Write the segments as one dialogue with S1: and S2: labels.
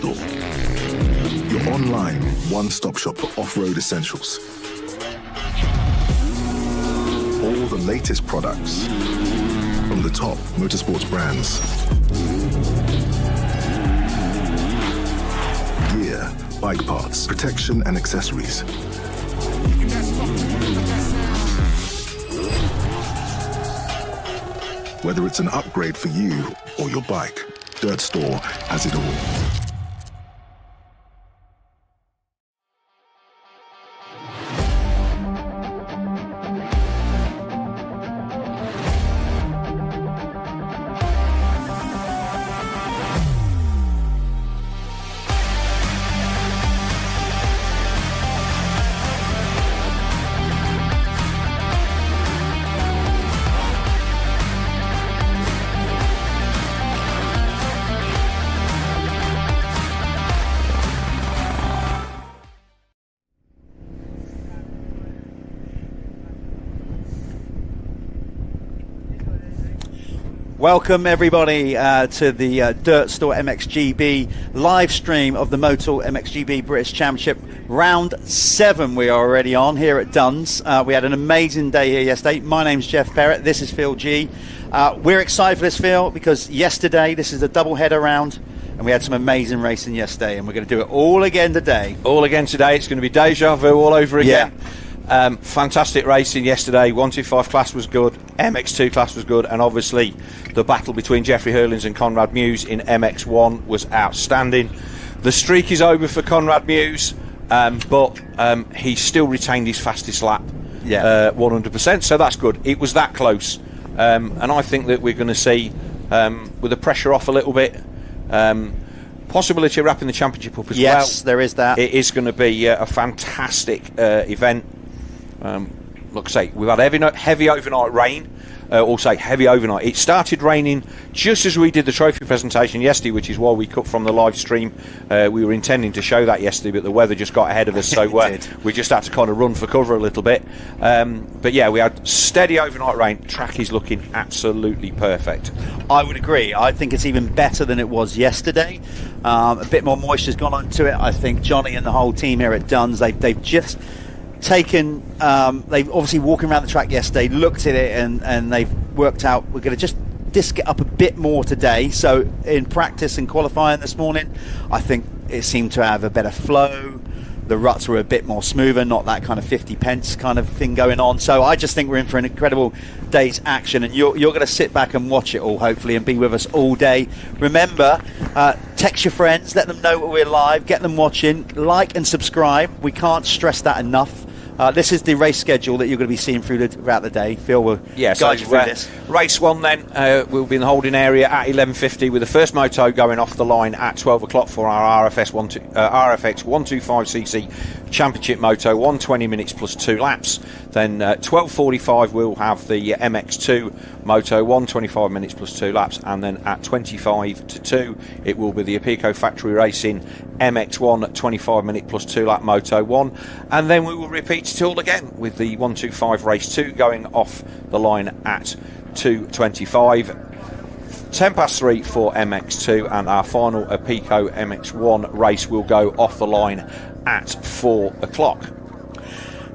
S1: Store. Your online one-stop shop for off-road essentials. All the latest products from the top motorsports brands. Gear, bike parts, protection and accessories. Whether it's an upgrade for you or your bike, Dirt Store has it all.
S2: Welcome everybody to the Dirt Store MXGB live stream of the Motul MXGB British Championship round 7. We are already on here at Duns. We had an amazing day here yesterday. My name's Jeff Perrett, this is Phil G. We're excited for this, Phil, because yesterday this is a double header round and we had some amazing racing yesterday and we're going to do it all again today.
S3: All again today. It's going to be deja vu all over again.
S2: Yeah.
S3: Fantastic racing yesterday. 125 class was good, MX2 class was good, and obviously the battle between Jeffrey Hurlins and Conrad Muse in MX1 was outstanding. The streak is over for Conrad Muse, but he still retained his fastest lap, 100%, so that's good. It was that close, and I think that we're going to see, with the pressure off a little bit, possibility of wrapping the championship up as well.
S2: Yes, there is that.
S3: It is going to be a fantastic event. Like I say, we've had heavy overnight rain. Heavy overnight. It started raining just as we did the trophy presentation yesterday, which is why we cut from the live stream. We were intending to show that yesterday, but the weather just got ahead of us, so we just had to kind of run for cover a little bit. But yeah, we had steady overnight rain. Track is looking absolutely perfect.
S2: I would agree. I think it's even better than it was yesterday. A bit more moisture's gone onto it. I think Johnny and the whole team here at Duns, they've just taken, they've obviously walking around the track yesterday, looked at it and they've worked out we're going to just disc it up a bit more today. So in practice and qualifying this morning, I think it seemed to have a better flow. The ruts were a bit more smoother, not that kind of 50 pence kind of thing going on. So I just think we're in for an incredible day's action, and you're going to sit back and watch it all, hopefully, and be with us all day. Remember, text your friends, let them know that we're live, get them watching, like and subscribe. We can't stress that enough. This is the race schedule that you're going to be seeing throughout the day. Phil will guide you through this.
S3: Race 1 then, we'll be in the holding area at 11:50 with the first moto going off the line at 12 o'clock for our RFX 125cc Championship Moto, 120 minutes plus 2 laps. Then 12:45 we'll have the MX2 Moto, 125 minutes plus 2 laps, and then at 25 to 2 it will be the Apico Factory Racing MX1 25 minute plus 2 lap Moto 1, and then we will repeat it all again with the 125 race 2 going off the line at 2:25. 10 past 3 for MX2, and our final Apico MX1 race will go off the line at 4 o'clock.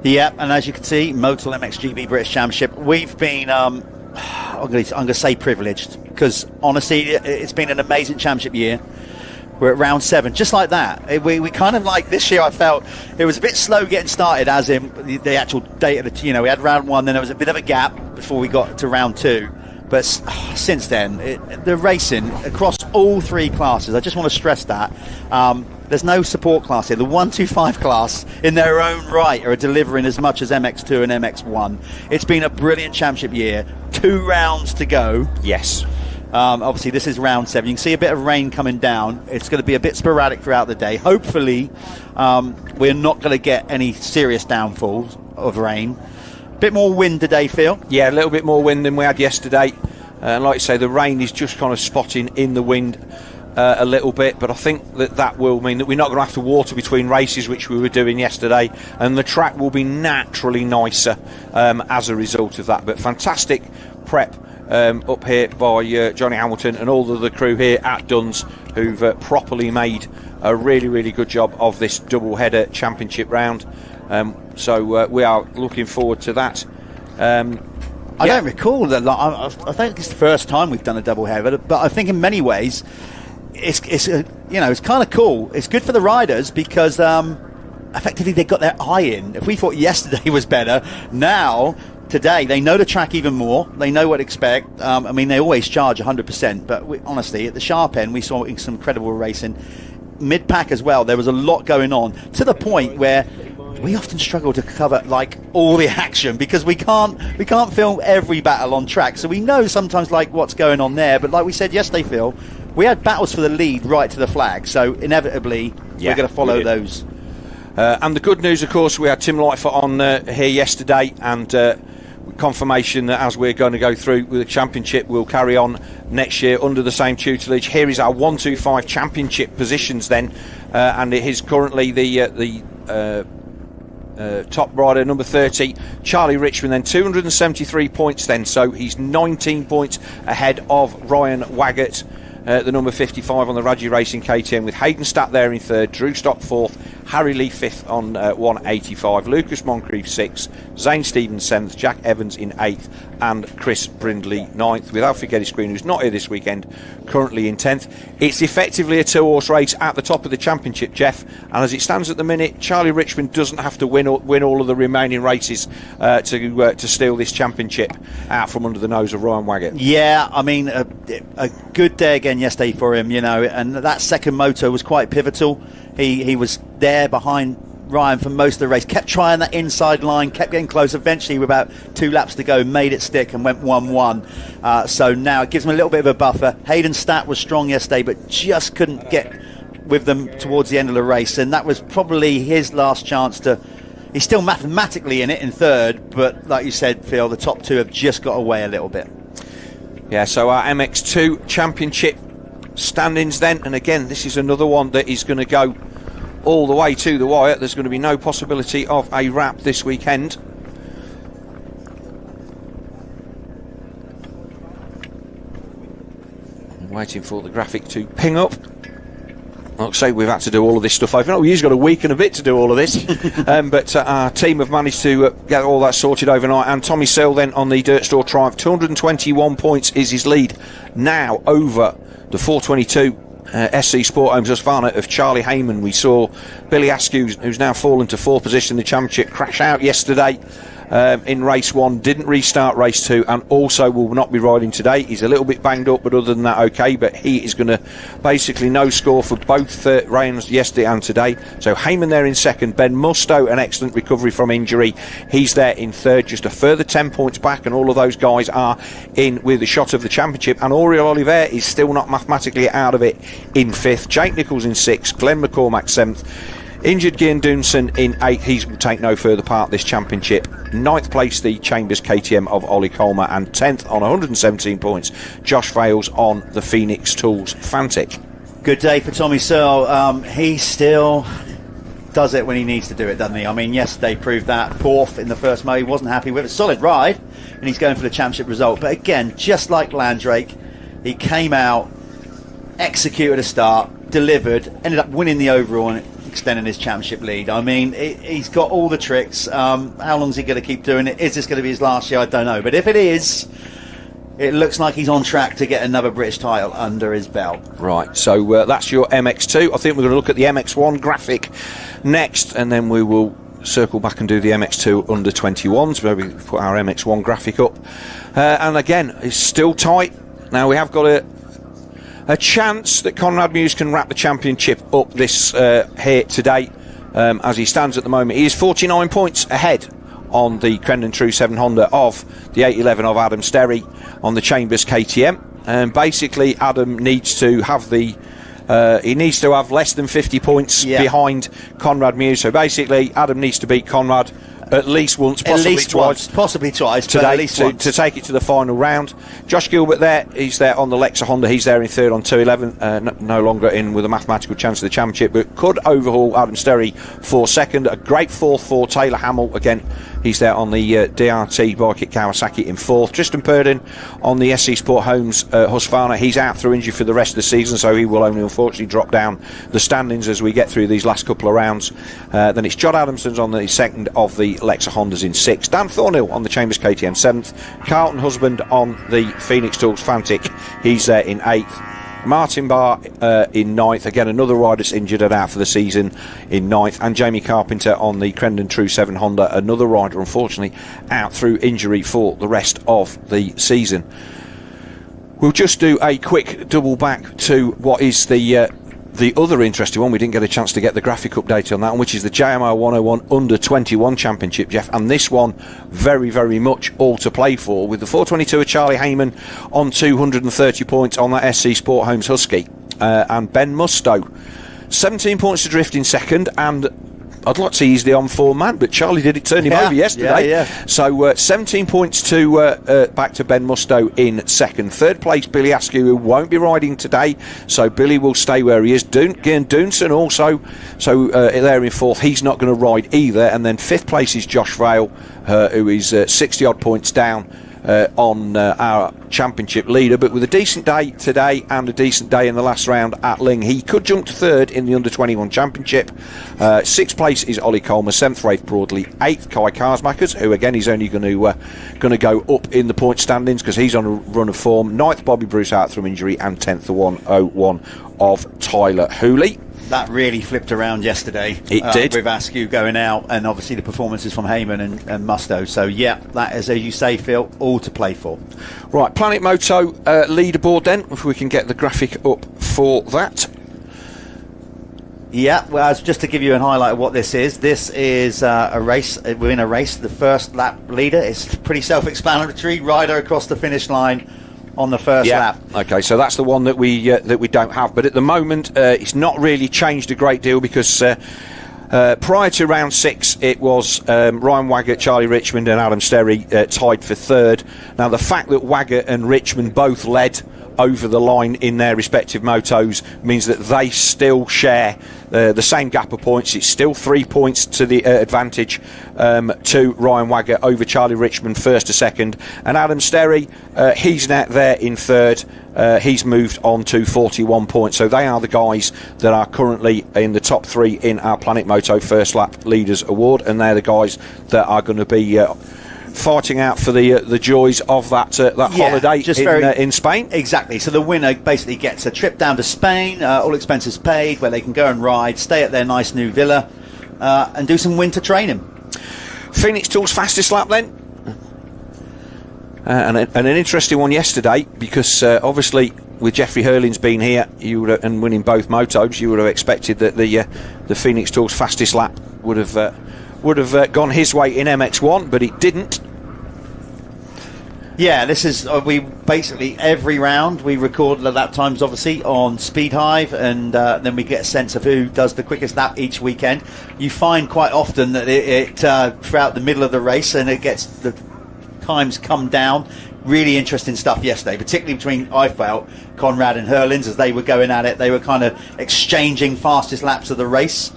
S2: Yeah, and as you can see, Motul MXGB British Championship, we've been, I'm going to say privileged, because honestly, it's been an amazing championship year. We're at round 7, just like that. We kind of like this year. I felt it was a bit slow getting started, as in the actual date of the. We had round 1, then there was a bit of a gap before we got to round 2. But since then, the racing across all 3 classes. I just want to stress that there's no support class here. The 125 class, in their own right, are delivering as much as MX2 and MX1. It's been a brilliant championship year. 2 rounds to go.
S3: Yes.
S2: Obviously, this is round 7. You can see a bit of rain coming down. It's going to be a bit sporadic throughout the day. Hopefully, we're not going to get any serious downfalls of rain. Bit more wind today, Phil.
S3: Yeah, a little bit more wind than we had yesterday. And like I say, the rain is just kind of spotting in the wind a little bit. But I think that will mean that we're not going to have to water between races, which we were doing yesterday. And the track will be naturally nicer as a result of that. But fantastic prep up here by Johnny Hamilton and all of the crew here at Duns, who've properly made a really, really good job of this double-header championship round. So we are looking forward to that.
S2: I don't recall that. I think it's the first time we've done a double header, but I think in many ways it's kind of cool. It's good for the riders because effectively they got their eye in. If we thought yesterday was better, now today they know the track even more. They know what to expect. I mean, they always charge 100%, but honestly, at the sharp end, we saw some incredible racing. Mid-pack as well, there was a lot going on, to the point where we often struggle to cover like all the action because we can't film every battle on track, so we know sometimes like what's going on there. But like we said yesterday, Phil, we had battles for the lead right to the flag, so inevitably we're going to follow those.
S3: And the good news, of course, we had Tim Lightfoot on here yesterday, and confirmation that as we're going to go through with the championship, we'll carry on next year under the same tutelage. Here is our 125 championship positions then, and it is currently the top rider, number 30, Charlie Richmond, then 273 points then, so he's 19 points ahead of Ryan Waggett, the number 55 on the Raggi Racing KTM, with Hayden Statt there in third, Drew Stock fourth, Harry Lee fifth on 185, Lucas Moncrief sixth, Zane Stevens seventh, Jack Evans in eighth, and Chris Brindley ninth, with Alfie Geddes Green, who's not here this weekend, currently in 10th. It's effectively a two-horse race at the top of the championship, Jeff, and as it stands at the minute, Charlie Richmond doesn't have to win all of the remaining races to steal this championship out from under the nose of Ryan Waggett.
S2: Yeah, I mean, a good day again yesterday for him, and that second moto was quite pivotal. He was there behind Ryan for most of the race, kept trying that inside line, kept getting close. Eventually, with about 2 laps to go, made it stick and went 1-1. So now it gives him a little bit of a buffer. Hayden Statt was strong yesterday, but just couldn't get with them towards the end of the race, and that was probably his last chance to... He's still mathematically in it in third, but like you said, Phil, the top two have just got away a little bit.
S3: Yeah, so our MX2 championship standings then, and again, this is another one that is going to go all the way to the wire. There's going to be no possibility of a wrap this weekend. I'm waiting for the graphic to ping up. Like I say, we've had to do all of this stuff overnight. We've got a week and a bit to do all of this, but our team have managed to get all that sorted overnight. And Tommy Searle then on the Dirt Store Triumph, 221 points is his lead now over the 422 SC Sport Homes Husqvarna of Charlie Heyman. We saw Billy Askew, who's now fallen to 4th position in the championship, crash out yesterday in race 1, didn't restart race 2, and also will not be riding today. He's a little bit banged up, but other than that, okay. But he is going to basically no score for both rounds yesterday and today. So Heyman there in second. Ben Musto, an excellent recovery from injury, he's there in third, just a further 10 points back, and all of those guys are in with a shot of the championship. And Oriol Oliver is still not mathematically out of it in 5th. Jake Nichols in 6th. Glenn McCormack 7th. Injured Gian Dunson in 8th. He will take no further part this championship. 9th place, the Chambers KTM of Ollie Colmer, and 10th on 117 points, Josh Fales on the Phoenix Tools Fantic.
S2: Good day for Tommy Searle. He still does it when he needs to do it, doesn't he? I mean, yesterday proved that. 4th in the first mo, he wasn't happy with it. Solid ride, and he's going for the championship result. But again, just like Landrake, he came out, executed a start, delivered, ended up winning the overall and extending his championship lead. I mean, he's got all the tricks. How long is he going to keep doing it? Is this going to be his last year? I don't know. But if it is, it looks like he's on track to get another British title under his belt.
S3: Right, so that's your MX2. I think we're going to look at the MX1 graphic next, and then we will circle back and do the MX2 under 21s, where we put our MX1 graphic up. And again, it's still tight. Now we have got a chance that Conrad Muse can wrap the championship up this here today. As he stands at the moment, he is 49 points ahead on the Crendon True 7 Honda of the 811 of Adam Sterry on the Chambers KTM. And basically, Adam needs to have he needs to have less than 50 points behind Conrad Muse. So basically, Adam needs to beat Conrad at least once,
S2: possibly twice
S3: today,
S2: but at least once.
S3: To take it to the final round. Josh Gilbert he's there on the Lexa Honda, he's there in third on 211, no longer in with a mathematical chance of the championship, but could overhaul Adam Sterry for second. A great fourth for Taylor Hamill, again he's there on the DRT bike at Kawasaki in fourth. Tristan Purdon on the SC Sport Homes Husqvarna, he's out through injury for the rest of the season, so he will only unfortunately drop down the standings as we get through these last couple of rounds. Then it's John Adamson's on the second of the Lexa Hondas in sixth. Dan Thornhill on the Chambers KTM 7th. Carlton Husband on the Phoenix Tools Fantic, he's there in 8th. Martin Barr in 9th, again another rider that's injured and out for the season, in 9th. And Jamie Carpenter on the Crendon True 7 Honda, another rider unfortunately out through injury for the rest of the season. We'll just do a quick double back to what is the other interesting one. We didn't get a chance to get the graphic update on that one, which is the JMR 101 Under 21 Championship, Jeff. And this one, very, very much all to play for, with the 422 of Charlie Heyman on 230 points on that SC Sport Homes Husky. And Ben Mustoe, 17 points to drift in second, and I'd like to say he's the on-form man, but Charlie did it, turn him over yesterday. So 17 points to back to Ben Mustoe in second. Third place, Billy Askew, who won't be riding today, so Billy will stay where he is. Doonson also, so there in fourth, he's not going to ride either. And then fifth place is Josh Vale, who is 60-odd points down on our championship leader, but with a decent day today and a decent day in the last round at Ling, he could jump to third in the Under 21 Championship. Sixth place is Ollie Coleman, 7th Rafe Broadley, 8th Kai Karsmakers, who again is only going to go up in the point standings because he's on a run of form. 9th Bobby Bruce out through injury, and 10th the 101 of Tyler Hooley.
S2: That really flipped around yesterday.
S3: It did.
S2: With Askew going out, and obviously the performances from Heyman and Mustoe. So, yeah, that is, as you say, Phil, all to play for.
S3: Right, Planet Moto leaderboard then, if we can get the graphic up for that.
S2: Yeah, well, just to give you a highlight of what this is a race. We're in a race. The first lap leader is pretty self-explanatory. Rider across the finish line on the first lap. Okay,
S3: so that's the one that we don't have. But at the moment, it's not really changed a great deal because prior to round 6, it was Ryan Waggett, Charlie Richmond, and Adam Sterry tied for third. Now, the fact that Waggett and Richmond both led over the line in their respective motos means that they still share the same gap of points. It's still 3 points to the advantage to Ryan Waggett over Charlie Richmond first to second, and Adam Sterry, he's now there in third. He's moved on to 41 points, so they are the guys that are currently in the top 3 in our Planet Moto First Lap Leaders Award, and they're the guys that are going to be fighting out for the joys of that holiday in Spain.
S2: Exactly. So the winner basically gets a trip down to Spain, all expenses paid, where they can go and ride, stay at their nice new villa, and do some winter training.
S3: Phoenix Tools fastest lap then. And an interesting one yesterday, because obviously with Jeffrey Hurlings being here and winning both motos, you would have expected that the Phoenix Tools fastest lap would have gone his way in MX1, but it didn't.
S2: Yeah, this is we basically every round we record the lap times obviously on Speed Hive, and then we get a sense of who does the quickest lap each weekend. You find quite often that it throughout the middle of the race, and it gets the times come down. Really interesting stuff yesterday, particularly between, I felt, Conrad and Hurlings as they were going at it. They were kind of exchanging fastest laps of the race.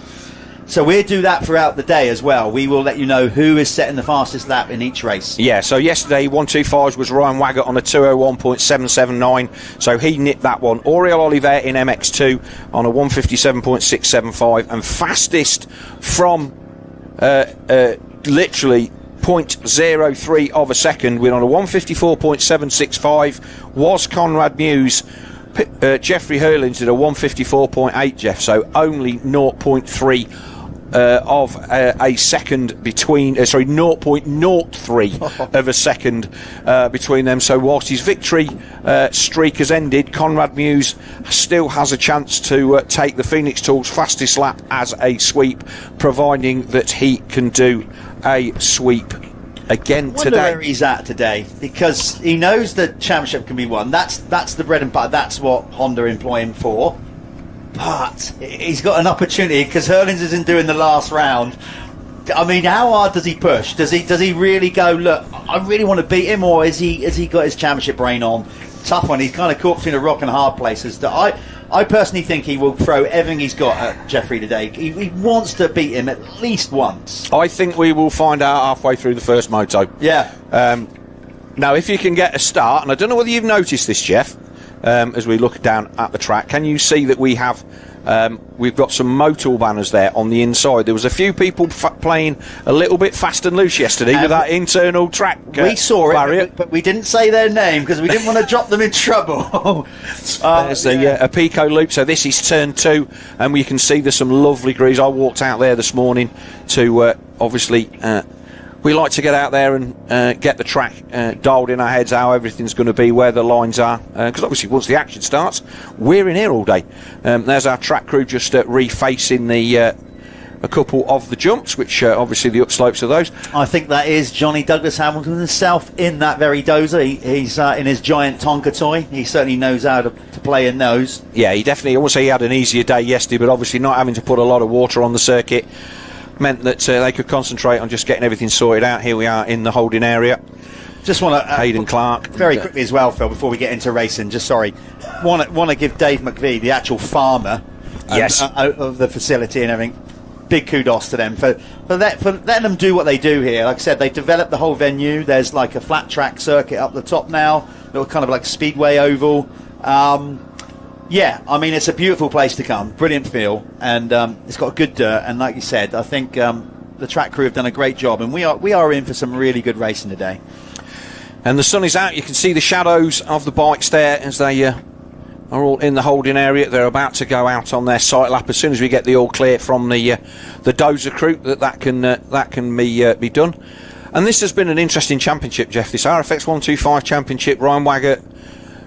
S2: So we'll do that throughout the day as well. We will let you know who is setting the fastest lap in each race. Yeah, so yesterday 125 was Ryan Waggett on a 201.779, so he nipped that one. Oriol Oliver in MX2 on a 157.675, and fastest from literally 0.03 of a second, with on a 154.765 was Conrad Muse. Jeffrey Hurlings did a 154.8, Jeff, so only 0.3 of a second between 0.03 of a second between them. So whilst his victory streak has ended, Conrad Muse still has a chance to take the Phoenix Tools fastest lap as a sweep, providing that he can do a sweep again today. I wonder where he's at today, because he knows the championship can be won. That's the bread and butter. That's what Honda employ him for. But he's got an opportunity, because Hurlings isn't doing the last round. I mean, how hard does he push? Does he really go, look, I really want to beat him, or has he got his championship brain on? Tough one. He's kind of caught between a rock and a hard places. I personally think he will throw everything he's got at Jeffrey today. He wants to beat him at least once.
S3: I think we will find out halfway through the first moto.
S2: Yeah.
S3: Now, if you can get a start, and I don't know whether you've noticed this, Jeff, as we look down at the track, can you see that we've got some Motul banners there on the inside? There was a few people playing a little bit fast and loose yesterday with that internal track
S2: we saw
S3: barrier.
S2: it, but we didn't say their name because we didn't want to drop them in trouble.
S3: There's a Pico loop, so this is turn 2, and we can see there's some lovely grooves. I walked out there this morning to obviously we like to get out there and get the track dialed in our heads, how everything's going to be, where the lines are, because obviously once the action starts, we're in here all day. There's our track crew just refacing a couple of the jumps, which obviously the upslopes of those.
S2: I think that is Johnny Douglas Hamilton himself in that very dozer. He's in his giant Tonka toy. He certainly knows how to play in those.
S3: Yeah, he definitely, I won't say he had an easier day yesterday, but obviously not having to put a lot of water on the circuit meant that they could concentrate on just getting everything sorted out. Here we are in the holding area.
S2: Just want to
S3: Hayden Clark
S2: very quickly as well, Phil, before we get into racing. Just want to give Dave McVie, the actual farmer,
S3: yes,
S2: of the facility and everything. Big kudos to them for letting them do what they do here. Like I said, they've developed the whole venue. There's like a flat track circuit up the top now, little kind of like speedway oval. Yeah, I mean, it's a beautiful place to come. Brilliant feel, and it's got good dirt. And like you said, I think the track crew have done a great job, and we are in for some really good racing today.
S3: And the sun is out. You can see the shadows of the bikes there as they are all in the holding area. They're about to go out on their sight lap as soon as we get the all clear from the dozer crew that can be done. And this has been an interesting championship, Jeff. This RFX 125 championship. Ryan Waggett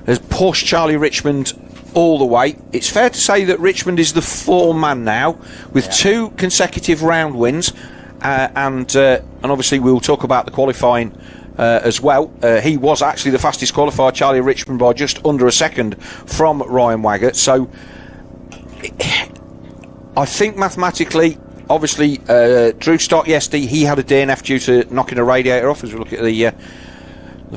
S3: has pushed Charlie Richmond all the way. It's fair to say that Richmond is the foreman now with 2 consecutive round wins, and obviously we'll talk about the qualifying as well. He was actually the fastest qualifier, Charlie Richmond, by just under a second from Ryan Waggett. So I think mathematically, obviously, Drew Stott yesterday, he had a DNF due to knocking a radiator off, as we look at the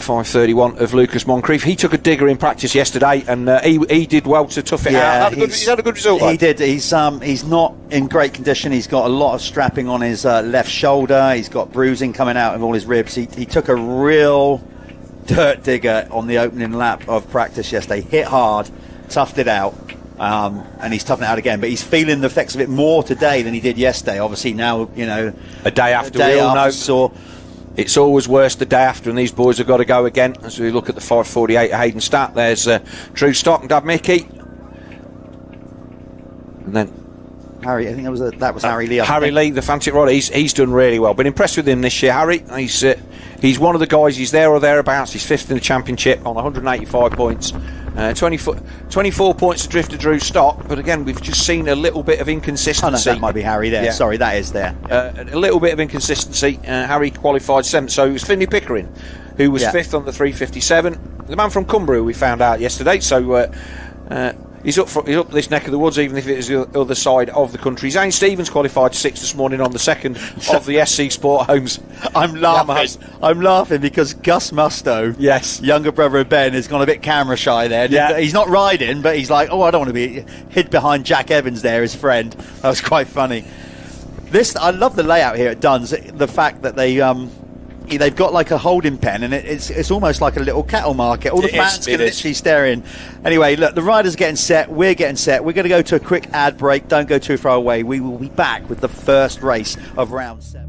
S3: 531 of Lucas Moncrief. He took a digger in practice yesterday, and he did well to tough it out. He's had a good result.
S2: He did. He's not in great condition. He's got a lot of strapping on his left shoulder. He's got bruising coming out of all his ribs. He took a real dirt digger on the opening lap of practice yesterday. Hit hard, toughed it out, and he's toughing it out again. But he's feeling the effects of it more today than he did yesterday. Obviously now,
S3: a day after, we all know. It's always worse the day after, and these boys have got to go again. As we look at the 548 at Hayden Stott, there's Drew Stott and Dad Mickey, and then
S2: Harry. I think that was Harry Lee.
S3: Harry Lee, the Fantic Rider. He's done really well. Been impressed with him this year, Harry. He's one of the guys. He's there or thereabouts. He's 5th in the championship on 185 points. 24 points to Drifter Drew Stott, but again, we've just seen a little bit of inconsistency.
S2: Oh, no, that might be Harry there. Yeah. Sorry, that is there.
S3: A little bit of inconsistency. Harry qualified 7th, so it was Finley Pickering who was 5th on the 357. The man from Cumbria, we found out yesterday, so he's up this neck of the woods, even if it is the other side of the country. Zane Stevens qualified 6th this morning on the 2nd of the SC Sport Homes.
S2: I'm laughing because Gus Musto, younger brother of Ben, has gone a bit camera shy there. Yeah. He's not riding, but he's like, I don't want to be hid behind Jack Evans there, his friend. That was quite funny. I love the layout here at Duns. The fact that they've got like a holding pen, and it's almost like a little cattle market. All the fans can literally stare in. Anyway, look, the riders are getting set. We're getting set. We're going to go to a quick ad break. Don't go too far away. We will be back with the first race of round 7.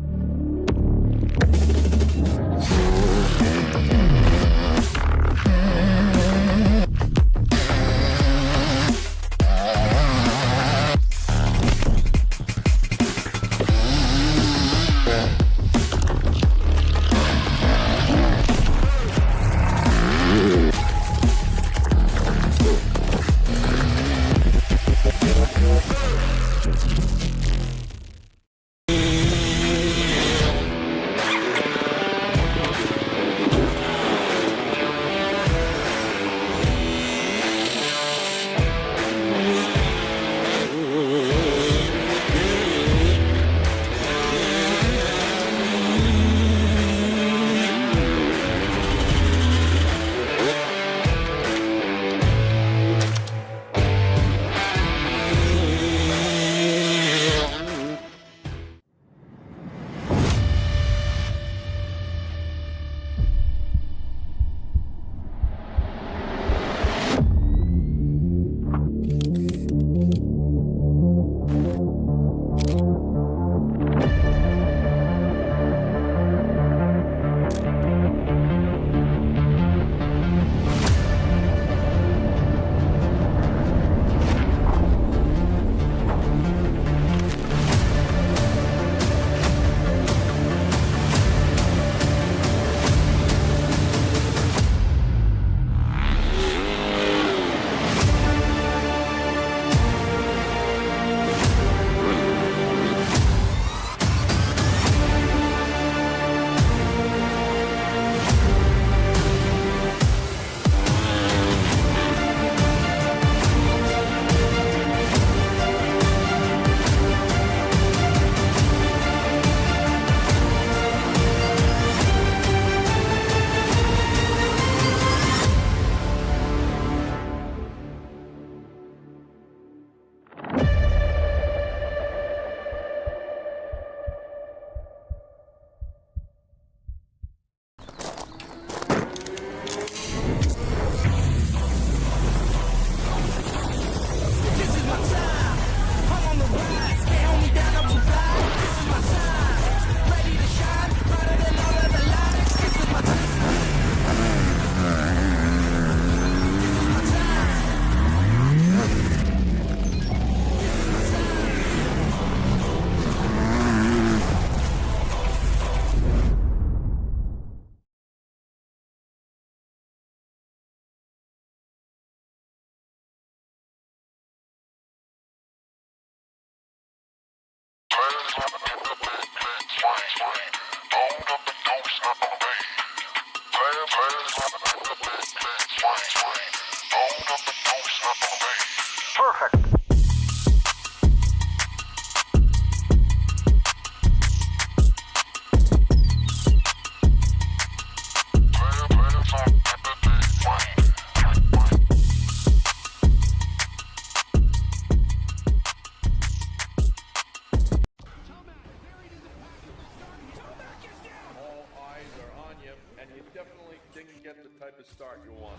S4: start you want.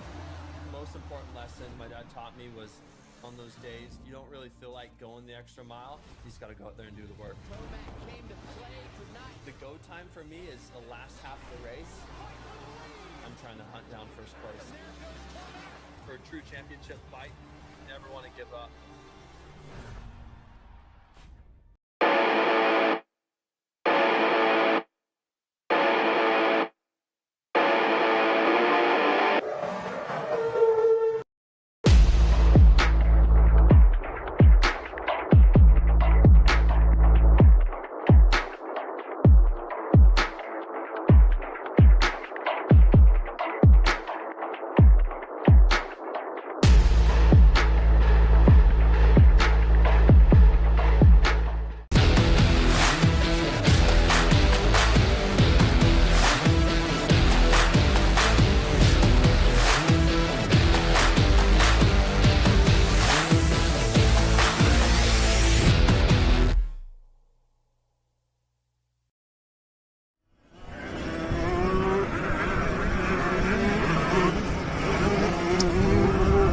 S5: The most important lesson my dad taught me was on those days you don't really feel like going the extra mile. You just got to go out there and do the work. The go time for me is the last half of the race. I'm trying to hunt down first place. For a true championship fight, you never want to give up.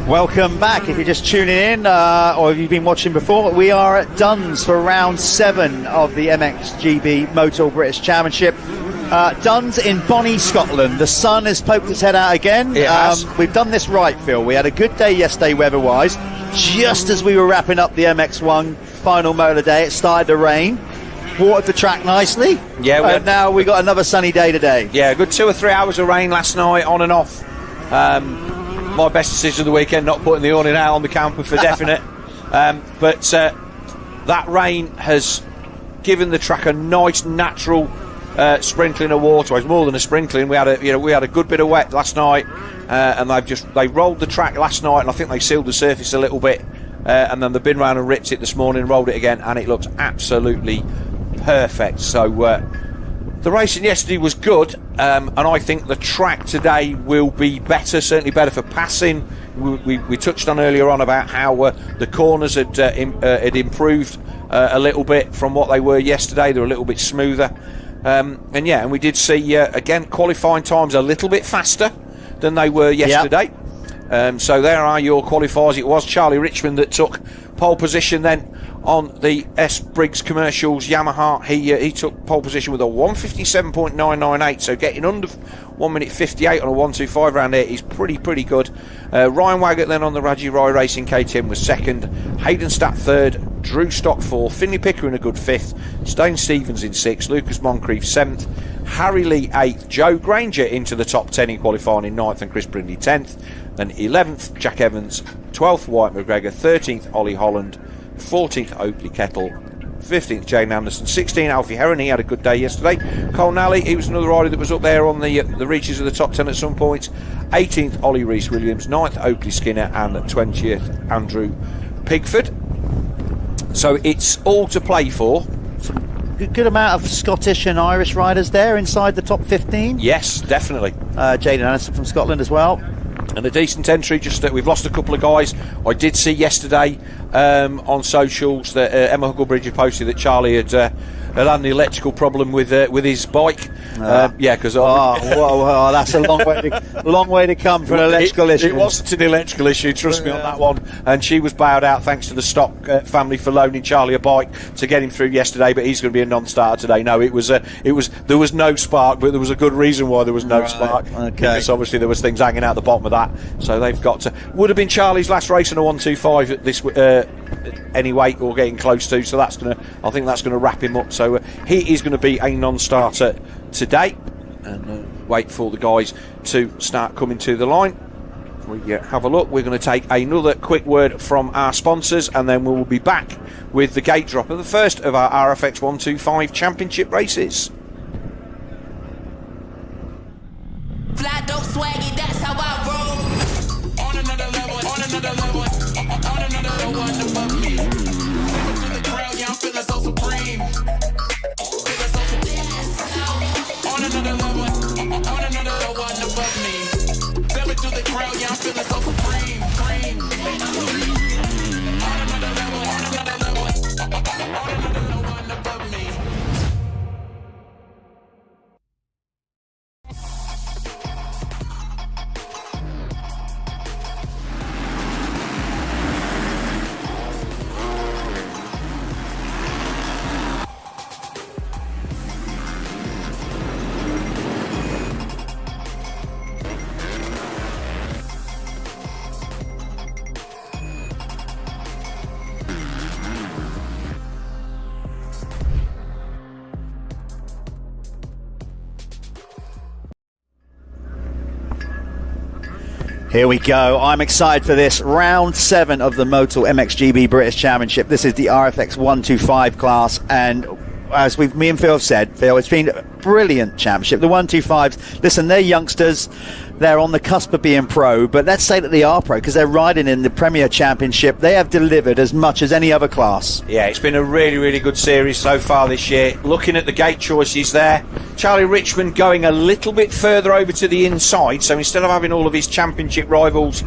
S2: Welcome back. If you're just tuning in, or if you've been watching before, we are at Duns for round 7 of the MXGB Motul British Championship. Duns in Bonnie, Scotland. The sun has poked its head out again. We've done this right, Phil. We had a good day yesterday weather-wise. Just as we were wrapping up the MX1 final motor day, it started to rain. Watered the track nicely.
S3: Yeah,
S2: and now we got another sunny day today.
S3: Yeah, a good 2 or 3 hours of rain last night, on and off. My best decision of the weekend, not putting the awning out on the camper for definite. But that rain has given the track a nice natural sprinkling of water. It's more than a sprinkling. We had a good bit of wet last night, and they rolled the track last night, and I think they sealed the surface a little bit, and then they've been round and ripped it this morning, rolled it again, and it looks absolutely perfect. So the racing yesterday was good, and I think the track today will be better, certainly better for passing. We touched on earlier on about how the corners had improved a little bit from what they were yesterday. They're a little bit smoother. And we did see, again, qualifying times a little bit faster than they were yesterday. Yep. So there are your qualifiers. It was Charlie Richmond that took pole position then on the S. Briggs Commercials Yamaha. He took pole position with a 1:57.998, so getting under 1 minute 58 on a 1:25 round here is pretty good. Ryan Waggett then on the Raji Roy Racing KTM was second, Hayden Statt third, Drew Stock fourth, Finley Picker in a good fifth, Stone Stevens in sixth, Lucas Moncrief seventh, Harry Lee eighth, Joe Granger into the top 10 in qualifying in ninth, and Chris Brindley 10th, then 11th Jack Evans, 12th White McGregor, 13th Ollie Holland, 14th Oakley Kettle, 15th Jane Anderson, 16th Alfie Heron. He had a good day yesterday. Cole Nally, he was another rider that was up there on the reaches of the top 10 at some points. 18th Ollie Reese Williams, 9th Oakley Skinner, and 20th Andrew Pigford. So it's all to play for.
S2: Good amount of Scottish and Irish riders there inside the top 15.
S3: Yes, definitely.
S2: Jaden Anderson from Scotland as well.
S3: And a decent entry. Just that we've lost a couple of guys. I did see yesterday on socials that Emma Hucklebridge had posted that Charlie had an electrical problem with his bike. Because
S2: that's a long way to come for an electrical issue.
S3: It wasn't an electrical issue, trust me on that one. And she was bowed out thanks to the Stock family for loaning Charlie a bike to get him through yesterday. But he's going to be a non-starter today. No, there was no spark, but there was a good reason why there was no spark. Okay. Because obviously there was things hanging out the bottom of that. So they've got to. Would have been Charlie's last race in a 1:25 at this anyway, or getting close to. So I think that's going to wrap him up. So he is going to be a non-starter today, and wait for the guys to start coming to the line. We have a look. We're going to take another quick word from our sponsors, and then we will be back with the gate drop of the first of our RFX 125 championship races.
S6: Fly dope swaggy, that's how I roll. On another level, on another level, on another one above me. Stepping through the crowd, yeah, I'm feeling so supreme. Feeling so supreme. On another level, on another one above me. Stepping through the crowd, yeah, I'm feeling so supreme. On another level, on another level, on another one above me.
S2: Here we go. I'm excited for this. Round 7 of the Motul MXGB British Championship. This is the RFX 125 class, and as me and Phil have said, Phil, it's been a brilliant championship. The 125s, listen, they're youngsters. They're on the cusp of being pro, but let's say that they are pro because they're riding in the Premier Championship. They have delivered as much as any other class.
S3: Yeah, it's been a really, really good series so far this year. Looking at the gate choices there, Charlie Richmond going a little bit further over to the inside, so instead of having all of his championship rivals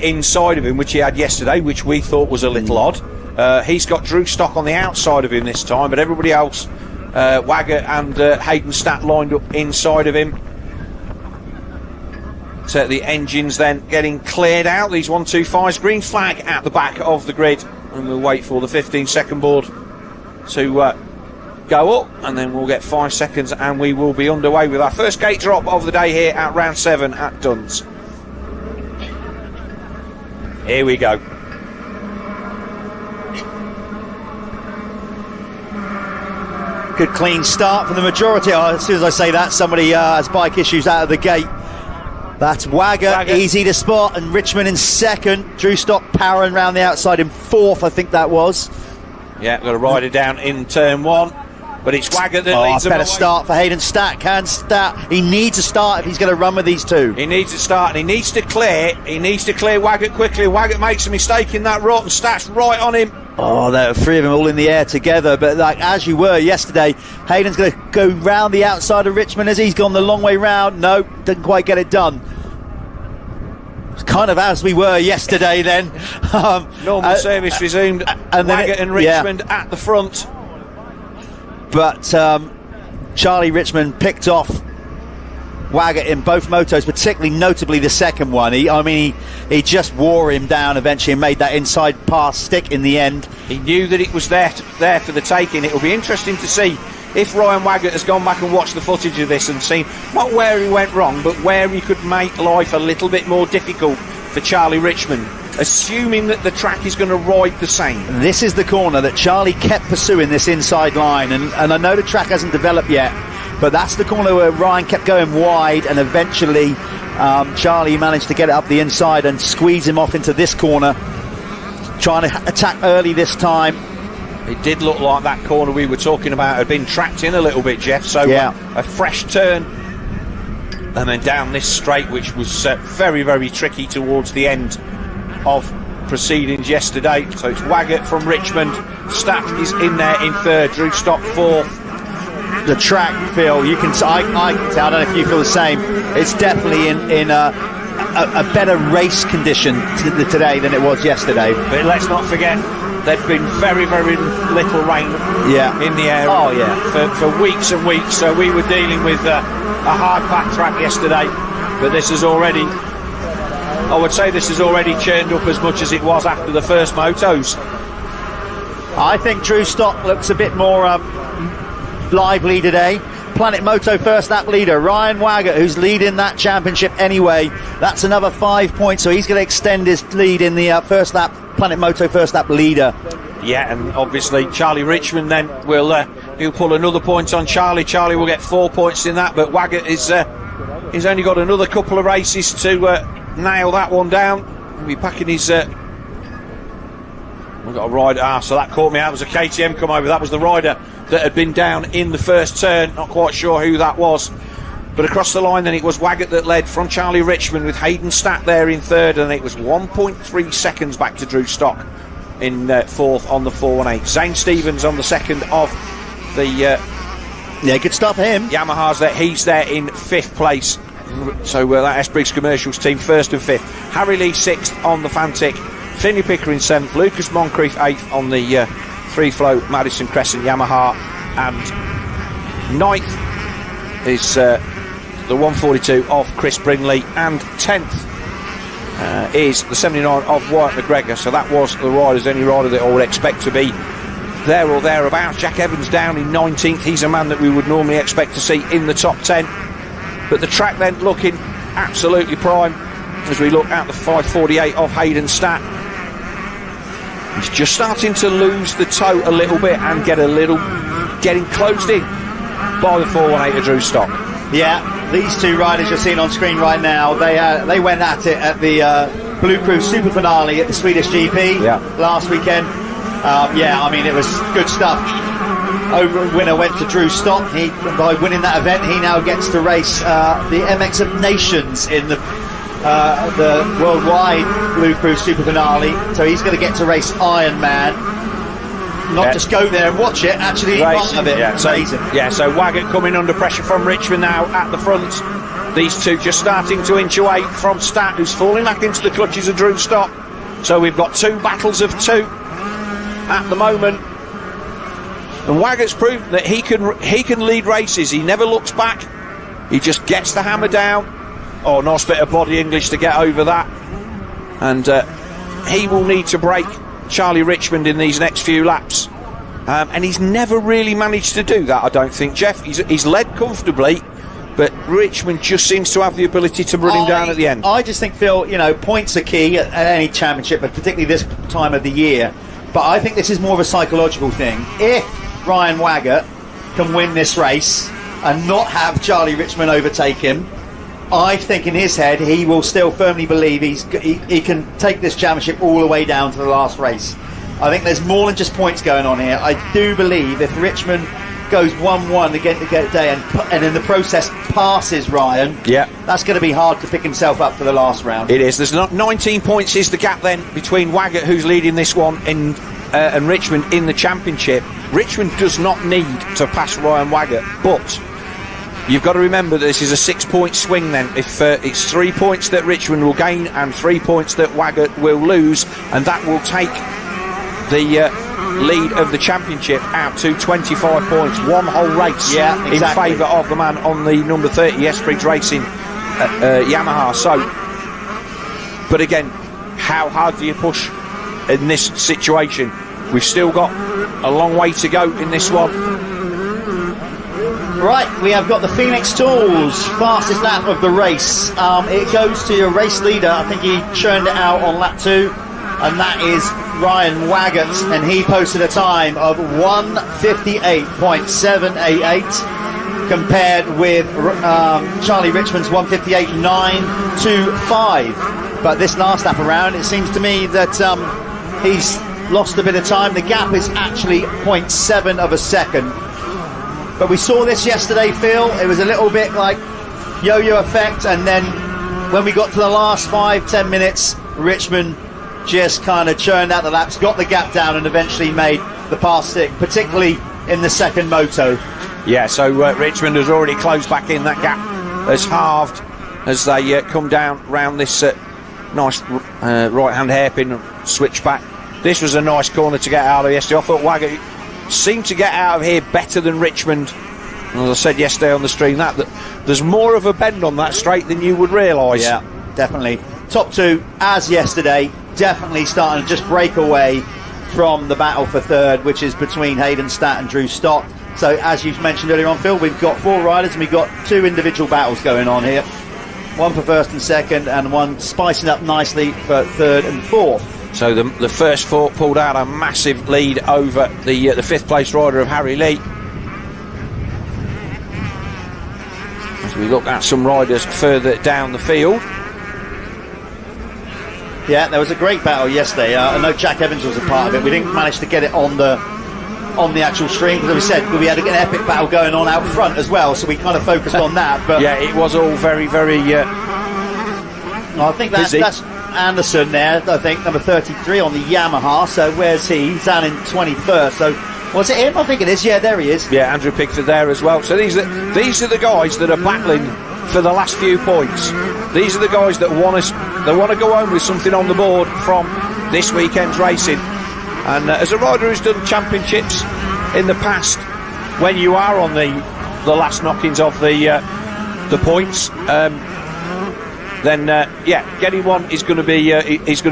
S3: inside of him, which he had yesterday, which we thought was a little odd, he's got Drew Stock on the outside of him this time, but everybody else, Wagger and Hayden Statt lined up inside of him. So the engines then getting cleared out, these 125s, green flag at the back of the grid, and we'll wait for the 15-second board to go up, and then we'll get 5 seconds and we will be underway with our first gate drop of the day here at round 7 at Duns. Here we go.
S2: Good clean start for the majority. As soon as I say that, somebody has bike issues out of the gate. That's Wagger, easy to spot, and Richmond in second. Drew Stock powering around the outside in fourth, I think that was.
S3: Yeah, got to ride it down in turn 1, but it's Wagger that leads them.
S2: Better start for Hayden Statt. Can Statt? He needs a start if he's going to run with these two.
S3: He needs to start, and he needs to clear. He needs to clear Wagger quickly. Wagger makes a mistake in that rut, and Statt's right on him.
S2: Oh, there are 3 of them all in the air together, but like as you were yesterday, Hayden's going to go round the outside of Richmond as he's gone the long way round. No, didn't quite get it done. It's kind of as we were yesterday then.
S3: Normal service resumed, and Wagger and Richmond at the front.
S2: But Charlie Richmond picked off Wagger in both motos, particularly notably the second one. He just wore him down eventually and made that inside pass stick in the end.
S3: He knew that it was there for the taking. It'll be interesting to see if Ryan Wagger has gone back and watched the footage of this and seen not where he went wrong, but where he could make life a little bit more difficult for Charlie Richmond, assuming that the track is going to ride the same.
S2: This is the corner that Charlie kept pursuing, this inside line, and I know the track hasn't developed yet, but that's the corner where Ryan kept going wide, and eventually Charlie managed to get it up the inside and squeeze him off into this corner, trying to attack early this time.
S3: It did look like that corner we were talking about had been tracked in a little bit, Jeff, so a fresh turn and then down this straight, which was very, very tricky towards the end of proceedings yesterday. So it's Wagger from Richmond, Statt is in there in third, Drew Stock fourth.
S2: The track, Phil, you can I can tell, I don't know if you feel the same, it's definitely in a better race condition today than it was yesterday.
S3: But let's not forget, there'd been very, very little rain in the area for weeks and weeks, so we were dealing with a hard pack track yesterday, but this is already, I would say this has already churned up as much as it was after the first motos.
S2: I think Drew Stock looks a bit more lively today. Planet Moto first lap leader Ryan Wagger, who's leading that championship anyway. That's another 5 points, so he's going to extend his lead in the first lap, Planet Moto first lap leader.
S3: Yeah, and obviously Charlie Richmond then he'll pull another point on Charlie. Charlie will get 4 points in that, but Wagger he's only got another couple of races to nail that one down. He'll be packing his we've got a rider, so that caught me out. It was a KTM come over. That was the rider that had been down in the first turn. Not quite sure who that was, but across the line then it was Wagger that led from Charlie Richmond, with Hayden Statt there in third, and it was 1.3 seconds back to Drew Stock in fourth on the 418. Zane Stevens on the second of the
S2: good start for him.
S3: Yamaha's there. He's there in fifth place, so that S Briggs Commercials team first and fifth. Harry Lee sixth on the Fantic, Finley Pickering seventh, Lucas Moncrief eighth on the Three Flow Madison Crescent Yamaha, and ninth is the 142 of Chris Brindley, and 10th is the 79 of Wyatt McGregor. So that was the riders, any rider that I would expect to be there or thereabouts. Jack Evans down in 19th. He's a man that we would normally expect to see in the top 10, but the track then looking absolutely prime as we look at the 548 of Hayden Statt. He's just starting to lose the toe a little bit and getting closed in by the 418 of Drew Stock.
S2: Yeah, these two riders you're seeing on screen right now, they went at it at the Blue Crew Super Finale at the Swedish GP last weekend. I mean, it was good stuff. Winner went to Drew Stott. By winning that event, he now gets to race the MX of Nations in the worldwide Blue Crew Super Finale. So he's going to get to race Ironman. Not just go there and watch it, actually
S3: race
S2: part of it.
S3: Yeah, so Waggett coming under pressure from Richmond now at the front. These two just starting to inch away from Stat, who's falling back into the clutches of Drew Stott. So we've got two battles of two at the moment. And Waggett's proven that he can lead races. He never looks back. He just gets the hammer down. Oh, nice bit of body English to get over that. And he will need to break Charlie Richmond in these next few laps. And he's never really managed to do that, I don't think, Jeff. He's led comfortably, but Richmond just seems to have the ability to run him down at the end.
S2: I just think, Phil, points are key at any championship, but particularly this time of the year. But I think this is more of a psychological thing. If Ryan Waggett can win this race and not have Charlie Richmond overtake him, I think in his head he will still firmly believe he can take this championship all the way down to the last race. I think there's more than just points going on here. I do believe if Richmond goes 1-1 again to get day and in the process passes Ryan, that's going to be hard to pick himself up for the last round.
S3: It is. There's 19 points is the gap then between Waggett, who's leading this one, and Richmond in the championship. Richmond does not need to pass Ryan Waggett, but you've got to remember that this is a 6-point swing then. If it's 3 points that Richmond will gain and 3 points that Waggett will lose, and that will take the lead of the championship out to 25 points. One whole race in favour of the man on the number 30 S-Briggs Racing Yamaha. So, but again, how hard do you push in this situation? We've still got a long way to go in this one.
S2: Right, we have got the Phoenix Tools fastest lap of the race. It goes to your race leader. I think he churned it out on lap 2, and that is Ryan Waggett, and he posted a time of 1:58.788 compared with Charlie Richmond's 1:58.925. But this last lap around, it seems to me that he's lost a bit of time. The gap is actually 0.7 of a second. But we saw this yesterday, Phil. It was a little bit like yo-yo effect, and then when we got to the last 5-10 minutes, Richmond just kind of churned out the laps, got the gap down, and eventually made the pass stick, particularly in the second moto.
S3: Yeah, so Richmond has already closed back in. That gap has halved as they come down round this nice right-hand hairpin switchback. This was a nice corner to get out of yesterday. I thought Waggett seemed to get out of here better than Richmond. And as I said yesterday on the stream, that there's more of a bend on that straight than you would realise.
S2: Yeah, definitely. Top two, as yesterday, definitely starting to just break away from the battle for third, which is between Hayden Stat and Drew Stott. So as you've mentioned earlier on, Phil, we've got 4 riders and we've got 2 individual battles going on here. One for first and second, and one spicing up nicely for third and fourth.
S3: So the first 4 pulled out a massive lead over the 5th place rider of Harry Lee. As we look at some riders further down the field.
S2: Yeah, there was a great battle yesterday. I know Jack Evans was a part of it. We didn't manage to get it on the actual stream, because as we said, we had an epic battle going on out front as well, so we kind of focused on that. But
S3: yeah, it was all very, very
S2: I think that's Anderson there, I think, number 33 on the Yamaha. So where's he? He's down in 21st. So was it him? I think it is. Yeah, there he is.
S3: Yeah, Andrew Pickford there as well. So these are the guys that are battling for the last few points. These are the guys that want to go home with something on the board from this weekend's racing. And as a rider who's done championships in the past, when you are on the last knockings of the points, then getting one is going to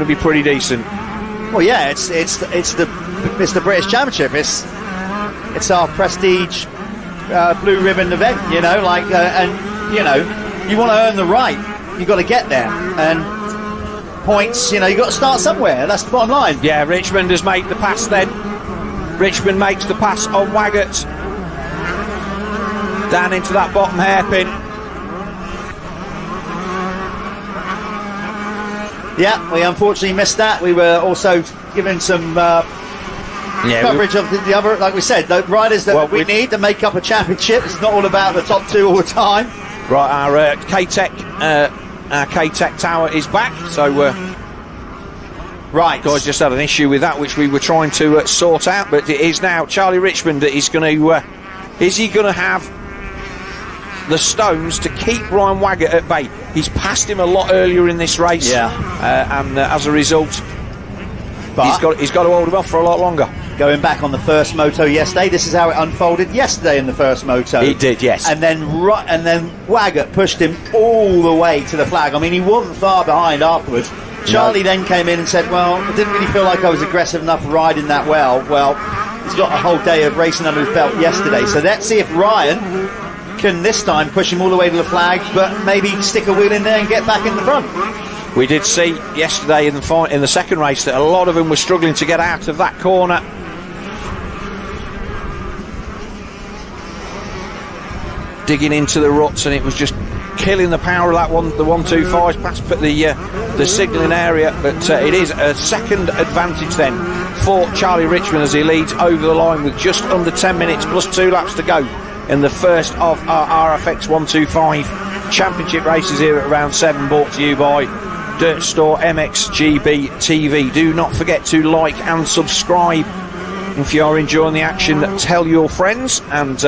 S3: be pretty decent.
S2: Well, yeah, it's the British Championship. It's our prestige blue ribbon event, and you want to earn the right. You've got to get there, and points, you've got to start somewhere. That's the bottom line.
S3: Yeah, Richmond has made the pass then. Richmond makes the pass on Waggett down into that bottom hairpin.
S2: Yeah, we unfortunately missed that. We were also given some coverage of the other, like we said, the riders that we need to make up a championship. It's not all about the top two all the time.
S3: Right, our K-Tech tower is back, so
S2: right,
S3: guys just had an issue with that, which we were trying to sort out, but it is now Charlie Richmond that is going to is he going to have the stones to keep Ryan Waggett at bay? He's passed him a lot earlier in this race, and as a result, he's got to hold him off for a lot longer.
S2: Going back on the first moto yesterday, this is how it unfolded yesterday in the first moto.
S3: It did, yes.
S2: And then Waggett pushed him all the way to the flag. I mean, he wasn't far behind afterwards. Charlie then came in and said, well, I didn't really feel like I was aggressive enough riding that well. Well, he's got a whole day of racing under his belt yesterday. So let's see if Ryan can this time push him all the way to the flag, but maybe stick a wheel in there and get back in the front.
S3: We did see yesterday in the second race that a lot of them were struggling to get out of that corner. Digging into the ruts, and it was just killing the power of that one. The 125 past the signalling area, but it is a second advantage then for Charlie Richmond as he leads over the line with just under 10 minutes plus 2 laps to go in the first of our RFX 125 championship races here at round 7, brought to you by Dirt Store MXGB-TV. Do not forget to like and subscribe if you are enjoying the action. Tell your friends, and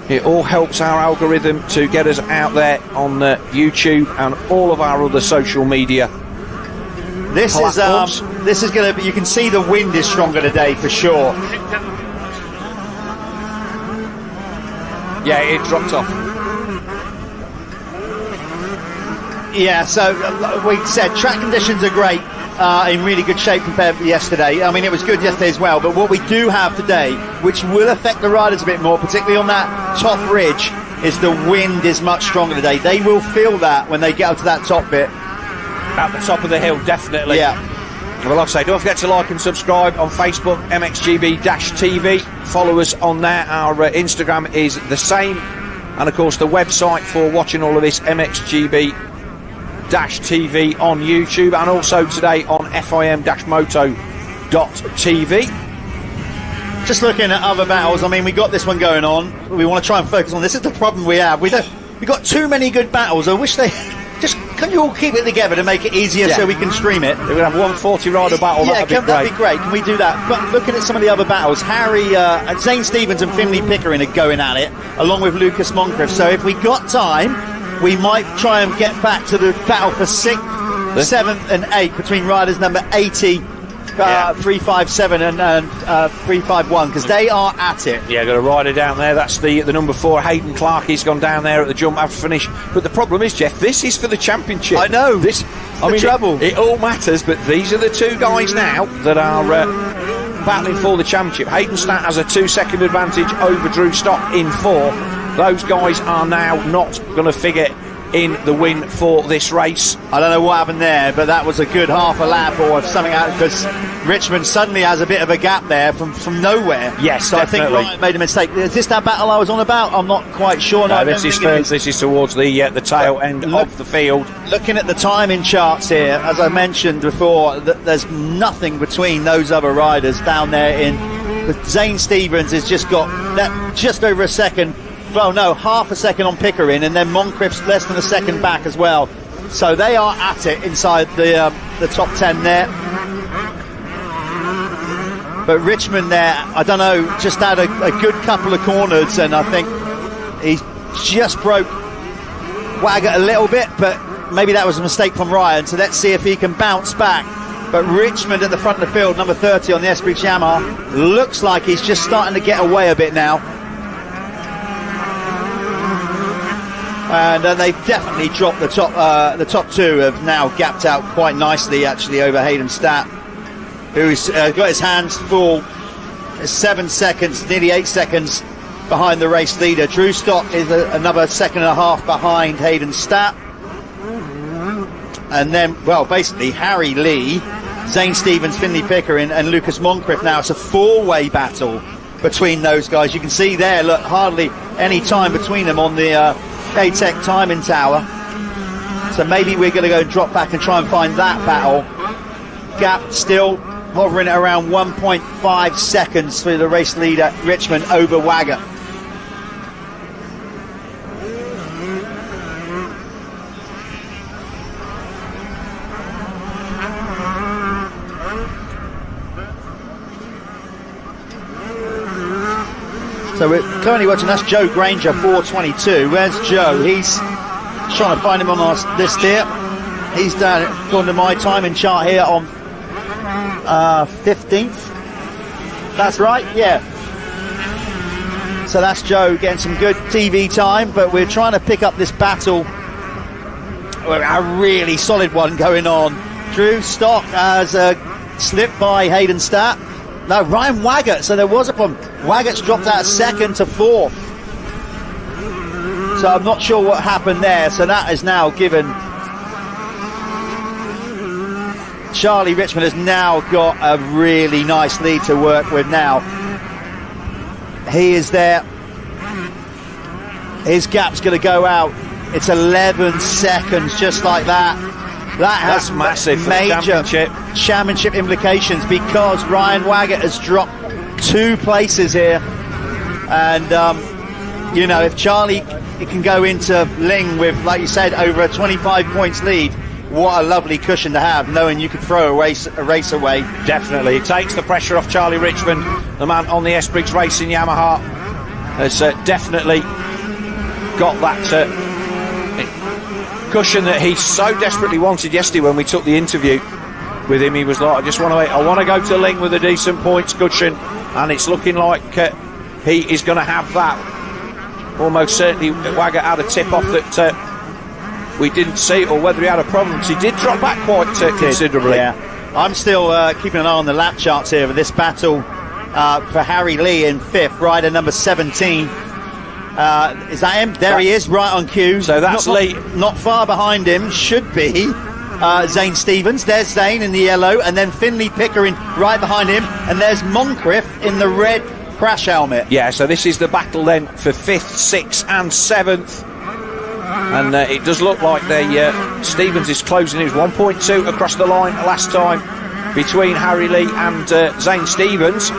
S3: it all helps our algorithm to get us out there on YouTube and all of our other social media platforms.
S2: This is going to be, you can see the wind is stronger today for sure.
S3: Yeah, it dropped off.
S2: Yeah, so we said track conditions are great, in really good shape compared to yesterday. I mean, it was good yesterday as well, but what we do have today, which will affect the riders a bit more, particularly on that top ridge, is the wind is much stronger today. They will feel that when they get up to that top bit.
S3: At the top of the hill, definitely.
S2: Yeah.
S3: Well, like I say, don't forget to like and subscribe on Facebook, MXGB-TV. Follow us on there. Our Instagram is the same. And, of course, the website for watching all of this, MXGB-TV on YouTube, and also today on FIM-Moto.TV.
S2: Just looking at other battles, I mean, we got this one going on. We want to try and focus on this. Is the problem we have. We got too many good battles. I wish they... Can you all keep it together to make it easier so we can stream it?
S3: We're going to have 140 rider battle. That'd
S2: be great. Can we do that? But looking at some of the other battles, Zane Stevens and Finley Pickering are going at it, along with Lucas Moncrief. So if we got time, we might try and get back to the battle for 6th, 7th and 8th between riders number 80, 357 and 351, because they are at it.
S3: Yeah, got a rider down there. That's the number 4, Hayden Clark. He's gone down there at the jump after finish. But the problem is, Jeff, this is for the championship.
S2: I know.
S3: Trouble. It all matters, but these are the 2 guys now that are battling for the championship. Hayden Stat has a 2-second advantage over Drew Stock in 4. Those guys are now not going to figure in the win for this race.
S2: I don't know what happened there, but that was a good half a lap or something, because Richmond suddenly has a bit of a gap there from nowhere.
S3: Yes,
S2: so
S3: definitely.
S2: I think Ryan made a mistake. Is this that battle I was on about? I'm not quite sure.
S3: No, this is towards the tail end of the field.
S2: Looking at the timing charts here, as I mentioned before, there's nothing between those other riders down there. Zane Stevens has just got that just over a second. Well, no, half a second on Pickering, and then Moncrief's less than a second back as well. So they are at it inside the top 10 there. But Richmond there, I don't know, just had a good couple of corners, and I think he just broke Waggett a little bit, but maybe that was a mistake from Ryan. So let's see if he can bounce back. But Richmond at the front of the field, number 30 on the Esprit Yamaha, looks like he's just starting to get away a bit now. And they've definitely dropped the top 2 have now gapped out quite nicely, actually, over Hayden Stat, who's got his hands full. 7 seconds, nearly 8 seconds behind the race leader. Drew Stock is another 1.5 seconds behind Hayden Stat. And then, well, basically Harry Lee, Zane Stevens, Finley Pickering and Lucas Moncrief. Now it's a 4-way battle between those guys. You can see there, look, hardly any time between them on the K-Tech timing tower. So maybe we're going to go drop back and try and find that battle. Gap still hovering at around 1.5 seconds for the race leader Richmond over Wagger. So we're currently watching, that's Joe Granger, 4:22. Where's Joe? He's trying to find him on our list here. He's down, according to my time in chart here, on 15th. That's right, yeah. So that's Joe getting some good TV time, but we're trying to pick up this battle. A really solid one going on. Drew Stock has slipped by Hayden Statt. No, Ryan Waggett, so there was a problem. Waggett's dropped out of 2nd to 4th. So I'm not sure what happened there. So that is now given. Charlie Richmond has now got a really nice lead to work with now. He is there. His gap's going to go out. It's 11 seconds, just like that. That's
S3: massive for
S2: major
S3: the
S2: championship implications, because Ryan Waggett has dropped 2 places here. And, you know, if Charlie can go into Ling with, like you said, over a 25 points lead, what a lovely cushion to have, knowing you could throw a race away.
S3: Definitely. It takes the pressure off Charlie Richmond. The man on the S. Briggs Racing Yamaha has definitely got that cushion that he so desperately wanted yesterday. When we took the interview with him, he was like, I want to go to Ling with a decent points cushion, and it's looking like he is going to have that. Almost certainly Wagger had a tip off that we didn't see, or whether he had a problem, because he did drop back quite considerably.
S2: Yeah. I'm still keeping an eye on the lap charts here for this battle for Harry Lee in 5th, rider number 17. Is that him? There he is, right on cue.
S3: So that's Lee.
S2: Not far behind him should be Zane Stevens. There's Zane in the yellow, and then Finley Pickering right behind him, and there's Moncrief in the red crash helmet.
S3: Yeah, so this is the battle then for 5th, 6th and 7th. And it does look like Stevens is closing. It was 1.2 across the line last time between Harry Lee and Zane Stevens.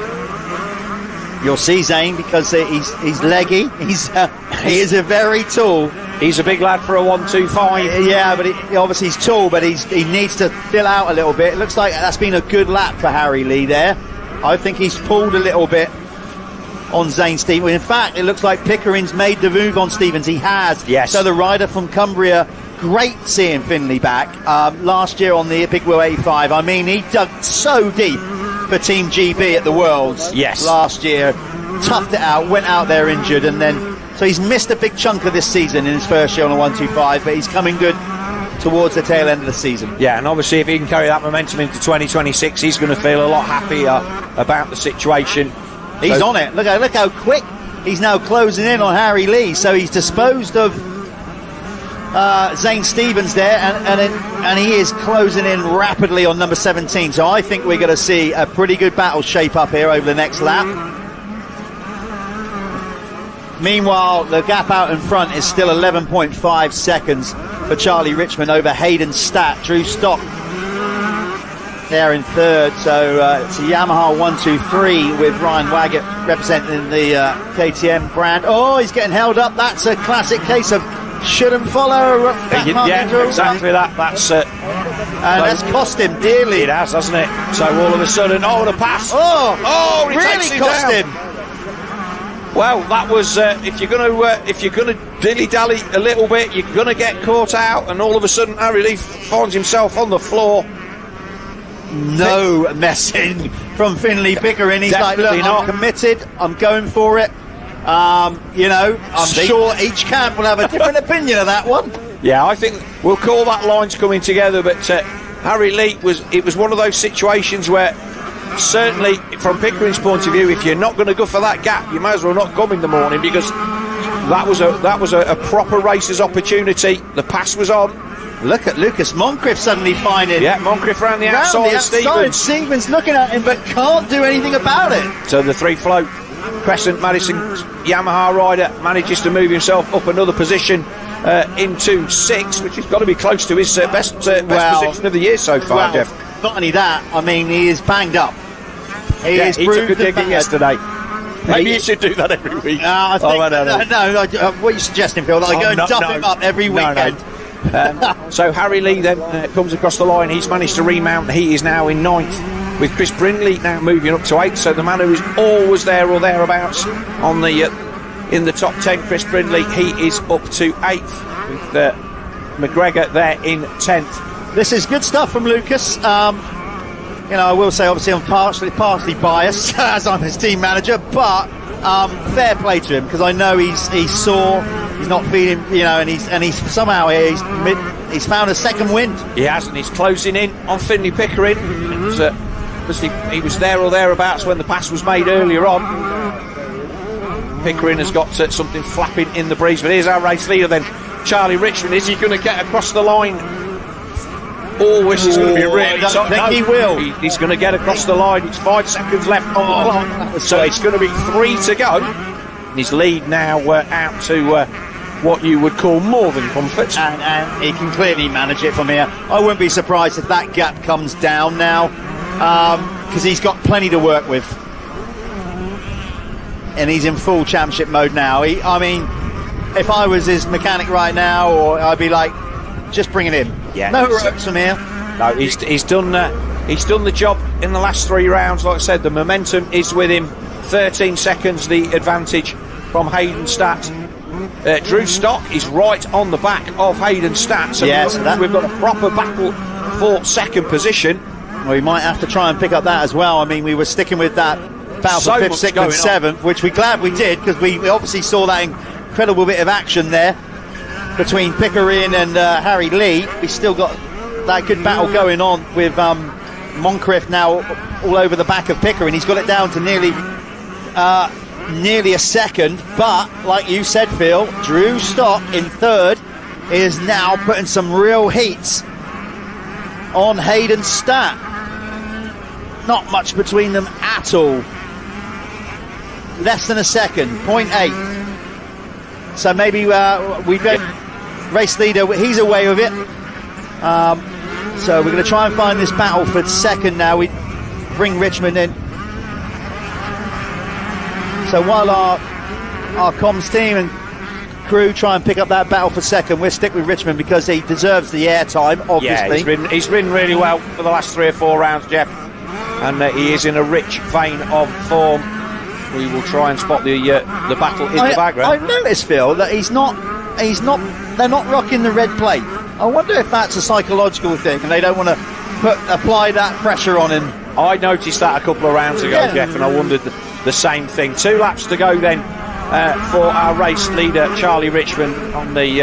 S2: You'll see Zane, because he's leggy. He is a very tall.
S3: He's a big lad for a 125.
S2: Yeah, but obviously he's tall, but he needs to fill out a little bit. It looks like that's been a good lap for Harry Lee there. I think he's pulled a little bit on Zane Stevens. In fact, it looks like Pickering's made the move on Stevens. He has.
S3: Yes.
S2: So the rider from Cumbria, great seeing Finley back. Last year on the Big Wheel 85, I mean, he dug so deep for Team GB at the Worlds.
S3: Yes.
S2: Last year, toughed it out, went out there injured, and then so he's missed a big chunk of this season in his first year on a 125, but he's coming good towards the tail end of the season.
S3: Yeah, and obviously if he can carry that momentum into 2026, he's going to feel a lot happier about the situation.
S2: He's on it. Look how quick he's now closing in on Harry Lee. So he's disposed of Zane Stevens there, and he is closing in rapidly on number 17. So I think we're going to see a pretty good battle shape up here over the next lap. Meanwhile, the gap out in front is still 11.5 seconds for Charlie Richmond over Hayden Statt. Drew Stock there in 3rd. So it's a Yamaha 1-2-3 with Ryan Waggett representing the KTM brand. Oh, he's getting held up. That's a classic case of shouldn't follow.
S3: Yeah, exactly that.
S2: That's cost him dearly.
S3: It has, hasn't it? So all of a sudden, the pass.
S2: Oh, really cost him.
S3: Well, that was if you're going to dilly-dally a little bit, you're going to get caught out, and all of a sudden Harry Lee finds himself on the floor.
S2: No messing from Finley Pickering. He's
S3: Definitely
S2: like, look,
S3: not.
S2: I'm committed. I'm going for it. I'm sure each camp will have a different opinion of that one.
S3: Yeah, I think we'll call that lines coming together, but Harry Lee was one of those situations where, certainly from Pickering's point of view, if you're not going to go for that gap, you might as well not come in the morning, because that was a proper racer's opportunity. The pass was on.
S2: Look at Lucas Moncrief suddenly finding.
S3: Yeah, Moncrief round the outside of Stevens.
S2: Stevens looking at him, but can't do anything about it.
S3: So the 3-float Crescent Madison Yamaha rider manages to move himself up another position into 6th, which has got to be close to his best position of the year so far, Jeff.
S2: Not only that, I mean, he is banged up. He
S3: took a digging yesterday. Maybe you should do that every week.
S2: I think, what are you suggesting, Phil? That I go and duff him up every weekend?
S3: So Harry Lee then comes across the line. He's managed to remount. He is now in 9th, with Chris Brindley now moving up to 8th. So the man who is always there or thereabouts on the in the top 10, Chris Brindley, he is up to 8th, with McGregor there in 10th.
S2: This is good stuff from Lucas. You know, I will say, obviously, I'm partially biased as I'm his team manager, but fair play to him, because I know he's sore, he's not feeling, you know, and he's somehow he's found a second wind.
S3: He has, and he's closing in on Finley Pickering. Obviously, he was there or thereabouts when the pass was made earlier on. Pickering has got something flapping in the breeze, but here's our race leader then, Charlie Richmond. Is he going to get across the line? Oh, this is going to be really
S2: I don't think he will.
S3: He's going to get across the line. It's 5 seconds left on the clock, so it's going to be 3 to go. His lead now out to what you would call more than comfort,
S2: and he can clearly manage it from here. I wouldn't be surprised if that gap comes down now, because he's got plenty to work with, and he's in full championship mode now. I mean, if I was his mechanic right now, or I'd be like, just bring it in.
S3: Yeah,
S2: no ropes from here.
S3: No, he's done the job in the last 3 rounds. Like I said, the momentum is with him. 13 seconds the advantage from Hayden Statt. Drew Stock is right on the back of Hayden Statt. So we've got a proper battle for second position.
S2: Well, we might have to try and pick up that as well. I mean, we were sticking with that battle for 5th, 6th and 7th, which we're glad we did, because we obviously saw that incredible bit of action there between Pickering and Harry Lee. We still got that good battle going on with Moncrief now all over the back of Pickering. He's got it down to nearly a second, but like you said, Phil, Drew Stock in 3rd is now putting some real heat on Hayden Statt. Not much between them at all. Less than a second, 0.8. So maybe we don't. Race leader, he's away with it. So we're going to try and find this battle for 2nd now. We bring Richmond in. So while our comms team and crew try and pick up that battle for 2nd, we'll stick with Richmond because he deserves the airtime, obviously.
S3: Yeah, he's ridden really well for the last 3 or 4 rounds, Jeff, and he is in a rich vein of form. We will try and spot the battle in the background.
S2: I've noticed, Phil, that they're not rocking the red plate. I wonder if that's a psychological thing and they don't want to apply that pressure on him.
S3: I noticed that a couple of rounds ago, Jeff, and I wondered the same thing. 2 laps to go then for our race leader, Charlie Richmond, on the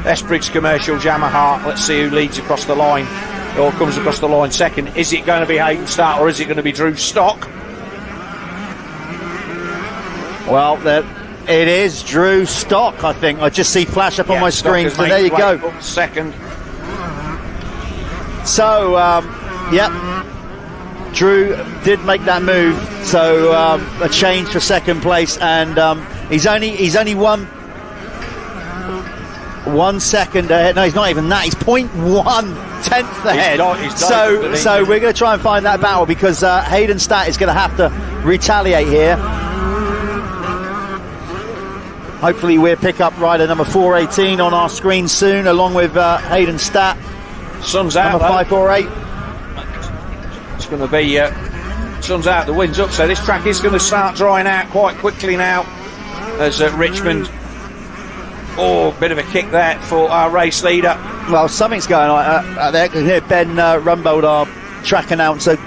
S3: S-Briggs Commercial Yamaha. Let's see who leads across the line, or comes across the line 2nd. Is it going to be Hayden Statt, or is it going to be Drew Stock?
S2: Well, it is Drew Stock, I think. I just see flash up on my screen. So there you go.
S3: 2nd.
S2: So, Drew did make that move. So a change for 2nd place, and he's only 1 second ahead. No, he's not even that. He's 0.1 ahead. So we're going to try and find that battle, because Hayden Statt is going to have to retaliate here. Hopefully we'll pick up rider number 418 on our screen soon, along with Hayden Statt.
S3: Sun's out,
S2: number 548.
S3: It's going to be sun's out, the wind's up, so this track is going to start drying out quite quickly now, as Richmond. Oh, bit of a kick there for our race leader.
S2: Well, something's going on there. You hear Ben Rumbold, our track announcer,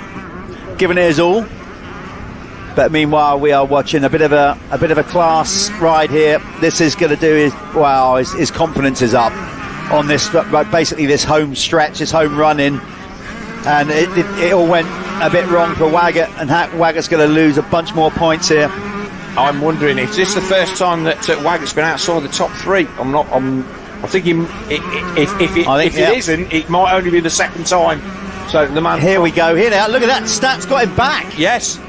S2: giving it his all. But meanwhile, we are watching a bit of a class ride here. This is going to do his confidence is up on this, basically this home stretch, this home run-in, and it all went a bit wrong for Waggett, and Waggett's going to lose a bunch more points here.
S3: I'm wondering, is this the first time that Waggett's been outside the top 3? I'm thinking if it isn't, it might only be the 2nd time. So the man.
S2: Here we go. Here now. Look at that. Stat's got him back.
S3: Yes.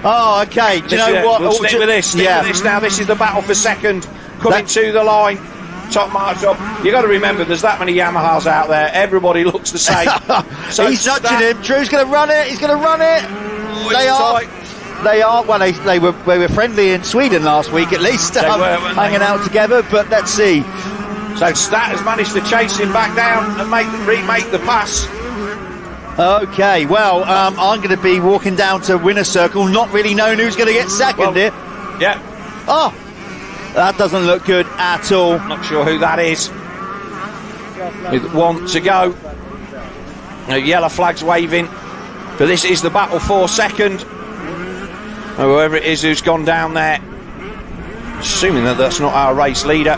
S2: Oh, okay. Do you know what?
S3: We'll stick with this. Stick with this now. This is the battle for 2nd coming to the line. top marks up. You got to remember, there's that many Yamahas out there. Everybody looks the same. So
S2: he's nudging him. Drew's going to run it. He's going to run it.
S3: Oh,
S2: They are.
S3: tight.
S2: They are. Well, they were friendly in Sweden last week, at least,
S3: They were, weren't they?
S2: hanging out together. But let's see.
S3: So Stat has managed to chase him back down and remake the pass.
S2: Okay, well, I'm going to be walking down to winner's circle, not really knowing who's going to get second here.
S3: Yeah,
S2: Oh, that doesn't look good at all.
S3: not sure who that is. With 1 to go. No yellow flags waving. But this is the battle for second. Whoever it is who's gone down there. Assuming that that's not our race leader.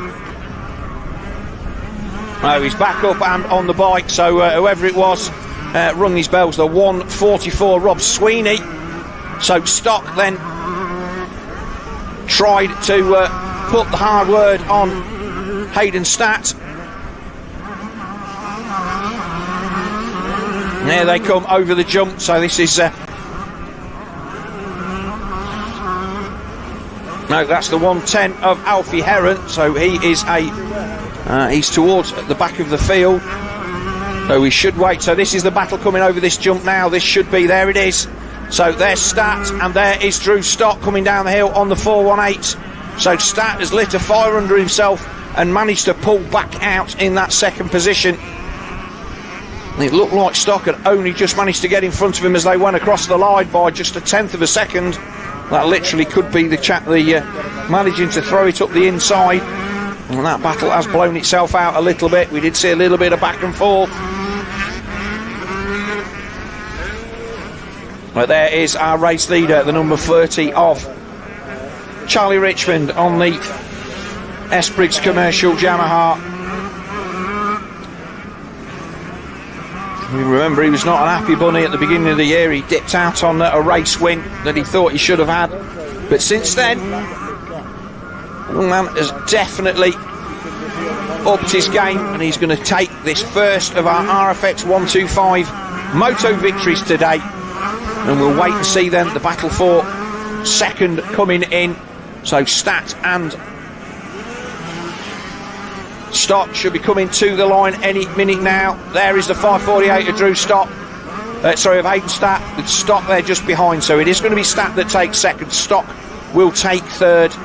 S3: No, he's back up and on the bike, so whoever it was rung his bells. The 1:44 Rob Sweeney. So Stock then tried to put the hard word on Hayden Stat. And there they come over the jump, so this is no, that's the 110 of Alfie Heron, so he is he's towards the back of the field, so we should wait. So this is the battle coming over this jump now. This should be, there it is. So there's Stat, and there is Drew Stock coming down the hill on the 418. So Stat has lit a fire under himself and managed to pull back out in that second position. And it looked like Stock had only just managed to get in front of him as they went across the line by just 1/10 of a second. That literally could be the managing to throw it up the inside. And that battle has blown itself out a little bit. We did see a little bit of back and forth. But there is our race leader, the number 30 of Charlie Richmond on the S. Briggs Commercial Yamaha. You remember, he was not an happy bunny at the beginning of the year. He dipped out on a race win that he thought he should have had. But since then, the man has definitely upped his game, and he's going to take this first of our RFX 125 Moto victories today. And we'll wait and see then the battle for second coming in. So Stat and Stock should be coming to the line any minute now. There is the 548 of Drew Stock. Of Hayden Stat, with Stock there just behind. So it is going to be Stat that takes second. Stock will take third.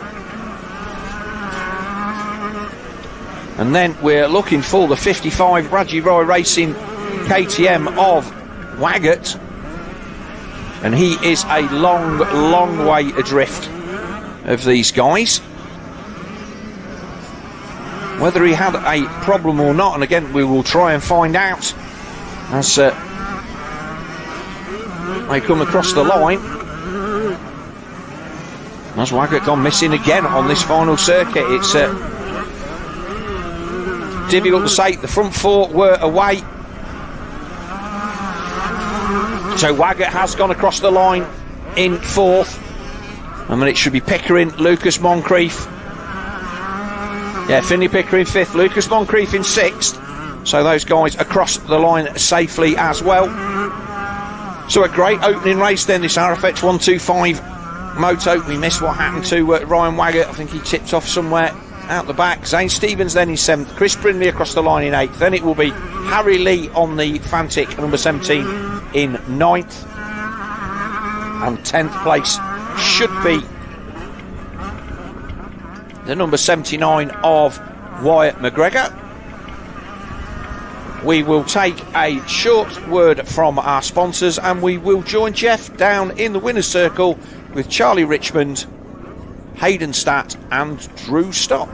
S3: And then we're looking for the 55 Raji Roy Racing KTM of Waggett. And he is a long, long way adrift of these guys. Whether he had a problem or not, and again, we will try and find out as they come across the line. Has Waggett gone missing again on this final circuit? It's difficult to say. The front four were away. So Waggett has gone across the line in fourth. And then it should be Pickering, Lucas Moncrief. Yeah, Finley Pickering fifth, Lucas Moncrief in sixth. So those guys across the line safely as well. So a great opening race then, this RFX 125 Moto. We missed what happened to Ryan Waggett. I think he tipped off somewhere out the back. Zane Stevens then in 7th, Chris Brindley across the line in 8th. Then it will be Harry Lee on the Fantic, number 17, in 9th. And 10th place should be the number 79 of Wyatt McGregor. We will take a short word from our sponsors, and we will join Jeff down in the winner's circle with Charlie Richmond, Hayden Stat and Drew Stock.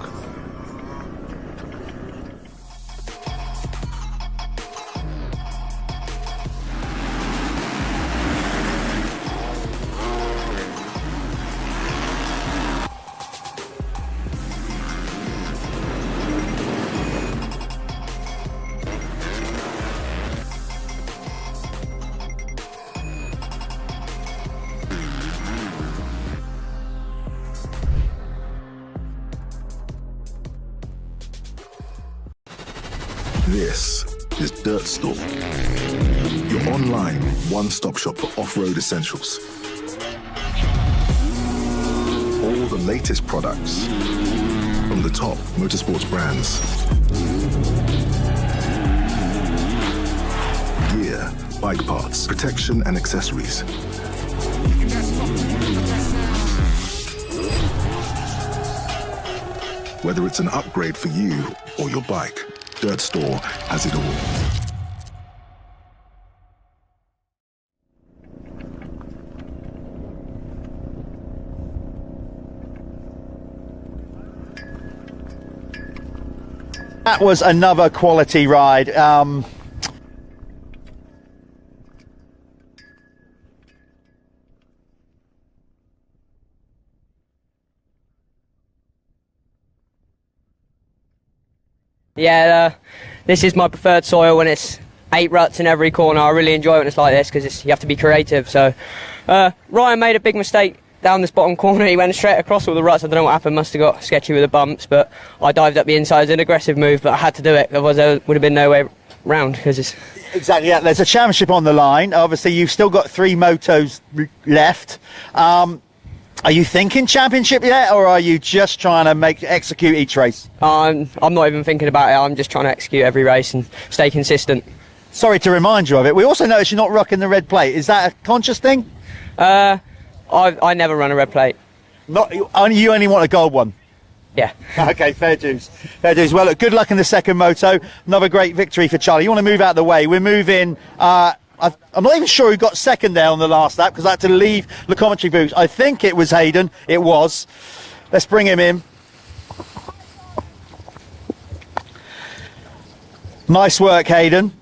S1: This is Dirt Store, your online one-stop shop for off-road essentials. All the latest products from the top motorsports brands. Gear, bike parts, protection and accessories. Whether it's an upgrade for you or your bike, Dirt Store has it all.
S2: That was another quality ride.
S4: Yeah, this is my preferred soil when it's 8 ruts in every corner. I really enjoy it when it's like this because you have to be creative. So Ryan made a big mistake down this bottom corner. He went straight across all the ruts. I don't know what happened, must have got sketchy with the bumps, but I dived up the inside. It's an aggressive move, but I had to do it, otherwise there would have been no way round. Because it's
S2: Exactly, yeah. There's a championship on the line. Obviously, you've still got 3 motos left. Are you thinking championship yet, or are you just trying to execute each race?
S4: I'm not even thinking about it. I'm just trying to execute every race and stay consistent.
S2: Sorry to remind you of it. We also noticed you're not rocking the red plate. Is that a conscious thing?
S4: I never run a red plate.
S2: You only want a gold one?
S4: Yeah.
S2: Okay, fair dues. Fair dues. Well, look, good luck in the second moto. Another great victory for Charlie. You want to move out of the way. We're moving... I'm not even sure who got second there on the last lap because I had to leave the commentary booth. I think it was Hayden. It was. Let's bring him in. Nice work, Hayden.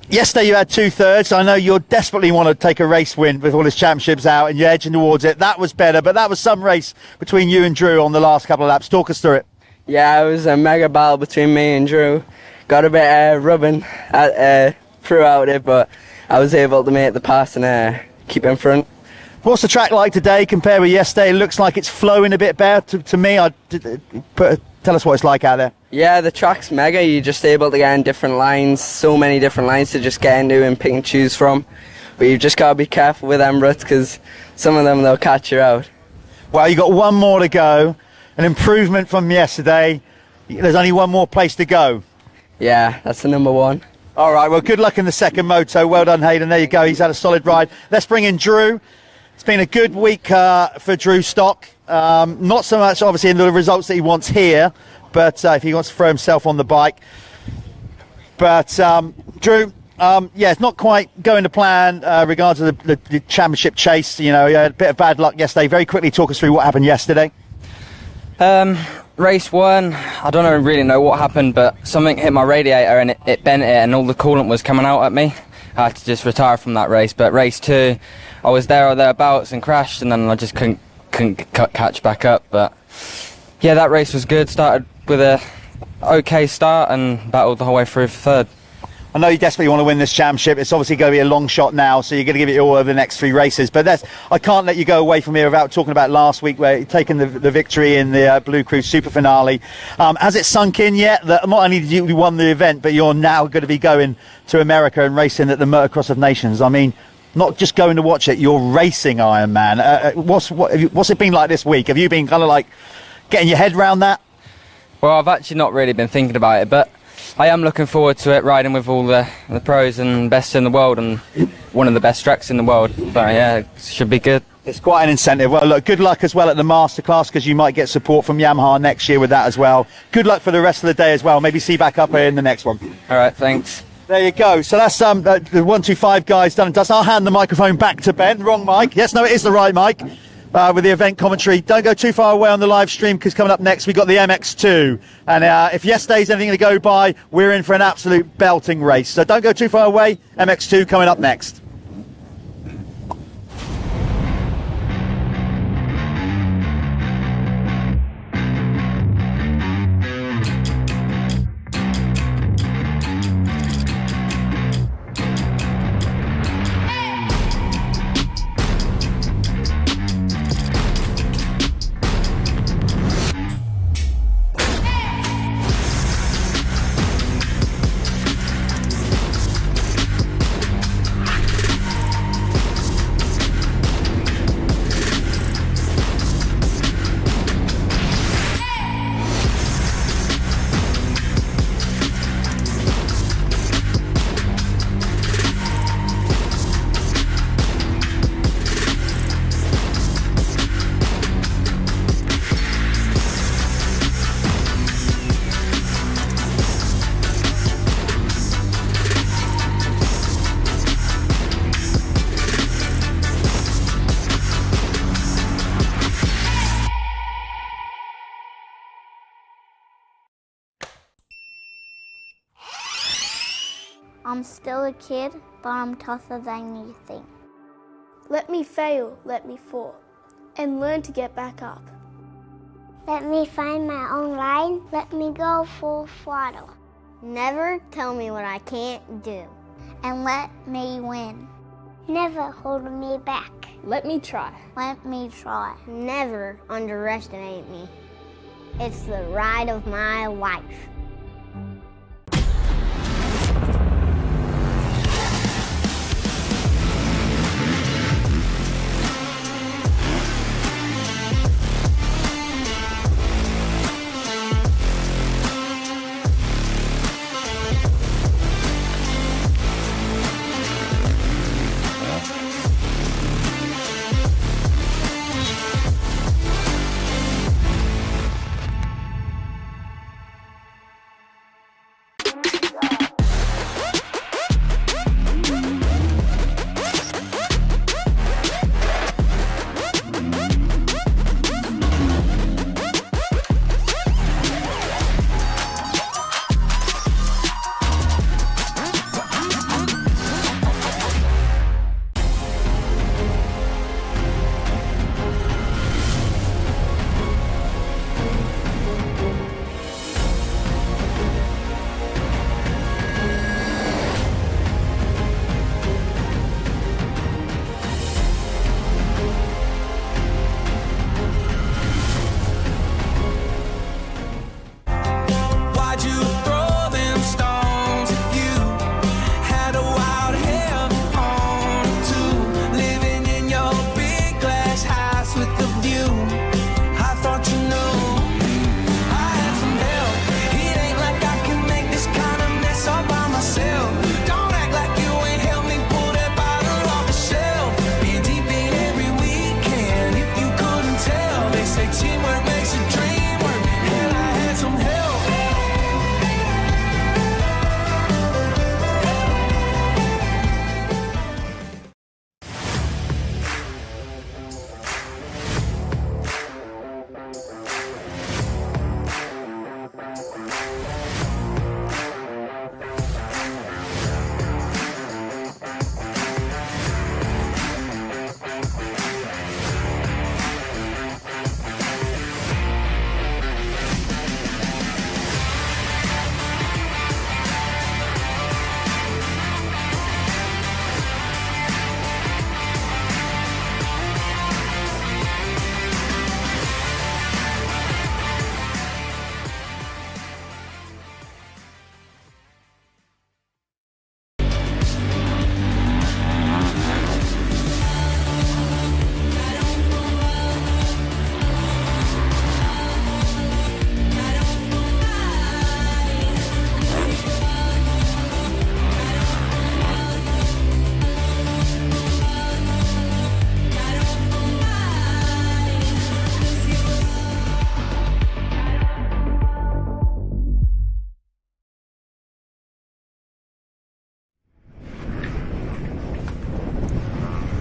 S2: Yesterday you had 2/3. I know you desperately want to take a race win with all his championships out and you're edging towards it. That was better, but that was some race between you and Drew on the last couple of laps. Talk us through it.
S7: Yeah, it was a mega battle between me and Drew. Got a bit rubbing throughout it, but I was able to make the pass and keep in front.
S2: What's the track like today compared with yesterday? It looks like it's flowing a bit better to me. Tell us what it's like out there.
S7: Yeah, the track's mega. You're just able to get in different lines, so many different lines to just get into and pick and choose from. But you've just got to be careful with them ruts because some of them, they'll catch you out.
S2: Well, you've got one more to go. An improvement from yesterday. There's only one more place to go.
S7: Yeah, that's the number one.
S2: All right, well, good luck in the second moto. Well done, Hayden. There you go. He's had a solid ride. Let's bring in Drew. It's been a good week for Drew Stock. Not so much, obviously, in the results that he wants here, but if he wants to throw himself on the bike. But, Drew, yeah, it's not quite going to plan regards to the championship chase. You know, you had a bit of bad luck yesterday. Very quickly, talk us through what happened yesterday.
S8: Race 1, I don't really know what happened, but something hit my radiator and it bent it and all the coolant was coming out at me. I had to just retire from that race. But race 2, I was there or thereabouts and crashed, and then I just couldn't catch back up. But yeah, that race was good. Started with a okay start and battled the whole way through for third.
S2: I know you desperately want to win this championship. It's obviously going to be a long shot now, so you're going to give it all over the next 3 races. But I can't let you go away from here without talking about last week, where you've taken the victory in the Blue Crew Super Finale. Has it sunk in yet that not only did you won the event, but you're now going to be going to America and racing at the Motocross of Nations? I mean, not just going to watch it, you're racing Ironman. What's it been like this week? Have you been kind of like getting your head around that?
S8: Well, I've actually not really been thinking about it, but I am looking forward to it, riding with all the pros and best in the world and one of the best tracks in the world. But yeah, it should be good.
S2: It's quite an incentive. Well, look, good luck as well at the Masterclass, because you might get support from Yamaha next year with that as well. Good luck for the rest of the day as well. Maybe see you back up here in the next one.
S8: All right, thanks.
S2: There you go. So that's the 125 guys done and dust. I'll hand the microphone back to Ben. Wrong mic. Yes, no, it is the right mic. With the event commentary. Don't go too far away on the live stream, because coming up next we've got the MX2, and if yesterday's anything to go by, we're in for an absolute belting race. So don't go too far away. MX2 coming up next.
S9: I'm still a kid, but I'm tougher than you think.
S10: Let me fail, let me fall, and learn to get back up.
S9: Let me find my own line, let me go full throttle. Never tell me what I can't do, and let me win. Never hold me back.
S10: Let me try.
S9: Let me try. Never underestimate me. It's the ride of my life.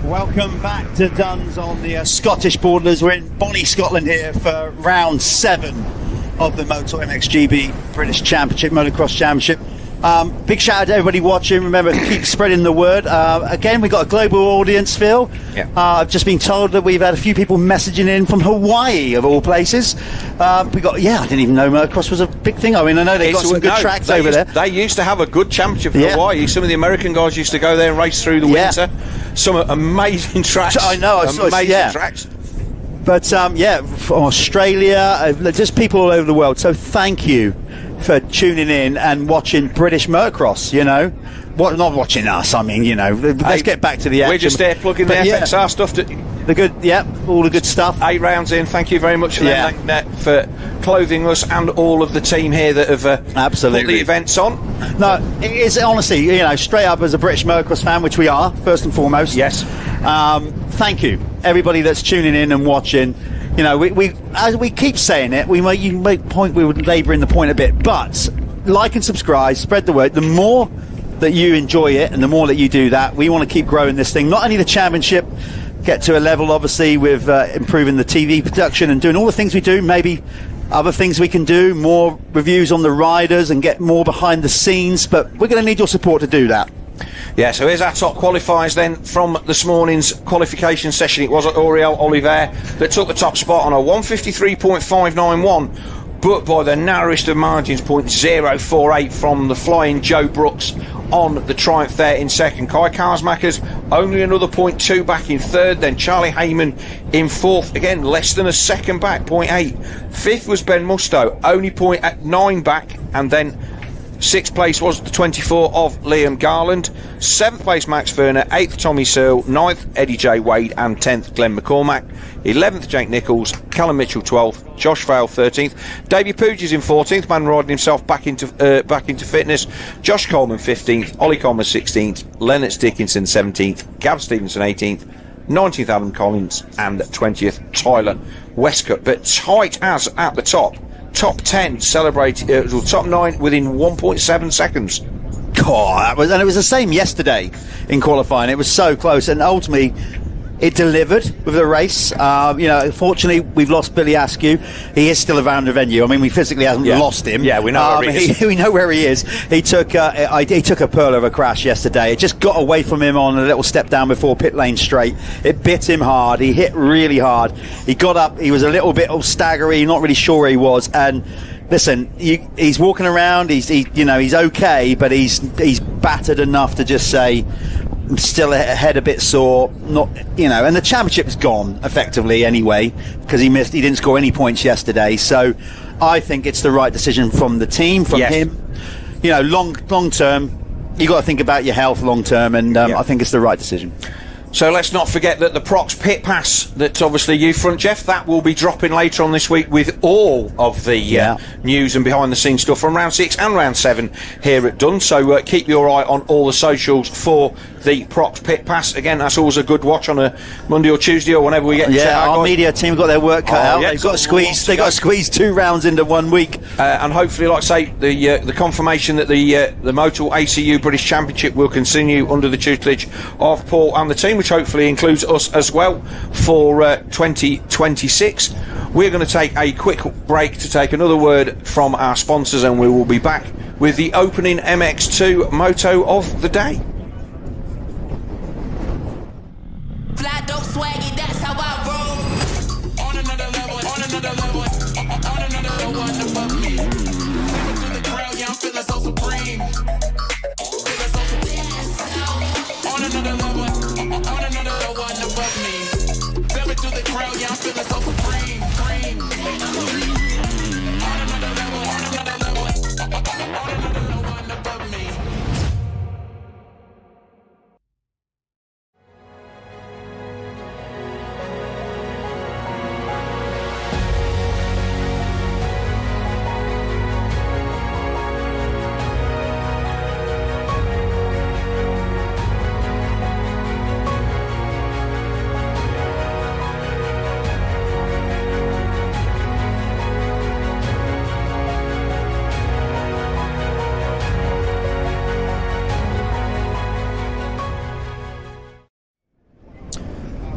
S2: Welcome back to Duns on the Scottish Borderlands. We're in Bonnie, Scotland here for round 7 of the Moto MXGB British Championship, Motocross Championship. Big shout out to everybody watching. Remember, keep spreading the word. Again, we've got a global audience, Phil.
S3: Yeah.
S2: I've just been told that we've had a few people messaging in from Hawaii, of all places. I didn't even know Motocross was a big thing. I mean, I know they've got some good tracks over there.
S3: They used to have a good championship in Hawaii. Some of the American guys used to go there and race through the winter. Some amazing tracks.
S2: I know.
S3: Amazing tracks.
S2: But, from Australia, just people all over the world. So thank you for tuning in and watching British Motocross, not watching us, I mean, let's get back to the action.
S3: We're just there plugging the FXR stuff.
S2: All the good stuff.
S3: 8 rounds in, thank you very much for that, for clothing us and all of the team here that have
S2: absolutely
S3: put the events on.
S2: No, it is honestly, straight up as a British Motocross fan, which we are, first and foremost.
S3: Yes.
S2: Thank you, everybody that's tuning in and watching. We as we keep saying it, we would labour in the point a bit, but like and subscribe, spread the word. The more that you enjoy it and the more that you do that, we want to keep growing this thing. Not only the championship, get to a level obviously with improving the TV production and doing all the things we do, maybe other things we can do, more reviews on the riders and get more behind the scenes, but we're going to need your support to do that.
S3: Yeah, so here's our top qualifiers then from this morning's qualification session. It was Oriol Oliver that took the top spot on a 153.591, but by the narrowest of margins, 0.048 from the flying Joe Brooks on the Triumph there in second. Kai Karsmakers only another 0.2 back in third, then Charlie Heyman in fourth, again less than a second back, 0.8. Fifth was Ben Musto, only 0.9 back, and then sixth place was the 24 of Liam Garland, seventh place Max Verner, eighth Tommy Searle, ninth Eddie J Wade, and 10th Glenn McCormack, 11th Jake Nichols, Callum Mitchell 12th, Josh Vale 13th, Davey Pooge is in 14th, man riding himself back into fitness, Josh Coleman 15th, Ollie Coleman 16th, Lennox Dickinson 17th, Gav Stevenson 18th, 19th Adam Collins, and 20th Tyler Westcott. But tight as at the top. Top 10 celebrated, top 9 within 1.7 seconds.
S2: God, it was the same yesterday in qualifying. It was so close, and ultimately it delivered with the race. Unfortunately, we've lost Billy Askew. He is still around the venue. I mean, we physically haven't lost him.
S3: Yeah, we know where he is.
S2: We know where he is. He took a pearl of a crash yesterday. It just got away from him on a little step down before pit lane straight. It bit him hard. He hit really hard. He got up. He was a little bit staggery, not really sure where he was. And listen, he's walking around. He's okay, but he's battered enough to just say, I'm still head a bit sore, and the championship's gone effectively anyway because he didn't score any points yesterday. So I think it's the right decision from the team, from him. Long term, you got to think about your health long term, and I think it's the right decision.
S3: So let's not forget that the Prox Pit Pass that obviously you front, Jeff, that will be dropping later on this week with all of the news and behind the scenes stuff from round 6 and round 7 here at Dunn. So keep your eye on all the socials for the Prox Pit Pass. Again, that's always a good watch on a Monday or Tuesday or whenever we get
S2: our media team got their work cut out. They've got to squeeze 2 rounds into 1 week.
S3: And hopefully, like I say, the confirmation that the Motul ACU British Championship will continue under the tutelage of Paul and the team, which hopefully includes us as well for 2026. We're going to take a quick break to take another word from our sponsors, and we will be back with the opening MX2 Moto of the day.
S6: Fly dope swaggy, that's how I roll. On another level, on another level, on another one above me. Never through the crowd, yeah, I'm feeling so supreme. Feeling so supreme. On another level, on another one above me. Never through the crowd, yeah, I'm feeling so supreme. On another level, on another level, on another one above me.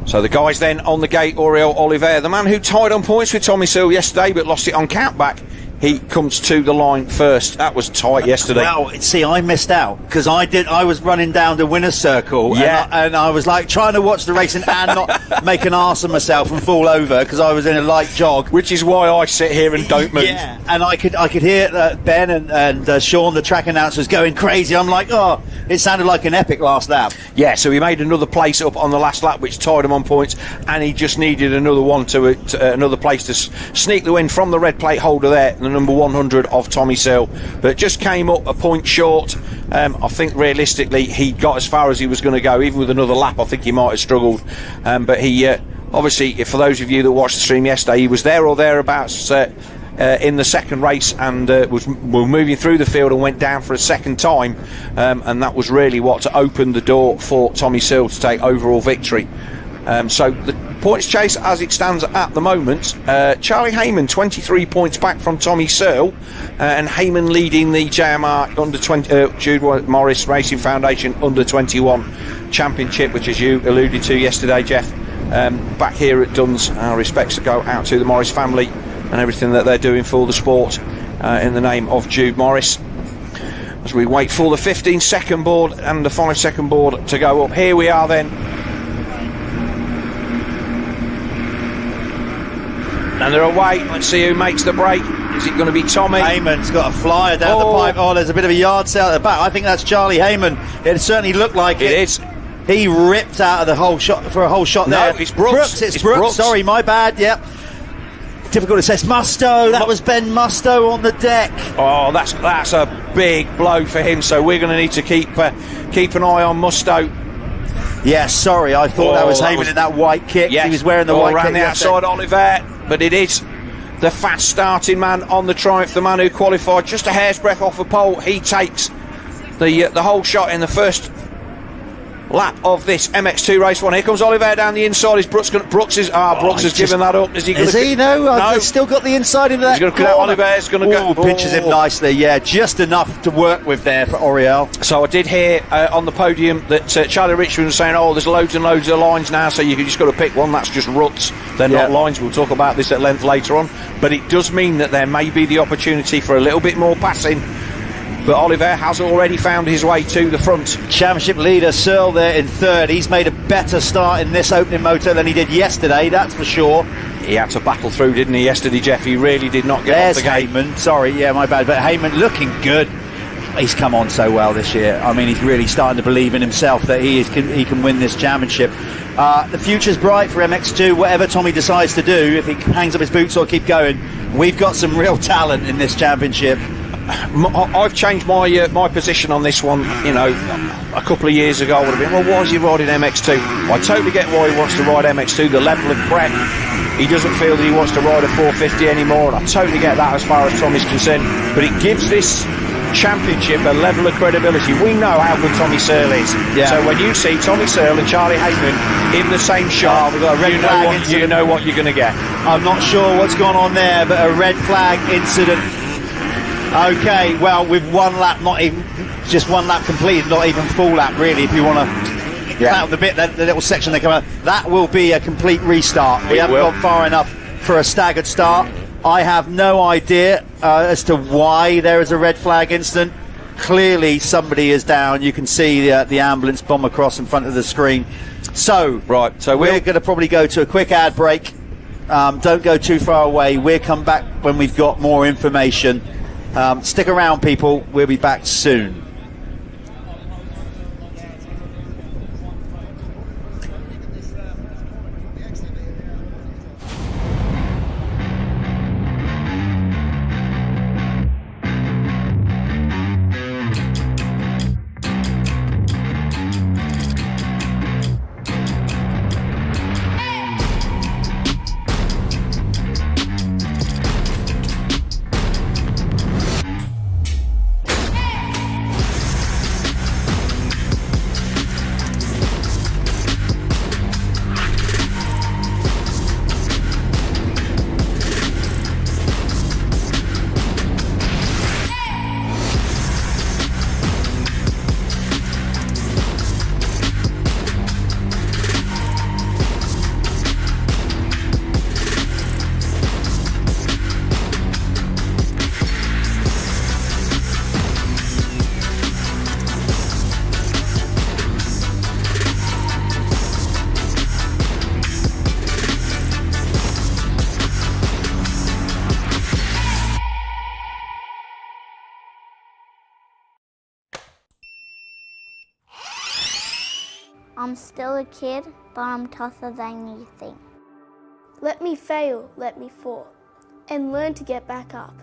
S3: So the guys then on the gate, Oriol Oliver, the man who tied on points with Tommy Searle yesterday but lost it on countback. He comes to the line first. That was tight yesterday.
S2: Well, see, I missed out because I was running down the winner's circle, and I was like trying to watch the racing and not make an arse of myself and fall over because I was in a light jog.
S3: Which is why I sit here and don't move.
S2: Yeah, and I could hear Ben and Sean, the track announcers, going crazy. I'm like, oh, it sounded like an epic last lap.
S3: Yeah, so he made another place up on the last lap, which tied him on points, and he just needed another one to another place to sneak the win from the red plate holder there, the number 100 of Tommy Searle, but just came up a point short. I think realistically he got as far as he was going to go. Even with another lap, I think he might have struggled, but he obviously, for those of you that watched the stream yesterday, he was there or thereabouts in the second race, and was moving through the field and went down for a second time, and that was really what opened the door for Tommy Searle to take overall victory. So the points chase as it stands at the moment, Charlie Heyman 23 points back from Tommy Searle, and Heyman leading the JMR under 20 Jude Morris Racing Foundation under 21 championship, which, as you alluded to yesterday, Jeff, back here at Dunn's. Our respects to go out to the Morris family and everything that they're doing for the sport in the name of Jude Morris. As we wait for the 15-second board and the 5-second board to go up. Here we are then. And they're away. Let's see who makes the break. Is it going to be Tommy?
S2: Heyman's got a flyer down the pipe. Oh, there's a bit of a yard sale at the back. I think that's Charlie Heyman. It certainly looked like it.
S3: It is.
S2: He ripped out of the whole shot for a whole shot there.
S3: No, it's Brooks.
S2: It's Brooks. Sorry, my bad. Yep. Difficult to say. Musto. That was Ben Musto on the deck.
S3: Oh, that's a big blow for him. So we're going to need to keep an eye on Musto.
S2: Yeah, sorry. I thought that was Heyman in that white kick.
S3: Yes.
S2: He was wearing the white
S3: around
S2: kick.
S3: the outside, Oliver. But it is the fast starting man on the Triumph, the man who qualified just a hair's breadth off the pole. He takes the whole shot in the first lap of this MX2 race one. Here comes Oliver down the inside. Is Brooks has given that up. Is he?
S2: No. He's still got the inside into that.
S3: He's going to cut Oliver's going to go.
S2: Pinches him nicely. Yeah, just enough to work with there for Oriel.
S3: So I did hear on the podium that Charlie Richmond was saying, there's loads and loads of lines now, so you just got to pick one. That's just ruts. They're not lines. We'll talk about this at length later on. But it does mean that there may be the opportunity for a little bit more passing. But Oliver has already found his way to the front.
S2: Championship leader Searle there in third. He's made a better start in this opening moto than he did yesterday, that's for sure.
S3: He had to battle through, didn't he, yesterday, Jeff? He really did not get off the gate.
S2: Heyman. Sorry, yeah, my bad. But Heyman looking good. He's come on so well this year. I mean, he's really starting to believe in himself that he can win this championship. The future's bright for MX2. Whatever Tommy decides to do, if he hangs up his boots or keep going, we've got some real talent in this championship.
S3: I've changed my position on this one. A couple of years ago I would have been, why is he riding MX2? I totally get why he wants to ride MX2, the level of prep. He doesn't feel that he wants to ride a 450 anymore, and I totally get that as far as Tommy's concerned. But it gives this championship a level of credibility. We know how good Tommy Searle is. Yeah. So when you see Tommy Searle and Charlie Heyman in the same shot,
S2: we've got a red flag
S3: you know what you're going to get.
S2: I'm not sure what's gone on there, but a red flag incident. Okay, well, with one lap, just one lap completed, not even full lap, really, if you want to count the bit, the little section they come out, that will be a complete restart. We haven't gone far enough for a staggered start. I have no idea as to why there is a red flag incident. Clearly, somebody is down. You can see the ambulance bomb across in front of the screen. So we're going to probably go to a quick ad break. Don't go too far away. We'll come back when we've got more information. Stick around, people. We'll be back soon.
S9: I'm still a kid, but I'm tougher than you think.
S10: Let me fail, let me fall, and learn to get back up.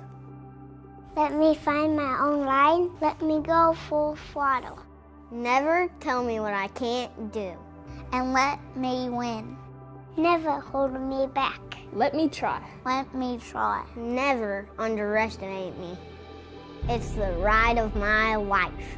S9: Let me find my own line, let me go full throttle. Never tell me what I can't do, and let me win. Never hold me back.
S10: Let me try.
S9: Let me try. Never underestimate me. It's the ride of my life.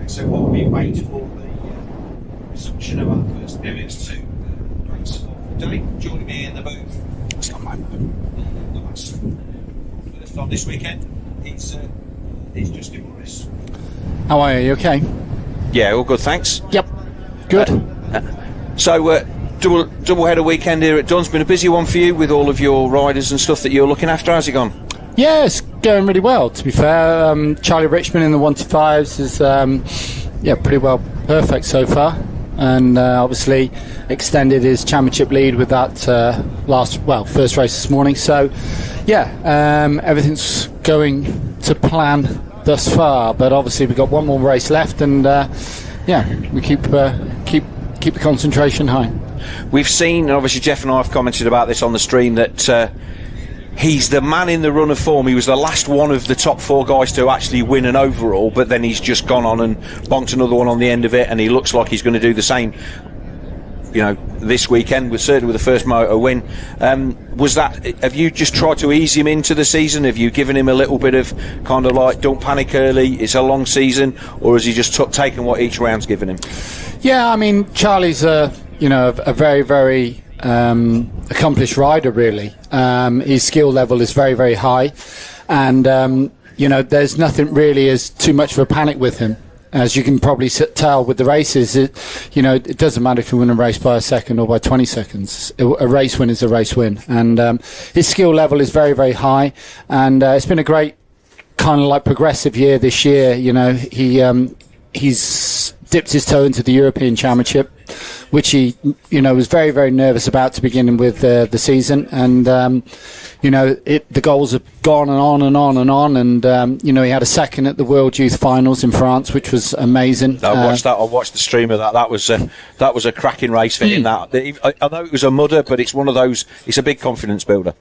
S3: So while we wait for the resumption of our first MX2 race of the day, joining me in the booth, it's not my booth, first on this weekend, it's Justin Morris.
S11: How are you? You okay?
S3: Yeah, all good, thanks.
S11: Yep. Good.
S3: So double header weekend here at Dunn's been a busy one for you with all of your riders and stuff that you're looking after. How's it gone?
S11: Yeah, it's going really well, to be fair. Charlie Richmond in the 125s is pretty well perfect so far, and obviously extended his championship lead with that first race this morning. So everything's going to plan thus far, but obviously we've got one more race left, and we keep the concentration high.
S3: We've seen, and obviously Jeff and I have commented about this on the stream, that he's the man in the run of form. He was the last one of the top 4 guys to actually win an overall, but then he's just gone on and bonked another one on the end of it, and he looks like he's going to do the same, this weekend, certainly with the first Moto win. Have you just tried to ease him into the season? Have you given him a little bit of kind of like, don't panic early, it's a long season, or has he just taken what each round's given him?
S11: Yeah, I mean, Charlie's a very, very accomplished rider, really. His skill level is very, very high, and there's nothing really as too much of a panic with him. As you can probably tell with the races, it doesn't matter if you win a race by a second or by 20 seconds. A race win is a race win, and his skill level is very, very high, and it's been a great kind of like progressive year this year. He's dipped his toe into the European Championship, which he was very, very nervous about to begin with the season, and the goals have gone on and on and on, and he had a second at the World Youth Finals in France, which was amazing.
S3: I watched that. I watched the stream of that. That was a cracking race for him. That I know it was a mudder, but it's one of those. It's a big confidence builder.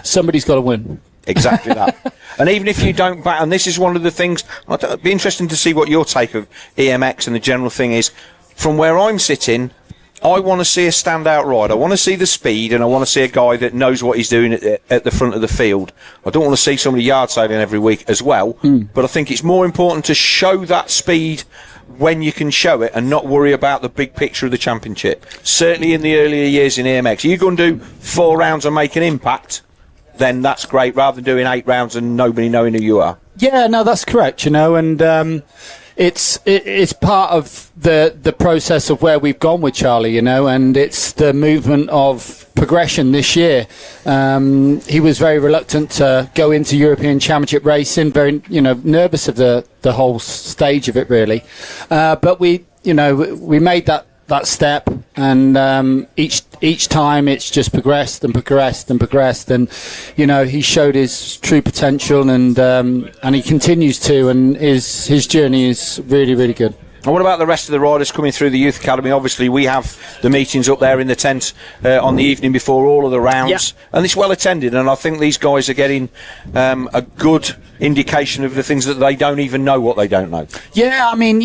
S11: Somebody's got to win.
S3: Exactly that. And even if you don't bat, and this is one of the things, it'd be interesting to see what your take of EMX and the general thing is. From where I'm sitting, I want to see a standout ride. I want to see the speed, and I want to see a guy that knows what he's doing at the front of the field. I don't want to see somebody yard sailing every week as well, but I think it's more important to show that speed when you can show it and not worry about the big picture of the championship. Certainly in the earlier years in EMX, you're going to do 4 rounds and make an impact, then that's great, rather than doing 8 rounds and nobody knowing who you are. Yeah, no, that's correct, and it's part of the process of where we've gone with Charlie, and it's the movement of progression this year. He was very reluctant to go into European Championship racing, very nervous of the whole stage of it, really. But we made that step, and each time it's just progressed and progressed and progressed, and he showed his true potential, and he continues to, and his journey is really, really good. And what about the rest of the riders coming through the Youth Academy? Obviously, we have the meetings up there in the tent on the evening before all of the rounds, and it's well attended, and I think these guys are getting a good indication of the things that they don't even know what they don't know. Yeah, I mean,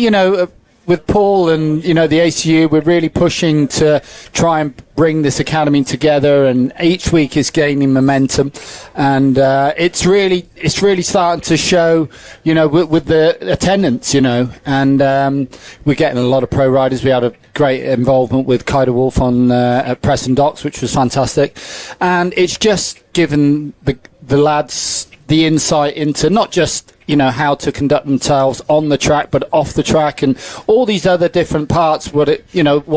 S11: with Paul and, you know, the ACU, we're really pushing to try and bring this academy together, and each week is gaining momentum, and it's really starting to show, you know, with the attendance, you know, and we're getting a lot of pro riders. We had a great involvement with Kyder Wolf on at Preston Docks, which was fantastic, and it's just given the lads the insight into not just, you know, how to conduct themselves on the track, but off the track, and all these other different parts, what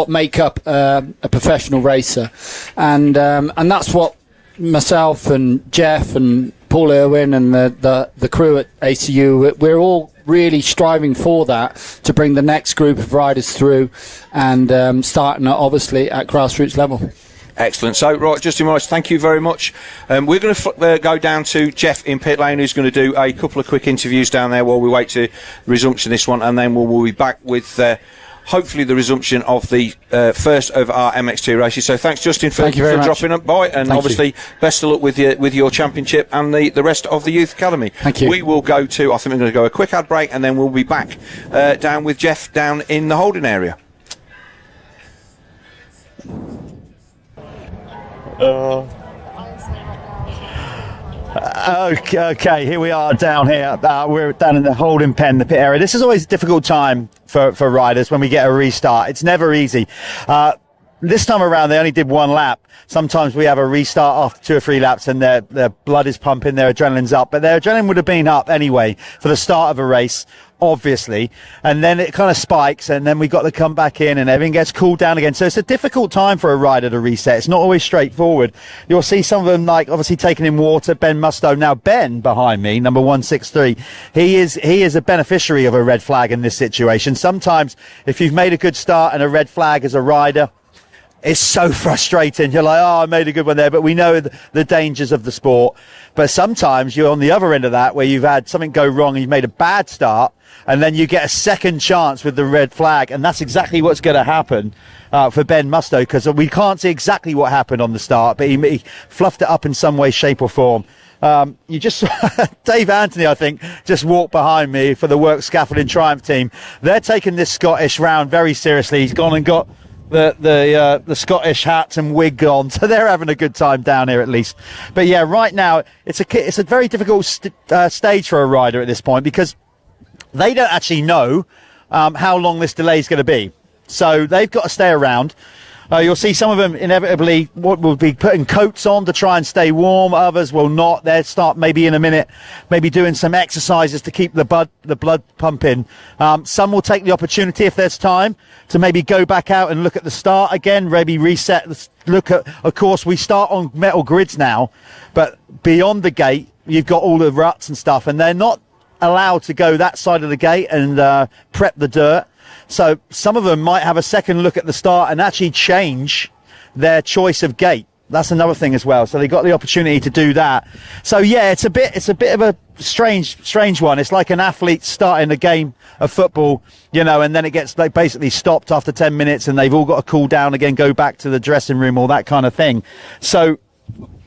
S11: make up a professional racer, and that's what myself and Jeff and Paul Irwin and the crew at ACU, we're all really striving for that, to bring the next group of riders through, and starting obviously at grassroots level.
S3: Excellent. So, right, Justin Rice, thank you very much. We're going to go down to Jeff in pit lane, who's going to do a couple of quick interviews down there while we wait to resumption this one, and then we'll be back with hopefully the resumption of the first of our MX2 races. So thanks, Justin, for dropping up by, and obviously best of luck with your championship and the rest of the Youth Academy.
S11: Thank you.
S3: We will go to, I think we're going to go a quick ad break, and then we'll be back down with Jeff down in the holding area.
S2: Okay, here we are down here. We're down in the holding pen, the pit area. This is always a difficult time for riders when we get a restart. It's never easy. This time around, they only did one lap. Sometimes we have a restart after 2 or 3 laps, and their blood is pumping, their adrenaline's up. But their adrenaline would have been up anyway for the start of a race, obviously. And then it kind of spikes, and then we got to come back in, and everything gets cooled down again. So it's a difficult time for a rider to reset. It's not always straightforward. You'll see some of them, like, obviously taking in water. Ben Mustoe. Now, Ben, behind me, number 163, he is a beneficiary of a red flag in this situation. Sometimes, if you've made a good start and a red flag as a rider, it's so frustrating. You're like, oh, I made a good one there, but we know the dangers of the sport. But sometimes you're on the other end of that, where you've had something go wrong and you've made a bad start, and then you get a second chance with the red flag, and that's exactly what's going to happen for Ben Mustoe, because we can't see exactly what happened on the start, but he fluffed it up in some way, shape or form. You just Dave Anthony, I think, just walked behind me for the Work Scaffolding Triumph team. They're taking this Scottish round very seriously. He's gone and got the Scottish hat and wig on, so they're having a good time down here at least. But yeah, right now it's a very difficult stage for a rider at this point, because they don't actually know how long this delay is going to be, so they've got to stay around. You'll see some of them inevitably will be putting coats on to try and stay warm. Others will not. They'll start maybe in a minute, maybe doing some exercises to keep the blood pumping. Some will take the opportunity, if there's time, to maybe go back out and look at the start again, maybe reset. Look at, of course, we start on metal grids now, but beyond the gate, you've got all the ruts and stuff, and they're not allowed to go that side of the gate and prep the dirt. So some of them might have a second look at the start and actually change their choice of gate. That's another thing as well. So they got the opportunity to do that. So yeah, it's a bit of a strange one. It's like an athlete starting a game of football, you know, and then it gets like basically stopped after 10 minutes, and they've all got to cool down again, go back to the dressing room, all that kind of thing. So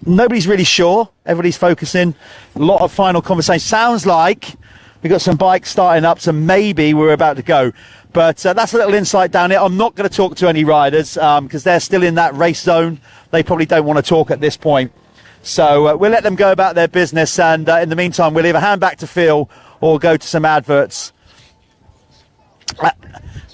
S2: nobody's really sure. Everybody's focusing. A lot of final conversation. Sounds like we've got some bikes starting up, so maybe we're about to go. But that's a little insight down here. I'm not going to talk to any riders because they're still in that race zone. They probably don't want to talk at this point. So we'll let them go about their business. And in the meantime, we'll either hand back to Phil or go to some adverts.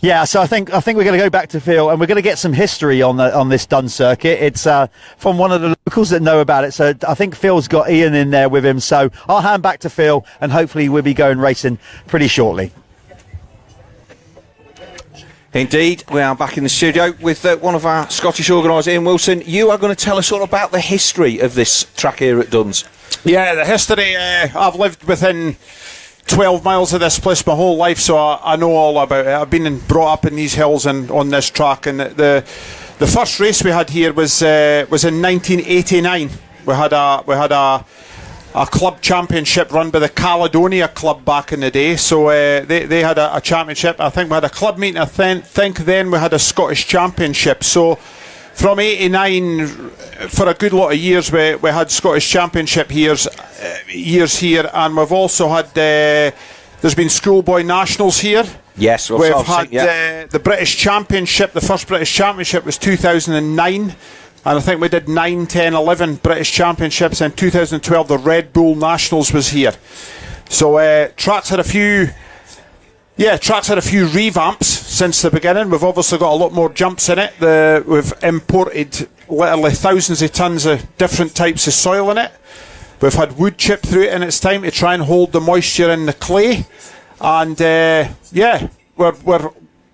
S2: Yeah, so I think we're going to go back to Phil, and we're going to get some history on this Dun circuit. It's from one of the locals that know about it. So I think Phil's got Ian in there with him. So I'll hand back to Phil, and hopefully we'll be going racing pretty shortly.
S3: Indeed, we are back in the studio with one of our Scottish organisers, Ian Wilson. You are going to tell us all about the history of this track here at Duns.
S12: Yeah, the history, I've lived within 12 miles of this place my whole life, so I know all about it. I've been brought up in these hills and on this track, and the first race we had here was in 1989. We had a club championship run by the Caledonia Club back in the day, so they had a championship. I think we had a club meeting. I think then we had a Scottish championship. So from 89, for a good lot of years, we had Scottish championship years here, and we've also had there's been schoolboy nationals here
S3: Yes, well,
S12: we've
S3: I've
S12: had
S3: seen,
S12: the British Championship. The first British Championship was 2009, and I think we did 9, 10, 11 British Championships. In 2012, the Red Bull Nationals was here. So track's had a few revamps since the beginning. We've obviously got a lot more jumps in it. We've imported literally thousands of tons of different types of soil in it. We've had wood chipped through it in its time to try and hold the moisture in the clay. And we're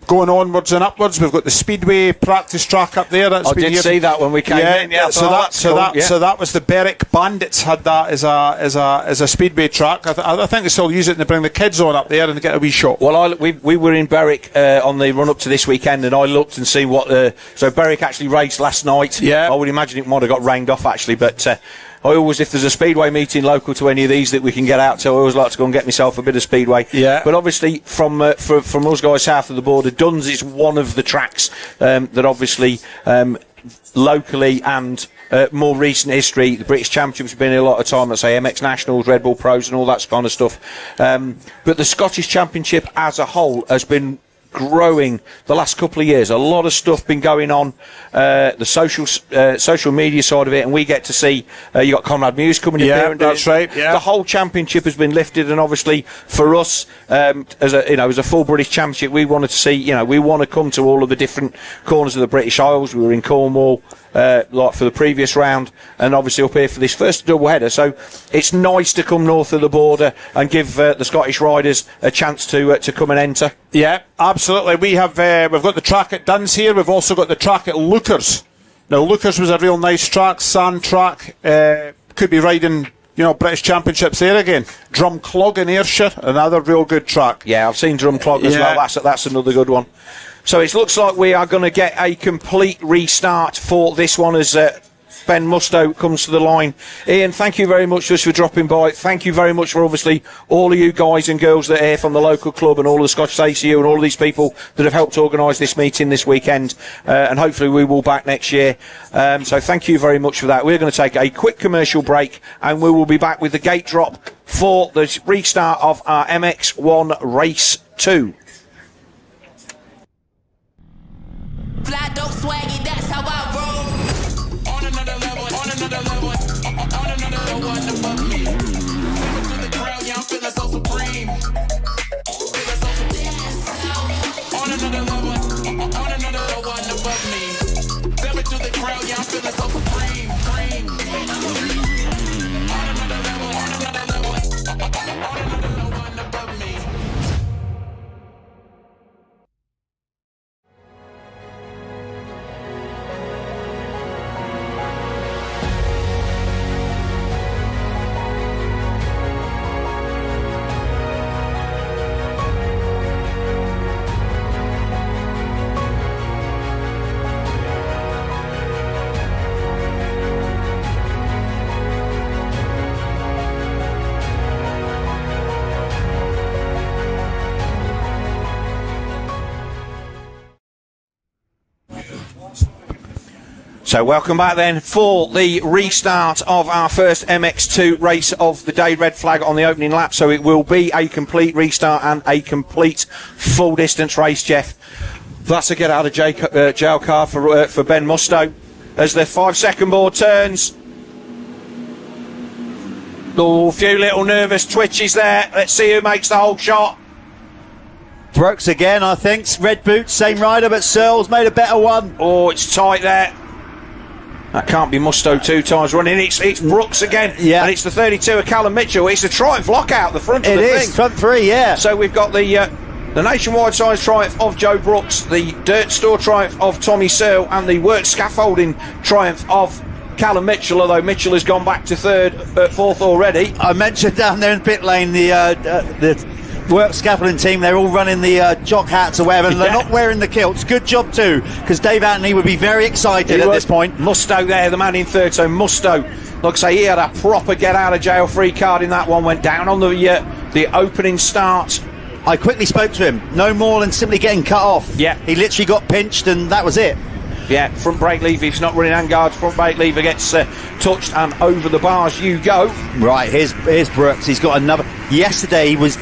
S12: going onwards and upwards. We've got the Speedway practice track up there.
S3: I did see that when we came in. Yeah,
S12: so that was the Berwick Bandits had that as a Speedway track. I think they still use it and they bring the kids on up there and they get a wee shot.
S3: Well, we were in Berwick on the run up to this weekend, and I looked and see what. So Berwick actually raced last night.
S12: Yeah,
S3: I would imagine it might have got rained off actually, but. I always, if there's a speedway meeting local to any of these that we can get out to, I always like to go and get myself a bit of speedway.
S12: Yeah.
S3: But obviously, from us guys south of the border, Duns is one of the tracks that obviously locally and more recent history, the British Championships have been here a lot of time. Let's say MX Nationals, Red Bull Pros, and all that kind of stuff. But the Scottish Championship as a whole has been growing the last couple of years. A lot of stuff been going on, the social media side of it, and we get to see you got Conrad Muse coming in there and
S12: that's right. Yeah,
S3: the whole championship has been lifted, and obviously for us as a full British Championship, we wanted to see, we want to come to all of the different corners of the British Isles. We were in Cornwall like for the previous round, and obviously up here for this first double header. So it's nice to come north of the border and give the Scottish riders a chance to come and enter.
S12: Yeah, absolutely. We've got the track at Duns here. We've also got the track at Lookers. Now Lookers was a real nice track, sand track. Could be riding British Championships there again. Drumclog in Ayrshire, another real good track.
S3: Yeah, I've seen Drumclog as well. That's another good one. So it looks like we are going to get a complete restart for this one as Ben Musto comes to the line. Ian, thank you very much just for dropping by. Thank you very much for obviously all of you guys and girls that are here from the local club and all of the Scottish ACU and all of these people that have helped organise this meeting this weekend. And hopefully we will back next year. So thank you very much for that. We're going to take a quick commercial break and we will be back with the gate drop for the restart of our MX1 Race 2.
S6: Fly dope swaggy, that's how I roll. On another level, on another level, on another level, one above me. Stepping through the crowd, yeah, I'm feeling so supreme. Feeling so supreme. On another level, on another level, one above me. Stepping through the crowd, yeah, I'm feeling so supreme. On another level, on another level, on another level, one above me.
S3: So welcome back then for the restart of our first MX2 race of the day. Red flag on the opening lap, so it will be a complete restart and a complete full distance race, Jeff. That's a get out of jail card for Ben Musto as the 5-second board turns. Oh, a few little nervous twitches there. Let's see who makes the whole shot.
S2: Brooks again, I think. Red boots, same rider, but Searles made a better one.
S3: Oh, it's tight there. That can't be Musto 2 times running. It's Brooks again.
S2: Yeah.
S3: And it's the 32 of Callum Mitchell. It's the Triumph lockout, the front of the thing.
S2: It is, front three, yeah.
S3: So we've got the nationwide size Triumph of Joe Brooks, the Dirt Store Triumph of Tommy Searle, and the Work Scaffolding Triumph of Callum Mitchell, although Mitchell has gone back to fourth already.
S2: I mentioned down there in pit lane the Work Scaffolding team, they're all running the jock hats or whatever, and they're not wearing the kilts. Good job too, because Dave Anthony would be very excited at this point.
S3: Musto there, the man in third. So Musto, like I say, he had a proper get out of jail free card in that one. Went down on the opening start.
S2: I quickly spoke to him. No more than simply getting cut off.
S3: Yeah,
S2: he literally got pinched, and that was it.
S3: Yeah, front brake lever, if it's not running handguards, front brake lever gets touched and over the bars you go.
S2: Right, here's Brooks. He's got another. Yesterday he was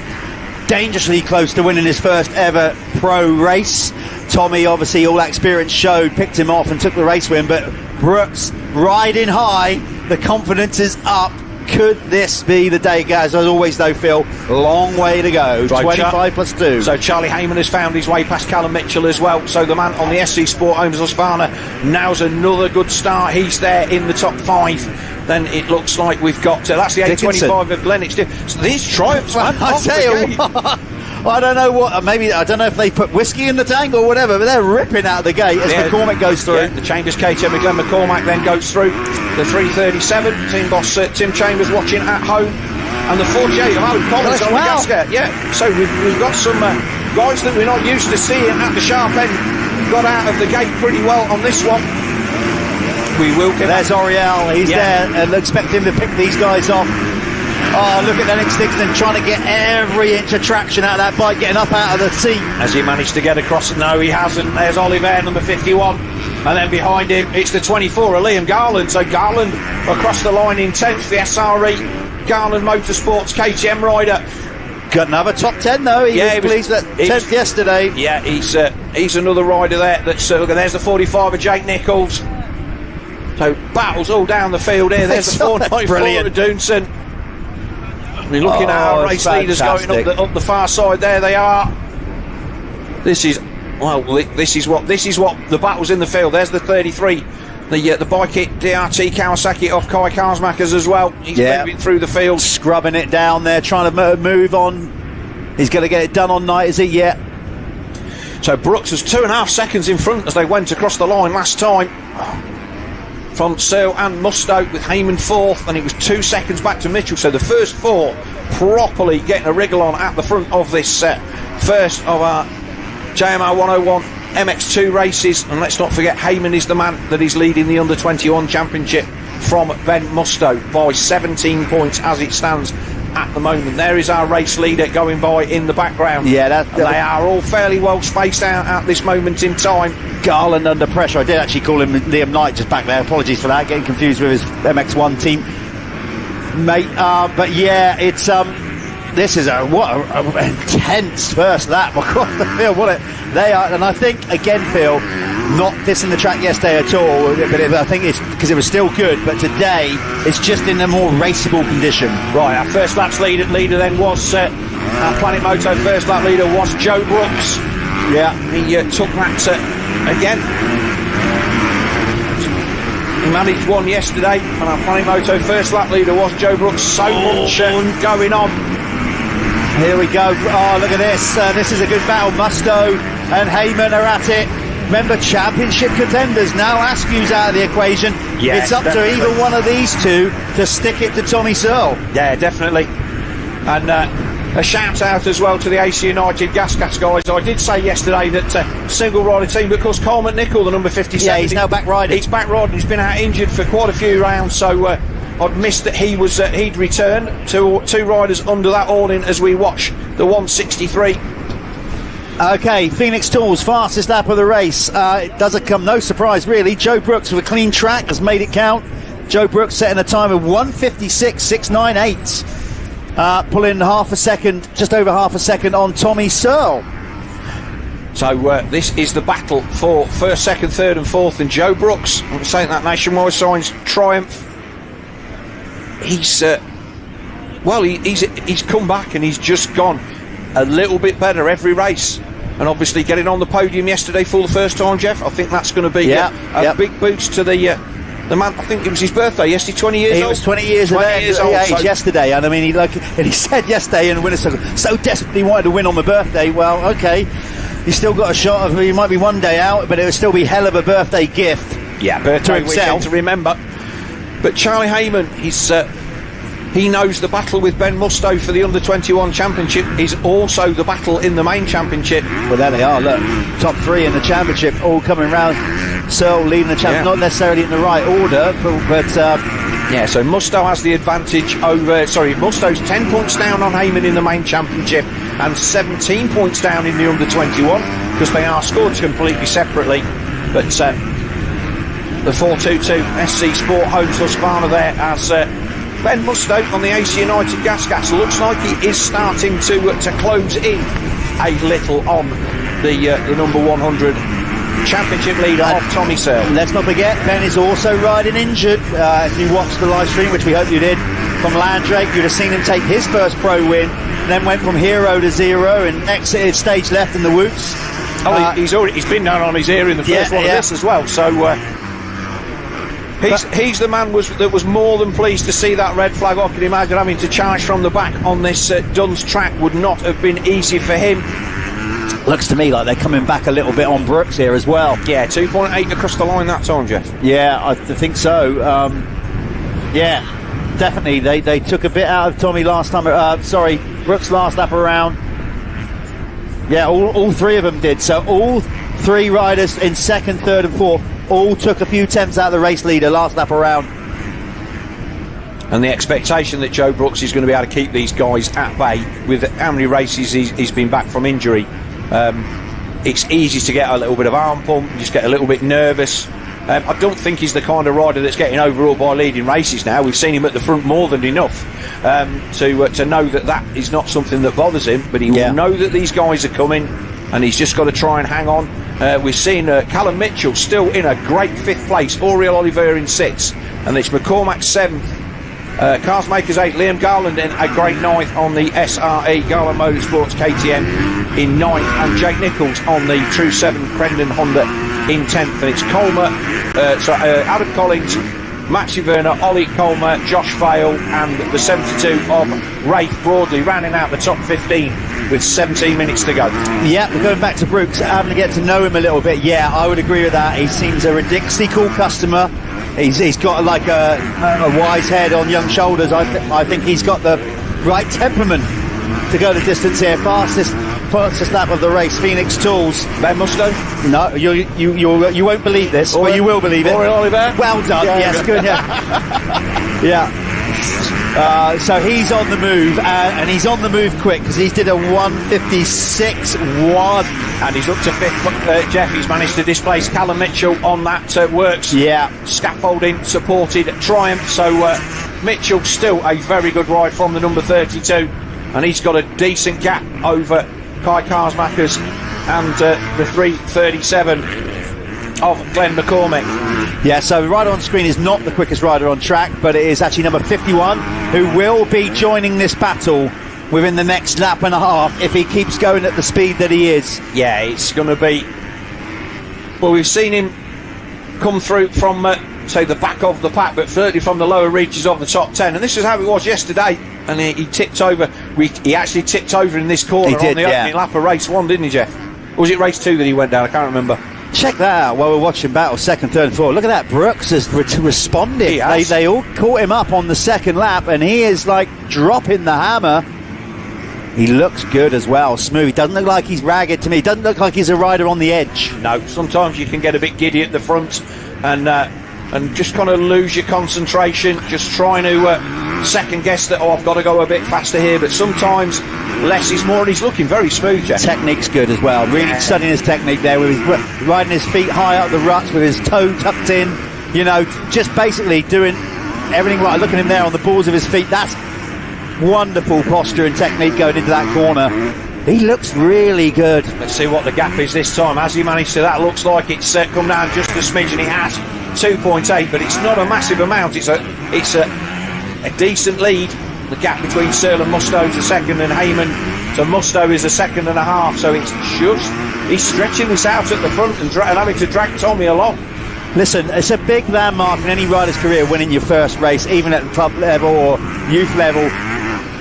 S2: dangerously close to winning his first ever pro race. Tommy, obviously, all that experience showed, picked him off and took the race win. But Brooks riding high, the confidence is up. Could this be the day, guys? As always, though, Phil, long way to go. 25 plus 2.
S3: So Charlie Heyman has found his way past Callum Mitchell as well. So the man on the SC Sport Homes Husqvarna now's another good start. He's there in the top 5. Then it looks like we've got that's the 825 of Glenwich. So these triumphs, man.
S2: I tell you what, I don't know what. Maybe I don't know if they put whiskey in the tank or whatever, but they're ripping out of the gate as McCormack goes through.
S3: Yeah, the Chambers KTM and Glenn McCormack then goes through the 337. Team boss Tim Chambers watching at home, and the 48 of Alan Collins on the gasket. Yeah, so we've got some guys that we're not used to seeing at the sharp end got out of the gate pretty well on this one. We will get.
S2: There's Oriel. He's there, and expect him to pick these guys off. Oh, look at Lennox Dixon trying to get every inch of traction out of that bike, getting up out of the seat.
S3: Has he managed to get across? No, he hasn't. There's Oliver, number 51. And then behind him, it's the 24 of Liam Garland. So Garland across the line in 10th, the SRE Garland Motorsports KTM rider.
S2: Got another top 10 though. He was pleased at 10th yesterday.
S3: Yeah, he's another rider there. Look, there's the 45 of Jake Nichols. So battles all down the field here. There's the 494 of Doonson. We're looking at our race leaders going up the far side. There they are. This is what the battles in the field. There's the 33, the bike hit DRT Kawasaki off Kai Karsmakers as well. He's moving through the field,
S2: scrubbing it down there, trying to move on. He's going to get it done on night, is he? Yeah.
S3: So Brooks was 2.5 seconds in front as they went across the line last time from Searle and Musto, with Heyman 4th, and it was 2 seconds back to Mitchell. So the first 4 properly getting a wriggle on at the front of this first of our JMR 101 MX2 races. And let's not forget, Heyman is the man that is leading the under-21 championship from Ben Musto by 17 points as it stands at the moment. There is our race leader going by in the background.
S2: Yeah,
S3: they are all fairly well spaced out at this moment in time.
S2: Garland under pressure. I did actually call him Liam Knight just back there. Apologies for that, getting confused with his MX1 team mate. But yeah, it's this is what a intense first lap across the field. They are, and I think again, Phil, not dissing the track yesterday at all, but I think it's because it was still good. But today, it's just in a more raceable condition.
S3: Right, our first lap's leader then was our Planet Moto first lap leader was Joe Brooks.
S2: Yeah,
S3: he took that again. He managed one yesterday, and our Planet Moto first lap leader was Joe Brooks. So much going on.
S2: Here we go. Oh, look at this. This is a good battle. Musto and Heyman are at it. Remember, championship contenders. Now ACU's out of the equation.
S3: Yeah,
S2: it's up to either one of these two to stick it to Tommy Searle.
S3: Yeah, definitely. And a shout out as well to the AC United Gas guys. I did say yesterday that single rider team, because Carl McNichol, the number 57,
S2: yeah, he's now back riding.
S3: He's back riding. He's been out injured for quite a few rounds, so I'd missed that he'd return. Two riders under that awning as we watch the 163.
S2: Okay, Phoenix Tools, fastest lap of the race. It doesn't come, no surprise really. Joe Brooks with a clean track has made it count. Joe Brooks setting a time of 1:56.698. Pulling half a second, just over half a second on Tommy Searle.
S3: So this is the battle for first, second, third and fourth, and Joe Brooks, I'm saying that Nationwide Signs triumph. He's come back and he's just gone a little bit better every race, and obviously getting on the podium yesterday for the first time, Jeff. I think that's going to be a big boost to the man. I think it was his birthday yesterday. 20 years old.
S2: He was 20 years of age yesterday, and I mean, he said yesterday in the winner's circle, so desperately wanted to win on my birthday. Well, okay, he's still got a shot of. He might be one day out, but it would still be hell of a birthday gift.
S3: Yeah, birthday
S2: to himself
S3: to remember. But Charlie Heyman, he knows the battle with Ben Musto for the under-21 championship is also the battle in the main championship.
S2: Well, there they are, look, top 3 in the championship all coming round. Searle leading the championship, not necessarily in the right order, but
S3: yeah, so Musto has the advantage over, Musto's 10 points down on Heyman in the main championship and 17 points down in the under-21, because they are scored completely separately. But the 422 SC Sport Homes Husqvarna there has Ben Musto on the AC United Gas looks like he is starting to close in a little on the number 100 championship leader of Tommy Searle.
S2: Let's not forget, Ben is also riding injured. If you watched the live stream, which we hope you did, from Landrake, you'd have seen him take his first pro win, then went from hero to zero and exited stage left in the whoops.
S3: He's been down on his ear in the first one of this as well, so he's the man that was more than pleased to see that red flag. I can imagine having to charge from the back on this Duns track would not have been easy for him.
S2: Looks to me like they're coming back a little bit on Brooks here as well.
S3: Yeah, 2.8 across the line that time, Jeff.
S2: Yeah, I think so. Yeah, definitely. They took a bit out of Tommy last time. Brooks last lap around. Yeah, all three of them did. So all three riders in second, third and fourth all took a few tenths out of the race leader last lap around.
S3: And the expectation that Joe Brooks is going to be able to keep these guys at bay with how many races he's been back from injury. It's easy to get a little bit of arm pump, just get a little bit nervous. I don't think he's the kind of rider that's getting overawed by leading races now. We've seen him at the front more than enough to know that is not something that bothers him, but he will know that these guys are coming and he's just got to try and hang on. We've seen Callum Mitchell still in a great 5th place, Oriel Oliver in 6th, and it's McCormack 7th. Cars Makers 8, Liam Garland in a great 9th on the SRE Garland Motorsports KTM in 9th, and Jake Nichols on the True 7 Crendon Honda in 10th. And it's Colmer, Adam Collins, Maxie Werner, Ollie Colmer, Josh Vale, and the 72 of Rafe Broadley rounding out the top 15 with 17 minutes to go.
S2: Yeah, we're going back to Brooks, having to get to know him a little bit. Yeah, I would agree with that. He seems a ridiculously cool customer. He's got like a wise head on young shoulders. I think he's got the right temperament to go the distance here. Fastest lap of the race, Phoenix Tools.
S3: Ben Musto?
S2: No, you won't believe this, but you will believe it.
S3: Oriel Oliver?
S2: Well done, yes, good. Yeah. So he's on the move, and he's on the move quick because he did a 1:56.1,
S3: and he's up to 5th. Jeff, he's managed to displace Callum Mitchell on that works.
S2: Yeah,
S3: scaffolding supported Triumph. So Mitchell still a very good ride from the number 32, and he's got a decent gap over Kai Karsmakers and the 337 of Glenn McCormick.
S2: Yeah, so the rider on screen is not the quickest rider on track, but it is actually number 51 who will be joining this battle within the next lap and a half if he keeps going at the speed that he is.
S3: Yeah, it's going to be... Well, we've seen him come through from, say, the back of the pack, but certainly from the lower reaches of the top 10. And this is how it was yesterday. And he tipped over. He actually tipped over in this corner on the opening lap of race 1, didn't he, Jeff? Or was it race 2 that he went down? I can't remember.
S2: Check that out while we're watching battle second, third and fourth. Look at that, Brooks has responded. They all caught him up on the second lap and he is like dropping the hammer. He looks good as well, smooth. He doesn't look like he's ragged to me. He doesn't look like he's a rider on the edge.
S3: No, sometimes you can get a bit giddy at the front and just kind of lose your concentration, just trying to second guess that, I've got to go a bit faster here, but sometimes less is more, and he's looking very smooth, Jeff.
S2: Technique's good as well, really studying his technique there, with his riding his feet high up the ruts with his toe tucked in, just basically doing everything right. Look at him there on the balls of his feet. That's wonderful posture and technique going into that corner. He looks really good.
S3: Let's see what the gap is this time. Has he managed to? That looks like it's come down just a smidge, and he has 2.8, but it's not a massive amount. It's a decent lead. The gap between Searle and Musto is a second, and Heyman to Musto is a second and a half. So it's he's stretching this out at the front and having to drag Tommy along.
S2: Listen, it's a big landmark in any rider's career, winning your first race, even at the club level or youth level.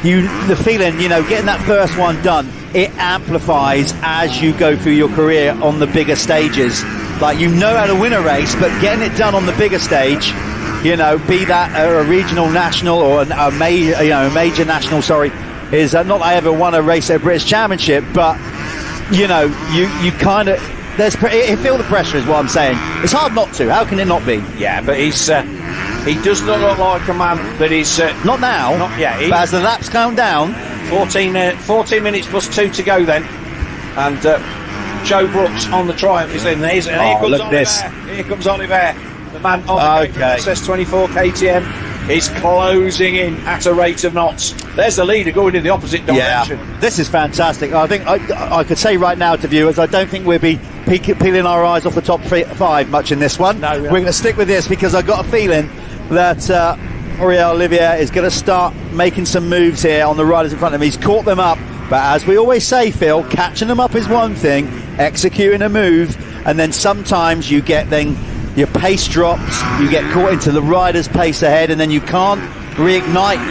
S2: The feeling, getting that first one done, it amplifies as you go through your career on the bigger stages. Like, how to win a race, but getting it done on the bigger stage, be that a regional, national, or a major national, is not that I ever won a race at a British Championship, but you kind of, you feel the pressure is what I'm saying. It's hard not to. How can it not be?
S3: Yeah, but he does not look like a man that is
S2: not now.
S3: Not yet.
S2: But as the laps count down,
S3: 14 minutes plus 2 to go then, and Joe Brooks on the Triumph is in there. And here comes
S2: look at this.
S3: Here comes Oliver, the man on the SS24 KTM. is closing in at a rate of knots. There's the leader going in the opposite direction.
S2: Yeah, this is fantastic. I think I could say right now to viewers, I don't think we'll be peeling our eyes off the top 5 much in this one.
S3: No, yeah.
S2: We're going to stick with this because I've got a feeling that Aurélien Olivier is going to start making some moves here on the riders in front of him. He's caught them up, but as we always say, Phil, catching them up is one thing, executing a move, and then sometimes you get your pace drops, you get caught into the rider's pace ahead, and then you can't reignite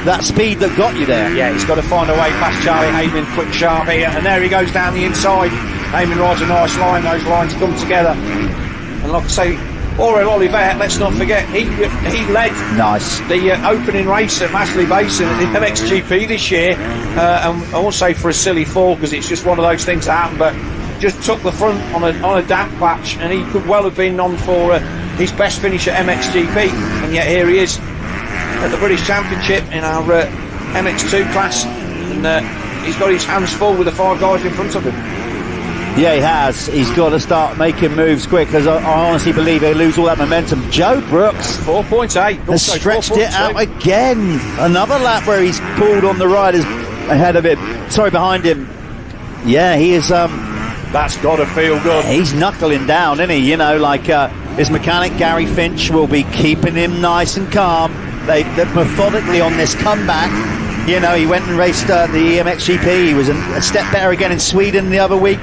S2: that speed that got you there.
S3: Yeah, he's got to find a way past Charlie Heyman, quick sharp here, and there he goes down the inside. Heyman rides a nice line, those lines come together. And like I say, Aurélien Olivier, let's not forget, he led the opening race at Masley Basin at the MXGP this year, and I won't say for a silly fall because it's just one of those things that happen, but just took the front on a damp patch, and he could well have been on for his best finish at MXGP, and yet here he is at the British Championship in our MX2 class, and he's got his hands full with the 5 guys in front of him.
S2: Yeah, he has. He's got to start making moves quick, because I honestly believe he'll lose all that momentum. Joe Brooks
S3: 4.8
S2: has stretched it out again. Another lap where he's pulled on the riders ahead of him. Sorry, behind him. Yeah, he is.
S3: That's got to feel good.
S2: He's knuckling down, isn't he? You know, like his mechanic Gary Finch will be keeping him nice and calm. They're methodically on this comeback. You know, he went and raced the MXGP. He was a step better again in Sweden the other week.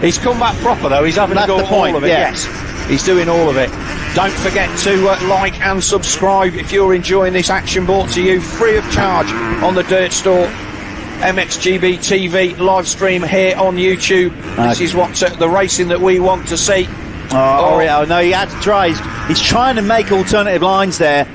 S3: He's come back proper though. He's having to go all of it.
S2: Yeah.
S3: Yes, he's doing all of it. Don't forget to like and subscribe if you're enjoying this action brought to you free of charge on the Dirt Store MXGB-TV live stream here on YouTube. This is what the racing that we want to see.
S2: Aurélien, no, he had to try. He's trying to make alternative lines there.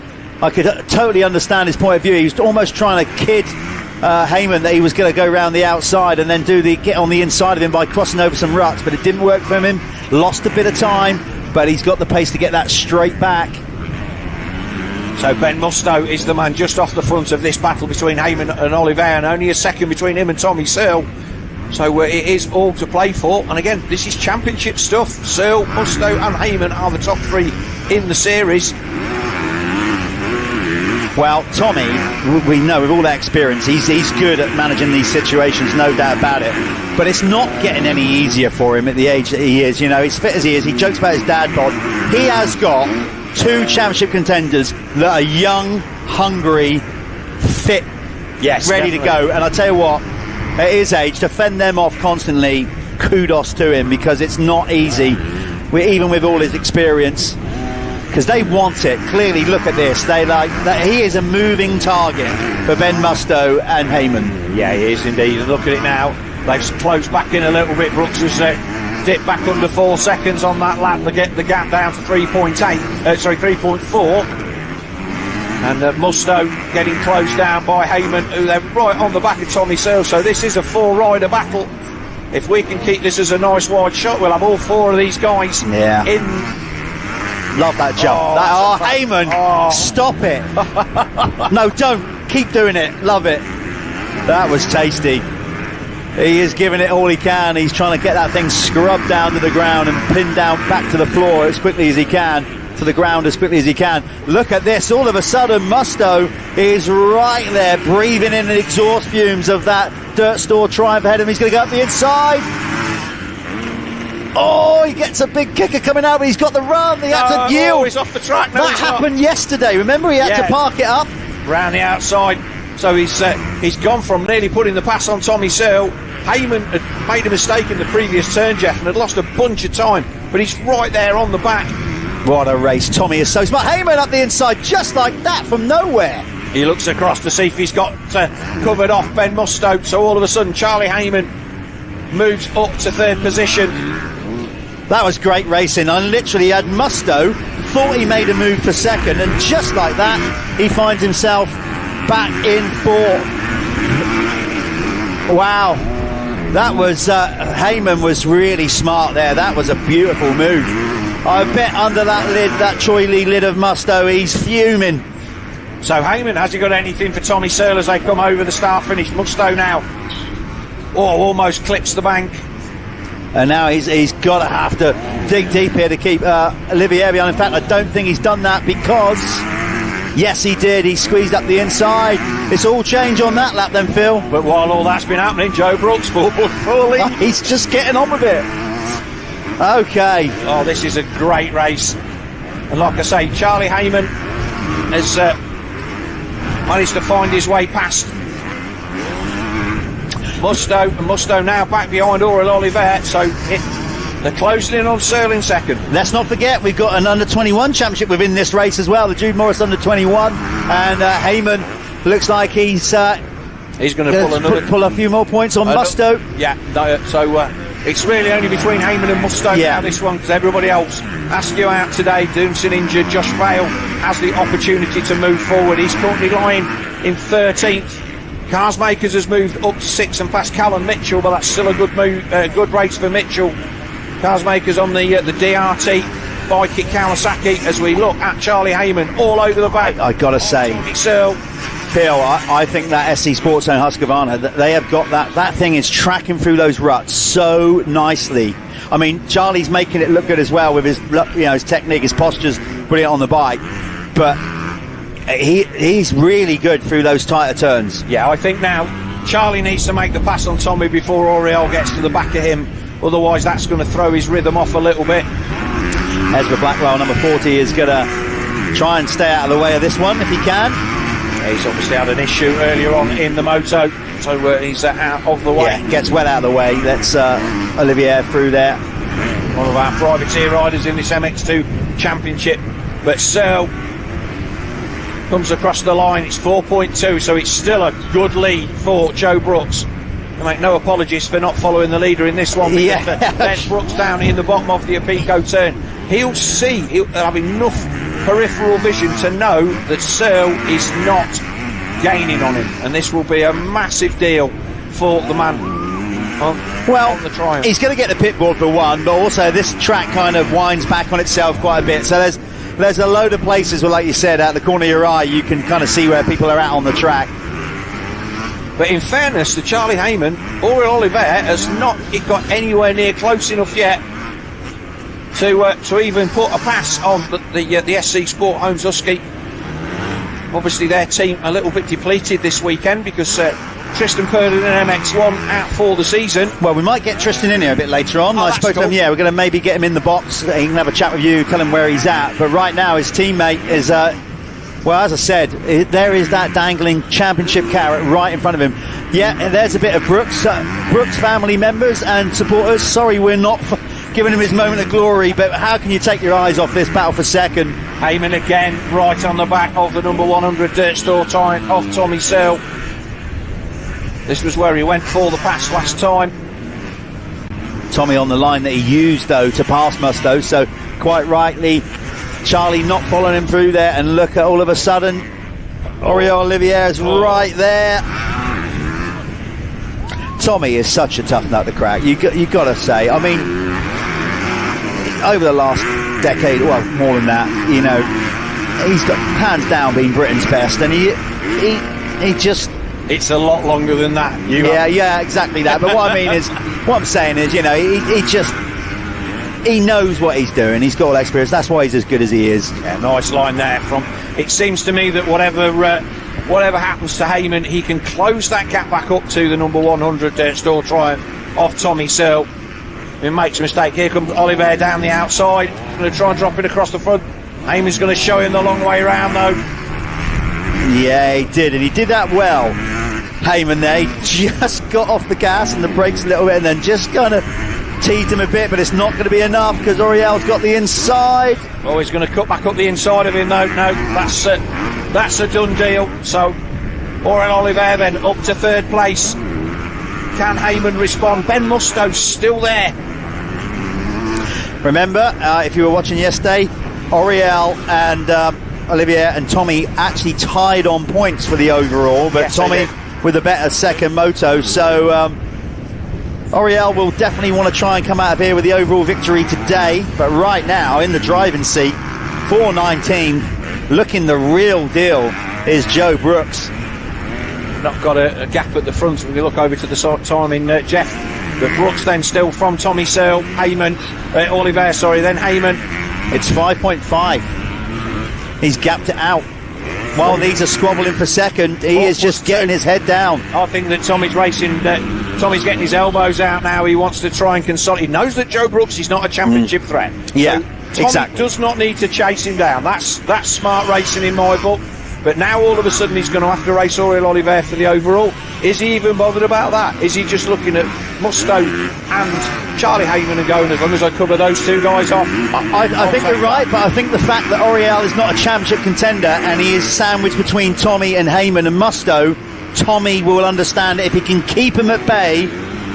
S2: I could totally understand his point of view. He was almost trying to kid Heyman that he was going to go around the outside and then get on the inside of him by crossing over some ruts, but it didn't work for him. Lost a bit of time, but he's got the pace to get that straight back.
S3: So Ben Musto is the man just off the front of this battle between Heyman and Olivier, and only a second between him and Tommy Searle. So it is all to play for, and again, this is championship stuff. Searle, Musto and Heyman are the top 3 in the series.
S2: Well, Tommy, we know with all that experience, he's good at managing these situations, no doubt about it. But it's not getting any easier for him at the age that he is. You know, as fit as he is, he jokes about his dad bod. He has got 2 championship contenders that are young, hungry, fit, ready to go. And I tell you what, at his age, to fend them off constantly, kudos to him, because it's not easy, even with all his experience. Because they want it. Clearly, look at this. They like that. He is a moving target for Ben Musto and Heyman.
S3: Yeah, he is indeed. And look at it now. They've closed back in a little bit. Brooks has dipped back under 4 seconds on that lap to get the gap down to 3.4. And Musto getting closed down by Heyman, who they're right on the back of Tommy Searle. So this is a 4-rider battle. If we can keep this as a nice wide shot, we'll have all 4 of these guys in.
S2: Love that jump. Heyman, stop it. No, don't. Keep doing it. Love it. That was tasty. He is giving it all he can. He's trying to get that thing scrubbed down to the ground and pinned down back to the floor as quickly as he can, to the ground as quickly as he can. Look at this. All of a sudden, Musto is right there, breathing in the exhaust fumes of that Dirt Store triumph ahead of him. He's going to go up the inside. Oh, he gets a big kicker coming out, but he's got the run. He had to yield.
S3: He's off the track. No,
S2: that happened yesterday. Remember, he had to park it up
S3: round the outside. So he's gone from nearly putting the pass on Tommy Searle. Heyman had made a mistake in the previous turn, Jeff, and had lost a bunch of time, but he's right there on the back.
S2: What a race. Tommy is so smart. Heyman up the inside just like that from nowhere.
S3: He looks across to see if he's got covered off Ben Musto. So all of a sudden, Charlie Heyman moves up to 3rd position.
S2: That was great racing. I literally had Musto, thought he made a move for 2nd, and just like that, he finds himself back in 4th. Wow. That was, Heyman was really smart there. That was a beautiful move. I bet under that lid, that choily lid of Musto, he's fuming.
S3: So Heyman, has he got anything for Tommy Searle as they come over the start-finish? Musto now, almost clips the bank.
S2: And now he's got to have to dig deep here to keep Olivier behind. In fact, I don't think he's done that because Yes, he did. He squeezed up the inside. It's all change on that lap then, Phil.
S3: But while all that's been happening, Joe Brooks, 4.4 lead.
S2: He's just getting on with it. Okay.
S3: Oh, this is a great race. And like I say, Charlie Heyman has managed to find his way past Musto. And Musto now back behind Aurel Oliver. So they're closing in on Searle in second.
S2: Let's not forget, we've got an under-21 championship within this race as well, the Jude Morris under-21, and Heyman looks like he's going to pull a few more points on Musto.
S3: Yeah, so it's really only between Heyman and Musto now, this one, because everybody else has to go out today. Doomson injured. Josh Vale has the opportunity to move forward. He's currently lying in 13th. Cars Makers has moved up to 6th and past Callum Mitchell, but that's still a good race for Mitchell. Cars Makers on the DRT bike at Kawasaki as we look at Charlie Heyman all over the back.
S2: I gotta say, Phil, I think that SC Sports Zone Husqvarna, they have got that thing is tracking through those ruts so nicely. I mean, Charlie's making it look good as well with his technique, his posture's brilliant on the bike, but he's really good through those tighter turns.
S3: Yeah, I think now Charlie needs to make the pass on Tommy before Oriel gets to the back of him. Otherwise, that's going to throw his rhythm off a little bit.
S2: Ezra Blackwell, number 40, is going to try and stay out of the way of this one if he can.
S3: He's obviously had an issue earlier on in the Moto, so he's out of the way.
S2: Yeah, gets well out of the way. That's Olivier through there.
S3: One of our privateer riders in this MX2 Championship. But Searle comes across the line. It's 4.2, so it's still a good lead for Joe Brooks. I make no apologies for not following the leader in this one. There's Brooks down in the bottom of the Apico turn. He'll have enough peripheral vision to know that Searle is not gaining on him, and this will be a massive deal for the man on the Triumph.
S2: He's going to get the pit board for one, but also this track kind of winds back on itself quite a bit, so there's a load of places where, like you said, out the corner of your eye you can kind of see where people are at on the track.
S3: But in fairness to Charlie Heyman, Aurel Oliver has not got anywhere near close enough yet to even put a pass on the SC Sport Homes Husky. Obviously their team a little bit depleted this weekend because Tristan Purden and MX1 out for the season.
S2: Well, we might get Tristan in here a bit later on. I spoke to him, we're going to maybe get him in the box. He can have a chat with you, tell him where he's at. But right now his teammate is... well, as I said, there is that dangling championship carrot right in front of him. Yeah, there's a bit of Brooks family members and supporters. Sorry, we're not giving him his moment of glory, but how can you take your eyes off this battle for second?
S3: Heyman again, right on the back of the number 100 Dirt Store time off Tommy Searle. This was where he went for the pass last time.
S2: Tommy on the line that he used, though, to pass Musto, so quite rightly, Charlie not following him through there, and look at all of a sudden Aurel Olivier is right there. Tommy is such a tough nut to crack, you got to say. I mean, over the last decade, well, more than that, he's got hands down been Britain's best, and he just...
S3: It's a lot longer than that.
S2: Yeah, exactly that. But what I'm saying is, he knows what he's doing. He's got all that experience. That's why he's as good as he is.
S3: Yeah, nice line there. It seems to me that whatever happens to Heyman, he can close that gap back up to the number 100 Dirt Store Triumph off Tommy Searle. He makes a mistake. Here comes Oliver down the outside. Going to try and drop it across the front. Heyman's going to show him the long way around, though.
S2: Yeah, he did, and he did that well. Heyman there, he just got off the gas and the brakes a little bit, and then just kind of teased him a bit, but it's not going to be enough because Oriel's got the inside.
S3: Oh, he's going to cut back up the inside of him, though. No, that's a done deal. So Aurel Oliver then up to third place. Can Heyman respond? Ben Musto's still there.
S2: Remember, if you were watching yesterday, Oriel and Olivier and Tommy actually tied on points for the overall, but yes, Tommy with a better second moto, so Oriel will definitely want to try and come out of here with the overall victory today. But right now in the driving seat, 4:19, looking the real deal is Joe Brooks.
S3: Not got a gap at the front. We look over to the timing, Jeff. But Brooks then still from Tommy Searle, Heyman, Oliver, then Heyman.
S2: It's 5.5. He's gapped it out. While these are squabbling for second, he is just getting his head down.
S3: I think that Tommy's racing. Tommy's getting his elbows out now. He wants to try and consolidate. He knows that Joe Brooks is not a championship threat.
S2: Yeah,
S3: so Tommy does not need to chase him down. That's smart racing in my book. But now all of a sudden he's going to have to race Oriol Oliver for the overall. Is he even bothered about that? Is he just looking at Musto and Charlie Heyman and going, as long as I cover those two guys off?
S2: I think you're right, but I think the fact that Oriol is not a championship contender and he is sandwiched between Tommy and Heyman and Musto, Tommy will understand if he can keep him at bay,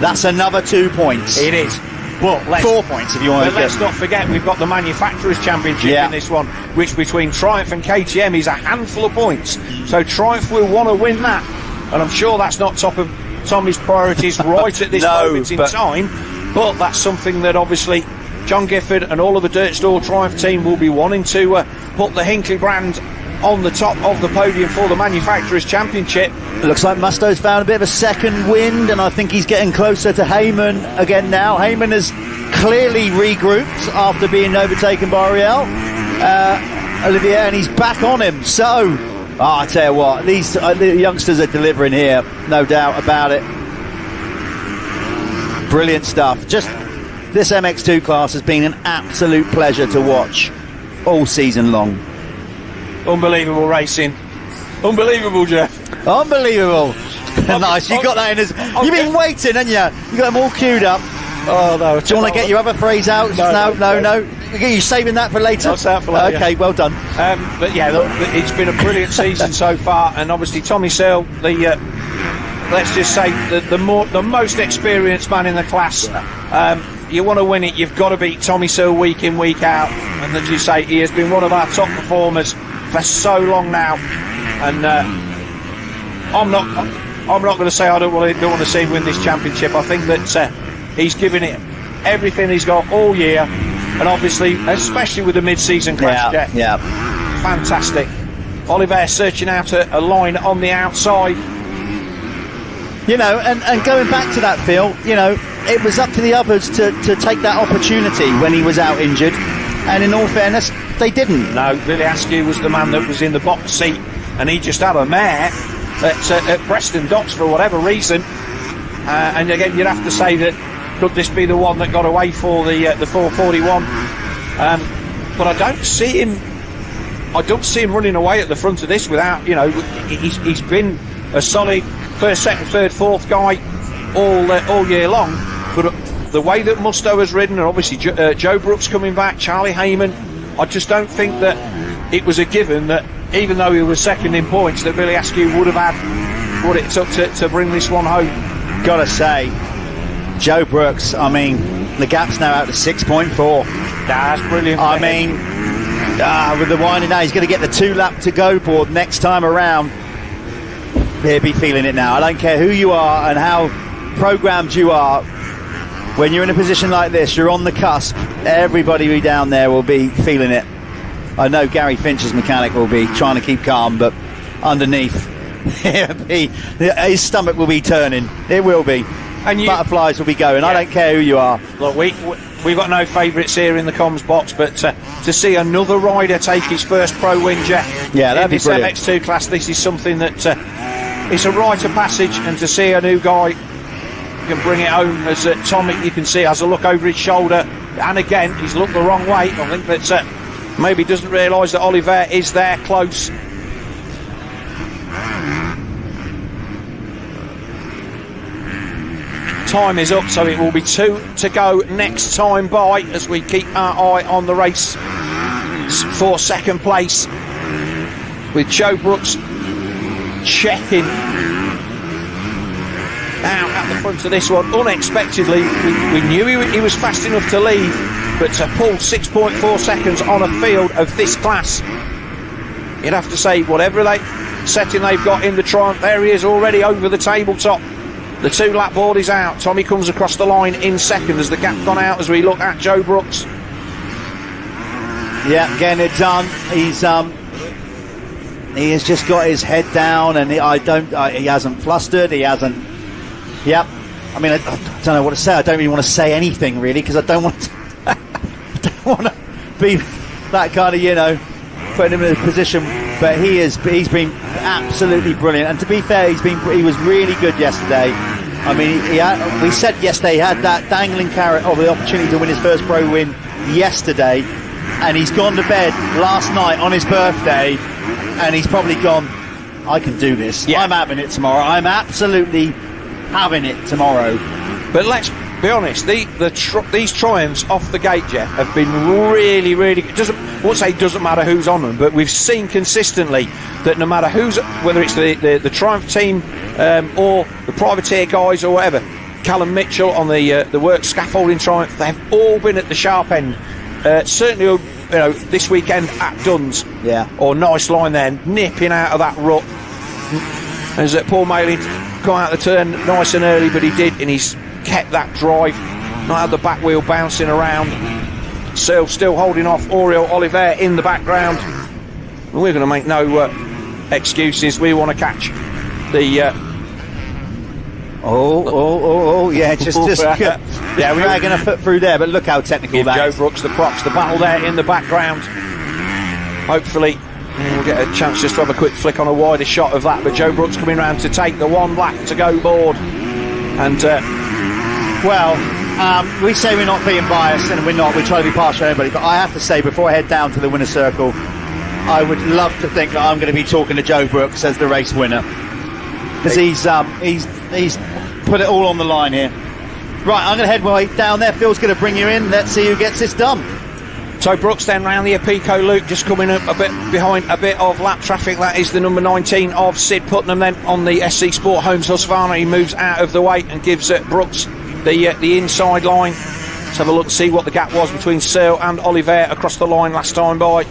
S2: that's another 2 points.
S3: It is. But
S2: 4 points if you want to.
S3: But let's not forget we've got the Manufacturers' Championship in this one, which between Triumph and KTM is a handful of points. So Triumph will want to win that, and I'm sure that's not top of Tommy's priorities right at this moment in time. But that's something that obviously John Gifford and all of the Dirt Store Triumph team will be wanting to put the Hinckley brand on the top of the podium for the Manufacturers' Championship.
S2: It looks like Musto's found a bit of a second wind, and I think he's getting closer to Heyman again now. Heyman has clearly regrouped after being overtaken by Oriol Olivier, and he's back on him. So, I tell you what, these the youngsters are delivering here, no doubt about it. Brilliant stuff. Just this MX2 class has been an absolute pleasure to watch all season long.
S3: Unbelievable racing. Unbelievable, Jeff.
S2: Unbelievable. Nice. You got that in as you've been waiting, haven't you? You got them all queued up.
S3: Oh no.
S2: Do you want to get your other phrase out? No. You saving that for later?
S3: I'll save that for later.
S2: Okay, well done.
S3: But yeah, look, it's been a brilliant season so far, and obviously Tommy Searle, let's just say the most experienced man in the class. You want to win it, you've got to beat Tommy Searle week in, week out, and as you say, he has been one of our top performers for so long now, and I'm not going to say I don't want to see him win this championship. I think that he's given it everything he's got all year, and obviously, especially with the mid-season crash, Jeff.
S2: Yeah.
S3: Fantastic. Oliver searching out a line on the outside.
S2: You know, and going back to that, Phil, you know, it was up to the others to take that opportunity when he was out injured, and in all fairness, they didn't.
S3: No, Billy Askew was the man that was in the box seat, and he just had a mare at Preston Docks for whatever reason. And again, you'd have to say that could this be the one that got away for the 441? But I don't see him running away at the front of this without, you know, he's been a solid first, second, third, fourth guy all year long. But the way that Musto has ridden, and obviously Joe Brooks coming back, Charlie Heyman, I just don't think that it was a given that even though he was second in points, that Billy Askew would have had what it took to bring this one home.
S2: Gotta say, Joe Brooks, I mean, the gap's now out to 6.4.
S3: That's brilliant.
S2: I mean, with the winding down, he's going to get the 2-lap to go board next time around. He'll be feeling it now. I don't care who you are and how programmed you are. When you're in a position like this, you're on the cusp. Everybody down there will be feeling it. I know Gary Finch's mechanic will be trying to keep calm, but underneath, his stomach will be turning. It will be. And butterflies will be going. Yeah. I don't care who you are.
S3: Look, we've got no favourites here in the comms box, but to see another rider take his first pro win, Jeff,
S2: yeah, that'd be brilliant.
S3: In this MX2 class, this is something that it's a rite of passage, and to see a new guy can bring it home, as Tommy, you can see, has a look over his shoulder, and again, he's looked the wrong way. I think that maybe doesn't realise that Oliver is there close. Time is up, so it will be 2 to go next time by, as we keep our eye on the race for second place, with Joe Brooks checking out at the front of this one unexpectedly. We knew he was fast enough to lead, but to pull 6.4 seconds on a field of this class, you'd have to say whatever setting they've got in the Triumph, there he is already over the tabletop. The 2-lap board is out. Tommy comes across the line in second as the gap gone out as we look at Joe Brooks.
S2: Yeah, getting it done. He has just got his head down, and he hasn't flustered. He hasn't. Yep. I mean, I don't know what to say. I don't really want to say anything really, because I don't want to be that kind of, you know, putting him in a position but he's been absolutely brilliant. And to be fair, he was really good yesterday. I mean, we said yesterday he had that dangling carrot of the opportunity to win his first pro win yesterday, and he's gone to bed last night on his birthday, and he's probably gone, I can do this. Yeah. I'm having it tomorrow. I'm absolutely having it tomorrow.
S3: But let's be honest, these triumphs off the gate, Jeff, have been really, really good. I won't say it doesn't matter who's on them, but we've seen consistently that no matter whether it's the Triumph team or the privateer guys or whatever, Callum Mitchell on the work scaffolding Triumph, they've all been at the sharp end. Certainly, this weekend at Duns, or Nice Line there, nipping out of that rut. As Paul Maley come out the turn nice and early, but he did, and he's kept that drive, not had the back wheel bouncing around. Searle still holding off Oriol Oliver in the background. We're going to make no excuses. We want to catch the
S2: we're dragging a foot through there, but look how technical that
S3: Joe
S2: is.
S3: Brooks the props, the battle there in the background. Hopefully we'll get a chance just to have a quick flick on a wider shot of that, but Joe Brooks coming round to take the one lap to go board. And
S2: we say we're not being biased, and we're not. We try to be partial to everybody, but I have to say, before I head down to the winner's circle, I would love to think that I'm going to be talking to Joe Brooks as the race winner, because he's put it all on the line here. Right, I'm going to head way down there. Phil's going to bring you in. Let's see who gets this done.
S3: So Brooks then round the Apico loop, just coming up a bit behind a bit of lap traffic. That is the number 19 of Sid Putnam then on the SC Sport Homes Husqvarna. He moves out of the way and gives Brooks the inside line. Let's have a look and see what the gap was between Searle and Oliver across the line last time by.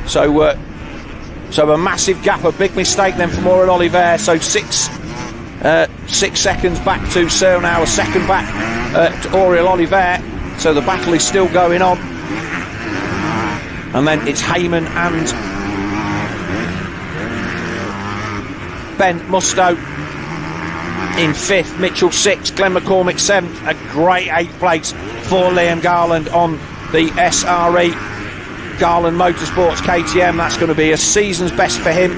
S3: So a massive gap, a big mistake then from Oriol Oliver. So 6 seconds back to Searle now, a second back to Oriol Oliver. So the battle is still going on. And then it's Heyman and Ben Musto in 5th, Mitchell 6th, Glenn McCormick 7th. A great 8th place for Liam Garland on the SRE Garland Motorsports KTM. That's going to be a season's best for him,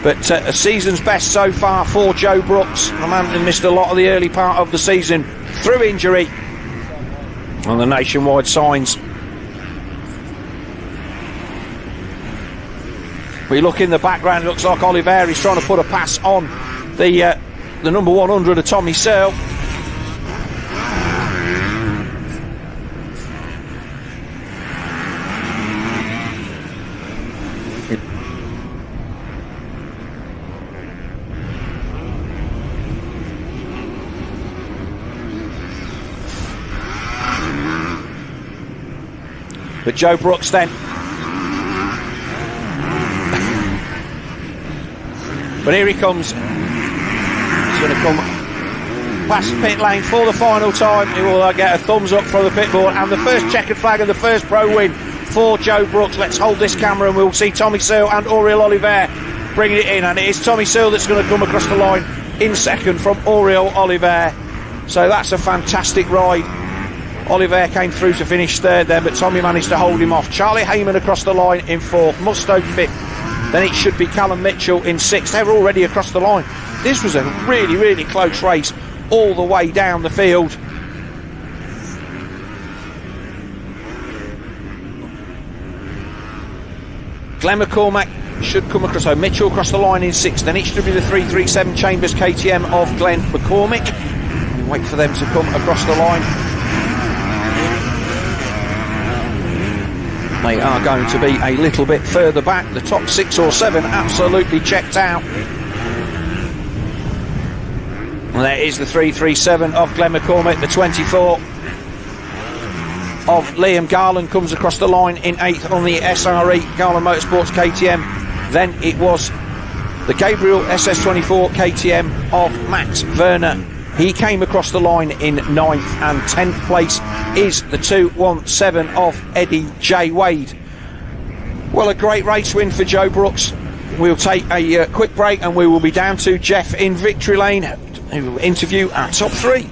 S3: but a season's best so far for Joe Brooks, a man who missed a lot of the early part of the season through injury. On the nationwide signs, we look in the background, it looks like Oliver is trying to put a pass on the number 100 of Tommy Searle. But Joe Brooks then, but here he comes. He's going to come past pit lane for the final time. He will get a thumbs up from the pit board, and the first checkered flag and the first pro win for Joe Brooks. Let's hold this camera and we'll see Tommy Searle and Oriol Oliver bringing it in, and it is Tommy Searle that's going to come across the line in second from Oriol Oliver. So that's a fantastic ride. Oliver came through to finish third there, but Tommy managed to hold him off. Charlie Heyman across the line in 4th, Musto 5th. Then it should be Callum Mitchell in 6th. They're already across the line. This was a really, really close race all the way down the field. Glenn McCormack should come across. So Mitchell across the line in 6th. Then it should be the 337 Chambers KTM of Glenn McCormick. Wait for them to come across the line. They are going to be a little bit further back. The top 6 or 7 absolutely checked out. And there is the 337 of Glenn McCormick. The 24 of Liam Garland comes across the line in 8th on the SRE Garland Motorsports KTM. Then it was the Gabriel SS24 KTM of Max Werner. He came across the line in 9th, and 10th place is the 217 of Eddie J. Wade. Well, a great race win for Joe Brooks. We'll take a quick break and we will be down to Jeff in Victory Lane, who will interview our top 3.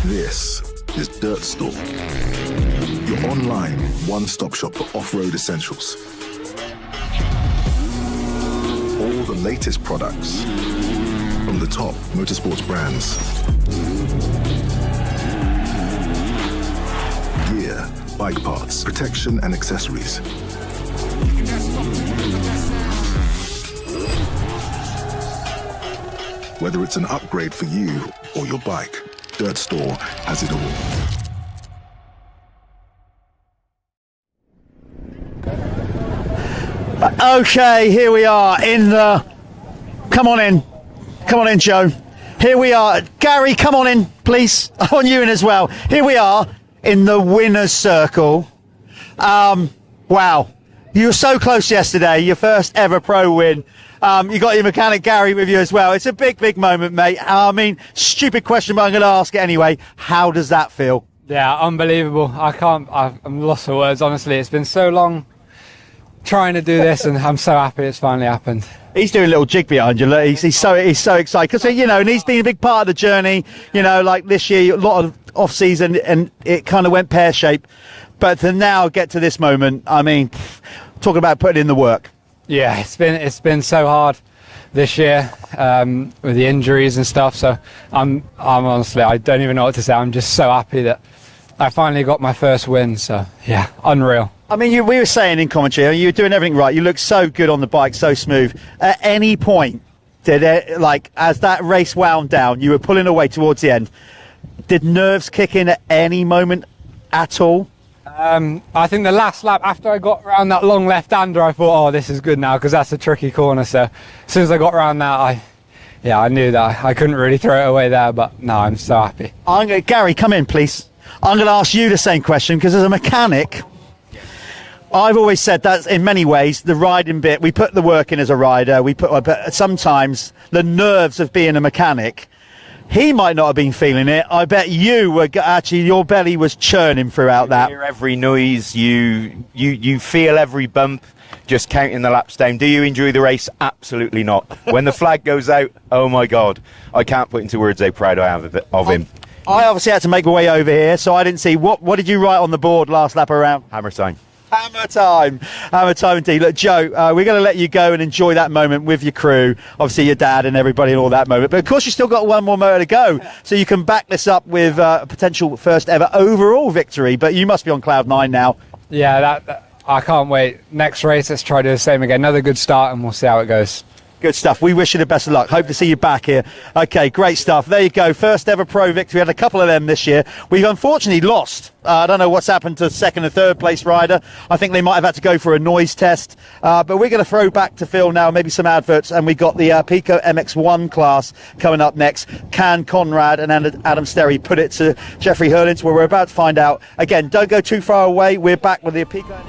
S1: This is Dirt Store, your online one-stop shop for off-road essentials. All the latest products from the top motorsports brands. Gear, bike parts, protection and accessories. Whether it's an upgrade for you or your bike, Dirt Store has it all.
S2: Okay, here we are in the... Come on in, Joe. Here we are. Gary, come on in, please. I want you in as well. Here we are in the winner's circle. Wow. You were so close yesterday, your first ever pro win. You got your mechanic Gary with you as well. It's a big, big moment, mate. I mean, stupid question, but I'm going to ask it anyway. How does that feel?
S13: Yeah, unbelievable. I'm lost for words, honestly. It's been so long trying to do this, and I'm so happy it's finally happened. He's doing a little jig behind you. Look, he's so excited because, you know, and he's been a big part of the journey. You know, like this year, a lot of off season, and it kind of went pear shaped. But to now get to this moment, I mean, talking about putting in the work. Yeah, it's been so hard this year with the injuries and stuff. So I'm honestly, I don't even know what to say. I'm just so happy that I finally got my first win. So yeah, unreal. I mean, we were saying in commentary, you were doing everything right. You looked so good on the bike, so smooth. At any point, did it, like, as that race wound down, you were pulling away towards the end, did nerves kick in at any moment at all? I think the last lap, after I got around that long left-hander, I thought, oh, this is good now, because that's a tricky corner. So as soon as I got around that, I knew that I couldn't really throw it away there, but no, I'm so happy. Gary, come in, please. I'm going to ask you the same question, because as a mechanic, I've always said that in many ways, the riding bit, we put the work in as a rider, but sometimes the nerves of being a mechanic, he might not have been feeling it. I bet you were actually, your belly was churning throughout that.
S14: You hear every noise, you feel every bump, just counting the laps down. Do you enjoy the race? Absolutely not. When the flag goes out, oh my God, I can't put into words how proud I am of him.
S2: I obviously had to make my way over here, so I didn't see, what did you write on the board last lap around?
S14: Hammer time.
S2: Hammer time indeed. Look, Joe, we're going to let you go and enjoy that moment with your crew, obviously your dad and everybody and all that moment. But of course, you've still got one more motor to go, so you can back this up with a potential first ever overall victory. But you must be on cloud 9 now. Yeah, I can't wait. Next race, let's try to do the same again. Another good start, and we'll see how it goes. Good stuff. We wish you the best of luck. Hope to see you back here. Okay, great stuff. There you go. First ever pro victory. We had a couple of them this year. We've unfortunately lost. I don't know what's happened to second and third place rider. I think they might have had to go for a noise test. But we're going to throw back to Phil now, maybe some adverts. And we've got the Pico MX1 class coming up next. Can Conrad and Adam Sterry put it to Jeffrey Hurlins? Where we're about to find out. Again, don't go too far away. We're back with the Pico.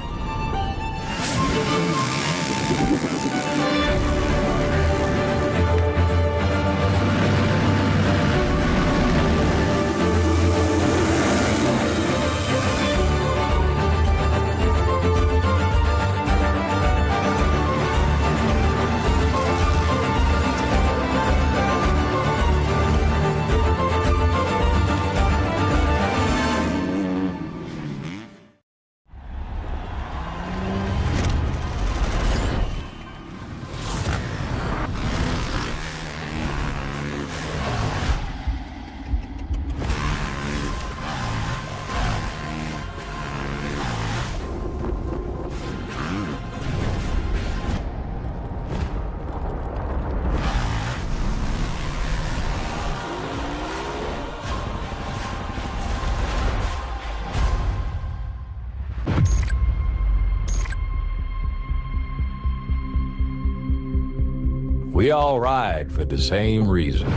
S15: We all ride for the same reason.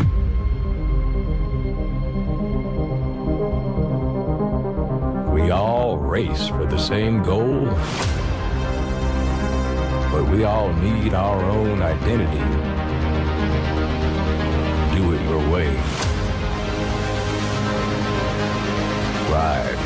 S15: We all race for the same goal. But we all need our own identity. Do it your way. Ride.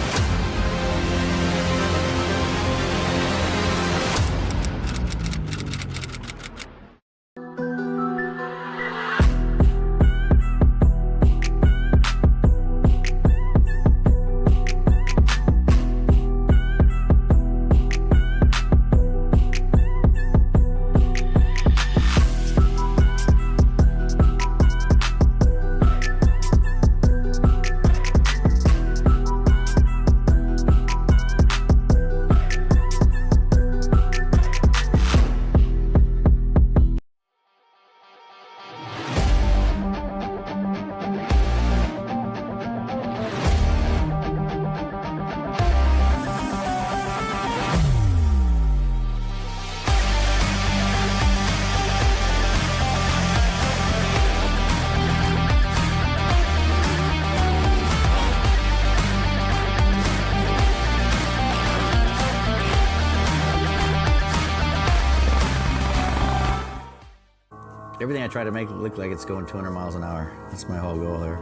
S16: Everything I try to make look like it's going 200 miles an hour. That's my whole goal there.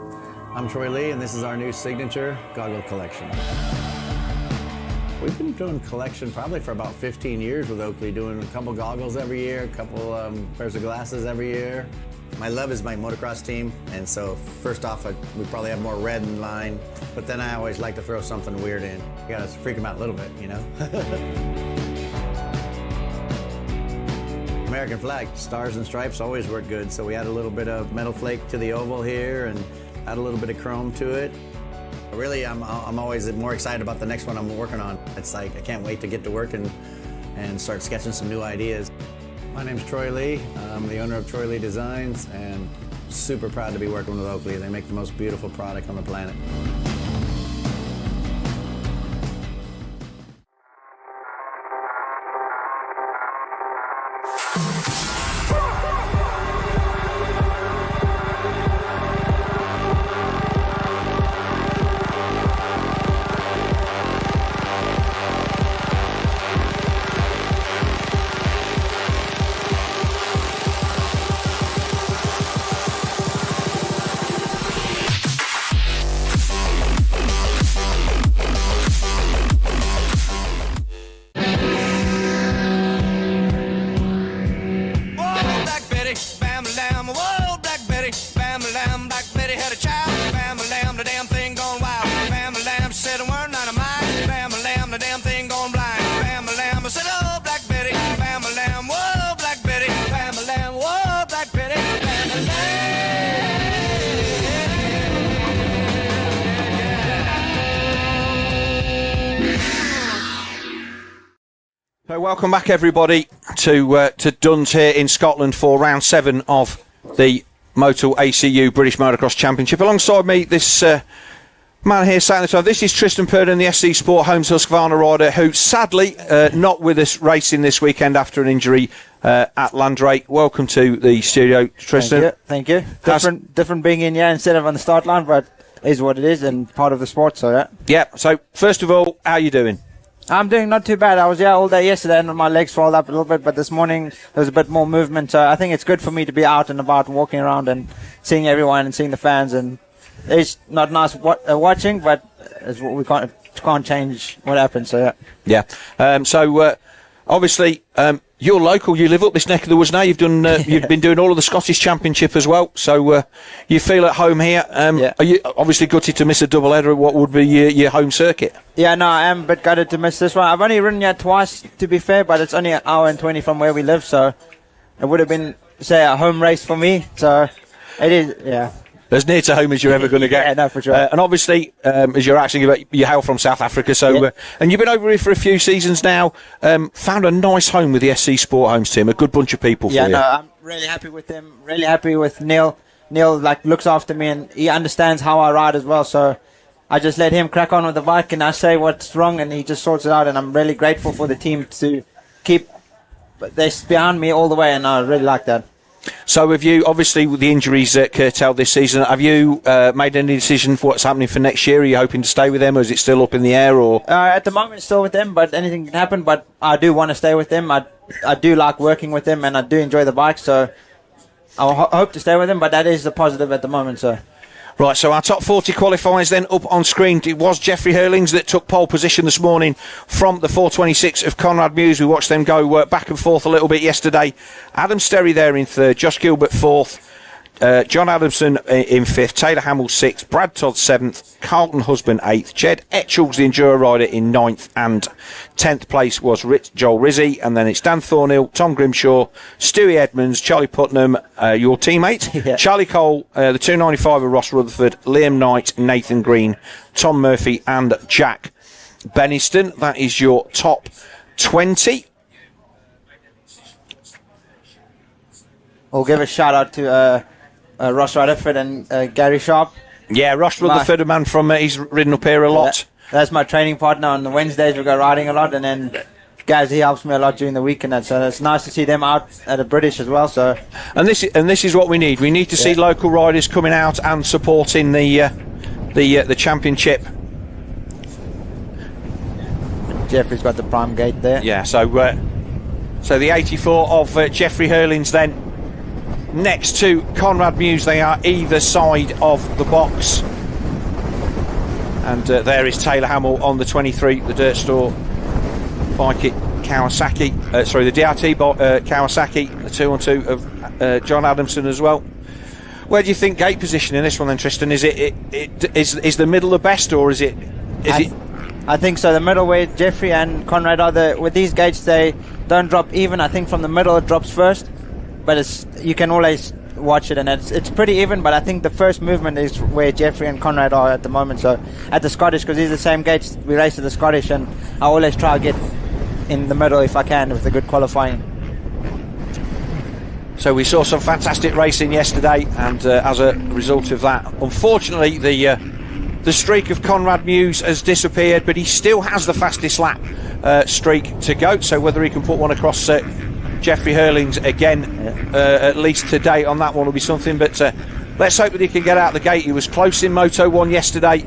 S16: I'm Troy Lee, and this is our new signature goggle collection. We've been doing collection probably for about 15 years with Oakley, doing a couple goggles every year, a couple pairs of glasses every year. My love is my motocross team, and so first off, we probably have more red in line, but then I always like to throw something weird in. You gotta freak them out a little bit, you know? American flag, stars and stripes always work good, so we add a little bit of metal flake to the oval here and add a little bit of chrome to it. Really, I'm always more excited about the next one I'm working on. It's like I can't wait to get to work and start sketching some new ideas. My name's Troy Lee. I'm the owner of Troy Lee Designs, and super proud to be working with Oakley. They make the most beautiful product on the planet.
S3: So welcome back, everybody, to Duns here in Scotland for round 7 of the Motul ACU British Motocross Championship. Alongside me, this man here sat on the top. This is Tristan Purden, the SC Sport Homes Husqvarna rider, who sadly not with us racing this weekend after an injury at Landrake. Welcome to the studio, Tristan.
S17: Thank you. Different being in here instead of on the start line, but it is what it is and part of the sport. So yeah.
S3: Yeah. So first of all, how are you doing?
S17: I'm doing not too bad. I was here all day yesterday and my legs swelled up a little bit, but this morning there was a bit more movement. So I think it's good for me to be out and about, walking around and seeing everyone and seeing the fans. And it's not nice watching, but we can't change what happens. So
S3: yeah. Obviously, you're local. You live up this neck of the woods now. You've done. You've been doing all of the Scottish Championship as well. So you feel at home here. Are you obviously gutted to miss a double header at what would be your home circuit?
S17: Yeah, no, I am a bit gutted to miss this one. I've only ridden here twice, to be fair, but it's only an hour and 20 from where we live, so it would have been, say, a home race for me. So it is, yeah.
S3: As near to home as you're ever going to get.
S17: Yeah, no, for sure.
S3: And obviously, as you're actually, you hail from South Africa, so and you've been over here for a few seasons now. Found a nice home with the SC Sport Homes team, a good bunch of people for you.
S17: Yeah, no, I'm really happy with them. Really happy with Neil. Neil looks after me, and he understands how I ride as well. So I just let him crack on with the bike, and I say what's wrong, and he just sorts it out. And I'm really grateful for the team to keep this behind me all the way, and I really like that.
S3: So have you, obviously with the injuries curtailed this season, have you made any decision for what's happening for next year? Are you hoping to stay with them, or is it still up in the air? Or
S17: at the moment it's still with them, but anything can happen. But I do want to stay with them. I do like working with them, and I do enjoy the bike, so I hope to stay with them, but that is the positive at the moment. So
S3: Right, so our top 40 qualifiers then up on screen. It was Jeffrey Hurlings that took pole position this morning from the 426 of Conrad Muse. We watched them go back and forth a little bit yesterday. Adam Sterry there in third, Josh Gilbert fourth, John Adamson in fifth, Taylor Hamill sixth, Brad Todd seventh, Carlton Husband eighth, Jed Etchells, the Enduro rider, in ninth, and 10th place was Joel Rizzi, and then it's Dan Thornhill, Tom Grimshaw, Stewie Edmonds, Charlie Putnam, your teammate, yeah. Charlie Cole, the 295 of Ross Rutherford, Liam Knight, Nathan Green, Tom Murphy, and Jack Beniston. That is your top 20.
S17: We'll give a shout out to Ross Rutherford and Gary Sharp.
S3: Yeah, Ross Rutherford, a man from he's ridden up here a lot.
S17: That's my training partner. On the Wednesdays we go riding a lot, and then guys, he helps me a lot during the week, and so it's nice to see them out at the British as well. So
S3: and this is what we need. We need to see local riders coming out and supporting the championship.
S17: Jeffrey's got the prime gate there.
S3: Yeah, so the 84 of Jeffrey Hurlings then next to Conrad Muse. They are either side of the box. And there is Taylor Hamill on the 23, the Dirt Store bike at Kawasaki. The DRT Kawasaki, the 2-on-2 of John Adamson as well. Where do you think gate position in this one then, Tristan? Is is the middle the best, or is it?
S17: I think so. The middle, where Jeffrey and Conrad are, with these gates, they don't drop even. I think from the middle it drops first, but you can always watch it, and it's pretty even. But I think the first movement is where Jeffrey and Conrad are at the moment. So at the Scottish, because these are the same gates, we race at the Scottish, and I always try to get in the middle if I can with a good qualifying.
S3: So we saw some fantastic racing yesterday, and as a result of that, unfortunately, the streak of Conrad Muse has disappeared, but he still has the fastest lap streak to go. So whether he can put one across Jeffrey Hurlings again, at least today on that one, will be something. But let's hope that he can get out the gate. He was close in Moto 1 yesterday.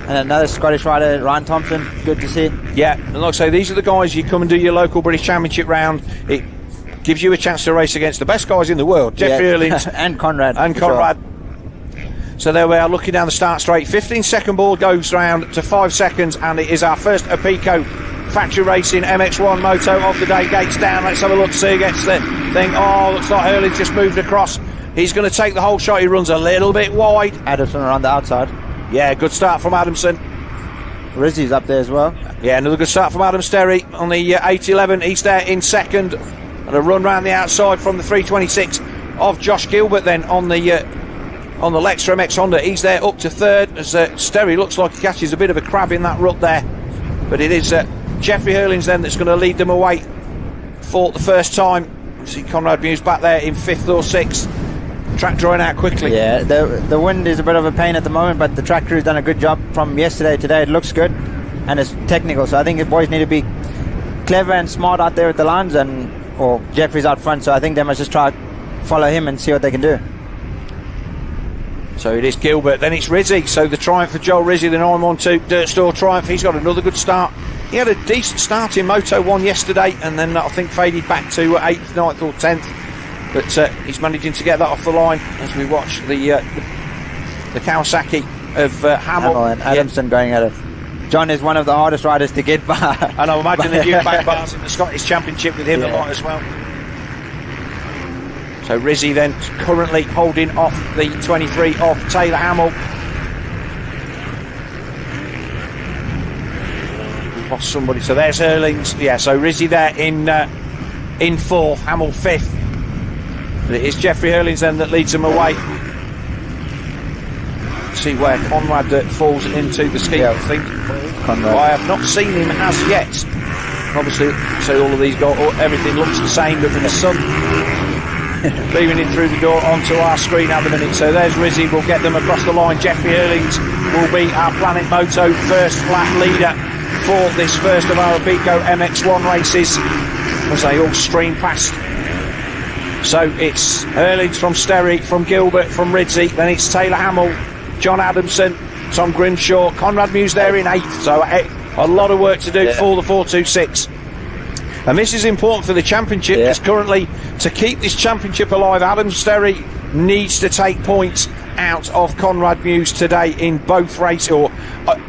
S17: And another Scottish rider, Ryan Thompson, good to see.
S3: Yeah, and like I say, these are the guys you come and do your local British Championship round. It gives you a chance to race against the best guys in the world, Jeffrey Hurlings
S17: and Conrad.
S3: Sure. So there we are, looking down the start straight. 15-second ball goes round to 5 seconds, and it is our first Apico Factory Racing MX1 Moto of the day. Gates down. Let's have a look, see who gets the thing. Oh, looks like Hurlings just moved across. He's going to take the whole shot. He runs a little bit wide.
S17: Adamson around the outside.
S3: Yeah, good start from Adamson.
S17: Rizzy's up there as well.
S3: Yeah, another good start from Adam Sterry on the 811. He's there in second, and a run round the outside from the 326 of Josh Gilbert. Then on the Lextra MX Honda, he's there up to third, as Sterry looks like he catches a bit of a crab in that rut there. But it is Jeffrey Hurlings then that's going to lead them away for the first time. See Conrad Muse back there in 5th or 6th. Track drawing out quickly.
S17: Yeah, the wind is a bit of a pain at the moment, but the track crew's done a good job from yesterday to today. It looks good, and it's technical, so I think the boys need to be clever and smart out there with the lines, or Jeffrey's out front, so I think they must just try to follow him and see what they can do.
S3: So it is Gilbert, then it's Rizzy. So the triumph for Joel Rizzy, the 912 Dirt Store triumph. He's got another good start. He had a decent start in Moto 1 yesterday, and then I think faded back to 8th, 9th or 10th. But he's managing to get that off the line as we watch the Kawasaki of Hamill
S17: and Adamson going at it. John is one of the hardest riders to get by.
S3: And I imagine they do back bars in the Scottish Championship with him a lot as well. So Rizzy then currently holding off the 23 of Taylor Hamill. Lost somebody. So there's Hurlings. Yeah, so Rizzy there in 4th, Hamill 5th. But it is Jeffrey Hurlings then that leads them away. See where Conrad falls into the scheme, I think.
S17: Conrad.
S3: I have not seen him as yet. Obviously, so all of these everything looks the same, but with the sun beaming in through the door onto our screen at the minute. So there's Rizzy, will get them across the line. Jeffrey Hurlings will be our Planet Moto first lap leader for this first of our Apico MX1 races, as they all stream past. So it's Hurlings from Sterry, from Gilbert, from Rizzy, then it's Taylor Hamill, John Adamson, Tom Grimshaw, Conrad Muse there in 8th. So a lot of work to do for the 426. And this is important for the championship, because currently, to keep this championship alive, Adam Sterry needs to take points out of Conrad Muse today in both races, or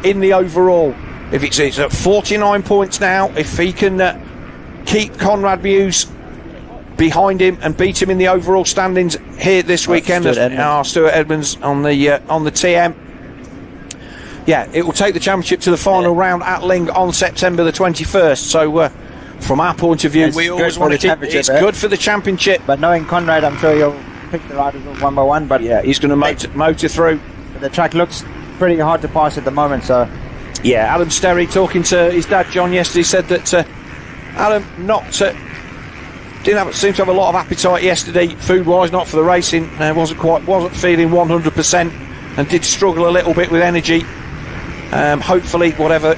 S3: in the overall. If it's at 49 points now, if he can keep Conrad Muse behind him and beat him in the overall standings here this weekend, Stuart Edmonds on the TM. Yeah, it will take the championship to the final round at Ling on September the 21st. So from our point of view, we always want to it's good for the championship.
S17: But knowing Conrad, I'm sure he'll pick the riders up one by one. But
S3: yeah, he's going to motor through.
S17: The track looks pretty hard to pass at the moment. So
S3: yeah, Adam Sterry talking to his dad John yesterday said that Adam didn't seem to have a lot of appetite yesterday, food-wise, not for the racing. Wasn't feeling 100%, and did struggle a little bit with energy. Hopefully, whatever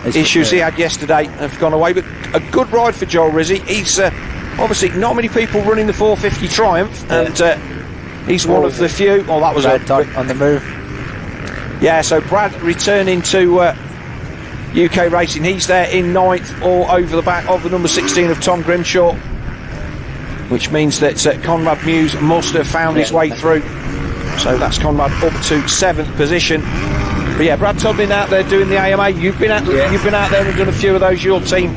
S3: issues he had yesterday have gone away. But a good ride for Joel Rizzy. He's obviously not many people running the 450 Triumph, and he's one of the few. Oh, that was
S17: on the move.
S3: Yeah, so Brad returning to UK racing. He's there in 9th, or over the back of the number 16 of Tom Grimshaw. which means that Conrad Muse must have found his way through. So that's Conrad up to 7th position. But yeah, Brad Tudlin out there doing the AMA. You've been out there and done a few of those. Your team,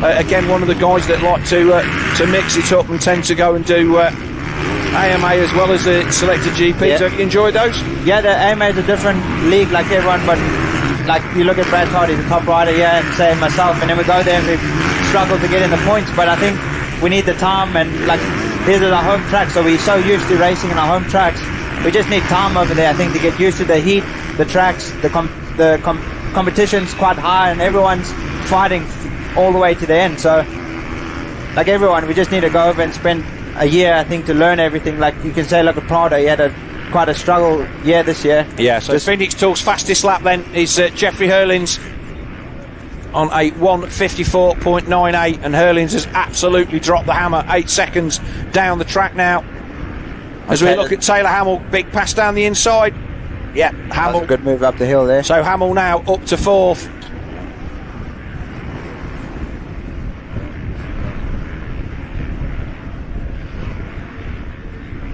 S3: again, one of the guys that like to mix it up and tend to go and do AMA as well as the selected GPs. Have you enjoyed those?
S17: Yeah, the AMA is a different league like everyone, but like you look at Brad Todd, he's a top rider, and say myself, and then we go there and we struggle to get in the points. But I think we need the time, and like these are our home tracks, so we're so used to racing in our home tracks. We just need time over there, I think, to get used to the heat, the tracks, the competition's quite high, and everyone's fighting all the way to the end. So, like everyone, we just need to go over and spend a year, I think, to learn everything. Like you can say, like a Prado, he had quite a struggle year this year.
S3: Yeah, so Phoenix Tool's fastest lap then is Jeffrey Hurlins on a 1:54.98, and Hurlins has absolutely dropped the hammer. 8 seconds down the track now. As we look at Taylor Hamill, big pass down the inside. Yeah, Hamill.
S17: That's a good move up the hill there.
S3: So Hamill now up to 4th.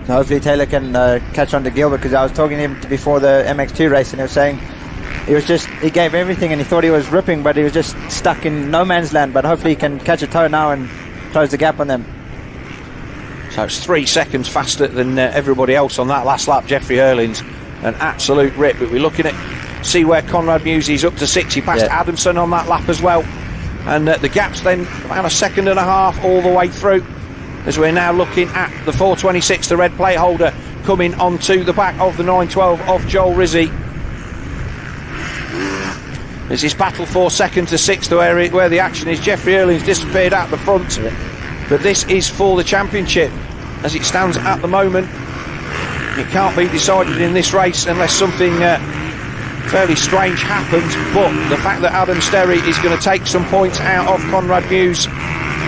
S17: So hopefully Taylor can catch on to Gilbert, because I was talking to him before the MX2 race, and he was saying he gave everything and he thought he was ripping, but he was just stuck in no man's land. But hopefully he can catch a toe now and close the gap on them.
S3: So it's 3 seconds faster than everybody else on that last lap. Jeffrey Hurlins, an absolute rip. But we're looking at see where Conrad Muse is up to 6. He passed Adamson on that lap as well, and the gap's then about 1.5 seconds all the way through. As we're now looking at the 426, the red plate holder coming onto the back of the 912 of Joel Rizzi. There's this battle for 2nd to 6th where the action is. Jeffrey Hurlins disappeared out the front. But this is for the championship. As it stands at the moment, it can't be decided in this race unless something fairly strange happens. But the fact that Adam Sterry is going to take some points out of Conrad Muse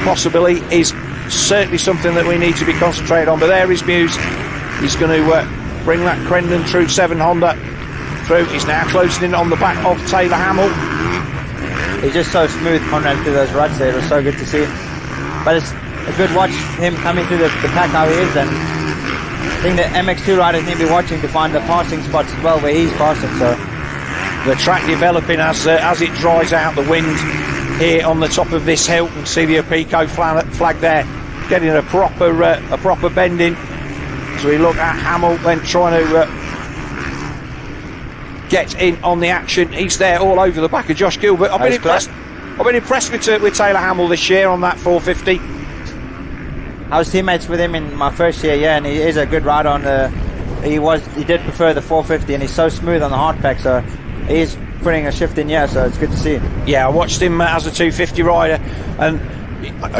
S3: possibly is certainly something that we need to be concentrated on. But there is Muse. He's going to bring that Crendon True 7 Honda through. He's now closing in on the back of Taylor Hamill.
S17: He's just so smooth, Conrad, through those ruts there. It was so good to see. But it's a good watch him coming through the pack how he is, and I think the MX2 riders need to be watching to find the passing spots as well where he's passing. So
S3: the track developing as it dries out. The wind here on the top of this hill. You can see the Apico flag there, getting a proper bending. So we look at Hamill then trying to get in on the action. He's there all over the back of Josh Gilbert. I've been impressed with Taylor Hamill this year on that 450.
S17: I was teammates with him in my first year, and he is a good rider on the. He did prefer the 450, and he's so smooth on the hard pack, so he's putting a shift in here, so it's good to see.
S3: Yeah, I watched him as a 250 rider, and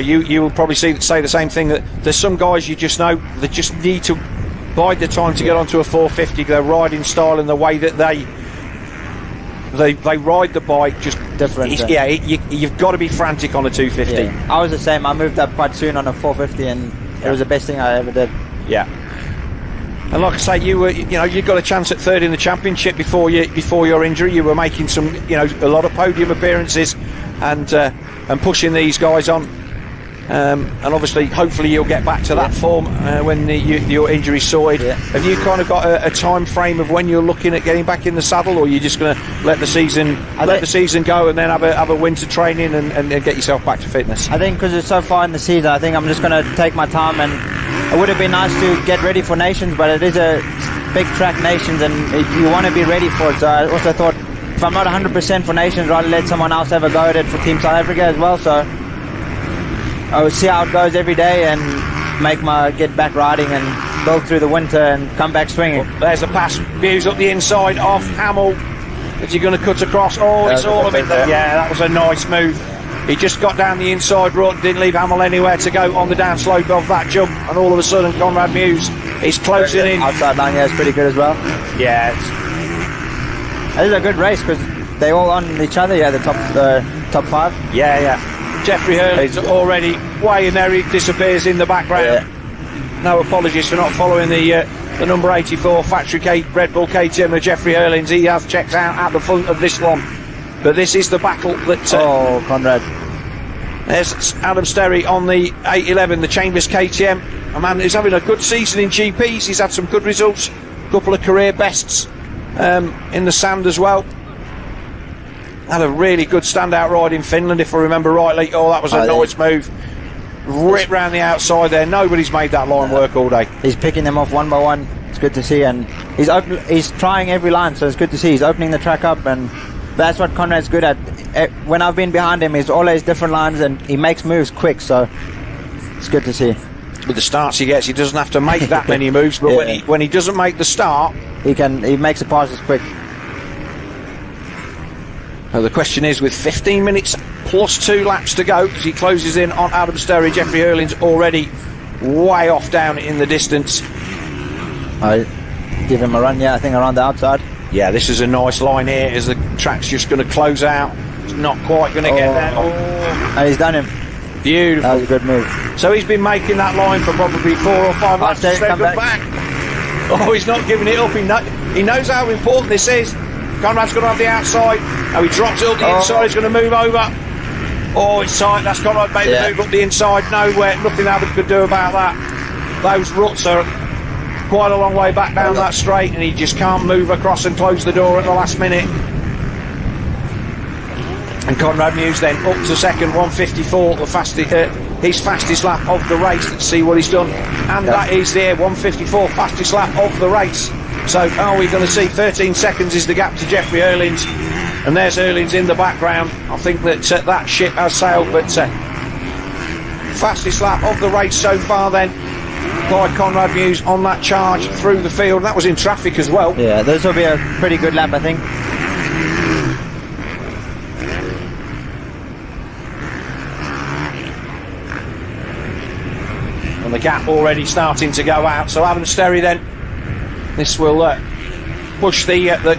S3: you will probably say the same thing, that there's some guys you just know that just need to bide the time to get onto a 450. Their riding style and the way that they ride the bike just
S17: different.
S3: You've got to be frantic on a 250.
S17: Yeah. I was the same. I moved up quite soon on a 450, and it was the best thing I ever did.
S3: Yeah. And like I say, you got a chance at 3rd in the championship before your injury. You were making some, a lot of podium appearances, and pushing these guys on. And obviously, hopefully, you'll get back to that form when your injury's sorted. Yeah. Have you kind of got a time frame of when you're looking at getting back in the saddle, or are you just going to let the season go and then have a winter training and get yourself back to fitness?
S17: I think because it's so far in the season, I think I'm just going to take my time, and it would have been nice to get ready for Nations, but it is a big track, Nations, and you want to be ready for it. So I also thought, if I'm not 100% for Nations, I'd rather let someone else have a go at it for Team South Africa as well. So I will see how it goes every day and get back riding and build through the winter and come back swinging.
S3: Well, there's a pass, views up the inside off Hamill. Is he going to cut across? Oh, it's all of it there. Yeah, that was a nice move. He just got down the inside rut, didn't leave Hamill anywhere to go on the downslope of that jump, and all of a sudden Conrad Muse is closing in.
S17: Outside line, yeah, it's pretty good as well.
S3: Yeah,
S17: it is a good race because they all on each other. Yeah, the top 5.
S3: Yeah. Jeffrey Hurley's already way in there. He disappears in the background. Yeah. No apologies for not following the number 84 factory Red Bull KTM of Jeffrey Hurlins. He has checked out at the front of this one. But this is the battle that...
S17: Conrad.
S3: There's Adam Sterry on the 811, the Chambers KTM. a man who's having a good season in GPs. He's had some good results, a couple of career bests in the sand as well. Had a really good standout ride in Finland, if I remember rightly. Oh, that was a nice move. Rip round the outside there. Nobody's made that line work all day.
S17: He's picking them off one by one. It's good to see, and he's trying every line, so it's good to see. He's opening the track up, and that's what Conrad's good at. When I've been behind him, he's always different lines, and he makes moves quick, so it's good to see.
S3: With the starts he gets, he doesn't have to make that many moves, but when he doesn't make the start,
S17: he makes the passes quick.
S3: So the question is, with 15 minutes plus 2 laps to go, as he closes in on Adam Sterry, Jeffrey Hurling's already way off down in the distance.
S17: I give him a run, I think around the outside.
S3: Yeah, this is a nice line here as the track's just going to close out. It's not quite going to get there.
S17: And he's done him.
S3: Beautiful.
S17: That was a good move.
S3: So he's been making that line for probably 4 or 5 laps.
S17: Come back.
S3: Oh, he's not giving it up. He knows how important this is. Conrad's going to have the outside. Now he drops it up the inside. He's going to move over. Oh, it's tight. That's Conrad made the move up the inside. Nowhere. Nothing Adam could do about that. Those ruts are quite a long way back down that straight, and he just can't move across and close the door at the last minute. And Conrad Muse then up to second, 1:54, the fastest, his fastest lap of the race. Let's see what he's done. And that is there, 1:54, fastest lap of the race. So are we going to see 13 seconds is the gap to Jeffrey Hurlings, and there's Hurlings in the background. I think that that ship has sailed, but fastest lap of the race so far then by Conrad Muse on that charge through the field. That was in traffic as well.
S17: Yeah, this will be a pretty good lap, I think.
S3: And the gap already starting to go out. So Adam Sterry then, this will push the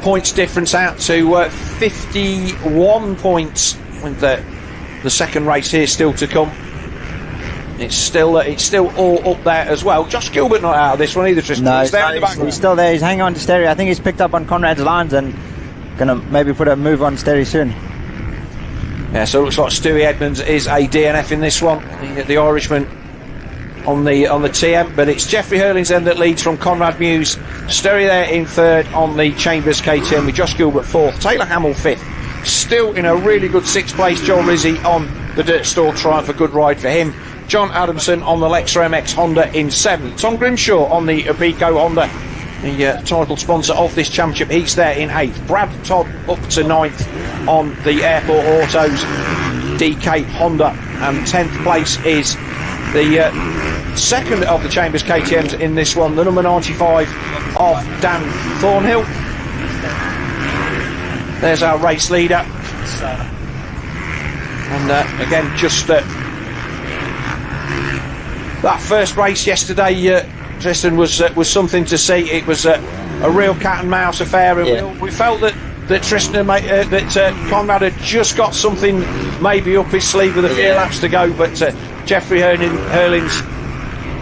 S3: points difference out to 51 points with the second race here still to come. It's still all up there as well. Josh Gilbert not out of this one either, Tristan.
S17: No,
S3: He's
S17: still there. He's hanging on to Sterry. I think he's picked up on Conrad's lines and gonna maybe put a move on Sterry soon.
S3: Yeah, so it looks like Stewie Edmonds is a DNF in this one. The Irishman on the TM, but it's Jeffrey Hurlings then that leads from Conrad Muse. Sterry there in third on the Chambers KTM with Josh Gilbert fourth, Taylor Hamill fifth. Still in a really good sixth place, Joel Rizzi on the Dirt Store Triumph, a good ride for him. John Adamson on the Lexer MX Honda in seventh. Tom Grimshaw on the Abico Honda, the title sponsor of this championship, he's there in eighth. Brad Todd up to ninth on the Airport Autos DK Honda, and 10th place is the second of the Chambers KTMs in this one, the number 95 of Dan Thornhill. There's our race leader, and again just that first race yesterday, Tristan, was something to see. It was a real cat and mouse affair, and we felt that Tristan, that Conrad had just got something maybe up his sleeve with a few laps to go, but Jeffrey Hurlings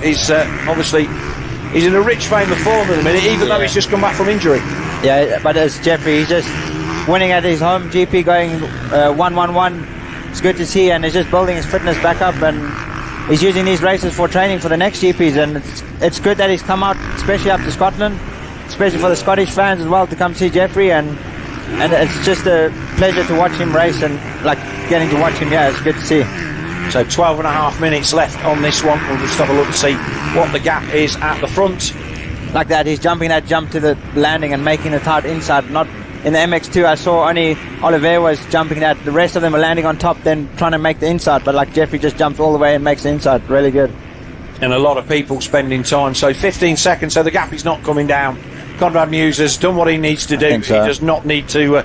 S3: is obviously he's in a rich frame of form at the minute, even though he's just come back from injury.
S17: Yeah, but as Jeffrey, he's just winning at his home GP, going 1-1-1. It's good to see, and he's just building his fitness back up, and he's using these races for training for the next GPs, and it's good that he's come out, especially up to Scotland, especially for the Scottish fans as well, to come see Jeffrey, and it's just a pleasure to watch him race, and like getting to watch him. Yeah, it's good to see.
S3: So 12 and a half minutes left on this one. We'll just have a look and see what the gap is at the front.
S17: Like that, he's jumping that jump to the landing and making it hard inside. Not in the MX2, I saw only Oliver was jumping that. The rest of them are landing on top, then trying to make the inside. But like Jeffrey just jumps all the way and makes the inside. Really good.
S3: And a lot of people spending time. So 15 seconds. So the gap is not coming down. Conrad Muse has done what he needs to do. He does not need to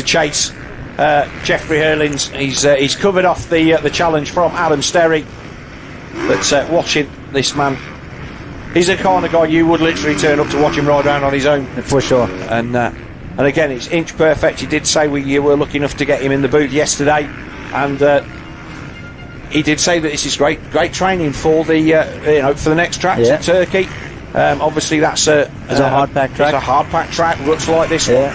S3: chase Jeffrey Hurlings. He's covered off the challenge from Adam Sterry. But watching this man, he's the kind of guy you would literally turn up to watch him ride around on his own.
S17: For sure.
S3: And again, it's inch perfect. He did say you were lucky enough to get him in the booth yesterday, and he did say that this is great training for the for the next tracks in Turkey. Obviously, that's a
S17: hard pack track.
S3: It's a hard pack track. Ruts like this one.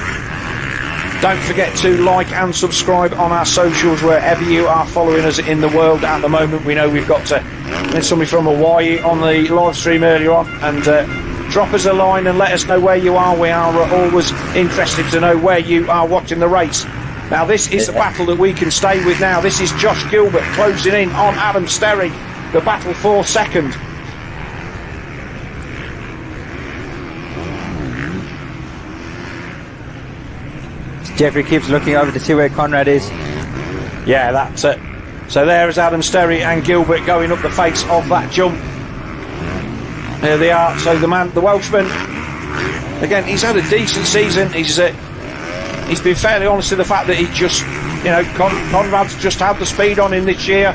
S3: Don't forget to like and subscribe on our socials wherever you are following us in the world at the moment. We know we've got There's somebody from Hawaii on the live stream earlier on, and drop us a line and let us know where you are. We are always interested to know where you are watching the race. Now this is the battle that we can stay with now. This is Josh Gilbert closing in on Adam Sterry. The battle for second.
S17: Jeffrey keeps looking over to see where Conrad is.
S3: Yeah, that's it. So there is Adam Sterry and Gilbert going up the face of that jump. There they are. So the Welshman, again, he's had a decent season. He's been fairly honest to the fact that he just, Conrad's just had the speed on him this year.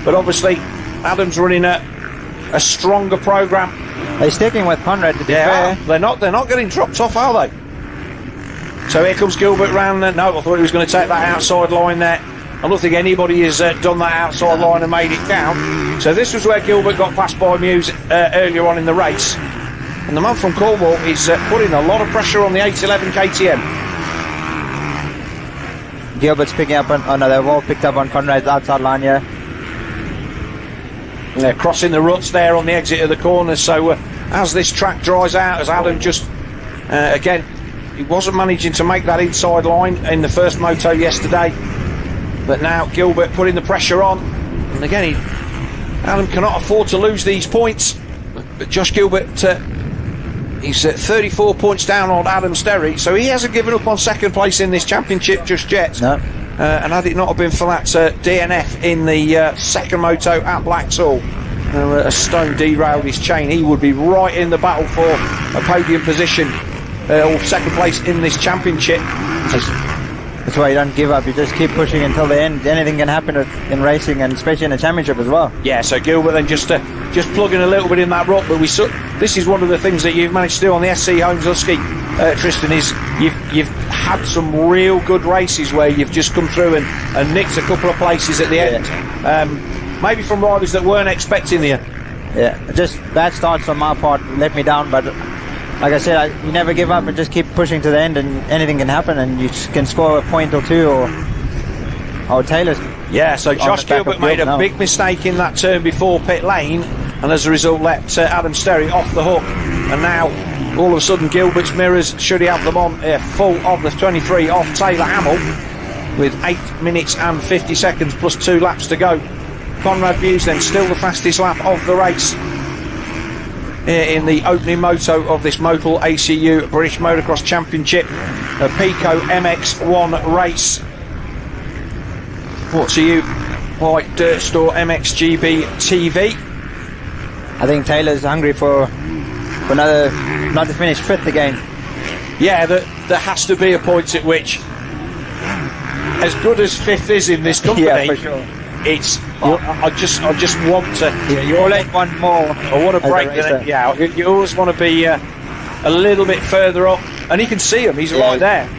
S3: But obviously, Adam's running a stronger programme.
S17: They're sticking with Conrad, to be fair.
S3: They're not getting dropped off, are they? So here comes Gilbert round. No, I thought he was going to take that outside line there. I don't think anybody has done that outside line and made it count. So this was where Gilbert got passed by Muse earlier on in the race. And the man from Cornwall is putting a lot of pressure on the 811 KTM.
S17: Gilbert's picking up on, they've all picked up on Conrad's outside line here.
S3: They're crossing the ruts there on the exit of the corner. So as this track dries out, as Adam just, again, he wasn't managing to make that inside line in the first moto yesterday. But now Gilbert putting the pressure on. And again, Adam cannot afford to lose these points. But Josh Gilbert, he's 34 points down on Adam Sterry. So he hasn't given up on second place in this championship just yet.
S17: No.
S3: And had it not have been for that DNF in the second moto at Blackpool, a stone derailed his chain, he would be right in the battle for a podium position or second place in this championship.
S17: That's why you don't give up. You just keep pushing until the end. Anything can happen in racing, and especially in a championship as well.
S3: Yeah, so Gilbert then just plugging a little bit in that rut. But this is one of the things that you've managed to do on the SC Homes Husky, Tristan, is you've had some real good races where you've just come through and nicked a couple of places at the end. Maybe from riders that weren't expecting you.
S17: Yeah, just bad starts on my part let me down, but like I said, you never give up and just keep pushing to the end, and anything can happen, and you can score a point or two, or Taylor's.
S3: Yeah, so Josh Gilbert made a big mistake in that turn before pit lane, and as a result let Adam Sterry off the hook. And now, all of a sudden, Gilbert's mirrors, should he have them on, full of the 23 off Taylor Hamill, with 8 minutes and 50 seconds plus 2 laps to go. Conrad Muse then still the fastest lap of the race in the opening moto of this Motul ACU British Motocross Championship, a Pico MX1 race. Brought to you by Dirt Store MXGB-TV.
S17: I think Taylor's hungry for another, not to finish 5th again.
S3: Yeah, there has to be a point at which, as good as 5th is in this company,
S17: yeah, for sure.
S3: It's I just want to.
S17: Yeah, you always want more.
S3: I want to break the. Yeah, you always want to be a little bit further up, and you can see him. He's right there.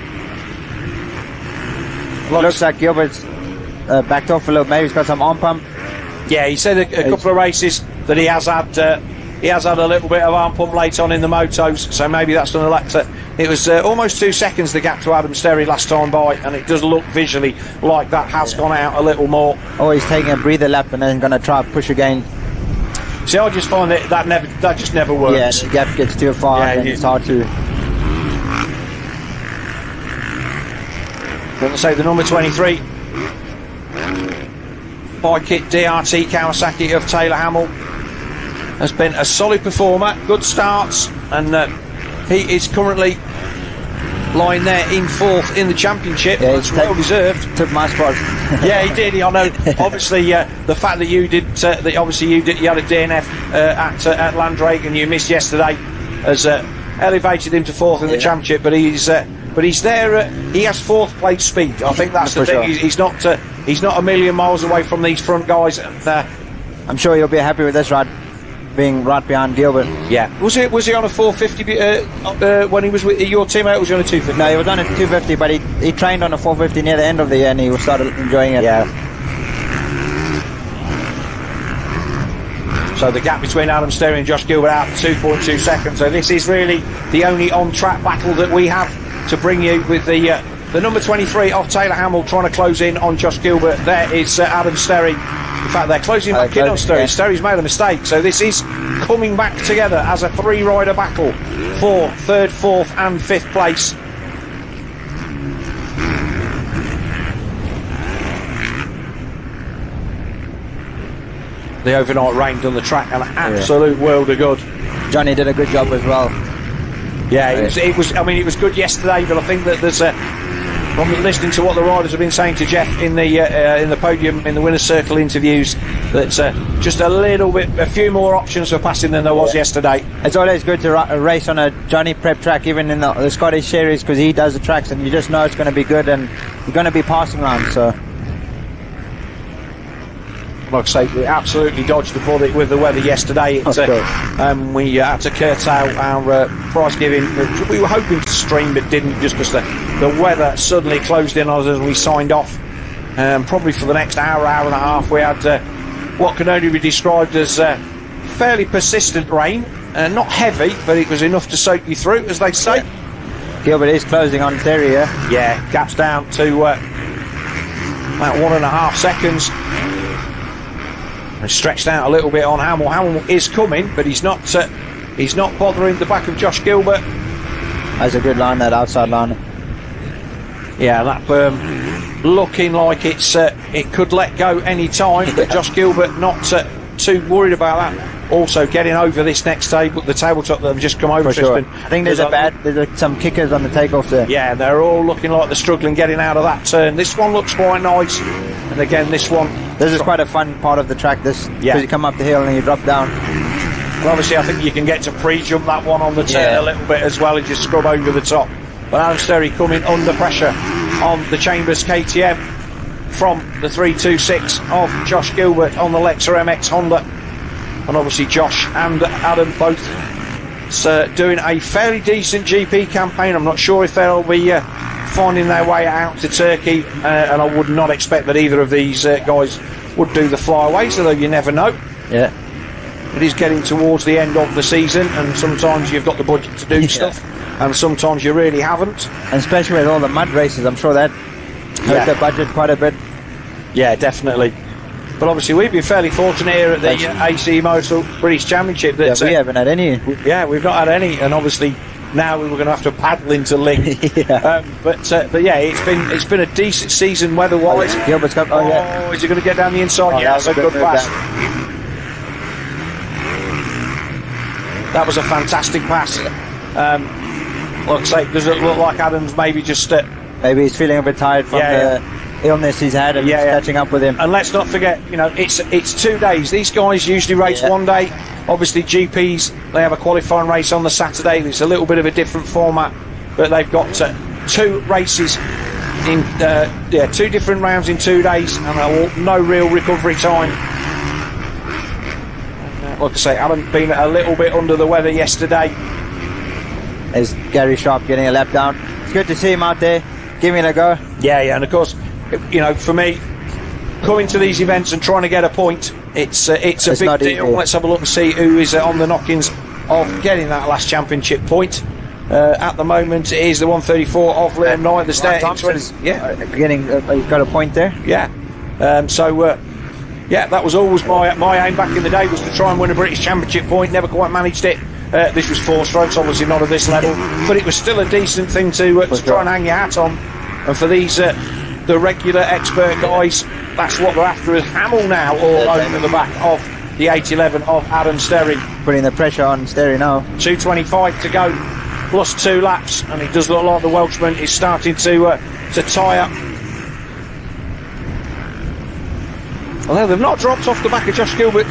S17: Looks like Gilbert's backed off a little. Maybe he's got some arm pump.
S3: Yeah, he said a couple of races that he has had a little bit of arm pump late on in the motos, so maybe that's done a lot. It was almost 2 seconds the gap to Adam Sterry last time by, and it does look visually like that has gone out a little more.
S17: Oh, he's taking a breather lap and then going to try to push again.
S3: See, I just find that just never works.
S17: Yeah, the gap gets too far, and it's hard to.
S3: Going to say the number 23 bike kit DRT Kawasaki of Taylor Hamill has been a solid performer, good starts, and he is currently lying there in 4th in the championship. Yeah, it's well deserved.
S17: Took my spot.
S3: Yeah, he did. I know. Obviously, the fact that you did, you had a DNF at Landrake and you missed yesterday, has elevated him to 4th in the championship. But he's there. He has 4th place speed. I think that's the thing. Sure. He's not a million miles away from these front guys.
S17: I'm sure you'll be happy with this ride, being right behind Gilbert.
S3: Yeah. Was he on a 450 when he was with your teammate, or was he on a 250?
S17: No, he was on a 250, but he trained on a 450 near the end of the year, and he started enjoying it.
S3: Yeah. So the gap between Adam Sterry and Josh Gilbert out 2.2 seconds. So this is really the only on-track battle that we have to bring you, with the number 23 off Taylor Hamill trying to close in on Josh Gilbert. There is Adam Sterry In fact, they're closing back in on Sterry. Sterry's made a mistake, so this is coming back together as a 3-rider battle for 3rd, 4th and 5th place. The overnight rain done the track an absolute world of good.
S17: Johnny did a good job as well.
S3: Yeah, it was. I mean, it was good yesterday, but I think that there's from listening to what the riders have been saying to Jeff in the podium, in the winner's circle interviews, that just a few more options for passing than there was yesterday.
S17: It's always good to race on a Johnny prep track, even in the Scottish series, because he does the tracks and you just know it's going to be good and you're going to be passing around. So,
S3: like I say, we absolutely dodged the bullet with the weather yesterday. We had to curtail our prize giving. We were hoping to stream, but didn't, just because the weather suddenly closed in on us as we signed off. Probably for the next hour and a half, we had what can only be described as fairly persistent rain. Not heavy, but it was enough to soak you through, as they say.
S17: Gilbert is closing on Terry,
S3: Yeah, gaps down to about 1.5 seconds. Stretched out a little bit on Hamill. Hamill is coming, but he's not bothering the back of Josh Gilbert.
S17: That's a good line, that outside line.
S3: Yeah, that berm looking like it could let go any time, but Josh Gilbert not too worried about that. Also getting over this next table, the tabletop that have just come over.
S17: Sure. I think there's some kickers on the takeoff there.
S3: Yeah, they're all looking like they're struggling getting out of that turn. This one looks quite nice, and again this one.
S17: This is quite a fun part of the track. Because you come up the hill and you drop down.
S3: Well, obviously, I think you can get to pre-jump that one on the turn a little bit as well as you scrub over the top. But Adam Sterry coming under pressure on the Chambers KTM from the 326 of Josh Gilbert on the Lexa MX Honda. And obviously Josh and Adam both doing a fairly decent GP campaign. I'm not sure if they'll be finding their way out to Turkey, and I would not expect that either of these guys would do the flyaways, although you never know.
S17: Yeah.
S3: It is getting towards the end of the season, and sometimes you've got the budget to do stuff, and sometimes you really haven't.
S17: And especially with all the mud races, I'm sure that hurt the budget quite a bit.
S3: Yeah, definitely. But obviously we've been fairly fortunate here at the ACU Motul British Championship. That,
S17: we haven't had any.
S3: We've not had any, and obviously now we were going to have to paddle into Ling. But yeah, it's been a decent season weather-wise.
S17: Gilbert's got.
S3: Is he going to get down the inside? Yeah, that's a good pass. That was a fantastic pass. Like I say, does it look like Adams maybe just...
S17: maybe he's feeling a bit tired from the illness he's had and catching up with him.
S3: And let's not forget, it's 2 days. These guys usually race one day. Obviously, GPs, they have a qualifying race on the Saturday. It's a little bit of a different format, but they've got 2 races in 2 different rounds in 2 days, and no real recovery time. Like I say, Alan been a little bit under the weather yesterday.
S17: There's Gary Sharp getting a lap down. It's good to see him out there giving it a go.
S3: Yeah, and of course, for me, coming to these events and trying to get a point, it's a big deal.
S17: Easy.
S3: Let's have a look and see who is on the knockings of getting that last championship point. At the moment, it is the 134 of Liam Knight. The start.
S17: He's got a point there.
S3: Yeah. That was always my aim back in the day, was to try and win a British Championship point. Never quite managed it. This was 4 strokes, obviously not at this level, but it was still a decent thing to try and hang your hat on. And for these, the regular expert guys, that's what they're after. Is Hamill now all over the back of the 811 of Adam Sterry.
S17: Putting the pressure on Sterry now.
S3: 2:25 to go, plus 2 laps, and it does look like the Welshman is starting to tie up. Although they've not dropped off the back of Josh Gilbert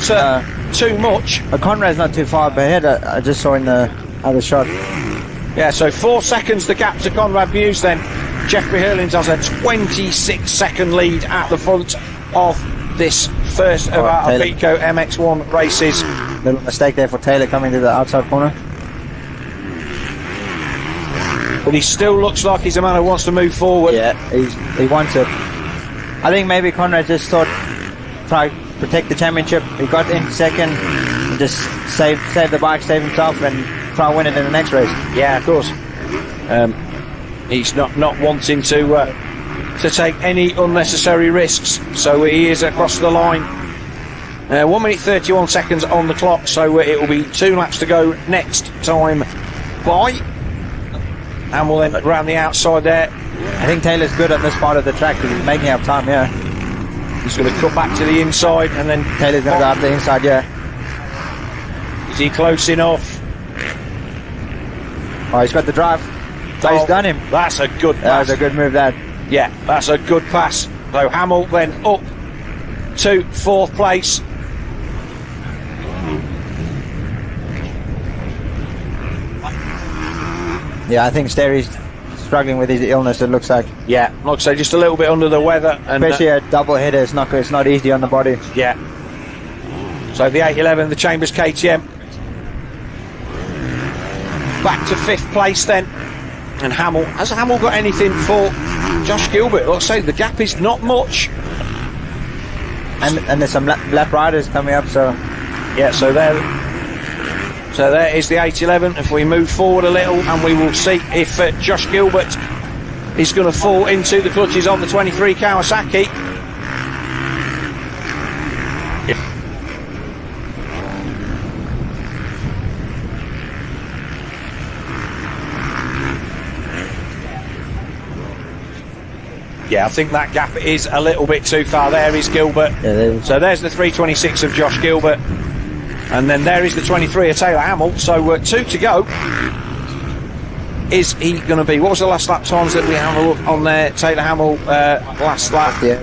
S3: too much.
S17: Conrad's not too far ahead. I just saw in the other shot.
S3: Yeah, so 4 seconds the gap to Conrad Muse then. Jeffrey Hurlins has a 26-second lead at the front of this first of our Apico MX1 races.
S17: Little mistake there for Taylor coming to the outside corner.
S3: But he still looks like he's a man who wants to move forward.
S17: Yeah, he wants it. I think maybe Conrad just thought, try protect the championship. He got in second, and just save the bike, save himself, and try and win it in the next race.
S3: Yeah, of course. He's not wanting to take any unnecessary risks, so he is across the line 1 minute 31 seconds on the clock, so it will be 2 laps to go next time by. And we'll then around the outside there.
S17: I think Taylor's good on this part of the track because he's making up time, yeah.
S3: He's going to cut back to the inside and then...
S17: Taylor's going to go up the inside, yeah.
S3: Is he close enough?
S17: Oh, he's got the drive. So he's done him.
S3: That's a good pass.
S17: That was a good move, that.
S3: Yeah, that's a good pass. So Hamill then up to 4th place.
S17: Yeah, I think Sterry's struggling with his illness, it looks like.
S3: Yeah, like I say, just a little bit under the weather. And,
S17: especially a double hitter, it's not easy on the body.
S3: Yeah. So the 811, the Chambers KTM. Back to 5th place then. And Hamill, has Hamill got anything for Josh Gilbert? Like I say, the gap is not much.
S17: And there's some lap riders coming up, so...
S3: Yeah, so there is the 811. If we move forward a little, and we will see if Josh Gilbert is going to fall into the clutches of the 23 Kawasaki. Yeah, I think that gap is a little bit too far. There is Gilbert.
S17: Yeah,
S3: so there's the 326 of Josh Gilbert. And then there is the 23 of Taylor Hamill. So 2 to go. Is he going to be... What was the last lap times that we have a look on there? Taylor Hamill, last lap.
S17: Yeah.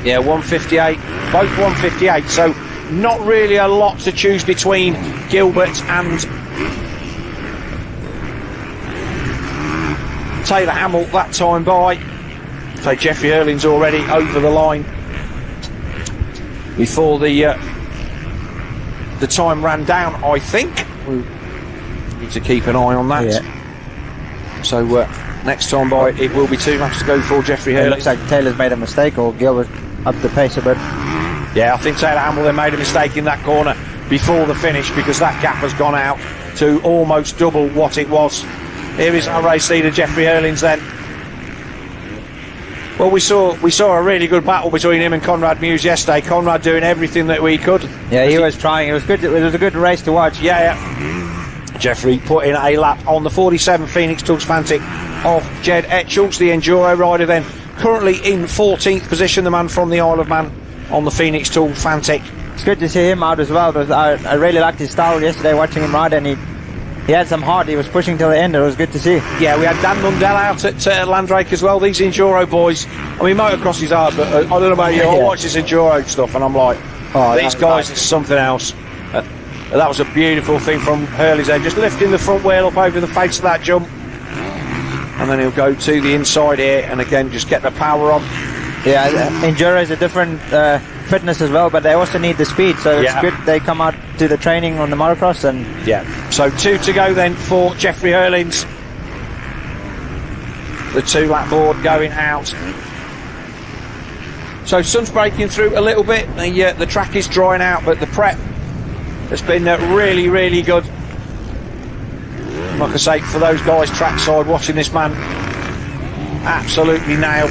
S3: Yeah, 158. Both 158. So not really a lot to choose between Gilbert and Taylor Hamill that time by. So Jeffrey Hurling's already over the line before the time ran down, I think. We need to keep an eye on that.
S17: Yeah.
S3: So next time by, it will be 2 laps to go for Jeffrey Hurling.
S17: It looks like Taylor's made a mistake, or Gilbert up the pace a bit.
S3: Yeah, I think Taylor Hamill then made a mistake in that corner before the finish, because that gap has gone out to almost double what it was. Here is our race leader, Jeffrey Hurlings then. Well, we saw a really good battle between him and Conrad Muse yesterday. Conrad doing everything that we could.
S17: Yeah, he was trying. It was good. It was a good race to watch.
S3: Yeah. Jeffrey put in a lap on the 47 Phoenix Tugs Fantic of Jed Etchells, the Enduro rider, then currently in 14th position, the man from the Isle of Man on the Phoenix Tugs Fantic.
S17: It's good to see him out as well. I really liked his style yesterday watching him ride, and he had some heart. He was pushing till the end. It was good to see. Yeah,
S3: we had Dan Mundell out at Landrake as well. These Enduro boys, I mean, motocross is hard, but I don't know about you, I watch this Enduro stuff and I'm like, these guys, it's something else. That was a beautiful thing from Hurley's there, just lifting the front wheel up over the face of that jump, and then he'll go to the inside here and again just get the power on.
S17: Yeah, Enduro is a different fitness as well, but they also need the speed, so it's good they come out to the training on the motocross. And
S3: so 2 to go then for Jeffrey Hurlings. The 2-lap board going out. So sun's breaking through a little bit. The track is drying out, but the prep has been really, really good. Like I say, for those guys trackside watching this man absolutely nail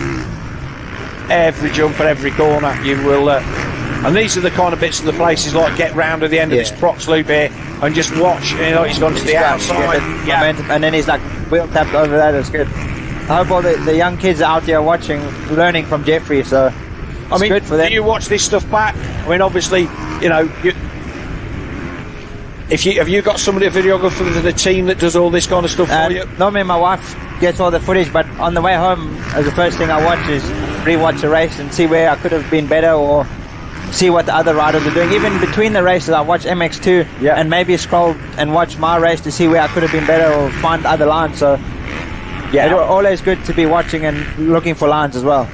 S3: every jump and every corner. You will, and these are the kind of bits of the places like get round at the end of this Prox loop here and just watch. You know, he's gone to the outside,
S17: and then he's like wheel tapped over that. It's good. I hope all the young kids out there watching, learning from Jeffrey. So it's good for them.
S3: Do you watch this stuff back? I mean, obviously, you know. Have you got somebody, a videographer in the team that does all this kind of stuff for you?
S17: Not me, my wife gets all the footage, but on the way home, the first thing I watch is rewatch the race and see where I could have been better, or see what the other riders are doing. Even between the races, I watch MX2 and maybe scroll and watch my race to see where I could have been better or find other lines. So it's always good to be watching and looking for lines as well.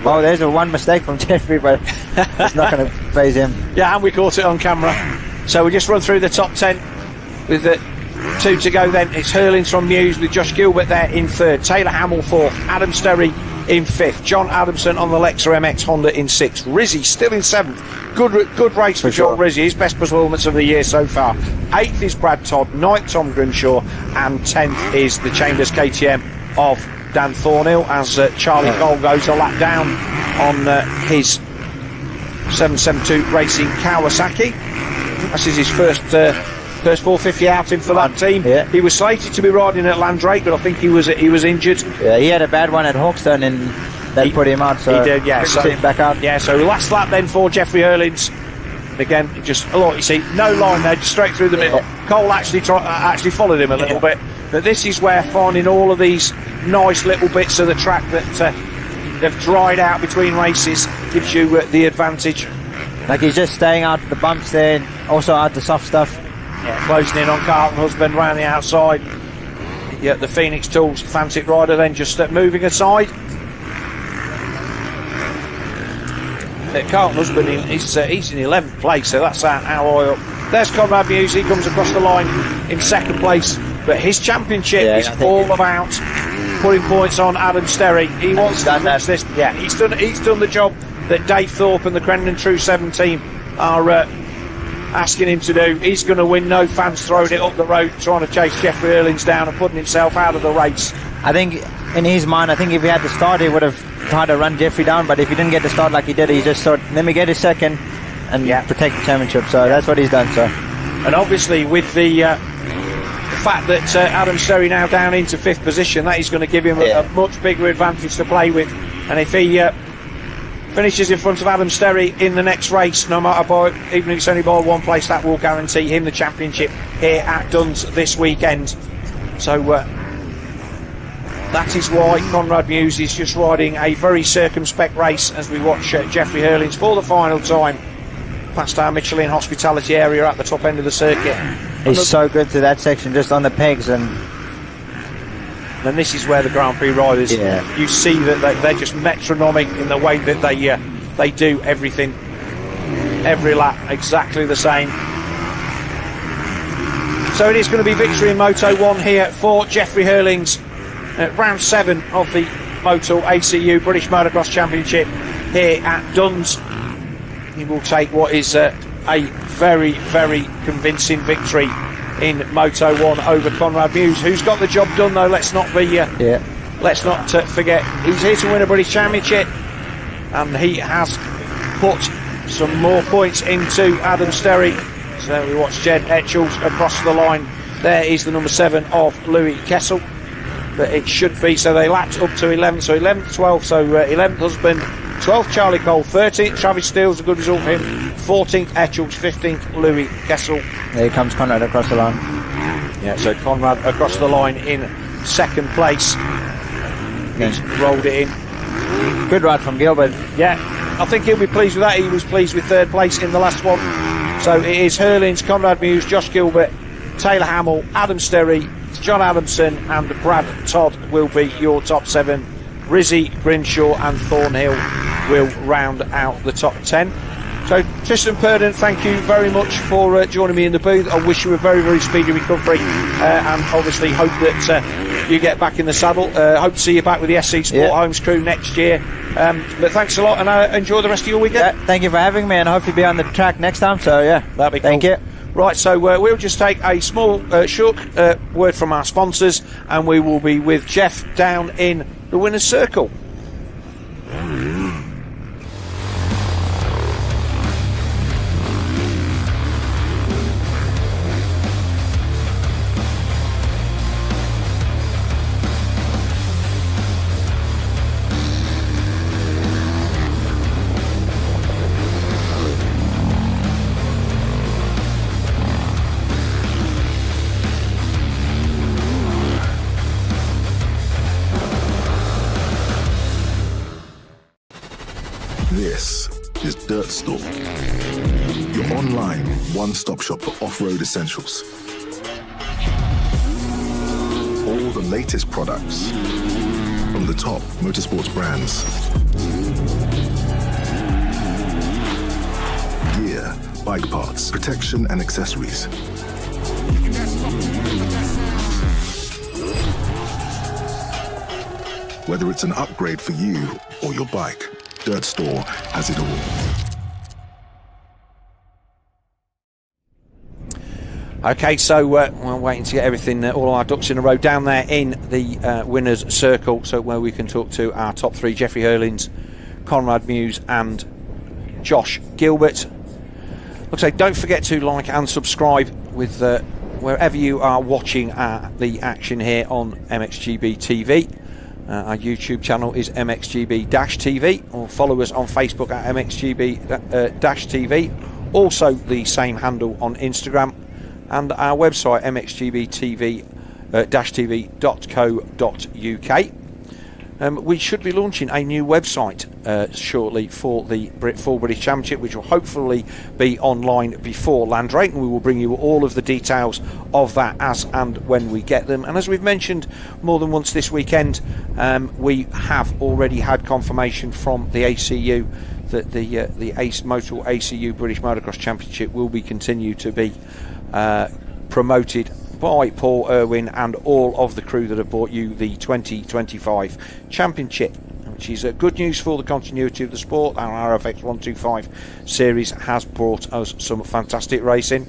S17: Oh, there's one mistake from Jeffrey, but it's not going to phase him.
S3: Yeah, and we caught it on camera. So we just run through the top 10 with the 2 to go then. It's Hurlings from Muse with Josh Gilbert there in 3rd, Taylor Hamill 4th, Adam Sterry in 5th, John Adamson on the Lexa MX Honda in 6th, Rizzy still in 7th. Good race for John Rizzy, his best performance of the year so far. 8th is Brad Todd, 9th Tom Grinshaw, and 10th is the Chambers KTM of Dan Thornhill as Charlie Cole goes a lap down. on his 772 Racing Kawasaki. This is his first 450 outing for that team.
S17: Yeah.
S3: He was slated to be riding at Landrake, but I think he was injured.
S17: Yeah, he had a bad one at Hawkstone and that put him out. So
S3: he did, yeah. So
S17: back out.
S3: Yeah. So last lap then for Jeffrey Hurlins. Again, just a lot. You see, no line there, just straight through the middle. Cole actually followed him a little bit, but this is where finding all of these nice little bits of the track that they've dried out between races gives you the advantage.
S17: Like he's just staying out the bumps there, and also out the soft stuff.
S3: Yeah, closing in on Carlton Husband round the outside. Yeah, the Phoenix Tools Fantic rider then just moving aside. Carlton Husband, he's in 11th place, so that's how high up. There's Conrad Muse, he comes across the line in 2nd place, but his championship is all about putting points on Adam Sterry. He wants to finish this. Yeah, he's done the job that Dave Thorpe and the Crendon True 7 team are asking him to do. He's going to win, no fans throwing it up the road trying to chase Jeffrey Hurlins down and putting himself out of the race.
S17: I think in his mind, I think if he had the start, he would have tried to run Jeffrey down, but if he didn't get the start like he did, he just thought, let me get his second and protect the championship. So that's what he's done. So,
S3: and obviously with the fact that Adam Sterry now down into 5th position, that is going to give him a much bigger advantage to play with. And if he finishes in front of Adam Sterry in the next race, no matter even if it's only by 1 place, that will guarantee him the championship here at Duns this weekend. So that is why Conrad Muse is just riding a very circumspect race as we watch Jeffrey Hurlins for the final time past our Michelin hospitality area at the top end of the circuit.
S17: He's so good to that section, just on the pegs. And
S3: this is where the Grand Prix riders, you see that they're just metronomic in the way that they do everything, every lap exactly the same. So it is going to be victory in Moto 1 here for Jeffrey Hurlins at round 7 of the Motul ACU British Motocross Championship here at Duns. He will take what is a very, very convincing victory in Moto 1 over Conrad Muse, who's got the job done though. Let's not forget he's here to win a British Championship, and he has put some more points into Adam Sterry. So we watch Jed Etchells across the line. There is the number 7 of Louis Kessel, but it should be, so they lapped up to 11th, so 11th, 12th, so 11th Husband, 12th Charlie Cole, 13th Travis Steele's a good result for him, 14th Etchells, 15th Louis Kessel.
S17: There comes Conrad across the line.
S3: Yeah, so Conrad across the line in 2nd place. He's rolled it in.
S17: Good ride from Gilbert.
S3: Yeah, I think he'll be pleased with that. He was pleased with 3rd place in the last one. So it is Hurlins, Conrad Muse, Josh Gilbert, Taylor Hamill, Adam Sterry, John Adamson and Brad Todd will be your top 7. Rizzy, Grinshaw and Thornhill will round out the top 10. So Tristan Purdon, thank you very much for joining me in the booth. I wish you a very, very speedy recovery and obviously hope that you get back in the saddle. Hope to see you back with the SC Sport Homes crew next year. But thanks a lot and enjoy the rest of your weekend.
S17: Thank you for having me, and I hope you'll be on the track next time. So
S3: that'd be cool.
S17: Thank you.
S3: Right, so we'll just take a small short word from our sponsors, and we will be with Jeff down in the winner's circle.
S1: This is Dirt Store, your online one-stop shop for off-road essentials. All the latest products from the top motorsports brands. Gear, bike parts, protection and accessories. Whether it's an upgrade for you or your bike, Dirt Store has it all.
S3: Okay, so we're waiting to get everything, all our ducks in a row down there in the winner's circle, so where we can talk to our top 3, Jeffrey Hurlins, Conrad Muse and Josh Gilbert. Looks like don't forget to like and subscribe with wherever you are watching the action here on MXGB-TV. Our YouTube channel is MXGB-TV, or follow us on Facebook at MXGB-TV. Also the same handle on Instagram, and our website mxgb-tv.co.uk. We should be launching a new website shortly for the Full British Championship, which will hopefully be online before Landrace, and we will bring you all of the details of that as and when we get them. And as we've mentioned more than once this weekend, we have already had confirmation from the ACU that the Motul ACU British Motocross Championship will be continue to be promoted by Paul Irwin and all of the crew that have brought you the 2025 Championship, which is good news for the continuity of the sport. Our RFX 125 series has brought us some fantastic racing,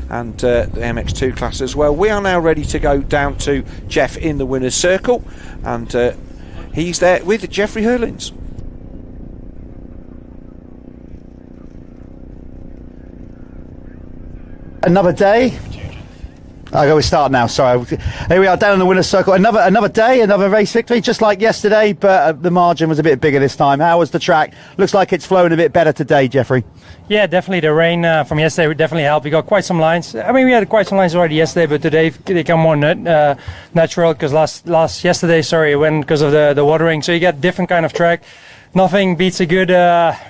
S3: and the MX2 class as well. We are now ready to go down to Jeff in the winner's circle, and he's there with Jeffrey Hurlins.
S2: Another day. We start now. Sorry, here we are down in the winner's circle. Another day, another race victory, just like yesterday, but the margin was a bit bigger this time. How was the track? Looks like it's flowing a bit better today, Jeffrey.
S18: Yeah, definitely. The rain from yesterday definitely helped. We got quite some lines. I mean, we had quite some lines already yesterday, but today they come more natural because yesterday it went because of the watering. So you get different kind of track. Nothing beats a good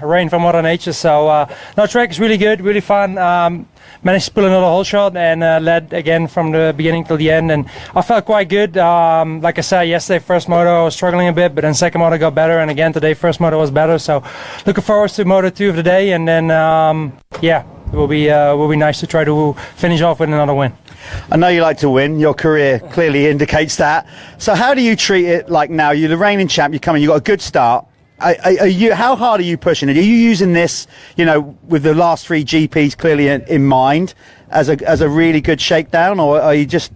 S18: rain from Mother Nature. So no, track is really good, really fun. Managed to pull another hole shot and led again from the beginning till the end, and I felt quite good. Like I said, yesterday first moto I was struggling a bit, but then second moto got better, and again today first moto was better. So looking forward to Moto 2 of the day, and then it will be nice to try to finish off with another win.
S2: I know you like to win. Your career clearly indicates that. So how do you treat it like now? You're the reigning champ. You're coming. You got a good start. How hard are you pushing it? Are you using this, with the last 3 GPs clearly in mind, as a really good shakedown, or are you just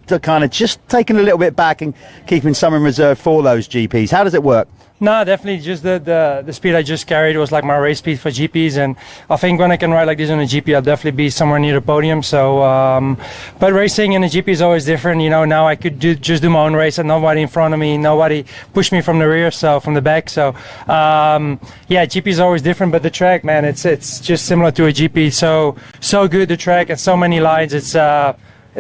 S2: taking a little bit back and keeping some in reserve for those GPs? How does it work?
S18: No, definitely just the speed I just carried was like my race speed for GPs, and I think when I can ride like this on a GP, I'll definitely be somewhere near the podium. So, but racing in a GP is always different. Now I could just do my own race and nobody in front of me, nobody push me from the rear, from the back. So, GP is always different, but the track, man, it's just similar to a GP. So good, the track, and so many lines. It's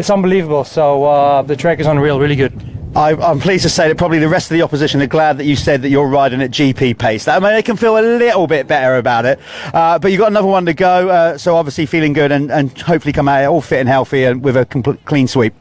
S18: unbelievable. So the track is unreal, really good.
S2: I'm pleased to say that probably the rest of the opposition are glad that you said that you're riding at GP pace. I mean, they can feel a little bit better about it. But you've got another one to go, so obviously feeling good and hopefully come out all fit and healthy and with a complete clean sweep.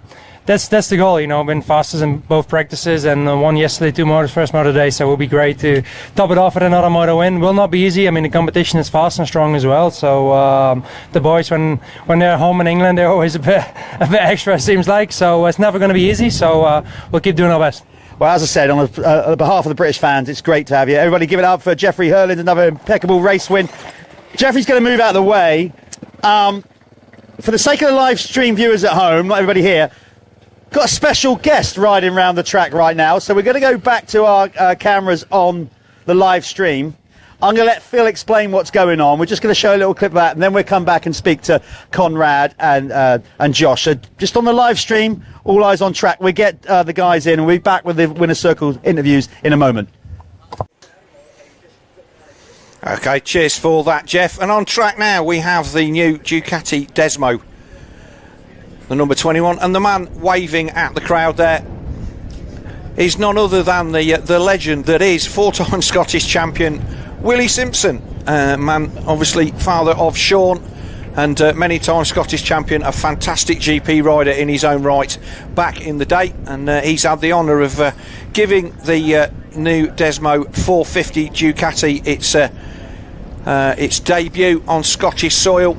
S18: That's the goal, I've been fastest in both practices and won yesterday 2 motos, first moto today, so it will be great to top it off with another moto win. Will not be easy. I mean, the competition is fast and strong as well, so the boys, when they're home in England, they're always a bit extra, it seems like, so it's never going to be easy, so we'll keep doing our best.
S2: Well, as I said, on behalf of the British fans, it's great to have you. Everybody give it up for Jeffrey Hurlins, another impeccable race win. Jeffrey's going to move out of the way. For the sake of the live stream viewers at home, not everybody here, got a special guest riding around the track right now, so we're going to go back to our cameras on the live stream. I'm going to let Phil explain what's going on. We're just going to show a little clip of that, and then we'll come back and speak to Conrad and Josh. So just on the live stream, all eyes on track. We get the guys in, and we'll be back with the Winner's Circle interviews in a moment.
S3: Okay, cheers for that, Jeff. And on track now, we have the new Ducati Desmo, the number 21, and the man waving at the crowd there is none other than the legend that is 4-time Scottish champion Willie Simpson, man, obviously father of Sean, and many times Scottish champion, a fantastic GP rider in his own right back in the day, and he's had the honour of giving the new Desmo 450 Ducati its debut on Scottish soil.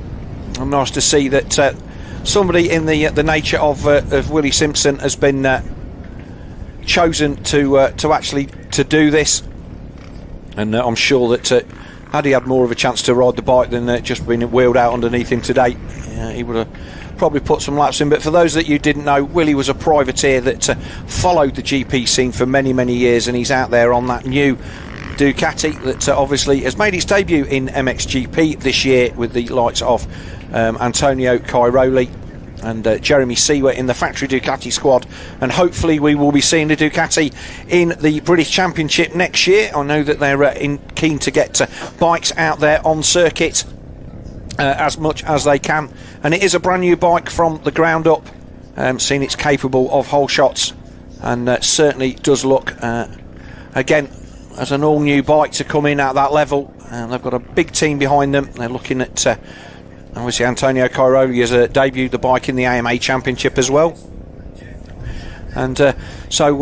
S3: And nice to see that somebody in the nature of Willie Simpson has been chosen to actually do this, and I'm sure that had he had more of a chance to ride the bike than just being wheeled out underneath him today, he would have probably put some laps in. But for those that you didn't know, Willie was a privateer that followed the GP scene for many years, and he's out there on that new Ducati that obviously has made its debut in MXGP this year with the likes of Antonio Cairoli and Jeremy Seawer in the factory Ducati squad, and hopefully we will be seeing the Ducati in the British Championship next year. I know that they're keen to get bikes out there on circuit as much as they can, and it is a brand new bike from the ground up, seeing it's capable of whole shots, and certainly does look again as an all new bike to come in at that level. And they've got a big team behind them. They're looking at obviously Antonio Cairoli has debuted the bike in the AMA Championship as well, and so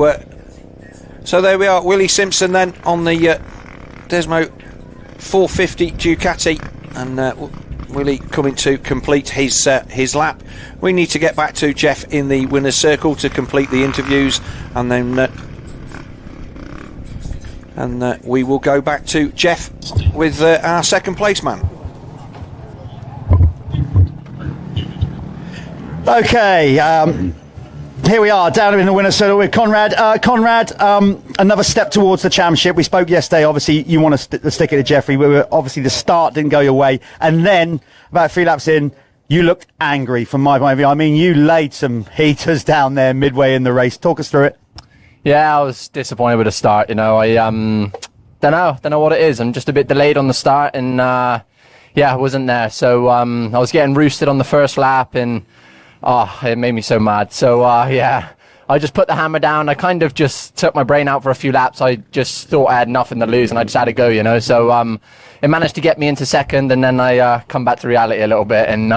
S3: there we are. Willie Simpson then on the Desmo 450 Ducati, and Willie coming to complete his lap. We need to get back to Jeff in the winner's circle to complete the interviews, and then we will go back to Jeff with our second place man.
S2: Okay, here we are down in the winner's circle with Conrad. Conrad, another step towards the championship. We spoke yesterday. Obviously, you want to stick it to Jeffrey. Obviously, the start didn't go your way, and then about 3 laps in, you looked angry from my point of view. I mean, you laid some heaters down there midway in the race. Talk us through it.
S19: Yeah, I was disappointed with the start. You know, I don't know what it is. I'm just a bit delayed on the start, and yeah, I wasn't there. So I was getting roosted on the first lap, and it made me so mad. So yeah, I just put the hammer down. I kind of just took my brain out for a few laps. I just thought I had nothing to lose, and I just had to go, you know. So it managed to get me into second, and then I come back to reality a little bit, and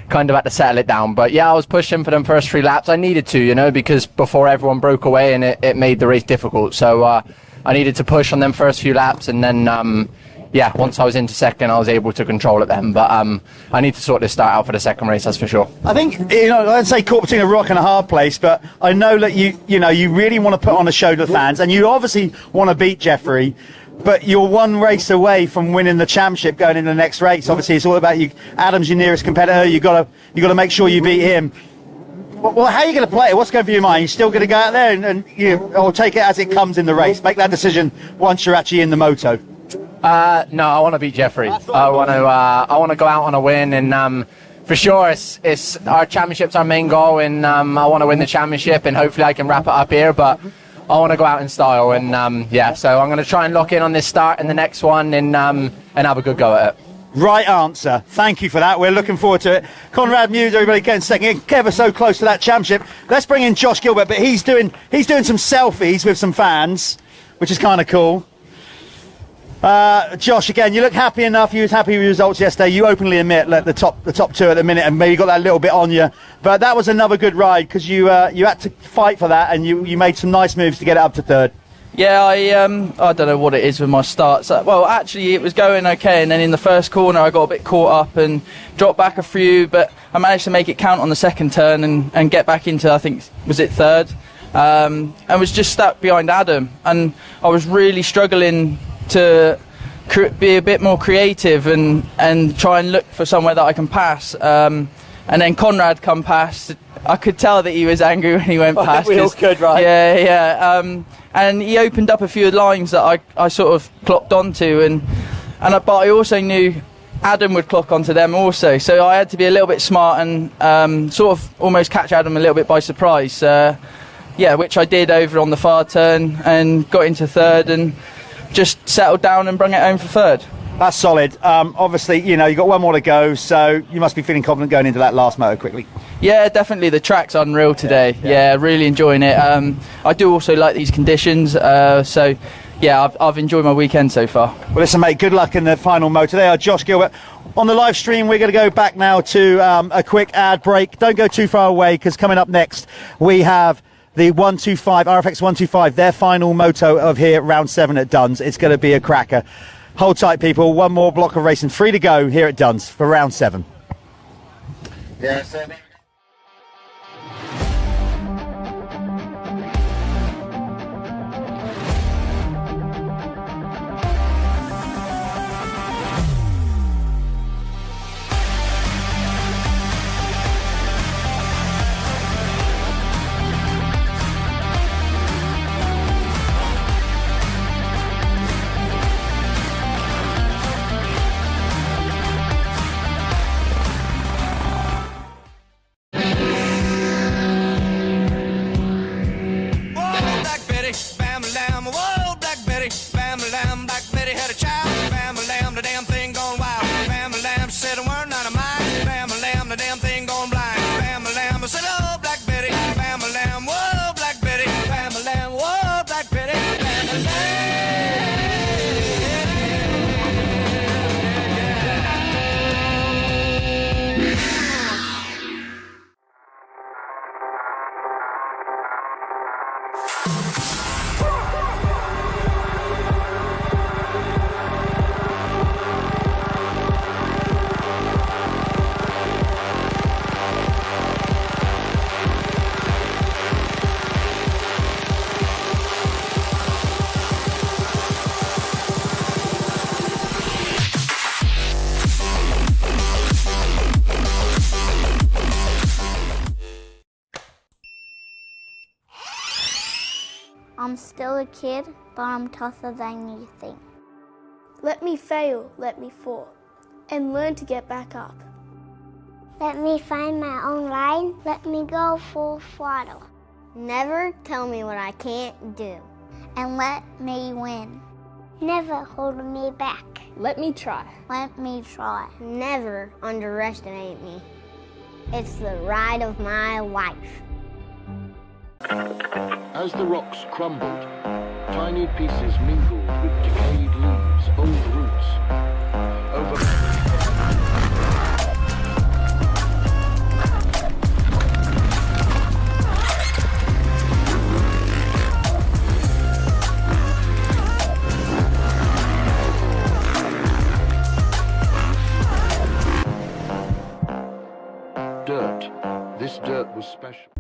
S19: kind of had to settle it down. But yeah, I was pushing for them first 3 laps. I needed to, you know, because before everyone broke away, and it made the race difficult. So I needed to push on them first few laps, and then yeah, once I was into second, I was able to control it then. But I need to sort this start out for the second race, that's for sure.
S2: I think, you know, I'd say caught between a rock and a hard place, but I know that you really want to put on a show to the fans, and you obviously want to beat Jeffrey, but you're one race away from winning the championship going into the next race. Obviously, it's all about you. Adam's your nearest competitor. You got to make sure you beat him. Well, how are you going to play it? What's going through your mind? You still going to go out there or take it as it comes in the race? Make that decision once you're actually in the moto.
S19: No, I want to beat Jeffrey. I want to go out on a win, and for sure, it's our championship's our main goal, and I want to win the championship, and hopefully I can wrap it up here. But I want to go out in style, and yeah, so I'm going to try and lock in on this start and the next one, and have a good go at it.
S2: Right answer. Thank you for that. We're looking forward to it. Conrad Muse, everybody getting second. Ever so close to that championship. Let's bring in Josh Gilbert, but he's doing some selfies with some fans, which is kind of cool. Josh, again, you look happy enough. You was happy with your results yesterday. You openly admit the top two at the minute, and maybe got that little bit on you. But that was another good ride because you had to fight for that, and you made some nice moves to get it up to third.
S20: Yeah, I don't know what it is with my starts. Well, actually, it was going okay, and then in the first corner, I got a bit caught up and dropped back a few, but I managed to make it count on the second turn and get back into, I think, was it third? And was just stuck behind Adam, and I was really struggling to be a bit more creative and try and look for somewhere that I can pass. And then Conrad come past. I could tell that he was angry when he went past.
S2: We all could, right?
S20: Yeah. And he opened up a few lines that I sort of clocked onto, but I also knew Adam would clock onto them also. So I had to be a little bit smart and sort of almost catch Adam a little bit by surprise. Yeah, which I did over on the far turn and got into third and just settled down and brought it home for third.
S2: That's solid. Obviously, you got one more to go, so you must be feeling confident going into that last moto quickly.
S20: Yeah, definitely. The track's unreal today. Yeah, really enjoying it. I do also like these conditions, so yeah, I've enjoyed my weekend so far.
S2: Well, listen, mate, good luck in the final moto. There are Josh Gilbert. On the live stream, we're going to go back now to a quick ad break. Don't go too far away, because coming up next, we have the 125, RFX 125, their final moto of here, round 7 at Duns. It's going to be a cracker. Hold tight, people. One more block of racing free to go here at Duns for round 7. Yeah, so
S9: I'm still a kid, but I'm tougher than you think.
S10: Let me fail, let me fall, and learn to get back up.
S9: Let me find my own line, let me go full throttle. Never tell me what I can't do, and let me win. Never hold me back.
S10: Let me try.
S9: Let me try. Never underestimate me. It's the ride of my life.
S21: As the rocks crumbled, tiny pieces mingled with decayed leaves, old roots. Dirt. This dirt was special.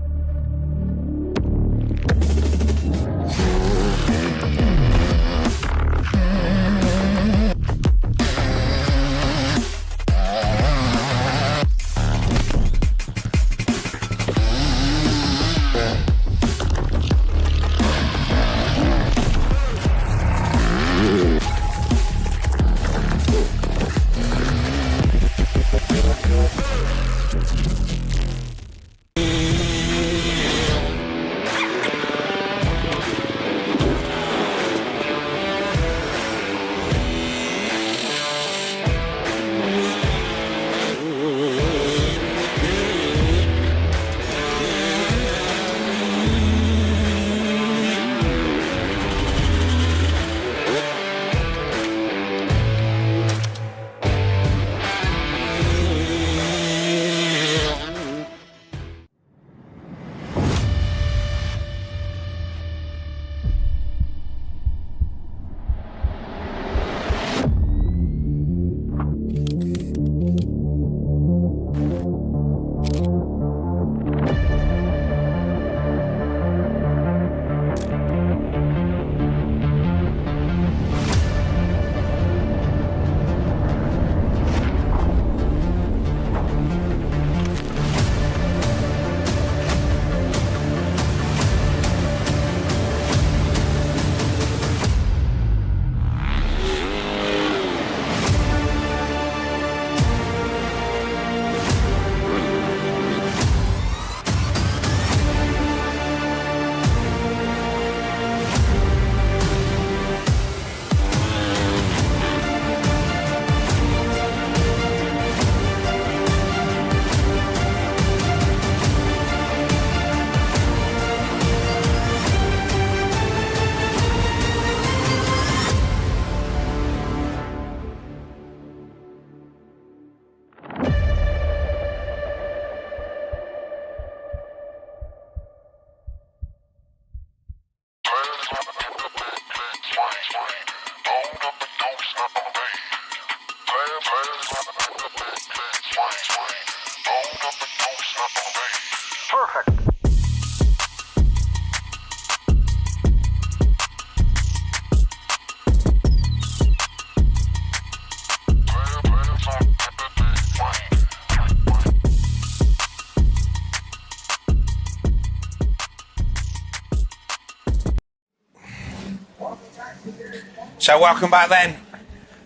S3: So welcome back then.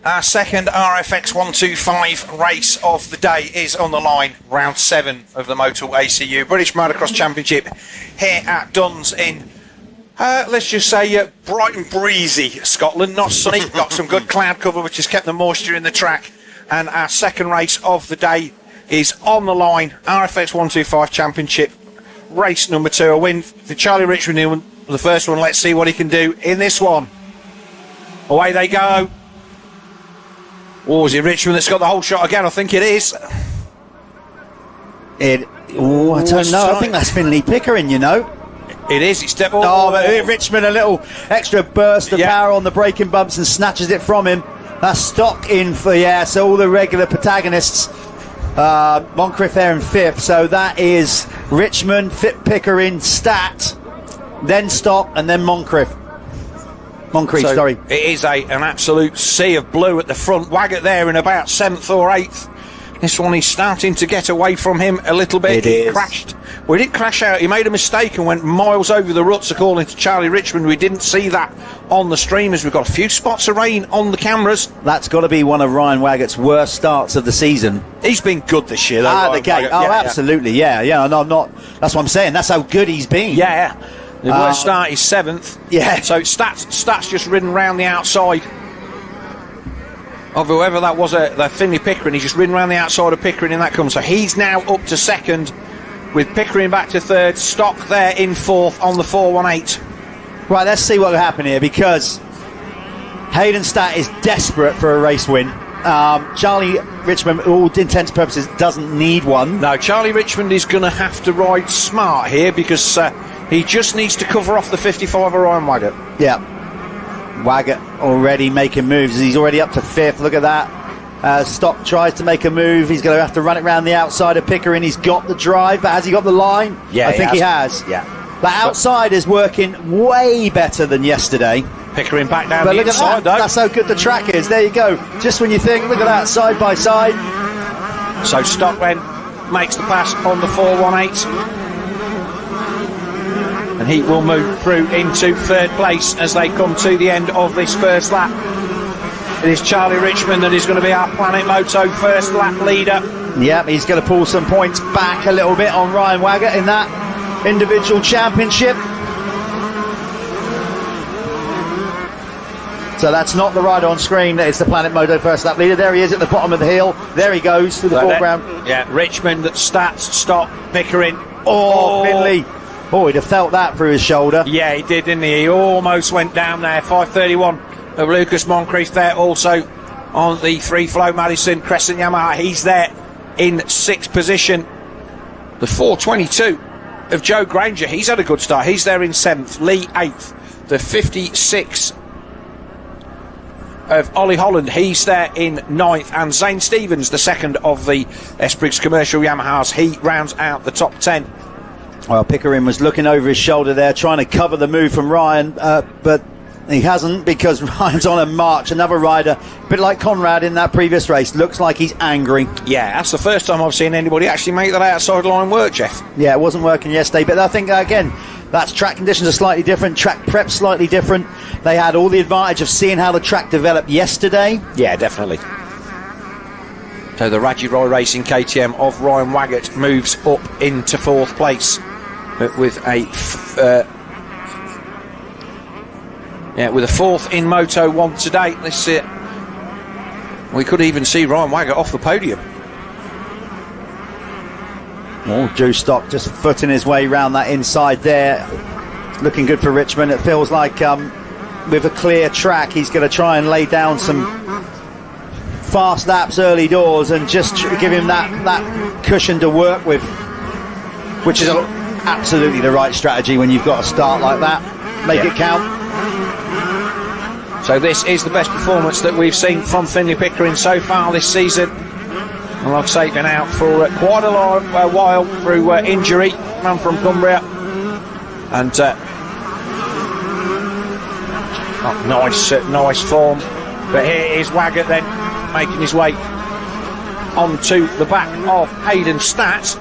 S3: Our second RFX 125 race of the day is on the line. Round 7 of the Motul ACU British Motocross Championship here at Duns in, let's just say, bright and breezy Scotland. Not sunny, got some good cloud cover which has kept the moisture in the track. And our second race of the day is on the line. RFX 125 Championship race number 2. A win for Charlie Richmond in the first one. Let's see what he can do in this one. Away they go. Oh, is it Richmond that's got the whole shot again? I think it is.
S2: I don't know. I think that's Finley Pickering, you know.
S3: It is. It's
S2: but Richmond, a little extra burst of power on the braking bumps and snatches it from him. That's stock in for, so all the regular protagonists. Moncrief there in 5th. So that is Richmond, Pickering, Stat, then Stock, and then Moncrief. Sorry.
S3: It is an absolute sea of blue at the front. Waggett there in about 7th or 8th This one is starting to get away from him a little bit. He crashed. Well, he didn't crash out. He made a mistake and went miles over the ruts, according to Charlie Richmond. We didn't see that on the streamers. We've got a few spots of rain on the cameras.
S2: That's got to be one of Ryan Waggett's worst starts of the season.
S3: He's been good this year, though.
S2: At the gate. Oh,
S3: Yeah,
S2: absolutely. Yeah. No, I'm not. That's what I'm saying. That's how good he's been.
S3: Yeah. The worst start is 7th.
S2: Yeah.
S3: So Stats just ridden round the outside of whoever that was, the Finley Pickering. He's just ridden around the outside of Pickering in that come. So he's now up to 2nd, with Pickering back to 3rd. Stock there in 4th on the 418.
S2: Right, let's see what will happen here, because Hayden Stat is desperate for a race win. Charlie Richmond, all intents and purposes, doesn't need one.
S3: No, Charlie Richmond is going to have to ride smart here, because he just needs to cover off the 55 of Ryan Waggett.
S2: Yeah. Waggett already making moves. He's already up to 5th. Look at that. Stock tries to make a move. He's going to have to run it round the outside of Pickering. He's got the drive, but has he got the line?
S3: Yeah,
S2: I think he has.
S3: Yeah.
S2: That outside is working way better than yesterday.
S3: Pickering back down
S2: But
S3: the
S2: look
S3: inside,
S2: at that. That's how good the track is. There you go. Just when you think, look at that, side by side.
S3: So Stock then makes the pass on the 418. And he will move through into 3rd place as they come to the end of this first lap. It is Charlie Richmond that is going to be our Planet Moto first lap leader.
S2: Yep, he's going to pull some points back a little bit on Ryan Waggett in that individual championship. So that's not the rider on screen, it's the Planet Moto first lap leader. There he is at the bottom of the hill. There he goes through the foreground.
S3: Yeah, Richmond, Stats, Stock, Pickering.
S2: Finley. Oh, he'd have felt that through his shoulder.
S3: Yeah, he did, didn't he? He almost went down there. 5:31 of Lucas Moncrief there also on the 3-flow Madison Crescent Yamaha. He's there in 6th position. The 4:22 of Joe Granger. He's had a good start. He's there in 7th. Lee 8th. The 56 of Ollie Holland. He's there in 9th. And Zane Stevens, the 2nd of the Espriggs Commercial Yamahas. He rounds out the top 10.
S2: Well, Pickering was looking over his shoulder there, trying to cover the move from Ryan, but he hasn't, because Ryan's on a march. Another rider, a bit like Conrad in that previous race, looks like he's angry.
S3: Yeah, that's the first time I've seen anybody actually make that outside line work, Jeff.
S2: Yeah, it wasn't working yesterday, but I think, again, that's track conditions are slightly different, track prep slightly different. They had all the advantage of seeing how the track developed yesterday.
S3: Yeah, definitely. So the Raji Roy Racing KTM of Ryan Waggett moves up into 4th place. But with a 4th in Moto 1 today. Let's see it. We could even see Ryan Waggett off the podium.
S2: Oh, Drew Stock just footing his way round that inside there. Looking good for Richmond. It feels like with a clear track, he's going to try and lay down some fast laps early doors and just give him that cushion to work with, which is absolutely the right strategy when you've got a start like that. Make it count.
S3: So this is the best performance that we've seen from Finley Pickering so far this season. And like I say, been out for quite a while through injury. Man from Cumbria. And nice form. But here is Waggett then making his way onto the back of Hayden Stat.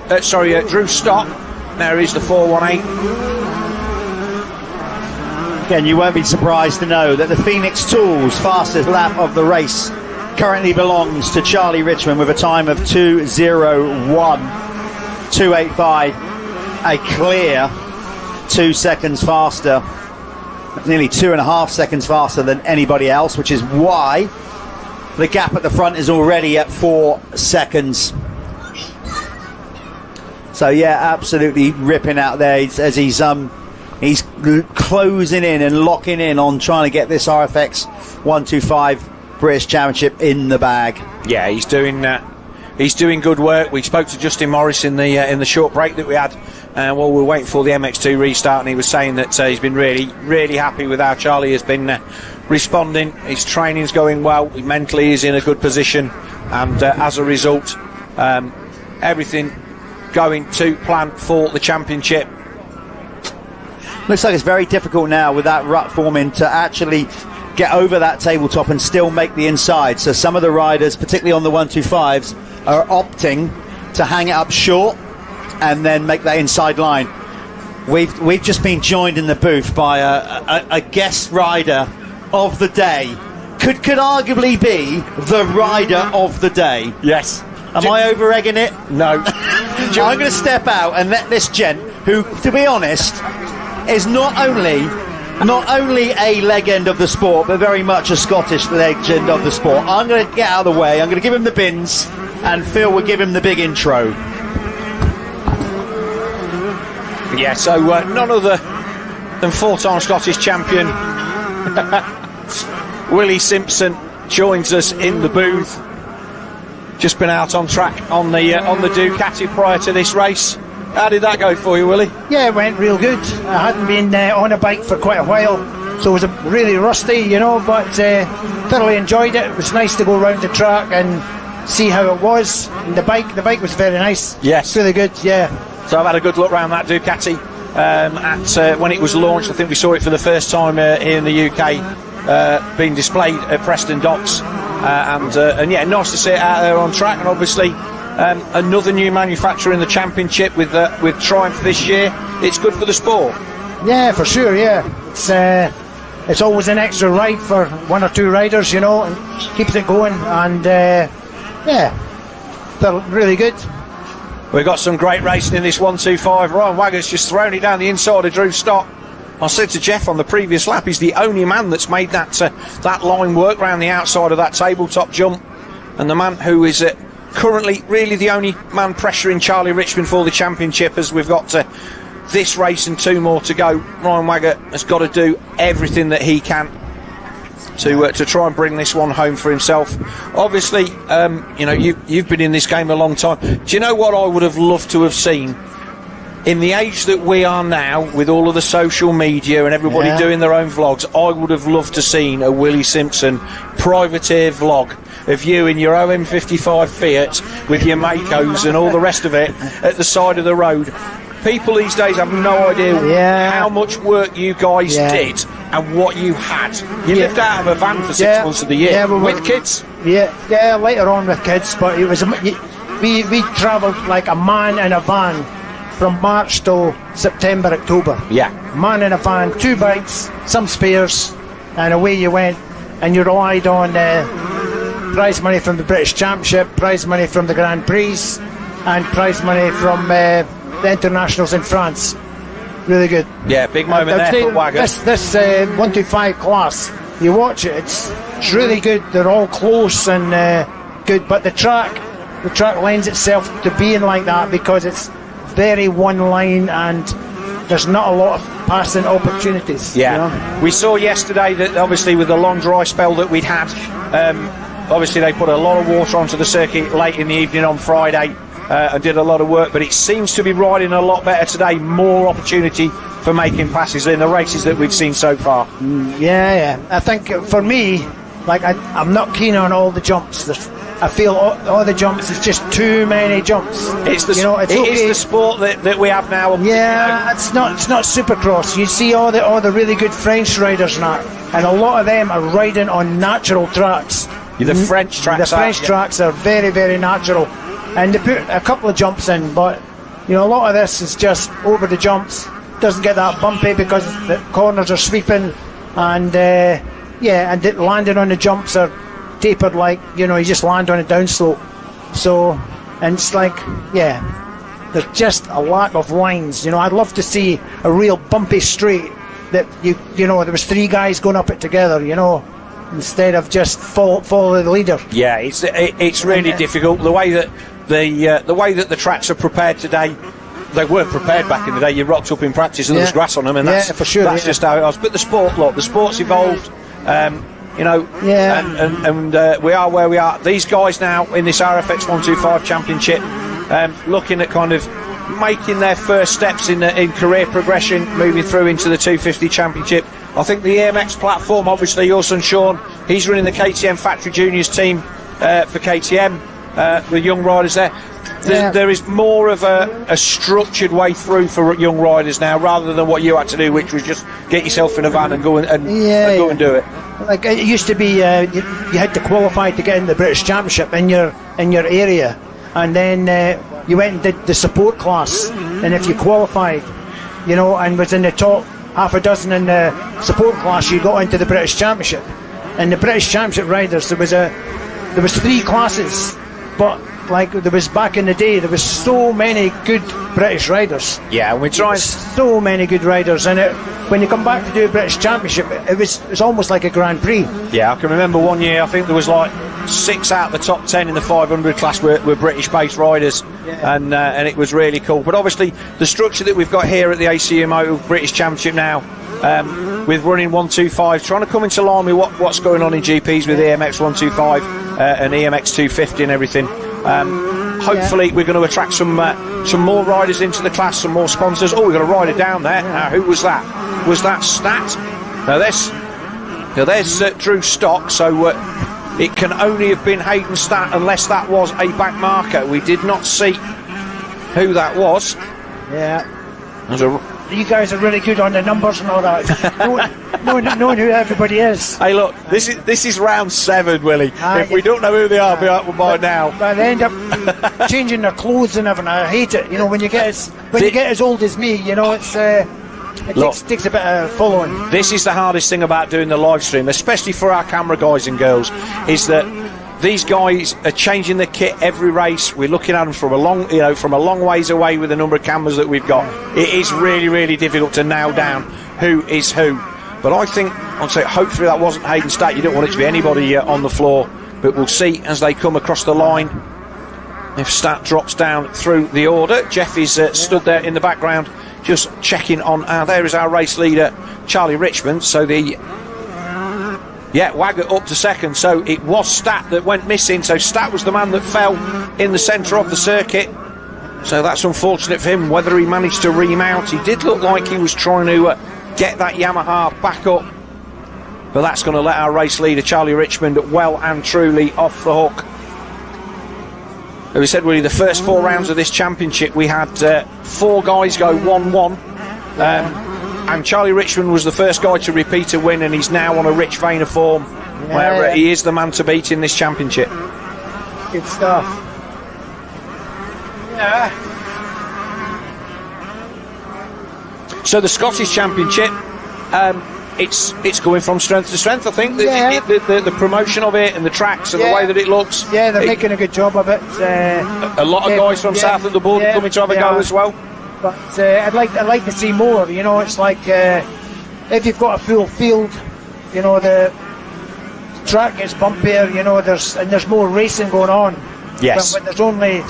S3: Drew Stock. There is the 418.
S2: Again, you won't be surprised to know that the Phoenix Tools fastest lap of the race currently belongs to Charlie Richmond with a time of 2:01.285, a clear 2 seconds faster, nearly 2.5 seconds faster than anybody else, which is why the gap at the front is already at 4 seconds. So yeah, absolutely ripping out there as he's closing in and locking in on trying to get this RFX 125 British Championship in the bag.
S3: Yeah, he's doing good work. We spoke to Justin Morris in the short break that we had while we were waiting for the MX2 restart, and he was saying that he's been really happy with how Charlie has been responding. His training's going well. He mentally is in a good position, and as a result, everything going to plan for the championship.
S2: Looks like it's very difficult now with that rut forming to actually get over that tabletop and still make the inside. So some of the riders, particularly on the 125s, are opting to hang it up short and then make that inside line. We've just been joined in the booth by a guest rider of the day. Could arguably be the rider of the day.
S3: Yes.
S2: Am I over-egging it?
S3: No.
S2: I'm going to step out and let this gent, who, to be honest, is not only a legend of the sport, but very much a Scottish legend of the sport. I'm going to get out of the way. I'm going to give him the bins, and Phil will give him the big intro.
S3: Yeah, so none other than four-time Scottish champion Willie Simpson joins us in the booth. Just been out on track on the Ducati prior to this race. How did that go for you, Willie?
S5: Yeah, it went real good. I hadn't been on a bike for quite a while, so it was really rusty, you know, but thoroughly enjoyed it. It was nice to go around the track and see how it was. And the bike was very nice.
S3: Yes.
S5: Really good, yeah.
S3: So I've had a good look around that Ducati when it was launched. I think we saw it for the first time here in the UK, being displayed at Preston Docks. And yeah, nice to see it out there on track. And obviously another new manufacturer in the championship with Triumph this year. It's good for the sport.
S5: Yeah, for sure, yeah. It's always an extra ride for one or two riders, you know, and keeps it going. And yeah, they're really good.
S3: We've got some great racing in this 125. Ryan Wagger's just thrown it down the inside of Drew's stop. I said to Jeff on the previous lap, he's the only man that's made that line work round the outside of that tabletop jump, and the man who is currently really the only man pressuring Charlie Richmond for the championship, as we've got this race and two more to go. Ryan Wagger has got to do everything that he can to try and bring this one home for himself. Obviously, you know, you've been in this game a long time. Do you know what I would have loved to have seen? In the age that we are now, with all of the social media and everybody doing their own vlogs, I would have loved to seen a Willie Simpson privateer vlog of you in your OM55 Fiat with your Makos and all the rest of it at the side of the road. People these days have no idea how much work you guys did and what you had. You lived out of a van for 6 months of the year with kids.
S5: Yeah, later on with kids, but it was we travelled like a man in a van from March to September, October.
S3: Yeah.
S5: Man in a van, two bikes, some spares, and away you went. And you relied on prize money from the British Championship, prize money from the Grand Prix, and prize money from the internationals in France. Really good.
S3: Yeah, big moment there for Wagger.
S5: This 125 class, you watch it, it's really good. They're all close and good, but the track lends itself to being like that because it's very one line and there's not a lot of passing opportunities.
S3: Yeah,
S5: you know?
S3: We saw yesterday that obviously with the long dry spell that we'd had, obviously they put a lot of water onto the circuit late in the evening on Friday and did a lot of work, but it seems to be riding a lot better today. More opportunity for making passes in the races that we've seen so far.
S5: Yeah. I think for me, like I'm not keen on all the jumps. I feel all the jumps is just too many jumps.
S3: It's the it is the sport that we have now.
S5: Yeah, it's not Supercross. You see all the really good French riders now, and a lot of them are riding on natural tracks.
S3: The French tracks.
S5: The French tracks are very, very natural, and they put a couple of jumps in, but you know a lot of this is just over the jumps. Doesn't get that bumpy because the corners are sweeping, and and landing on the jumps are tapered, like, you know, you just land on a downslope. So, and it's like, there's just a lack of lines. You know, I'd love to see a real bumpy straight that you know there was three guys going up it together, you know, instead of just follow the leader.
S3: Yeah, it's really difficult. The way that the tracks are prepared today, they weren't prepared back in the day. You rocked up in practice and there was grass on them, and that's
S5: for sure.
S3: That's just how it was. But the sport's evolved. You know, and we are where we are. These guys now in this RFX 125 Championship, looking at kind of making their first steps in career progression, moving through into the 250 Championship. I think the EMX platform, obviously your son Sean, he's running the KTM Factory Juniors team for KTM, the young riders there. There is more of a structured way through for young riders now, rather than what you had to do, which was just get yourself in a van and go and do it.
S5: Like it used to be, you had to qualify to get in the British Championship in your area, and then you went and did the support class, and if you qualified, you know, and was in the top half a dozen in the support class, you got into the British Championship. And the British Championship riders, there was 3 classes, but like there was back in the day, there was so many good British riders.
S3: Yeah, we're trying
S5: so many good riders, and when you come back to do a British Championship, it was almost like a Grand Prix.
S3: Yeah, I can remember one year, I think there was like 6 out of the top 10 in the 500 class were British-based riders, and it was really cool. But obviously, the structure that we've got here at the ACU Moto British Championship now, with running 125, trying to come into line with what's going on in GPs with EMX 125 and EMX 250 and everything. Hopefully, we're going to attract some more riders into the class, some more sponsors. Oh, we've got a rider down there. Now, who was that? Was that Stat? Now, there's Drew Stock, so it can only have been Hayden Stat unless that was a back marker. We did not see who that was.
S5: Yeah. You guys are really good on the numbers and all that. knowing who everybody is.
S3: Hey, look, this is round 7, Willie. If we don't know who they are by now,
S5: but they end up changing their clothes and everything. I hate it. You know, when you get as old as me, you know, it's takes a bit of following.
S3: This is the hardest thing about doing the live stream, especially for our camera guys and girls, is that these guys are changing the kit every race. We're looking at them from a long ways away with the number of cameras that we've got. It is really, really difficult to nail down who is who. But I'd say hopefully that wasn't Hayden Stat. You don't want it to be anybody on the floor. But we'll see as they come across the line if Stat drops down through the order. Jeff is stood there in the background just checking on. There is our race leader, Charlie Richmond. So Waggett up to second, so it was Stat that went missing, so Stat was the man that fell in the centre of the circuit, so that's unfortunate for him. Whether he managed to remount, he did look like he was trying to get that Yamaha back up, but that's going to let our race leader Charlie Richmond well and truly off the hook. As we said, Willie, the first 4 rounds of this championship we had 4 guys go 1-1, and Charlie Richmond was the first guy to repeat a win, and he's now on a rich vein of form where he is the man to beat in this championship.
S5: Good stuff. Yeah.
S3: So the Scottish Championship, it's going from strength to strength, I think. The promotion of it and the tracks and the way that it looks.
S5: Yeah, they're making a good job of it.
S3: A lot of guys from south of the border coming to have a go as well.
S5: But I'd like to see more. You know, it's like if you've got a full field, you know, the track gets bumpier. You know, there's more racing going on.
S3: Yes.
S5: When there's only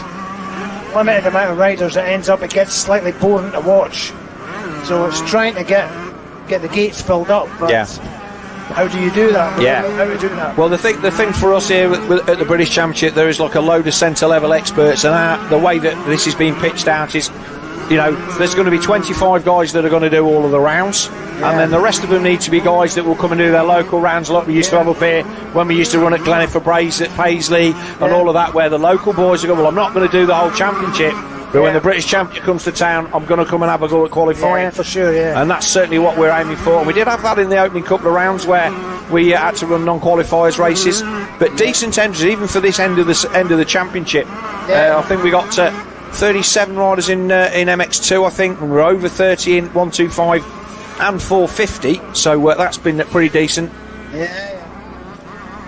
S5: limited amount of riders, it gets slightly boring to watch. So it's trying to get the gates filled up. But how do you do that? How do you do that?
S3: Well, the thing for us here at the British Championship, there is like a load of centre level experts, and the way that this is being pitched out is, you know, there's going to be 25 guys that are going to do all of the rounds, and then the rest of them need to be guys that will come and do their local rounds like we used to have up here when we used to run at Gleniffer Braes at Paisley and all of that, where the local boys are going, well, I'm not going to do the whole championship, but when the British Championship comes to town, I'm going to come and have a go at qualifying.
S5: Yeah, for sure,
S3: And that's certainly what we're aiming for. And we did have that in the opening couple of rounds where we had to run non-qualifiers races, but decent entries even for this end of the championship. I think we got 37 riders in MX2, I think, and we're over 30 in 125 and 450, so that's been pretty decent.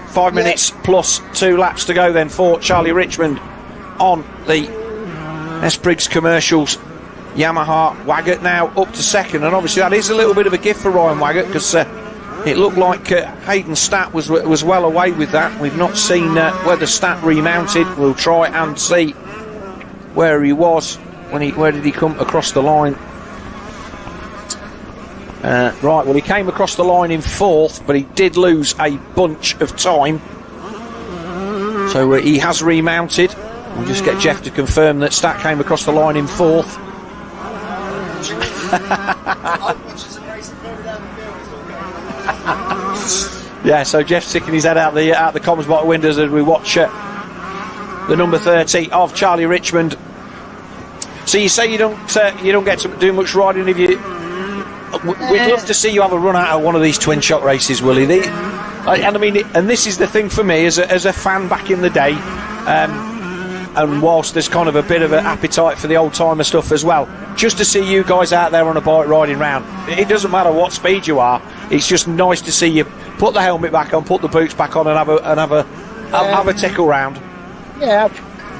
S3: 5 minutes plus 2 laps to go then for Charlie Richmond on the S. Briggs Commercials Yamaha. Waggett now up to second, and obviously that is a little bit of a gift for Ryan Waggett, because it looked like Hayden Stat was well away with that. We've not seen whether Stat remounted. We'll try and see where he was where did he come across the line. Right, well, he came across the line in 4th, but he did lose a bunch of time, so he has remounted. We'll just get Jeff to confirm that Stat came across the line in 4th. Yeah, so Jeff's sticking his head out the comms box windows as we watch the number 30 of Charlie Richmond. So you say you don't get to do much riding. If you, we'd love to see you have a run out of one of these twin shock races, Willie. And I mean, and this is the thing for me as a fan back in the day. and whilst there's kind of a bit of an appetite for the old-timer stuff as well, just to see you guys out there on a bike riding round, it doesn't matter what speed you are, it's just nice to see you put the helmet back on, put the boots back on, and have a tickle round.
S5: Yeah.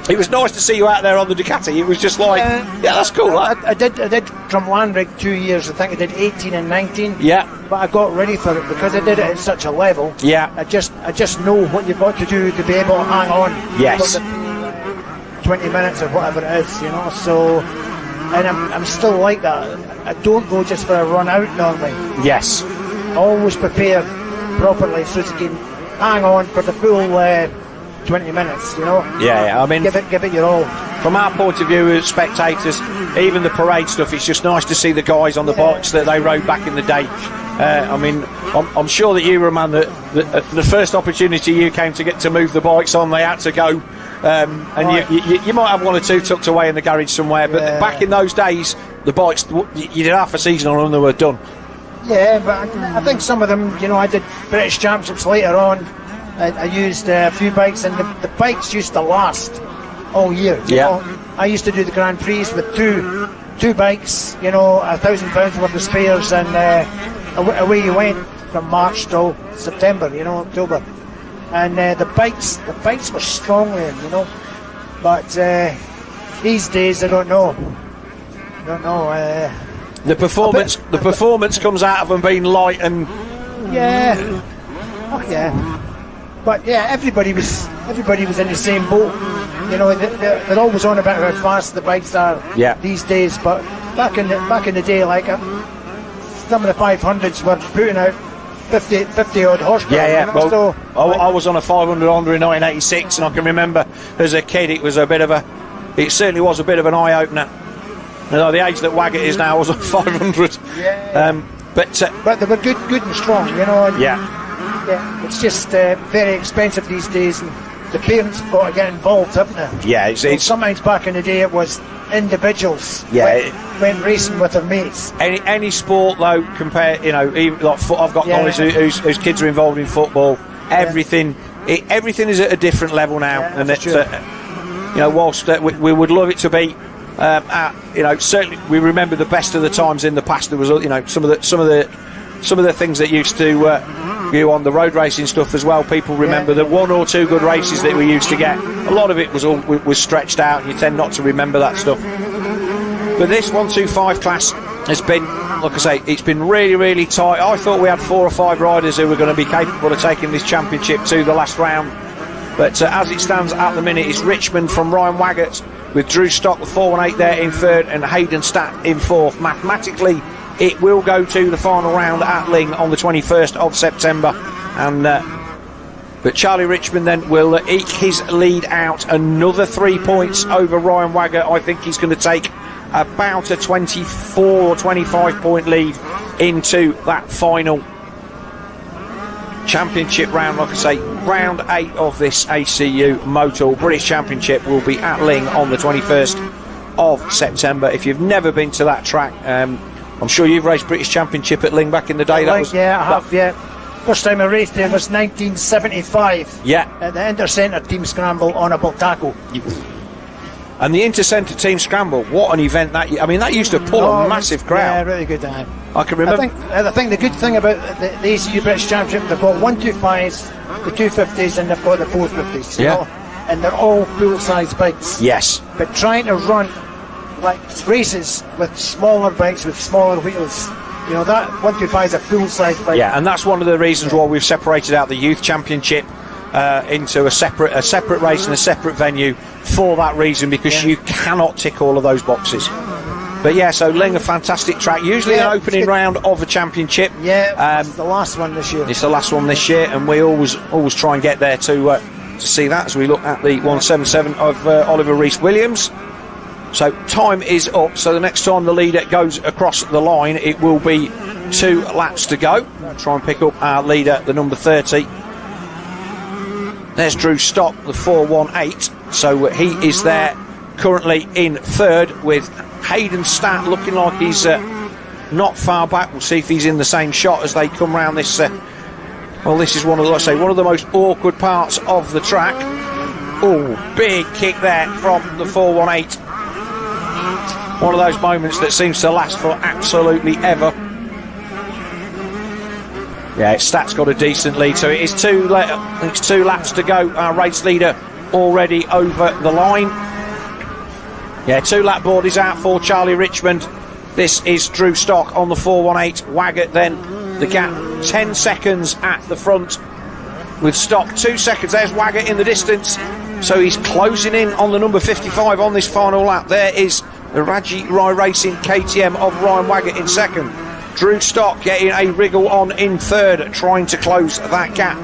S3: It was nice to see you out there on the Ducati. It was just like, yeah, that's cool.
S5: I did Drumlandrig 2 years. I think I did 18 and 19.
S3: Yeah.
S5: But I got ready for it because I did it at such a level.
S3: Yeah.
S5: I just know what you've got to do to be able to hang on.
S3: Yes.
S5: For the 20 minutes or whatever it is, you know. So, and I'm still like that. I don't go just for a run out normally.
S3: Yes.
S5: Always prepare properly so that you can hang on for the full 20 minutes, you know.
S3: Yeah, I mean,
S5: give it your all.
S3: From our point of view as spectators, even the parade stuff, it's just nice to see the guys on the bikes that they rode back in the day. I mean, I'm sure that you were a man that the first opportunity you came to get to move the bikes on, they had to go. And you might have one or two tucked away in the garage somewhere, but back in those days, the bikes, you did half a season on them, they were done.
S5: Yeah, but I think some of them, you know, I did British Championships later on. I used a few bikes, and the bikes used to last all year. You know? I used to do the Grand Prix with two bikes, you know, £1,000 worth of spares, and away you went from March till September, you know, October. And the bikes were strong then, you know. But these days, I don't know.
S3: The performance comes out of them being light and
S5: yeah. But yeah, everybody was in the same boat. You know, they're always on about how fast the bikes are these days. But back in the day, like some of the 500s were putting out 50 odd horsepower.
S3: Yeah.
S5: You know?
S3: Well,
S5: so,
S3: I was on a 500 Honda in 1986, and I can remember as a kid it certainly was a bit of an eye opener. You know, the age that Waggett is now was a 500.
S5: Yeah.
S3: But
S5: they were good and strong. You know. And,
S3: yeah.
S5: Yeah, it's just very expensive these days, and the parents have got to get involved, haven't they?
S3: Yeah, it's
S5: sometimes back in the day it was individuals went racing with their mates.
S3: Any sport though, compare, you know, even like I've got knowledge whose kids are involved in football. Everything is at a different level now, and it's you know, whilst we would love it to be. You know, certainly we remember the best of the times in the past. There was, you know, some of the things that used to you on the road racing stuff as well. People remember the one or two good races that we used to get. A lot of it was stretched out, and you tend not to remember that stuff. But this 125 class has been, like I say, it's been really, really tight. I thought we had 4 or 5 riders who were going to be capable of taking this championship to the last round. But as it stands at the minute, it's Richmond from Ryan Waggett, with Drew Stock, the 418 there in third, and Hayden Statt in fourth. Mathematically, it will go to the final round at Ling on the 21st of September. And but Charlie Richmond then will eke his lead out another 3 points over Ryan Waggett. I think he's going to take about a 24 or 25 point lead into that final championship round. Like I say, round 8 of this ACU Motul British Championship will be at Ling on the 21st of September. If you've never been to that track, I'm sure you've raced British Championship at Ling back in the day.
S5: I have. First time I raced there was 1975.
S3: Yeah.
S5: At the Inter-Centre Team Scramble on a Bultaco.
S3: And the Inter-Centre Team Scramble, what an event that! I mean, that used to pull a massive crowd.
S5: Yeah, really good. I
S3: can remember.
S5: I think the good thing about the ACU British Championship, they've got 125s, the 250s, and they've got the 450s. You know? And they're all full-size bikes.
S3: Yes.
S5: But trying to run like races with smaller bikes with smaller wheels, you know, that 125 is a full-size bike.
S3: Yeah, and that's one of the reasons why we've separated out the Youth Championship into a separate race and a separate venue for that reason, because you cannot tick all of those boxes. But yeah, so Ling, a fantastic track, usually an opening round of a championship.
S5: Yeah, it's the last one this year.
S3: It's the last one this year, and we always try and get there to see that as we look at the 177 of Oliver Rees-Williams. So time is up, so the next time the leader goes across the line, it will be 2 laps to go. We'll try and pick up our leader, the number 30. There's Drew Stock, the 418. So he is there currently in third, with Hayden Statt looking like he's not far back. We'll see if he's in the same shot as they come round this. Well, this is one of the most awkward parts of the track. Oh, big kick there from the 418. One of those moments that seems to last for absolutely ever. Yeah, Stat's got a decent lead, so it's 2 laps to go. Our race leader already over the line. Yeah, 2 lap board is out for Charlie Richmond. This is Drew Stock on the 418. Waggett then the gap 10 seconds at the front with Stock 2 seconds. There's Waggett in the distance, so he's closing in on the number 55 on this final lap. There is the Raji Rai Racing KTM of Ryan Waggett in second. Drew Stock getting a wriggle on in third, trying to close that gap.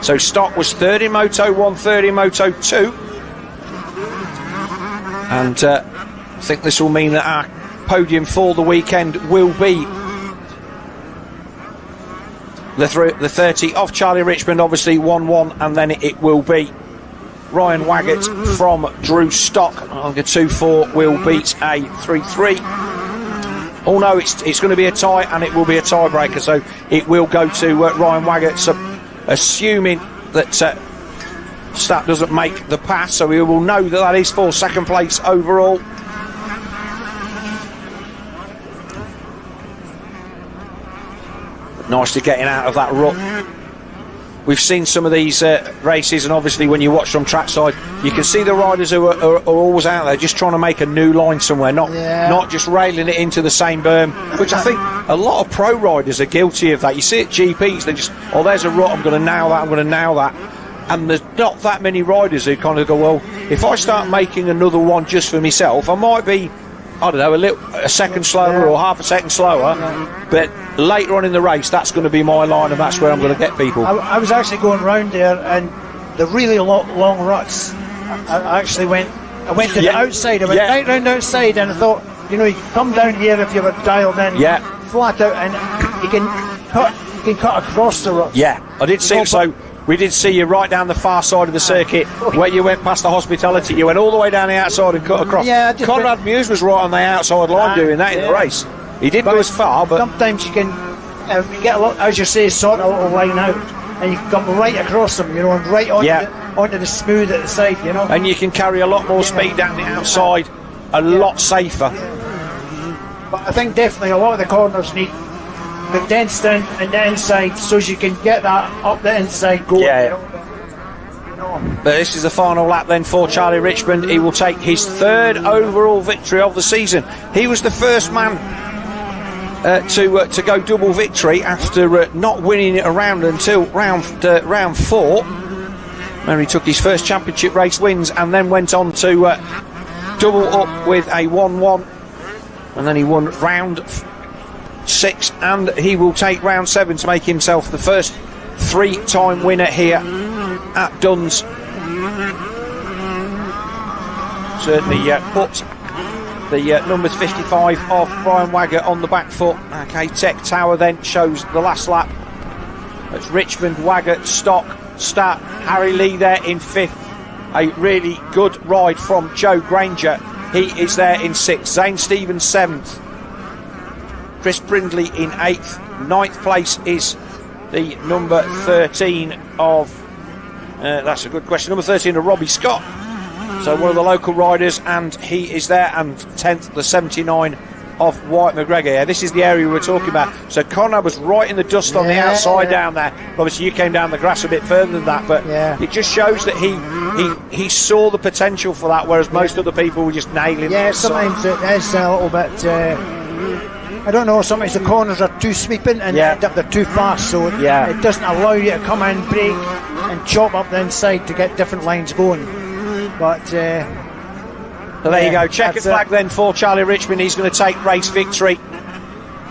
S3: So Stock was third in Moto 1, third in Moto 2. And I think this will mean that our podium for the weekend will be the 30 of Charlie Richmond, obviously 1-1, and then it will be Ryan Waggett from Drew Stock. A 2-4 will beat a 3-3. Oh no, it's going to be a tie, and it will be a tiebreaker, so it will go to Ryan Waggett, so assuming that Stat doesn't make the pass, so we will know that is for second place overall. Nicely getting out of that rut. We've seen some of these races, and obviously when you watch from trackside, you can see the riders who are always out there just trying to make a new line somewhere, not just railing it into the same berm, which I think a lot of pro riders are guilty of that. You see at GPs, they just, oh, there's a rut, I'm going to nail that, I'm going to nail that. And there's not that many riders who kind of go, well, if I start making another one just for myself, I might be, I don't know, a second slower or half a second slower, but later on in the race, that's going to be my line, and that's where I'm going to get people.
S5: I was actually going round there, and the really long ruts, I went to the outside, I went right round outside, and I thought, you know, you can come down here if you were dialed in, flat out, and you can cut across the ruts.
S3: Yeah, I did see, so we did see you right down the far side of the circuit where you went past the hospitality. You went all the way down the outside and cut across. Yeah, Conrad Muse was right on the outside line doing that in the race. He didn't go as far, but
S5: sometimes you can get a lot, as you say, sort a little line out, and you can come right across them, you know, and right onto the smooth at the side, you know.
S3: And you can carry a lot more speed down the outside, a lot safer.
S5: But I think definitely a lot of the corners need condensed in and the inside, so you can get that up the inside going.
S3: But this is the final lap then for Charlie Richmond. He will take his third overall victory of the season. He was the first man to go double victory after not winning it around until round 4, where he took his first championship race wins, and then went on to double up with a 1-1, and then he won round 6, and he will take round 7 to make himself the first 3-time winner here at Duns. Certainly put the numbers 55 of Brian Waggett on the back foot. Okay, Tech Tower then shows the last lap. It's Richmond, Waggett, Stock, Stat, Harry Lee there in 5th. A really good ride from Joe Granger. He is there in 6th. Zane Stevens 7th. Chris Brindley in 8th. 9th place is the number 13 of that's a good question, number 13 of Robbie Scott, so one of the local riders, and he is there. And 10th, the 79 of Wyatt McGregor. Yeah, this is the area we were talking about. So Conrad was right in the dust on the outside down there. Obviously you came down the grass a bit further than that, but it just shows that he saw the potential for that, whereas most other people were just nailing it.
S5: Yeah, sometimes it is a little bit I don't know, sometimes the corners are too sweeping and they're too fast, so it doesn't allow you to come in, brake and chop up the inside to get different lines going. But so
S3: there you go, checkered flag then for Charlie Richmond. He's going to take race victory,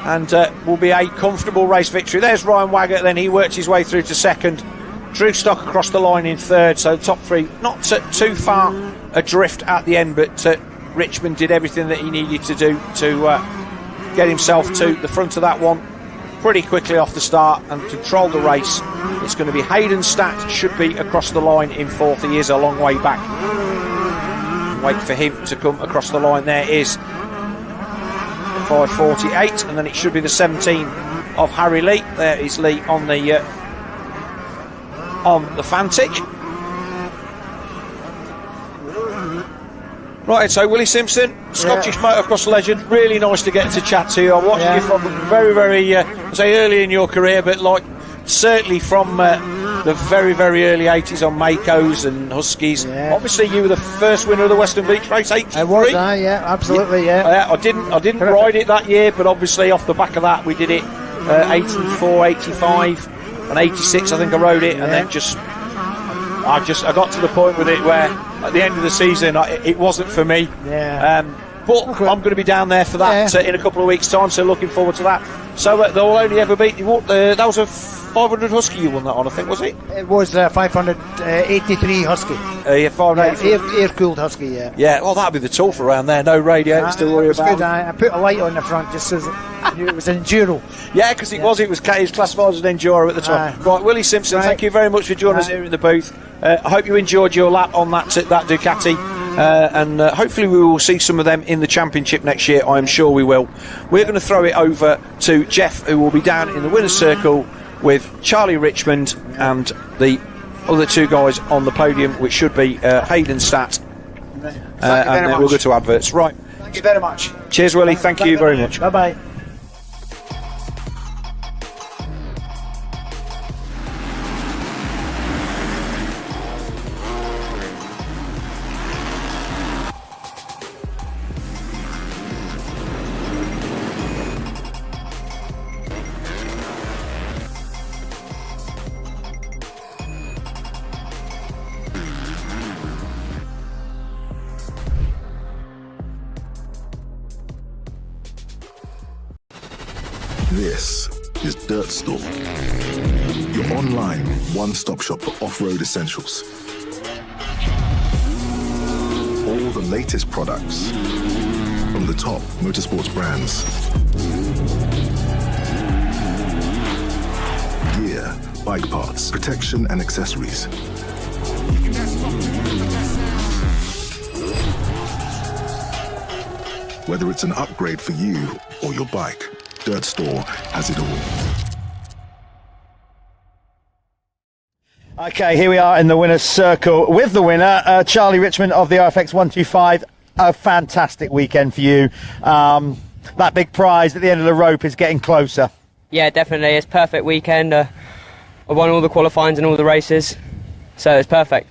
S3: and will be a comfortable race victory. There's Ryan Waggett then, he worked his way through to 2nd. Drew Stock across the line in 3rd, so the top 3 not too far adrift at the end, but Richmond did everything that he needed to do to get himself to the front of that one pretty quickly off the start and control the race. It's going to be Hayden Stat, should be across the line in 4th. He is a long way back. Wait for him to come across the line. There is 5:48, and then it should be the 17 of Harry Lee. There is Lee on the Fantic. Right, so Willie Simpson, Scottish motocross legend, really nice to get to chat to you. I'm watching you from very, very, say early in your career, but like certainly from the very, very early 80s on Makos and Huskies. Obviously, you were the first winner of the Western Beach Race, 83.
S5: I was, absolutely,
S3: I didn't ride it that year, but obviously off the back of that, we did it 84, 85, and 86. I think I rode it, and then I got to the point with it where at the end of the season it wasn't for me. But I'm going to be down there for that in a couple of weeks' time, so looking forward to that. So there will only ever be that was a 500 Husky you won that on, I think, was it?
S5: It was 583 Husky.
S3: 583
S5: air-cooled Husky.
S3: Well, that'd be the tough around there. No radio to worry about.
S5: Good. I put a light on the front just so it was an enduro.
S3: Yeah, because it was classified as an enduro at the time. Right, Willie Simpson, thank you very much for joining us here in the booth. I hope you enjoyed your lap on that Ducati, and hopefully we will see some of them in the championship next year. I am sure we will. We're going to throw it over to Jeff, who will be down in the winner's circle with Charlie Richmond and the other two guys on the podium, which should be Hayden Stat, and then we'll go to adverts. Right.
S5: Thank you very much.
S3: Cheers, Willie. Thank you very much.
S5: Bye-bye.
S1: This is Dirt Store, your online one-stop shop for off-road essentials. All the latest products from the top motorsports brands. Gear, bike parts, protection and accessories. Whether it's an upgrade for you or your bike, Dirt Store has it all.
S2: Okay, here we are in the winner's circle with the winner, Charlie Richmond of the RFX 125. A fantastic weekend for you. That big prize at the end of the rope is getting closer.
S4: Yeah, definitely. It's a perfect weekend. I won all the qualifyings and all the races, so it's perfect.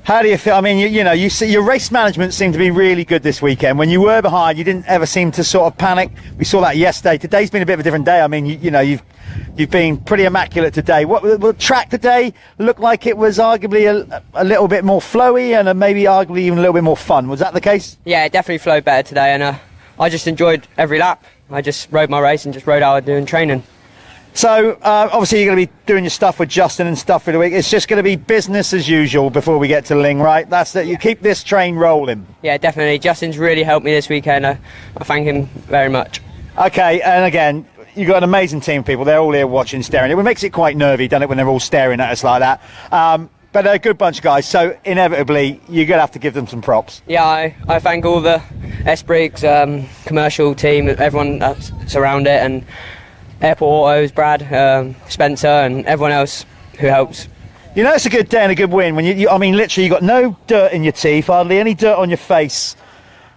S2: How do you feel? I mean, you see your race management seemed to be really good this weekend. When you were behind, you didn't ever seem to sort of panic. We saw that yesterday. Today's been a bit of a different day. I mean, you've been pretty immaculate today. What track today looked like it was arguably a little bit more flowy and maybe arguably even a little bit more fun. Was that the case?
S4: Yeah, it definitely flowed better today, and I just enjoyed every lap. I just rode my race and just rode out doing training.
S2: So, obviously you're going to be doing your stuff with Justin and stuff for the week. It's just going to be business as usual before we get to Ling, right? That's it. You keep this train rolling.
S4: Yeah, definitely. Justin's really helped me this weekend. I thank him very much.
S2: Okay, and again, you've got an amazing team of people. They're all here watching, staring. It makes it quite nervy, doesn't it, when they're all staring at us like that? But they're a good bunch of guys, so inevitably you're going to have to give them some props.
S4: Yeah, I thank all the S-Briggs commercial team, everyone that's around it, and Airport Autos, Brad, Spencer, and everyone else who helps.
S2: You know, it's a good day and a good win when I mean, literally, you got no dirt in your teeth, hardly any dirt on your face.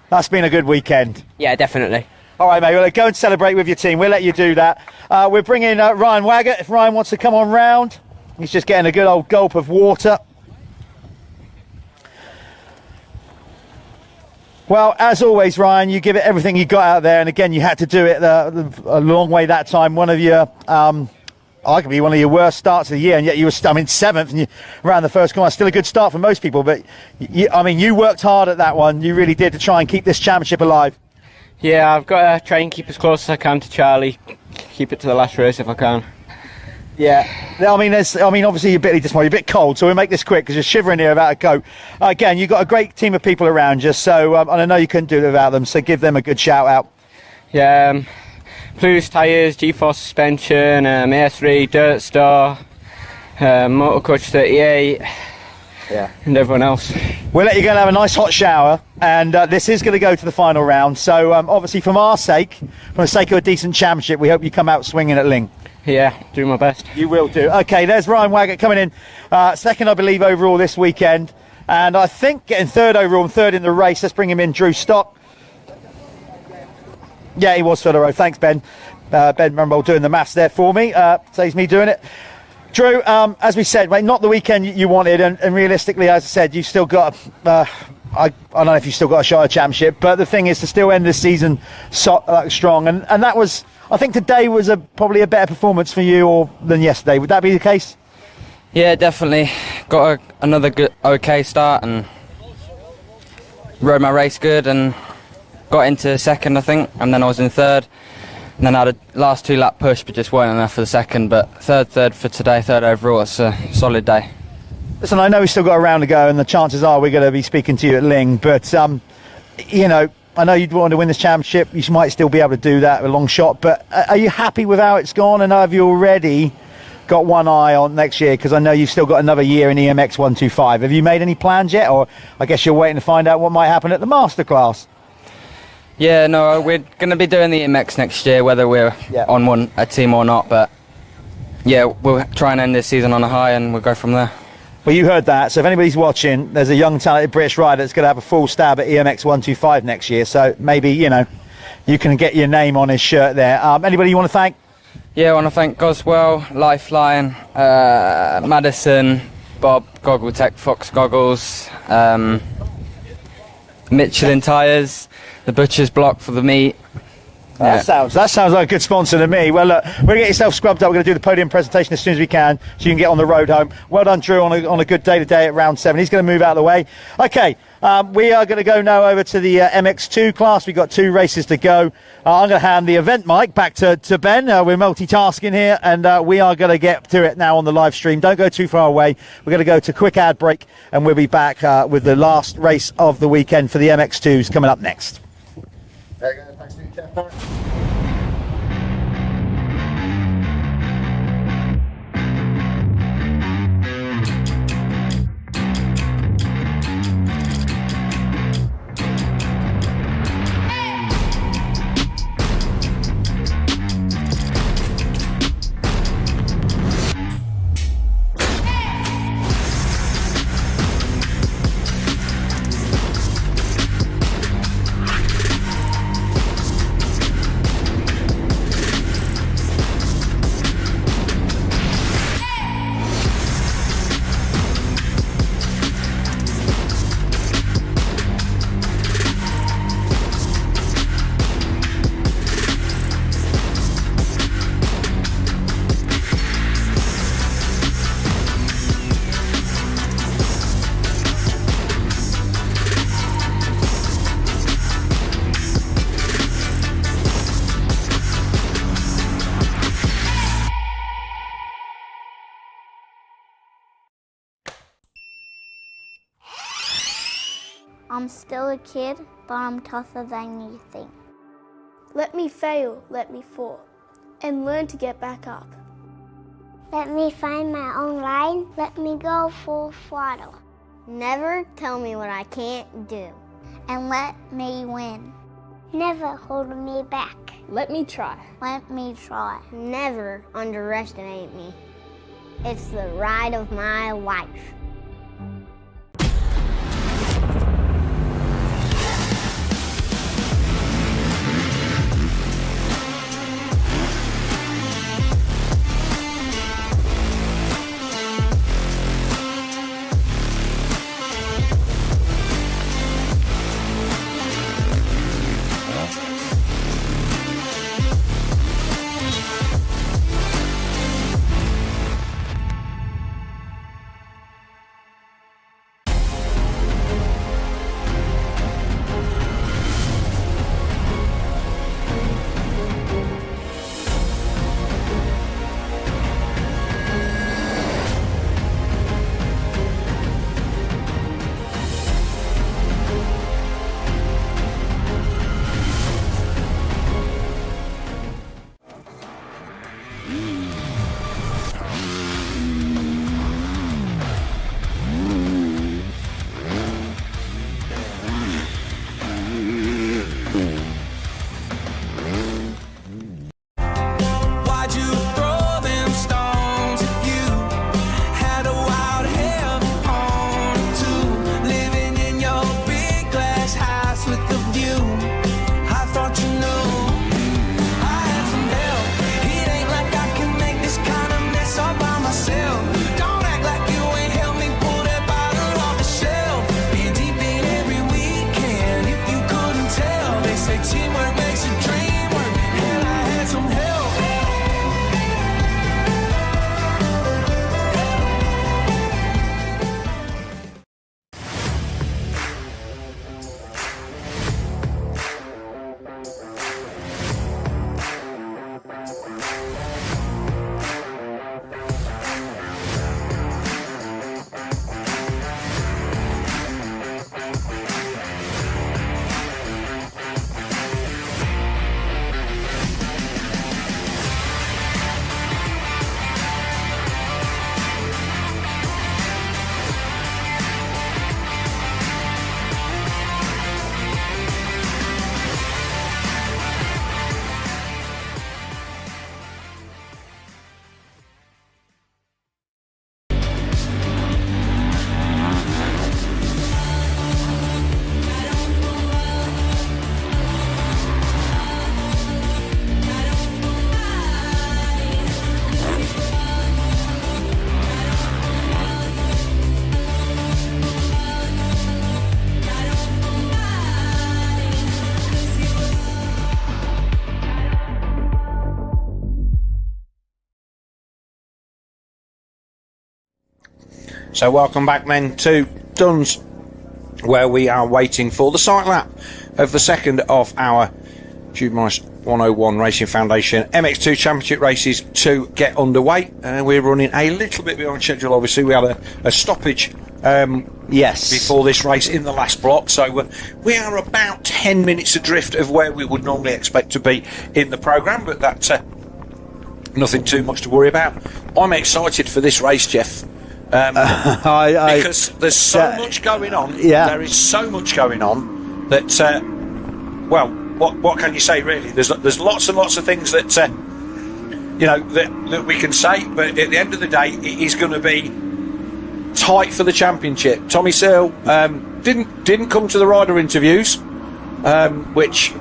S2: That's been a good weekend.
S4: Yeah, definitely.
S2: All right, mate, well, go and celebrate with your team. We'll let you do that. We're bringing Ryan Waggett, if Ryan wants to come on round. He's just getting a good old gulp of water. Well, as always, Ryan, you give it everything you got out there, and again, you had to do it a long way that time. One of your, arguably one of your worst starts of the year, and yet you were, seventh, and you ran the first corner. Still a good start for most people, but you worked hard at that one. You really did to try and keep this championship alive.
S22: Yeah, I've got to try and keep as close as I can to Charlie. Keep it to the last race if I can.
S2: Yeah, I mean, obviously you're a bit disappointed, you're a bit cold, so we'll make this quick because you're shivering here without a coat. Again, you've got a great team of people around you, so and I know you couldn't do it without them, so give them a good shout out.
S22: Yeah, Blues tyres, G-Force suspension, AS3, Dirt Store, Motorcoach 38, and everyone else.
S2: We'll let you go and have a nice hot shower, and this is going to go to the final round, so obviously from our sake, from the sake of a decent championship, we hope you come out swinging at Ling.
S22: Yeah, do my best.
S2: You will do. Okay, there's Ryan Waggett coming in second, I believe, overall this weekend. And I think getting third overall and third in the race. Let's bring him in, Drew Stock. Yeah, he was third overall. Thanks, Ben. Ben Rumble doing the maths there for me. Saves me doing it. Drew, as we said, mate, not the weekend you wanted, and realistically, as I said, you've still got. I don't know if you've still got a shot at championship, but the thing is to still end this season strong, and that was. I think today was probably a better performance for you than yesterday. Would that be the case?
S4: Yeah, definitely. Got another good, okay start and rode my race good and got into second, I think, and then I was in third. And then I had a last 2 lap push, but just weren't enough for the second. But third for today, third overall. It's a solid day.
S2: Listen, I know we've still got a round to go, and the chances are we're going to be speaking to you at Ling. But you know, I know you'd want to win this championship. You might still be able to do that with a long shot. But are you happy with how it's gone? And have you already got one eye on next year? Because I know you've still got another year in EMX 125. Have you made any plans yet? Or I guess you're waiting to find out what might happen at the Masterclass.
S4: Yeah, no, we're going to be doing the EMX next year, whether we're on a team or not. But yeah, we'll try and end this season on a high and we'll go from there.
S2: Well, you heard that. So if anybody's watching, there's a young, talented British rider that's going to have a full stab at EMX 125 next year. So maybe, you know, you can get your name on his shirt there. Anybody you want to thank?
S4: Yeah, I want to thank Goswell, Lifeline, Madison, Bob, Goggle Tech, Fox Goggles, Michelin Tyres, the Butcher's Block for the meat.
S2: That sounds like a good sponsor to me. Well, look, we're going to get yourself scrubbed up. We're going to do the podium presentation as soon as we can so you can get on the road home. Well done, Drew, on a good day today at round 7. He's going to move out of the way. Okay, we are going to go now over to the MX2 class. We've got 2 races to go. I'm going to hand the event mic back to Ben. We're multitasking here, and we are going to get to it now on the live stream. Don't go too far away. We're going to go to a quick ad break, and we'll be back with the last race of the weekend for the MX2s coming up next. There you go. Thanks to you, Jeff.
S9: I'm still a kid, but I'm tougher than you think.
S10: Let me fail, let me fall, and learn to get back up.
S9: Let me find my own line, let me go full throttle. Never tell me what I can't do, and let me win. Never hold me back.
S10: Let me try.
S9: Let me try. Never underestimate me. It's the ride of my life.
S6: say teamwork makes the dream work, and I had some help.
S3: So welcome back then to Duns, where we are waiting for the sight lap of the second of our Jubilee 101 Racing Foundation MX2 Championship races to get underway. We're running a little bit behind schedule, obviously. We had a stoppage before this race in the last block, so we are about 10 minutes adrift of where we would normally expect to be in the programme, but that's nothing too much to worry about. I'm excited for this race, Jeff. Because there's so much going on. There is so much going on that, well, what can you say really? There's lots and lots of things that that we can say, but at the end of the day, it is going to be tight for the championship. Tommy Searle didn't come to the rider interviews, which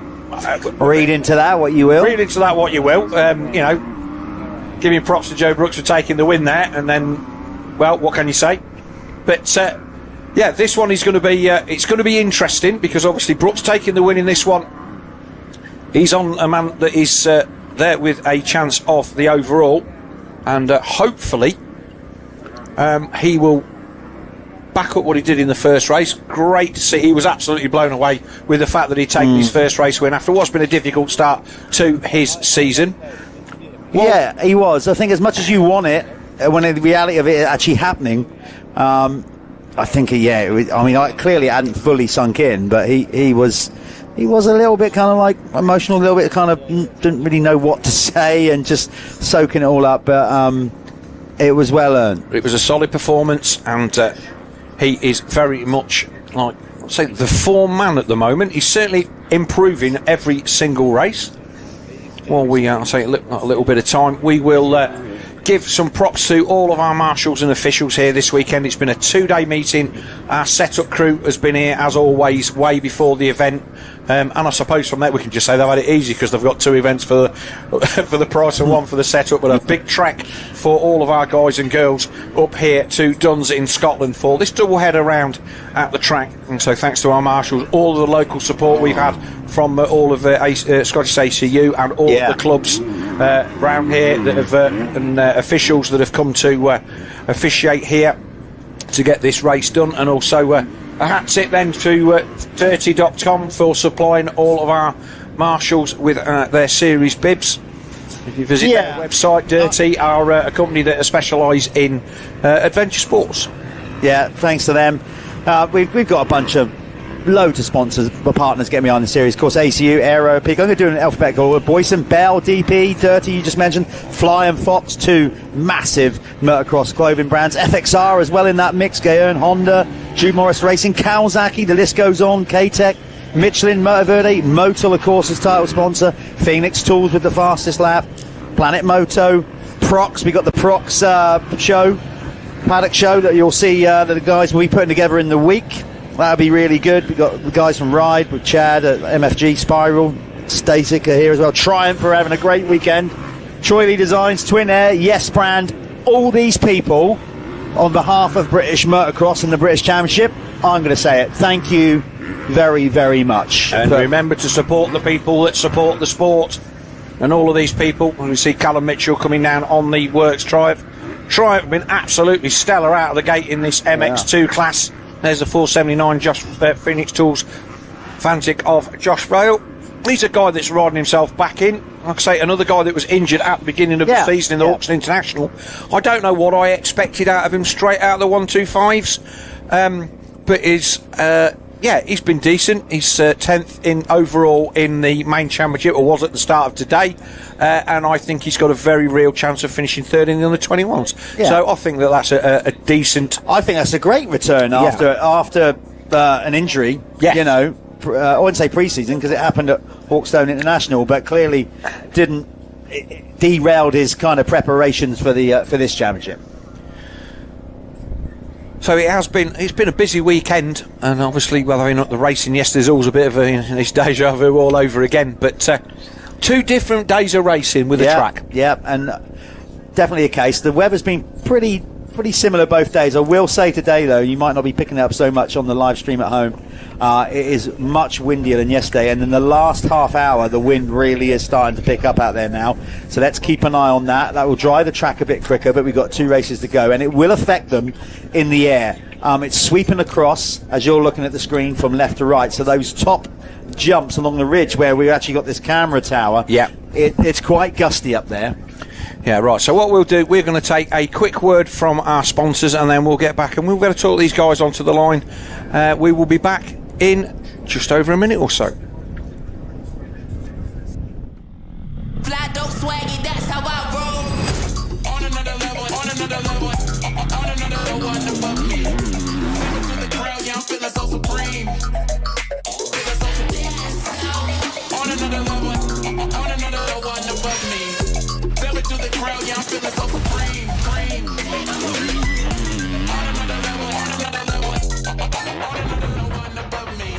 S2: read into that what you will.
S3: Giving props to Joe Brooks for taking the win there, and then. Well, what can you say? But this one is going to be it's going to be interesting, because obviously Brooks taking the win in this one. He's on a man that is there with a chance of the overall, and hopefully he will back up what he did in the first race. Great to see. He was absolutely blown away with the fact that he'd taken his first race win after what's been a difficult start to his season.
S2: Well, he was. I think as much as you want it, when the reality of it actually happening, I think, clearly it hadn't fully sunk in, but he was a little bit kind of like emotional, a little bit kind of didn't really know what to say and just soaking it all up, but it was well earned.
S3: It was a solid performance, and he is very much like, say, the form man at the moment. He's certainly improving every single race. Well, we a little bit of time. We will give some props to all of our marshals and officials here this weekend. It's been a 2-day meeting. Our setup crew has been here as always way before the event, and I suppose from that we can just say they've had it easy because they've got 2 events for the price of one for the setup, but a big trek for all of our guys and girls up here to Duns in Scotland for this double header round at the track. And so thanks to our marshals, all of the local support we've had from all of the Scottish ACU and all of the clubs round here that have and officials that have come to officiate here to get this race done. And also a hat tip then to Dirty.com for supplying all of our marshals with their series bibs. If you visit their website, Dirty are a company that specialise in adventure sports.
S2: Yeah, thanks to them. We've got a bunch of loads of sponsors, partners getting behind the series. Of course, ACU, Aero, Peak. I'm going to do an alphabetical order. Boyson, Bell, DP, Dirty, you just mentioned. Fly and Fox, 2 massive motocross clothing brands. FXR as well in that mix. Gaern, Honda, Jude Morris Racing, Kawasaki, the list goes on. K-Tech, Michelin, Motoverde, Motul, of course, as title sponsor. Phoenix Tools with the fastest lap. Planet Moto, Prox. We got the Prox show, paddock show that you'll see that the guys will be putting together in the week. That'll be really good. We've got the guys from Ride with Chad at MFG, Spiral, Stasic are here as well. Triumph are having a great weekend. Troy Lee Designs, Twin Air, Yes Brand. All these people, on behalf of British Motocross and the British Championship, I'm going to say it. Thank you very, very much.
S3: And remember to support the people that support the sport. And all of these people, we see Callum Mitchell coming down on the Works Triumph. Triumph have been absolutely stellar out of the gate in this MX2 class. There's the 479 Josh Phoenix Tools Fantic of Josh Vale. He's a guy that's riding himself back in. Like I say, another guy that was injured at the beginning of the season in the Hawkson International. I don't know what I expected out of him straight out of the 125s, but he's been decent. He's 10th in overall in the main championship, or was at the start of today, and I think he's got a very real chance of finishing third in the under 21s.
S2: Yeah.
S3: So I think that's a decent.
S2: I think that's a great return after an injury.
S3: Yes.
S2: You know, I wouldn't say pre-season because it happened at Hawkstone International, but clearly it derailed his kind of preparations for this championship.
S3: So it's been a busy weekend, and obviously, whether or not the racing yesterday is always a bit of this deja vu all over again. But 2 different days of racing with the track.
S2: Yeah, and definitely a case. The weather's been pretty similar both days. I will say today, though, you might not be picking it up so much on the live stream at home. It is much windier than yesterday, and in the last half hour, the wind really is starting to pick up out there now. So let's keep an eye on that. That will dry the track a bit quicker, but we've got 2 races to go, and it will affect them in the air. It's sweeping across, as you're looking at the screen, from left to right. So those top jumps along the ridge where we've actually got this camera tower, it's quite gusty up there.
S3: Yeah, right. So what we'll do, we're going to take a quick word from our sponsors, and then we'll get back and we're going to talk these guys onto the line. We will be back in just over a minute or so.
S6: Fly dope swaggy, that's how I roll. On another level, on another level, on another one above me. Never through the crowd, yeah, I'm feeling so supreme. Feeling so supreme. On another level, on another one above me. Never through the crowd, yeah, I'm feeling so supreme. On another level, on another level, on another one above me.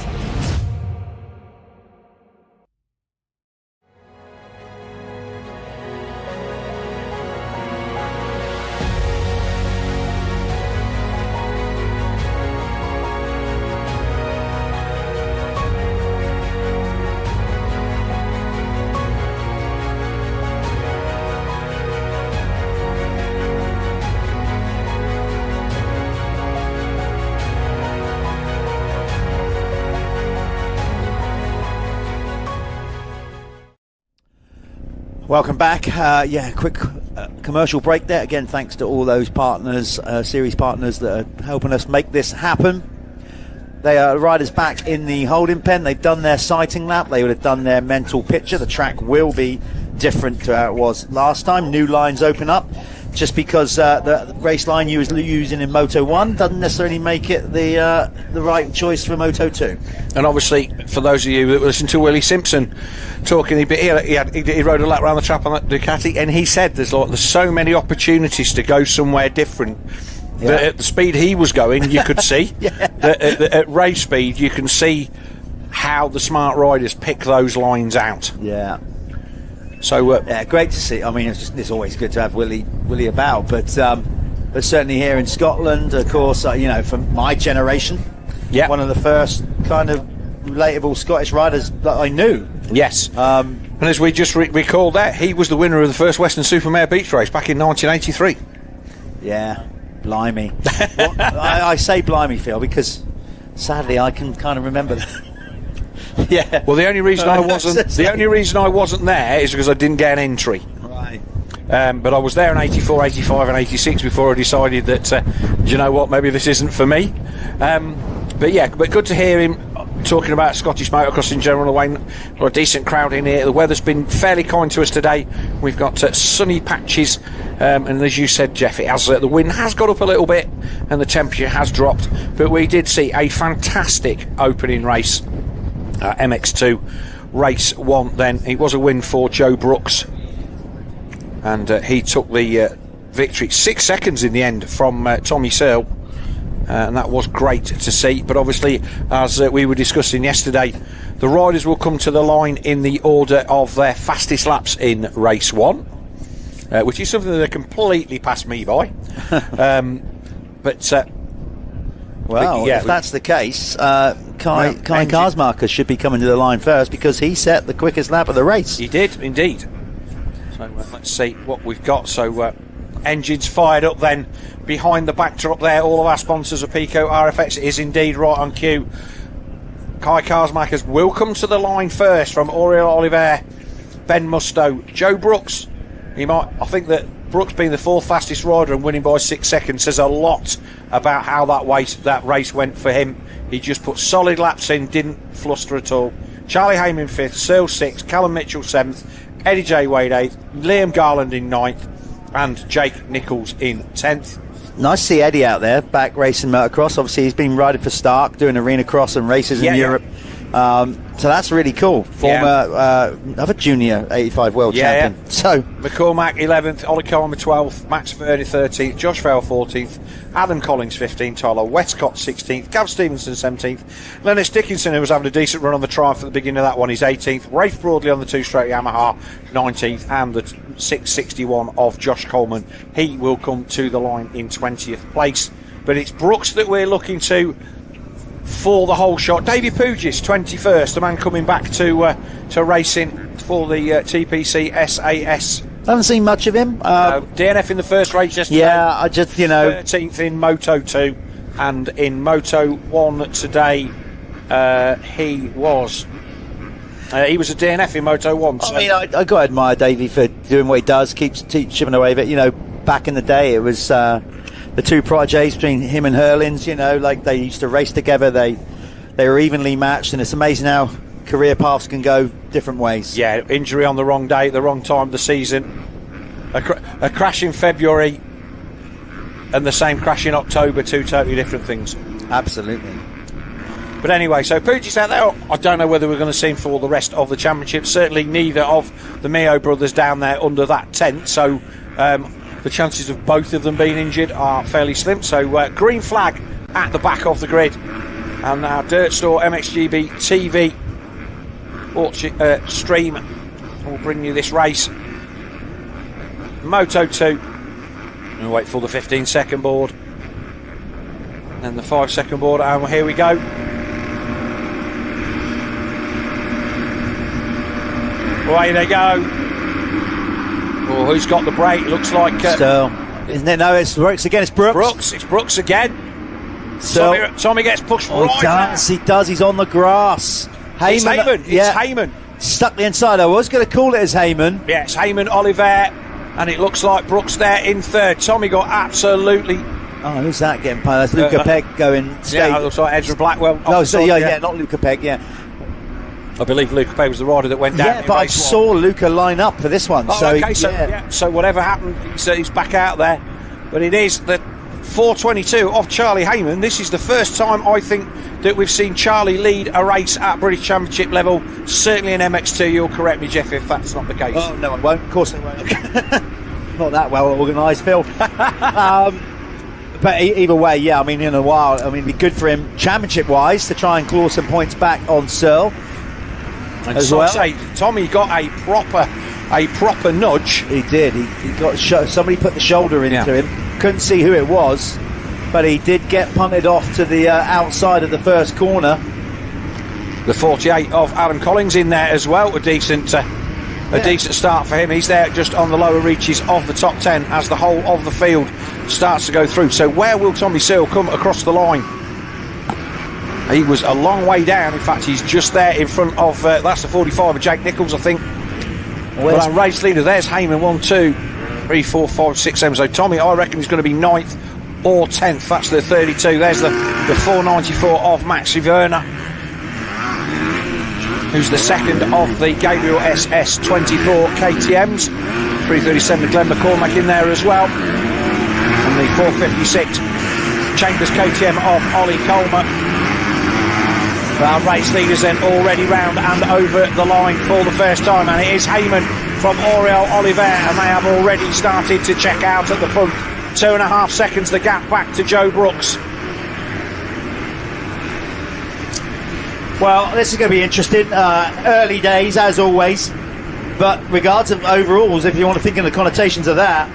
S2: Welcome back. Quick commercial break there. Again, thanks to all those partners, series partners that are helping us make this happen. They are riders back in the holding pen. They've done their sighting lap. They would have done their mental picture. The track will be different to how it was last time. New lines open up. Just because the race line you was using in Moto 1 doesn't necessarily make it the right choice for Moto 2.
S3: And obviously, for those of you that listen to Willie Simpson talking a bit, he rode a lap around the track on that Ducati, and he said there's so many opportunities to go somewhere different.
S2: Yeah.
S3: That at the speed he was going, you could see. At race speed, you can see how the smart riders pick those lines out.
S2: Yeah.
S3: So
S2: great to see. I mean, it's always good to have Willie about, but certainly here in Scotland, of course, from my generation, one of the first kind of relatable Scottish riders that I knew.
S3: Yes. And as we just recalled that, he was the winner of the first Western Supermare Beach race back in 1983.
S2: Yeah, blimey. I say blimey, Phil, because sadly I can kind of remember that. Yeah.
S3: Well, the only reason I wasn't there is because I didn't get an entry.
S2: Right.
S3: But I was there in 84, 85 and 86 before I decided that, do you know what, maybe this isn't for me. But good to hear him talking about Scottish motocross in general. Wayne, a decent crowd in here. The weather's been fairly kind to us today. We've got sunny patches, and as you said, Jeff, it has the wind has got up a little bit and the temperature has dropped, but we did see a fantastic opening race. MX2 race 1 then. It was a win for Joe Brooks, and he took the victory 6 seconds in the end from Tommy Searle, and that was great to see. But obviously, as we were discussing yesterday, the riders will come to the line in the order of their fastest laps in race 1, which is something that they completely passed me by. If that's
S2: the case, Kai Karsmarker should be coming to the line first because he set the quickest lap of the race.
S3: He did, indeed. So let's see what we've got. So engines fired up then behind the backdrop there. All of our sponsors are Pico. RFX is indeed right on cue. Kai Karsmakers will come to the line first from Oriol Oliver, Ben Musto, Joe Brooks. I think that Brooks being the fourth fastest rider and winning by 6 seconds says a lot about how that race went for him. He just put solid laps in, didn't fluster at all. Charlie Hayman 5th, Searle 6th, Callum Mitchell 7th, Eddie J. Wade 8th, Liam Garland in 9th, and Jake Nichols in 10th.
S2: Nice to see Eddie out there, back racing motocross. Obviously, he's been riding for Stark, doing arena cross and races in Europe. So that's really cool. Former other junior 85 world champion. So
S3: McCormack 11th, Ollie Coleman 12th, Max Verney 13th, Josh Fell 14th, Adam Collins 15th, Tyler Westcott 16th, Gav Stevenson 17th, Lennox Dickinson, who was having a decent run on the Triumph at the beginning of that one, is 18th, Rafe Broadley on the 2-stroke Yamaha 19th, and the 661 of Josh Coleman. He will come to the line in 20th place. But it's Brooks that we're looking to for the whole shot. Davey Pugis 21st, the man coming back to racing for the TPC SAS.
S2: Haven't seen much of him.
S3: DNF in the first race yesterday.
S2: Yeah, I just
S3: 13th in Moto 2, and in Moto 1 today he was a DNF in Moto 1. So.
S2: I mean, I got to admire Davey for doing what he does, keeps chipping away of it. Back in the day, it was the two proteges between him and Hurlins, like they used to race together. They were evenly matched, and it's amazing how career paths can go different ways.
S3: Yeah, injury on the wrong day at the wrong time of the season. A crash in February and the same crash in October, two totally different things.
S2: Absolutely.
S3: But anyway, so Pugis out there. I don't know whether we're going to see him for the rest of the championship. Certainly neither of the Mio brothers down there under that tent. So the chances of both of them being injured are fairly slim. So green flag at the back of the grid. And our Dirt Store MXGB-TV stream will bring you this race. Moto 2. We'll wait for the 15-second board. And the 5-second board. And here we go. Away they go. Oh, who's got the brake? Looks like
S2: Still, isn't it? No, it's Brooks again. It's Brooks.
S3: It's Brooks again.
S2: So
S3: Tommy gets pushed right now.
S2: He does. He's on the grass.
S3: It's Heyman.
S2: Stuck the inside. I was going to call it as Heyman.
S3: Yeah, it's Heyman, Oliver, and it looks like Brooks there in third. Tommy got absolutely.
S2: Oh, who's that getting past? That's Luca Pegg going.
S3: Yeah, it looks like Ezra Blackwell.
S2: No, not Luca Pegg. Yeah.
S3: I believe Luca Pegg was the rider that went down.
S2: Yeah, but I saw Luca line up for this one.
S3: So whatever happened, he's back out there. But it is the 4:22 of Charlie Heyman. This is the first time I think that we've seen Charlie lead a race at British Championship level. Certainly in MX2. You'll correct me, Jeff, if that's not the case.
S2: Oh no, I won't. Of course I won't. Not that well organised, Phil. But either way, yeah. I mean, in a while, it'd be good for him championship-wise to try and claw some points back on Searle.
S3: And Tommy got a proper nudge.
S2: He did. He got somebody put the shoulder into him. Couldn't see who it was, but he did get punted off to the outside of the first corner.
S3: The 48 of Adam Collins in there as well. A decent start for him. He's there just on the lower reaches of the top 10 as the whole of the field starts to go through. So where will Tommy Searle come across the line? He was a long way down. In fact, he's just there in front of that's the 45 of Jake Nichols, I think. Well, our race leader, there's Heyman, 1, 2, 3, 4, 5, 6, 7. So Tommy, I reckon, is going to be 9th or 10th. That's the 32. There's the 494 of Maxi Werner, who's the second of the Gabriel SS24 KTMs. 337 of Glenn McCormack in there as well. And the 456 Chambers KTM of Ollie Coleman. Our race leaders then already round and over the line for the first time, and it is Heyman from Oriol Oliver, and they have already started to check out at the front. 2.5 seconds the gap back to Joe Brooks.
S2: Well, this is going to be interesting. Early days, as always, but regards of overalls, if you want to think in the connotations of that,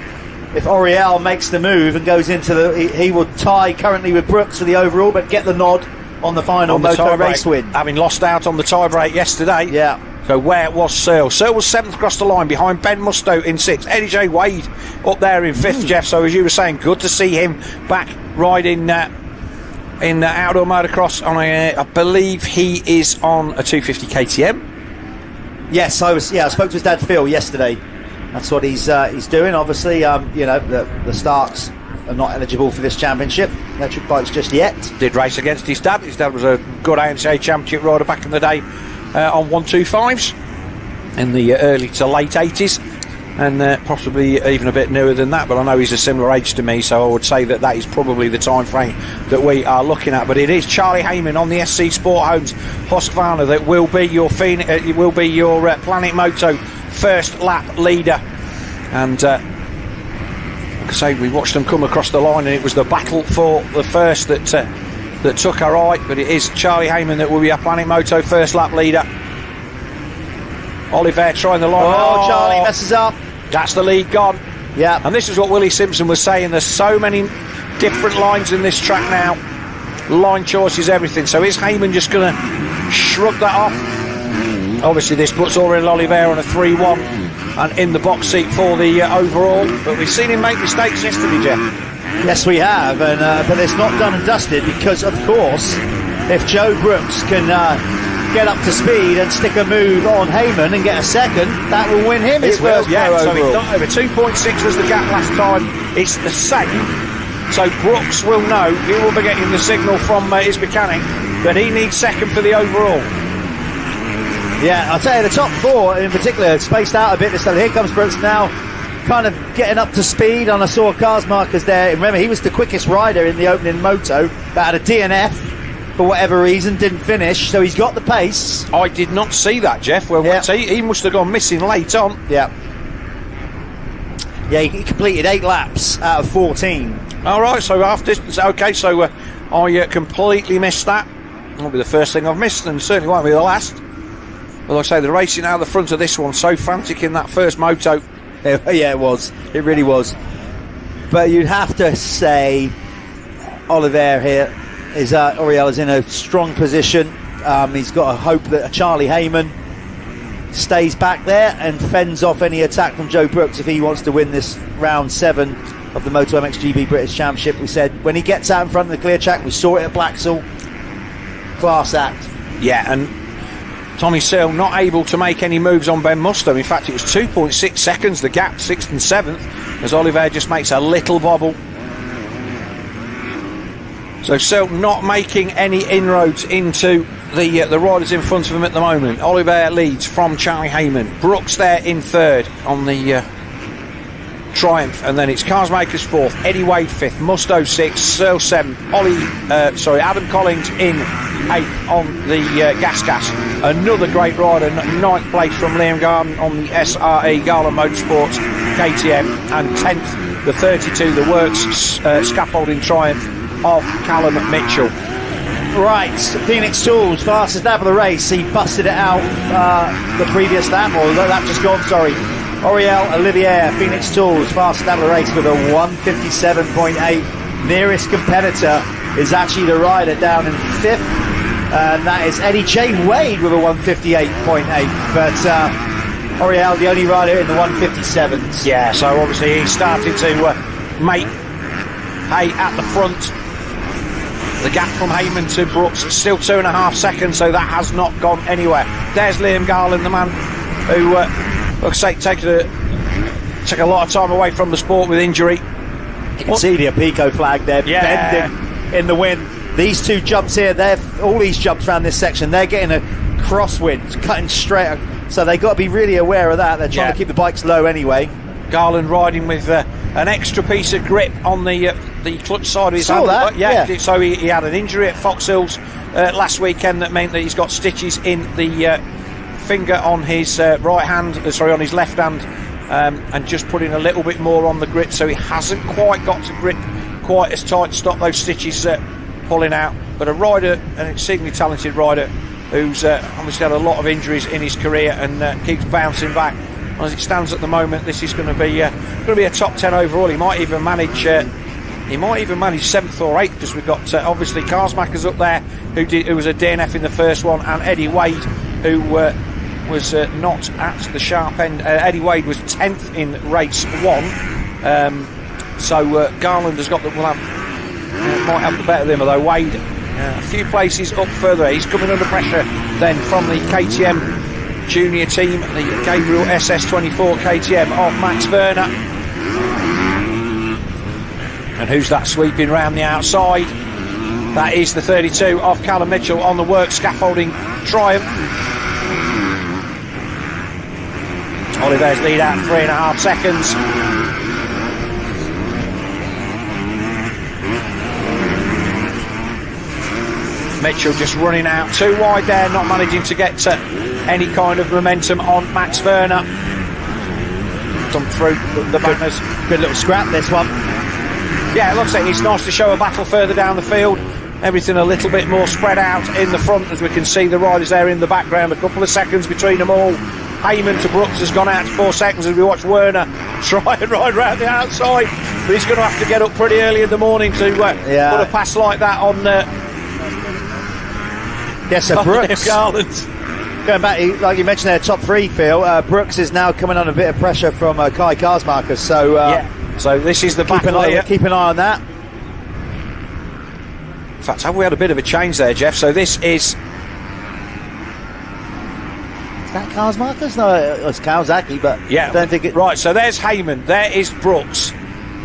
S2: if Oriol makes the move and goes into he will tie currently with Brooks for the overall, but get the nod on the final
S3: on the
S2: Moto
S3: tie
S2: race
S3: break,
S2: win.
S3: having lost out on the tie-break yesterday.
S2: Yeah.
S3: So where was Searle? Searle was 7th across the line behind Ben Musto in 6th. Eddie J. Wade up there in 5th, Jeff. So as you were saying, good to see him back riding in outdoor motocross. I believe he is on a 250 KTM.
S2: Yes, I spoke to his dad Phil yesterday. That's what he's doing. Obviously, the Starks are not eligible for this championship, electric bikes, just yet.
S3: Did race against his dad. His dad was a good ANCA championship rider back in the day on 125s in the early to late 80s, and possibly even a bit newer than that, but I know he's a similar age to me, so I would say that is probably the time frame that we are looking at. But it is Charlie Heyman on the SC Sport Homes Husqvarna that will be your Planet Moto first lap leader. And like I say, we watched them come across the line, and it was the battle for the first that took her right. But it is Charlie Heyman that will be our Planet Moto first lap leader. Oliver trying the line.
S2: Oh, Charlie messes up.
S3: That's the lead gone.
S2: Yeah.
S3: And this is what Willie Simpson was saying. There's so many different lines in this track now. Line choice is everything. So is Heyman just going to shrug that off? Obviously, this puts Aurel Oliver on a 3-1 and in the box seat for the overall. But we've seen him make mistakes yesterday, Jeff.
S2: Yes, we have. But it's not done and dusted because, of course, if Joe Brooks can get up to speed and stick a move on Heyman and get a second, that will win him his first pro
S3: so
S2: overall.
S3: it's not over. 2.6 was the gap last time. It's the same. So Brooks will know, he will be getting the signal from his mechanic that he needs second for the overall.
S2: Yeah, I'll tell you, the top four in particular spaced out a bit this time. Here comes Brooks now, kind of getting up to speed. And I saw cars markers there. Remember, he was the quickest rider in the opening moto, but had a DNF for whatever reason, didn't finish, so he's got the pace.
S3: I did not see that, Jeff. Well, he must have gone missing late on.
S2: Yeah. Yeah, he completed 8 laps out of 14.
S3: All right, so half distance. Okay, so I completely missed that. Won't be the first thing I've missed, and certainly won't be the last. But like I say, the racing out the front of this one, so frantic in that first moto.
S2: Yeah, it was. It really was. But you'd have to say Oliver here is Aurel is in a strong position. He's got to hope that Charlie Heyman stays back there and fends off any attack from Joe Brooks if he wants to win this round 7 of the Moto MXGB British Championship. We said when he gets out in front of the clear track, we saw it at Blacksall. Class act.
S3: Yeah, and Tommy Searle not able to make any moves on Ben Musto. In fact, it was 2.6 seconds, the gap, 6th and 7th, as Oliver just makes a little bobble. So Searle not making any inroads into the riders in front of him at the moment. Oliver leads from Charlie Heyman. Brooks there in 3rd on the Triumph, and then it's Carsmakers 4th, Eddie Wade 5th, Musto 6th, Searle 7th, Adam Collins in 8th on the Gas. Another great rider, 9th place from Liam Garden on the SRE Garland Motorsports KTM, and 10th, the 32, the Works Scaffolding Triumph of Callum Mitchell.
S2: Right, Phoenix Tools, fastest lap of the race. He busted it out the previous lap, or that just gone, sorry. Aurel Olivier, Phoenix Tools, fastest lap of the race with a 157.8. Nearest competitor is actually the rider down in 5th, and that is Eddie J. Wade with a 158.8. But Aurel, the only rider in the 157s.
S3: Yeah, so obviously he started to make hay at the front. The gap from Heyman to Brooks still 2.5 seconds, so that has not gone anywhere. There's Liam Garland, the man who, like I say, take a lot of time away from the sport with injury.
S2: You can see the Apico flag there, bending in the wind. These two jumps here, all these jumps around this section, they're getting a crosswind, cutting straight. So they've got to be really aware of that. They're trying to keep the bikes low anyway.
S3: Garland riding with an extra piece of grip on the clutch side of his hand. So he had an injury at Fox Hills last weekend that meant that he's got stitches in the finger on his on his left hand, and just putting a little bit more on the grip, so he hasn't quite got to grip quite as tight to stop those stitches pulling out. But a rider, an exceedingly talented rider, who's obviously had a lot of injuries in his career and keeps bouncing back. As it stands at the moment, this is going to be a top 10 overall. He might even manage he might even manage 7th or 8th, because we've got obviously Karsmacher's up there, who was a DNF in the first one, and Eddie Wade, who was not at the sharp end. Eddie Wade was 10th in race 1. So Garland has got the might have the better of him, although Wade a few places up further. He's coming under pressure then from the KTM junior team, the Gabriel SS24 KTM of Max Werner. And who's that sweeping round the outside? That is the 32 of Callum Mitchell on the work scaffolding Triumph. Oliver's lead out 3.5 seconds. Mitchell just running out too wide there, not managing to get any kind of momentum on Max Werner. Come through the banners.
S2: Good little scrap, this one.
S3: Yeah, it looks like it's nice to show a battle further down the field. Everything a little bit more spread out in the front, as we can see the riders there in the background. A couple of seconds between them all. Heyman to Brooks has gone out to 4 seconds as we watch Werner try and ride round the outside. But he's going to have to get up pretty early in the morning to put a pass like that on
S2: Yes, so Brooks.
S3: Garland.
S2: Going back, like you mentioned there, top 3, Phil. Brooks is now coming under a bit of pressure from Kai Karsmacher. So,
S3: so this is the battle here.
S2: Keep an eye on that.
S3: In fact, have we had a bit of a change there, Jeff? So this is...
S2: that Karsmacher's? No, it's Kawasaki, but
S3: yeah,
S2: I don't think it...
S3: Right, so there's Heyman, there is Brooks.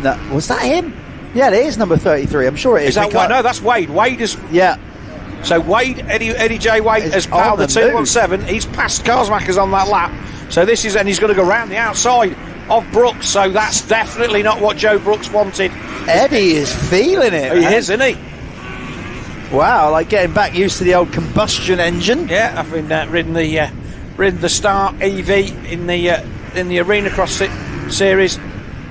S2: No, was that him? Yeah, it is number 33. I'm sure it is.
S3: Is that Wade? No, that's Wade. Wade is...
S2: Yeah.
S3: So Wade, Eddie J. Wade has powered the 217. He's passed Karsmacher's on that lap. So this is, and he's going to go round the outside of Brooks. So that's definitely not what Joe Brooks wanted.
S2: Eddie is feeling it.
S3: He is, isn't he?
S2: Wow, like getting back used to the old combustion engine.
S3: Yeah, I've been ridden the Star EV in the Arena Cross series.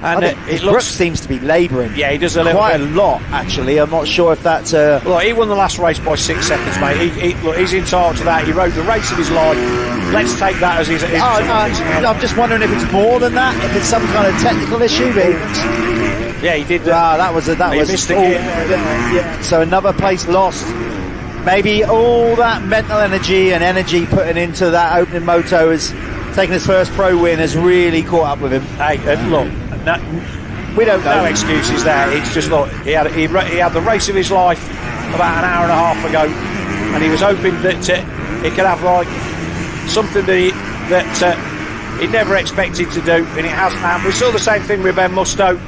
S3: And it looks,
S2: Brooks seems to be labouring.
S3: Yeah, he does a little
S2: quite
S3: bit.
S2: a lot, actually. I'm not sure if that's.
S3: Well, he won the last race by 6 seconds, mate. He's entitled to that. He rode the race of his life. Let's take that as his.
S2: I'm just wondering if it's more than that. If it's some kind of technical issue.
S3: Yeah, he did.
S2: That was
S3: missed again.
S2: Yeah. So another place lost. Maybe all that mental energy putting into that opening moto has taken his first pro win has really caught up with him.
S3: Hey, look. We don't know. No excuses there. It's just look, he had the race of his life about an hour and a half ago, and he was hoping that he could have like something that he never expected to do, and it hasn't happened. We saw the same thing with Ben Musto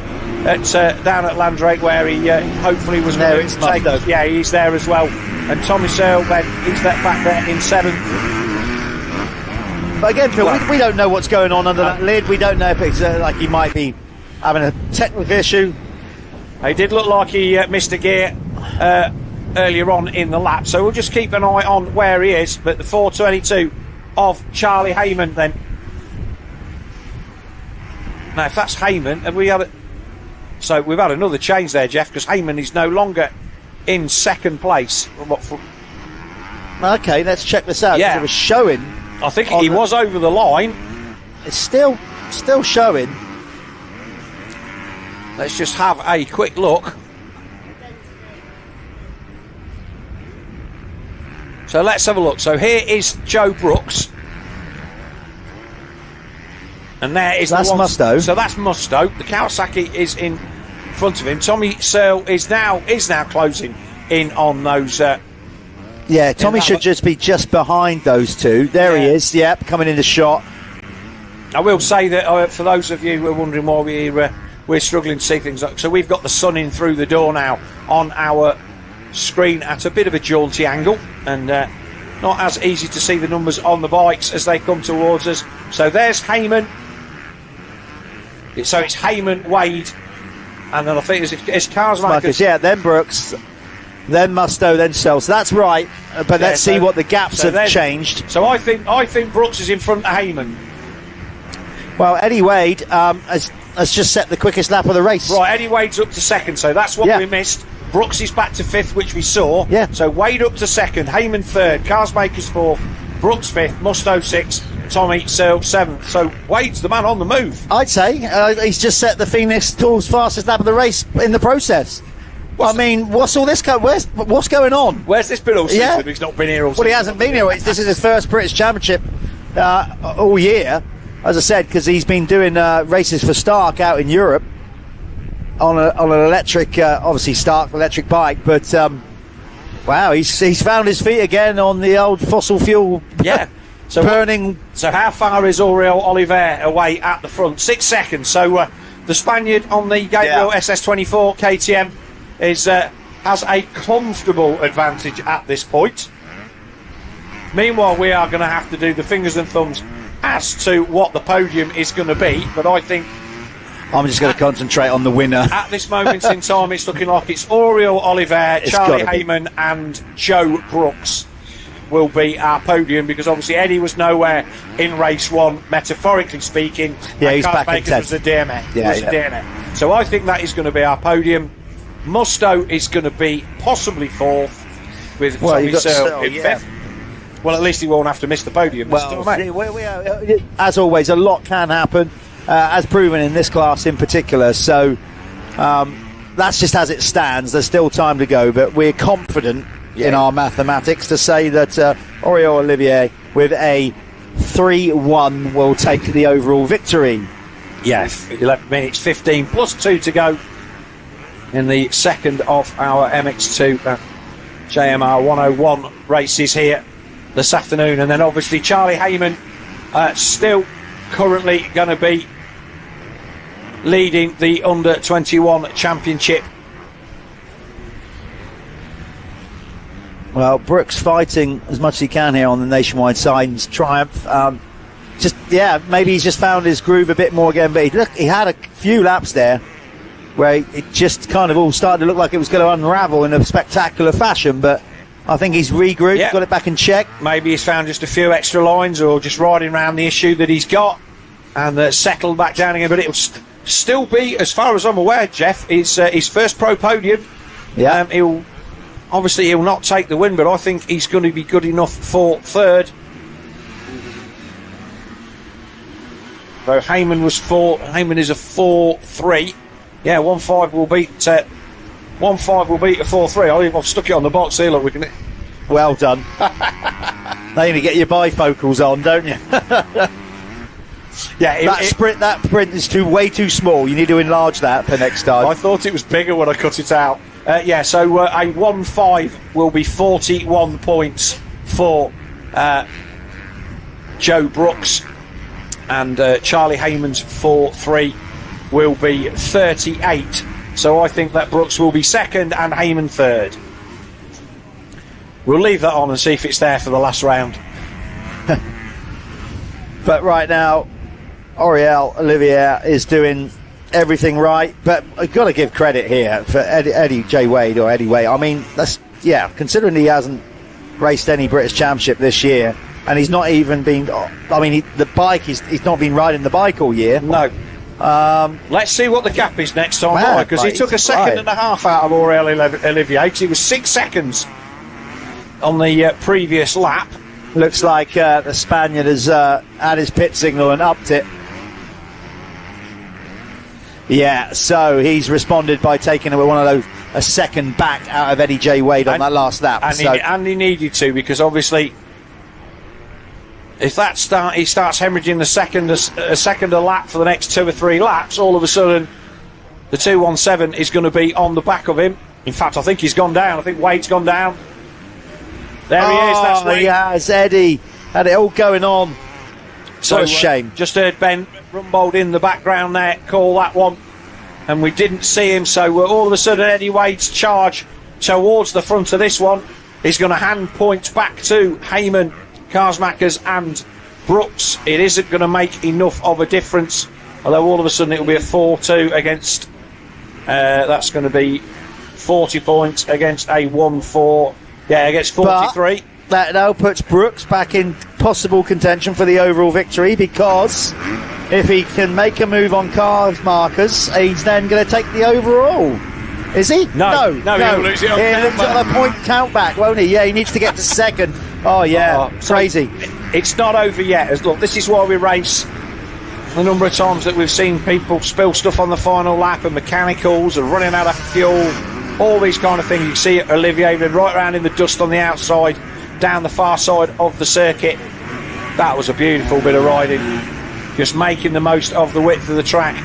S3: down at Landrake, where he hopefully was going to take. Yeah, he's there as well, and Tommy Searle, Ben, he's back there in 7th.
S2: But again, Phil, we don't know what's going on under that lid. We don't know if it's like he might be having a technical issue.
S3: He did look like he missed a gear earlier on in the lap, so we'll just keep an eye on where he is. But the 422 of Charlie Heyman then. Now, if that's Heyman, and we've had another change there, Jeff, because Heyman is no longer in 2nd place.
S2: Okay, let's check this out.
S3: Yeah,
S2: it was showing.
S3: I think he was over the line.
S2: It's still showing.
S3: Let's just have a quick look. So let's have a look. So here is Joe Brooks. And there is
S2: that's Musto.
S3: So that's Musto. The Kawasaki is in front of him. Tommy Searle is now closing in on those.
S2: Yeah, Tommy should just be just behind those two. There he is. Yep, coming in the shot.
S3: I will say that for those of you who are wondering why we're struggling to see things, so we've got the sun in through the door now on our screen at a bit of a jaunty angle, and not as easy to see the numbers on the bikes as they come towards us. So there's Heyman. So it's Heyman, Wade, and then I think it's Karsmacher.
S2: Yeah, then Brooks, then Musto, then Searle. So that's right. But let's see what the gaps have changed.
S3: So I think Brooks is in front of Heyman.
S2: Well, Eddie Wade has just set the quickest lap of the race.
S3: Right, Eddie Wade's up to 2nd, so that's what we missed. Brooks is back to 5th, which we saw.
S2: Yeah.
S3: So Wade up to 2nd, Heyman 3rd, Karsmaker's 4th, Brooks 5th, Musto 6th, Tommy Searle 7th. So Wade's the man on the move.
S2: I'd say he's just set the Phoenix Tours fastest lap of the race in the process. Well, I mean, what's all this? What's going on?
S3: Where's this been all season? He's not been here all season.
S2: Well, he hasn't been here. This is his first British Championship all year, as I said, because he's been doing races for Stark out in Europe on an electric, obviously Stark electric bike. But wow, he's found his feet again on the old fossil fuel.
S3: Yeah. So
S2: burning.
S3: So how far is Oriol Oliver away at the front? 6 seconds. So the Spaniard on the Gabriel SS24 KTM has a comfortable advantage at this point. Meanwhile, we are going to have to do the fingers and thumbs as to what the podium is going to be. But I think
S2: I'm just going to concentrate on the winner.
S3: At this moment in time, it's looking like it's Oriol Oliver, Charlie Heyman, and Joe Brooks will be our podium, because obviously Eddie was nowhere in race 1, metaphorically speaking.
S2: Yeah, he's back in 10th.
S3: Was a deer net. So I think that is going to be our podium. Musto is going to be possibly 4th, with Tommy Searle in 5th. Well, at least he won't have to miss the podium.
S2: Well, as always, a lot can happen, as proven in this class in particular. So that's just as it stands. There's still time to go, but we're confident in our mathematics to say that Oriol Olivier with a 3-1 will take the overall victory.
S3: Yeah, 11 minutes 15 plus 2 to go in the second of our MX2 JMR 101 races here this afternoon. And then obviously Charlie Heyman still currently going to be leading the under 21 championship.
S2: Well, Brooks fighting as much as he can here on the Nationwide Signs Triumph. Maybe he's just found his groove a bit more again. But he had a few laps there where it just kind of all started to look like it was going to unravel in a spectacular fashion. But I think he's regrouped, got it back in check.
S3: Maybe he's found just a few extra lines, or just riding around the issue that he's got, and settled back down again. But it'll still be, as far as I'm aware, Jeff, his first pro podium.
S2: Yeah.
S3: He'll not take the win, but I think he's going to be good enough for 3rd. So Heyman was 4. Heyman is a 4-3. Yeah, 1-5 will beat 1-5 will beat a 4-3. I've stuck it on the box here. Look, we can.
S2: Well done. They need to get your bifocals on, don't you?
S3: Yeah,
S2: that print is way too small. You need to enlarge that for next time.
S3: I thought it was bigger when I cut it out. So a 1-5 will be 41 points for Joe Brooks, and Charlie Heyman's 4-3 will be 38. So I think that Brooks will be 2nd and Heyman 3rd. We'll leave that on and see if it's there for the last round.
S2: But right now, Oriol Olivier is doing everything right, but I've got to give credit here for Eddie J. Wade, or Eddie Wade. I mean, considering he hasn't raced any British Championship this year, and he's not even been, he's not been riding the bike all year.
S3: No. Let's see what the gap is next time, because he took a second and a half out of Oriol Olivier. He was 6 seconds on the previous lap.
S2: Looks like the Spaniard has had his pit signal and upped it. Yeah, so he's responded by taking a second back out of Eddie J. Wade on that last lap.
S3: And he needed to, because obviously if he starts hemorrhaging a second a lap for the next 2 or 3 laps, all of a sudden the 217 is going to be on the back of him. In fact, I think he's gone down. I think Wade's gone down. There he is. That's Wade.
S2: Yeah, it's Eddie. Had it all going on. So what a shame.
S3: Just heard Ben Rumbold in the background there call that one, and we didn't see him. So all of a sudden, Eddie Wade's charge towards the front of this one is going to hand points back to Heyman, Karsmakers and Brooks. It isn't going to make enough of a difference, although all of a sudden it will be a 4-2 against that's going to be 40 points against a 1-4 against 43.
S2: But that now puts Brooks back in possible contention for the overall victory, because if he can make a move on Karsmakers, he's then going to take the overall. Is he?
S3: No. He'll lose it on
S2: a point count back, won't he? Yeah, he needs to get to 2nd Oh yeah, crazy.
S3: It's not over yet. Look, this is why we race. The number of times that we've seen people spill stuff on the final lap and mechanicals and running out of fuel, all these kind of things. You see it, Olivier, right around in the dust on the outside, down the far side of the circuit. That was a beautiful bit of riding, just making the most of the width of the track.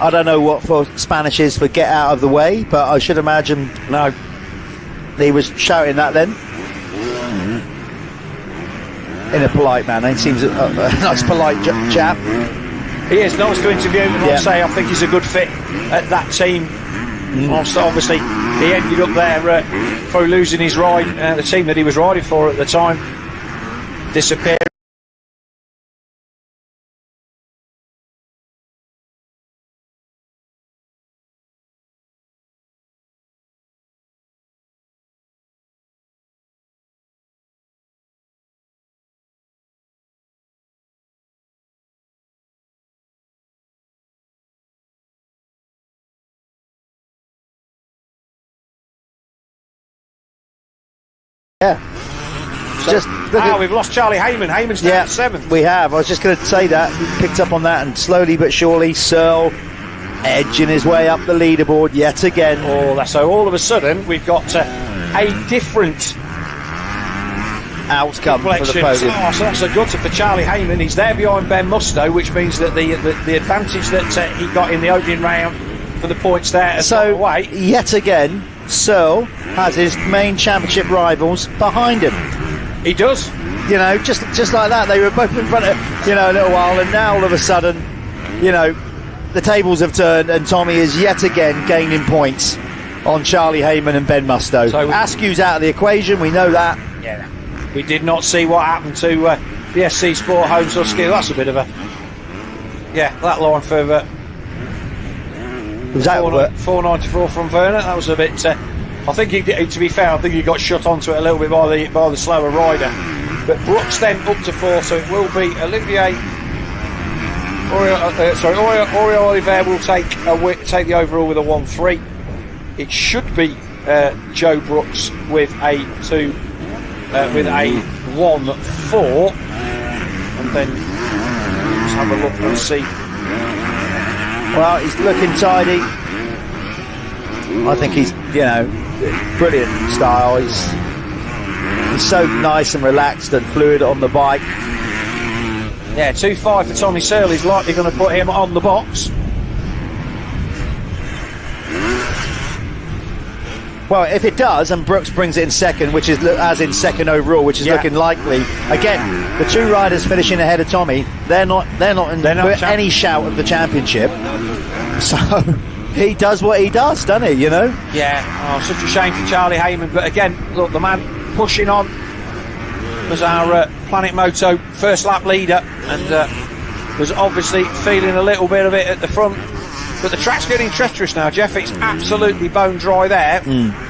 S2: I don't know what for Spanish is for get out of the way, but I should imagine he was shouting that then in a polite manner. He seems a nice polite chap.
S3: He is nice to interview, and I'll say I think he's a good fit at that team. Obviously he ended up there for losing his ride. The team that he was riding for at the time disappeared.
S2: Yeah.
S3: We've lost Charlie Heyman. Heyman's down 7th.
S2: We have. I was just going to say that. He picked up on that, and slowly but surely, Searle edging his way up the leaderboard yet again.
S3: So all of a sudden, we've got a different
S2: outcome for the podium.
S3: So that's a gutter for Charlie Heyman. He's there behind Ben Musto, which means that the advantage that he got in the opening round for the points there has gone away.
S2: Yet again, Searle has his main championship rivals behind him.
S3: He does.
S2: You know, just like that. They were both in front of, a little while, and now all of a sudden, the tables have turned, and Tommy is yet again gaining points on Charlie Heyman and Ben Musto. So Askew's out of the equation, we know that.
S3: Yeah. We did not see what happened to the SC Sport Homes Husky. That's a bit of a... Yeah, that line for...
S2: Was that
S3: 494 from Vernon? That was a bit... I think to be fair, I think he got shut onto it a little bit by the slower rider. But Brooks then up to 4, so it will be Olivier. Oriol Olivier will take the overall with a 1-3. It should be Joe Brooks with a 1-4, and then let's have a look and see.
S2: Well, he's looking tidy. I think he's, brilliant style. He's so nice and relaxed and fluid on the bike.
S3: Yeah, 2-5 for Tommy Searle. He's likely going to put him on the box.
S2: Well, if it does, and Brooks brings it in second, which is as in second overall, which is looking likely. Again, the two riders finishing ahead of Tommy, they're not in any shout of the championship. So he does what he does, doesn't he?
S3: Yeah. Such a shame for Charlie Heyman. But again, look, the man pushing on was our Planet Moto first lap leader, and was obviously feeling a little bit of it at the front. But the track's getting treacherous now, Jeff. It's absolutely bone dry there.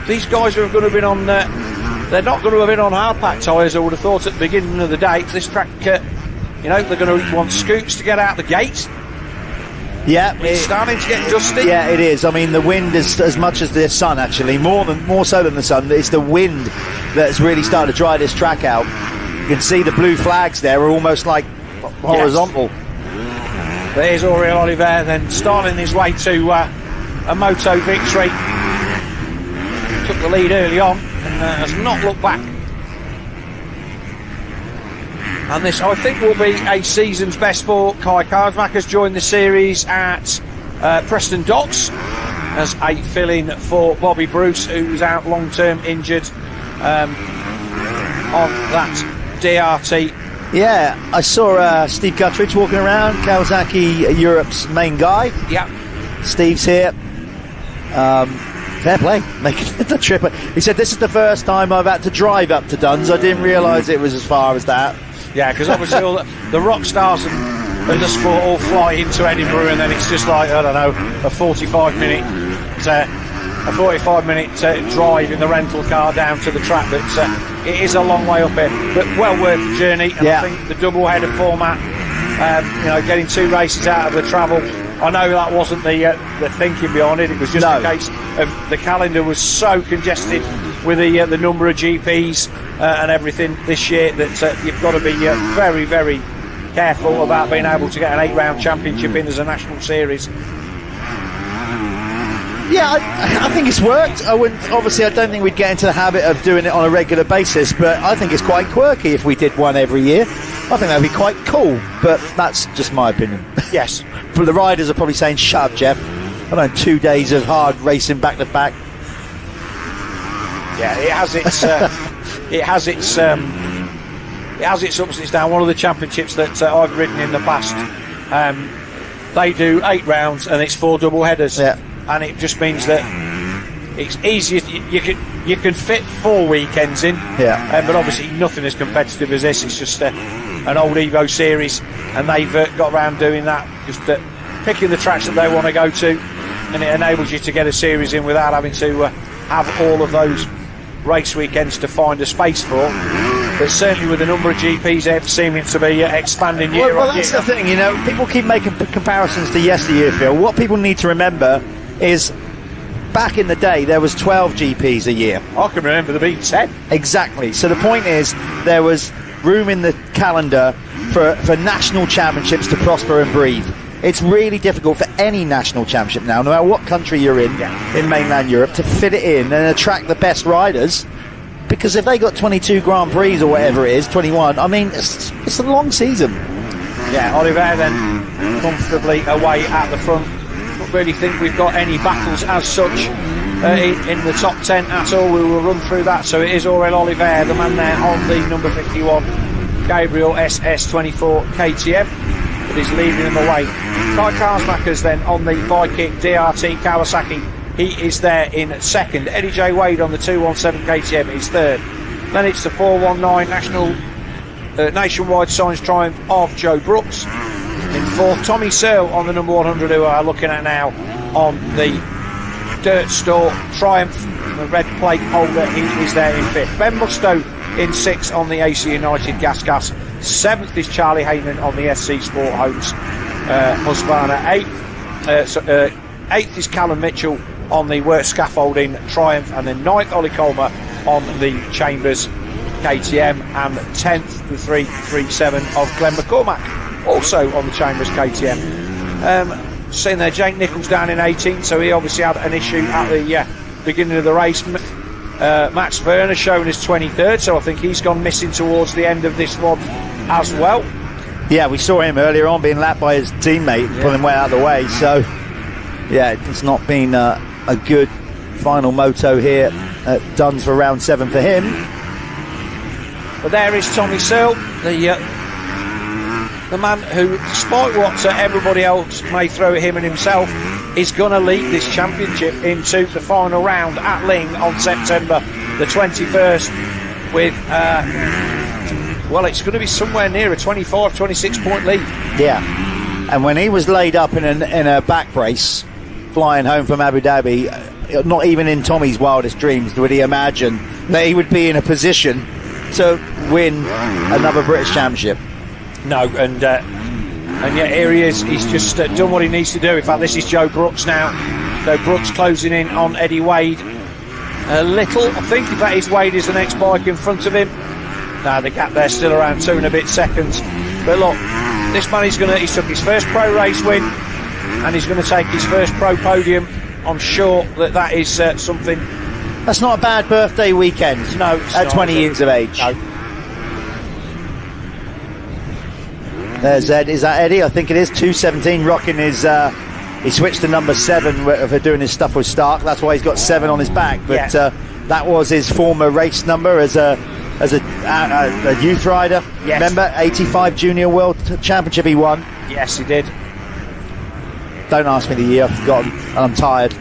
S3: These guys are going to have been on... they're not going to have been on hard pack tyres, I would have thought, at the beginning of the day. This track, they're going to want scoops to get out the gate.
S2: Yeah,
S3: it's starting to get dusty.
S2: Yeah, it is. I mean, the wind is as much as the sun, actually, more so than the sun. It's the wind that's really started to dry this track out. You can see the blue flags there are almost like horizontal.
S3: Yes. There's Oriol Olivier then starting his way to a Moto victory. Took the lead early on and has not looked back. And this, I think, will be a season's best for Kai Karsmak. Has joined the series at Preston Docks as a fill-in for Bobby Bruce, who was out long-term injured on that DRT.
S2: Yeah, I saw Steve Guttridge walking around, Kawasaki Europe's main guy.
S3: Yeah.
S2: Steve's here. Fair play, making the trip. He said, this is the first time I've had to drive up to Duns. I didn't realise it was as far as that.
S3: Yeah, because obviously all the rock stars and the sport all fly into Edinburgh, and then it's just like, I don't know, a 45-minute drive in the rental car down to the track. But it is a long way up here, but well worth the journey. And I think the double-header format, getting 2 races out of the travel, I know that wasn't the thinking behind it. It was just a case of the calendar was so congested
S7: with the number of GPs and everything this year that you've got to be very, very careful about being able to get an 8-round championship in as a national series.
S2: Yeah, I think it's worked. I don't think we'd get into the habit of doing it on a regular basis, but I think it's quite quirky if we did one every year. I think that'd be quite cool, but that's just my opinion.
S7: Yes.
S2: But the riders are probably saying, shut up, Jeff. I don't know, 2 days of hard racing back to back.
S7: Yeah, it has its ups and its downs. One of the championships that I've ridden in the past, they do 8 rounds and it's 4 double headers.
S2: Yeah.
S7: And it just means that it's easier. You can fit 4 weekends in.
S2: Yeah.
S7: But obviously nothing as competitive as this. It's just an old Evo series, and they've got around doing that, just picking the tracks that they want to go to, and it enables you to get a series in without having to have all of those race weekends to find a space for. But certainly with the number of GPs seeming to be expanding year on year.
S2: Well, that's the thing, people keep making comparisons to yesteryear, Phil. What people need to remember is back in the day there was 12 GPs a year.
S7: I can remember there being 10.
S2: Exactly. So the point is there was room in the calendar for national championships to prosper and breathe. It's really difficult for any national championship now, no matter what country you're in mainland Europe, to fit it in and attract the best riders. Because if they got 22 Grand Prix or whatever it is, 21, I mean, it's a long season.
S7: Yeah, Oliver then comfortably away at the front. Don't really think we've got any battles as such in the top 10 at all. We will run through that. So it is Aurel Oliver, the man there on the number 51 Gabriel SS24 KTM, that is leading them away. Kai Karsmacher's then on the Viking DRT Kawasaki. He is there in second. Eddie J. Wade on the 217 KTM is third. Then it's the 419 Nationwide Science Triumph of Joe Brooks. In fourth, Tommy Searle on the number 100, who are looking at now on the Dirt Store Triumph, the red plate holder. He is there in fifth. Ben Musto in sixth on the AC United Gas. Seventh is Charlie Hayman on the SC Sport Homes Husqvarna. Eighth is Callum Mitchell on the Work Scaffolding Triumph, and then ninth Ollie Colmer on the Chambers KTM, and 10th the 337 of Glenn McCormack, also on the Chambers KTM. Seeing there Jake Nichols down in 18th, so he obviously had an issue at the beginning of the race. Max Verner shown as 23rd, so I think he's gone missing towards the end of this one as well.
S2: Yeah, we saw him earlier on being lapped by his teammate, pulling way out of the way, so yeah, it's not been a good final moto here at Duns for round 7 for him.
S7: But there is Tommy Searle, the man who, despite what everybody else may throw at him and himself, is going to lead this championship into the final round at Ling on September the 21st with, well, it's going to be somewhere near a 26 point lead.
S2: Yeah, and when he was laid up in a back brace flying home from Abu Dhabi, not even in Tommy's wildest dreams would he imagine that he would be in a position to win another British Championship.
S7: No, and yet here he is. He's just done what he needs to do. In fact, this is Joe Brooks now. Joe Brooks closing in on Eddie Wade a little. I think if that is Wade is the next bike in front of him. Now the gap there still around 2 and a bit seconds. But look, this man he's took his first pro race win, and he's going to take his first pro podium. I'm sure that is something.
S2: That's not a bad birthday weekend.
S7: No,
S2: at 20 years of age.
S7: No.
S2: There's Ed. Is that Eddie? I think it is. 217 rocking his. He switched to number 7 for doing his stuff with Stark. That's why he's got 7 on his back. But that was his former race number as a youth rider.
S7: Yes.
S2: Remember, 85 Junior World Championship he won.
S7: Yes, he did.
S2: Don't ask me the year. I've forgotten, and I'm tired.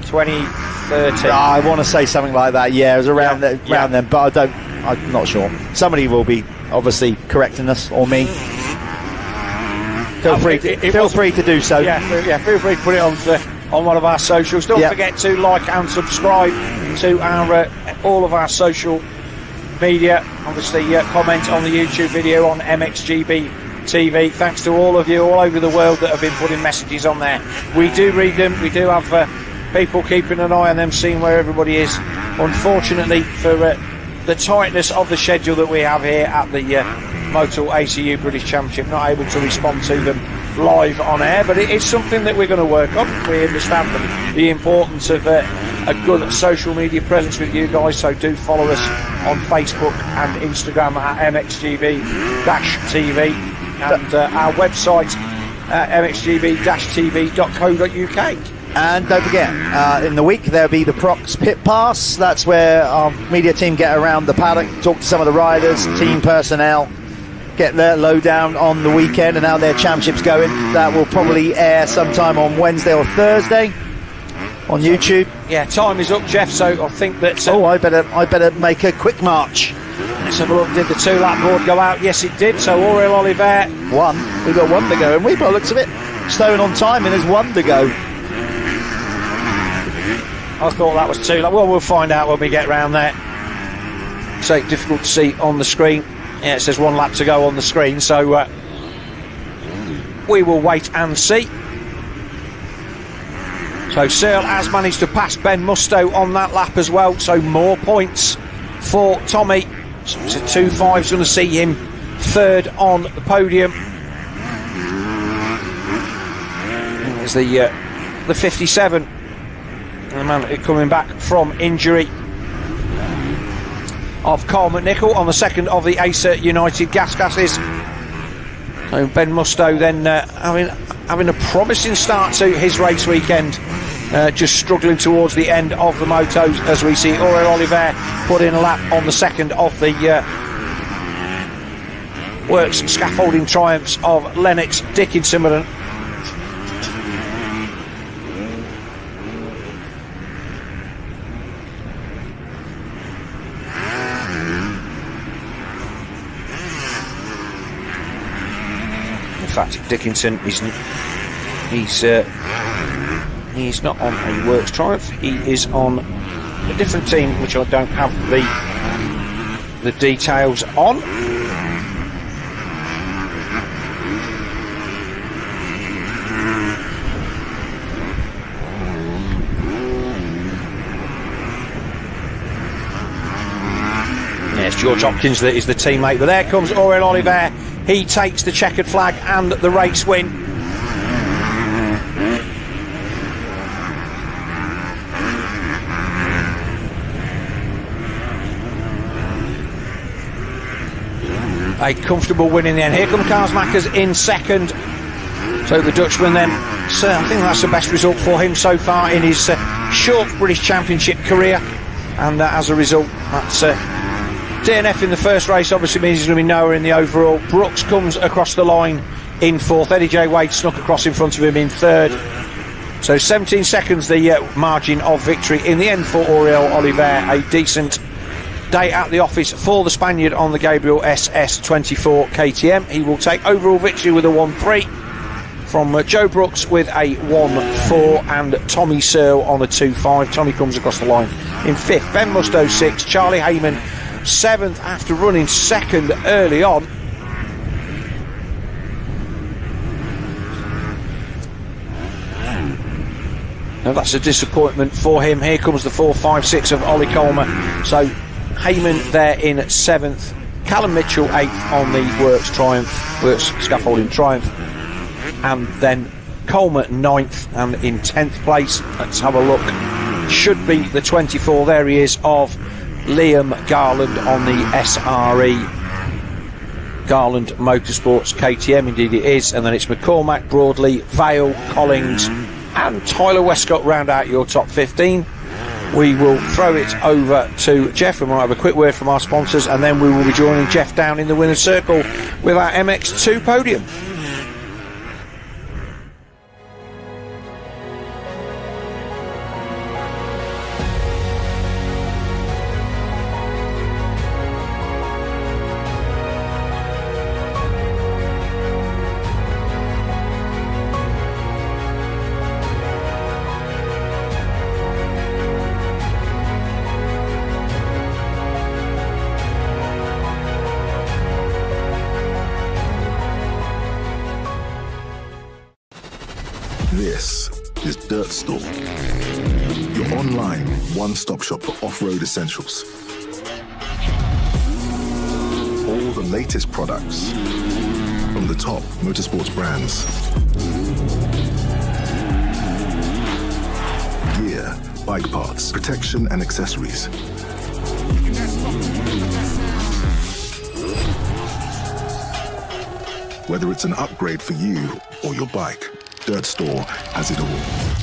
S7: 2013.
S2: I want to say something like that. Yeah, it was around then, but I'm not sure. Somebody will be obviously correcting us, or me. Feel free to do so.
S7: Yeah, feel free to put it on one of our socials. Don't forget to like and subscribe to all of our social media. Obviously, comment on the YouTube video on MXGB-TV. Thanks to all of you all over the world that have been putting messages on there. We do read them. We do have people keeping an eye on them, seeing where everybody is. Unfortunately, for the tightness of the schedule that we have here at the Motul ACU British Championship, not able to respond to them live on air, but it is something that we're going to work on. We understand the importance of a good social media presence with you guys, so do follow us on Facebook and Instagram at MXGB-TV, and our website MXGB-TV.co.uk.
S2: And don't forget, in the week there'll be the Prox Pit Pass. That's where our media team get around the paddock, talk to some of the riders, team personnel, get their lowdown on the weekend and how their championship's going. That will probably air sometime on Wednesday or Thursday on YouTube.
S7: Yeah, time is up, Jeff, so I think that...
S2: I better make a quick march.
S7: Let's have a look. Did the 2-lap board go out? Yes, it did. So Aurel Oliver...
S2: We've got 1 to go, and we, by the looks of it, stowing on time, and there's 1 to go.
S7: I thought that was 2. Well, we'll find out when we get round there. So difficult to see on the screen. Yeah, it says 1 lap to go on the screen, so we will wait and see. So Searle has managed to pass Ben Musto on that lap as well, so more points for Tommy. So 2.5 is going to see him 3rd on the podium. There's the 57. The man coming back from injury of Carl McNichol on the 2nd of the Acer United gas gases. So Ben Musto then having a promising start to his race weekend, just struggling towards the end of the motos, as we see Aurel Oliver put in a lap on the 2nd of the works scaffolding triumphs of Lennox Dickinson. In fact, Dickinson he's not on a works triumph. He is on a different team, which I don't have the details on. Yes, George Hopkins that is the teammate, but there comes Aurel Oliver. He takes the checkered flag and the race win. A comfortable win in the end. Here come Karsmakers in 2nd. So the Dutchman then, so I think that's the best result for him so far in his short British Championship career. And as a result, that's DNF in the first race obviously means he's going to be nowhere in the overall. Brooks comes across the line in 4th. Eddie J. Wade snuck across in front of him in 3rd. So 17 seconds the margin of victory in the end for Aurel Oliver. A decent day at the office for the Spaniard on the Gabriel SS24 KTM. He will take overall victory with a 1-3 from Joe Brooks with a 1-4 and Tommy Searle on a 2-5. Tommy comes across the line in 5th. Ben Musto 6th. Charlie Heyman 7th after running 2nd early on. Now that's a disappointment for him. Here comes the 4.56 of Ollie Colmer. So Heyman there in 7th. Callum Mitchell 8th on the Works Scaffolding Triumph. And then Colmer 9th and in 10th place. Let's have a look. Should be the 24. There he is, of Liam Garland on the SRE Garland Motorsports KTM. Indeed it is. And then it's McCormack, Broadley, Vale, Collins and Tyler Westcott round out your top 15. We will throw it over to Jeff and we'll have a quick word from our sponsors, and then we will be joining Jeff down in the winner's circle with our MX2 podium.
S1: This is Dirt Storm. Your online one-stop shop for off-road essentials. All the latest products from the top motorsports brands. Gear, bike parts, protection and accessories. Whether it's an upgrade for you or your bike, Dirt Store has it all.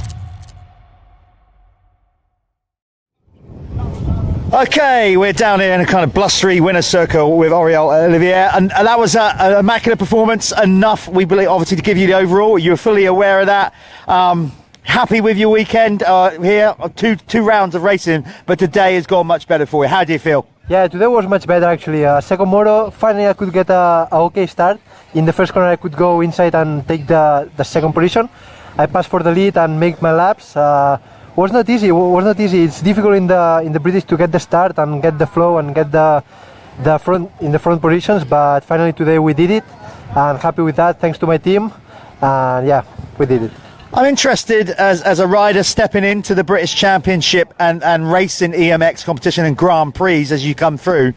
S2: Okay, we're down here in a kind of blustery winner's circle with Oriol Olivier, and that was an immaculate performance. Enough, we believe, obviously, to give you the overall. You were fully aware of that. Happy with your weekend here. Two rounds of racing, but today has gone much better for you. How do you feel?
S8: Yeah, today was much better actually. Second moto, finally I could get a okay start. In the first corner I could go inside and take the second position. I passed for the lead and make my laps. Was not easy. It's difficult in the British to get the start and get the flow and get the front positions. But finally today we did it. I'm happy with that. Thanks to my team. And yeah, we did it.
S2: I'm interested as a rider stepping into the British Championship and racing EMX competition and Grand Prix as you come through.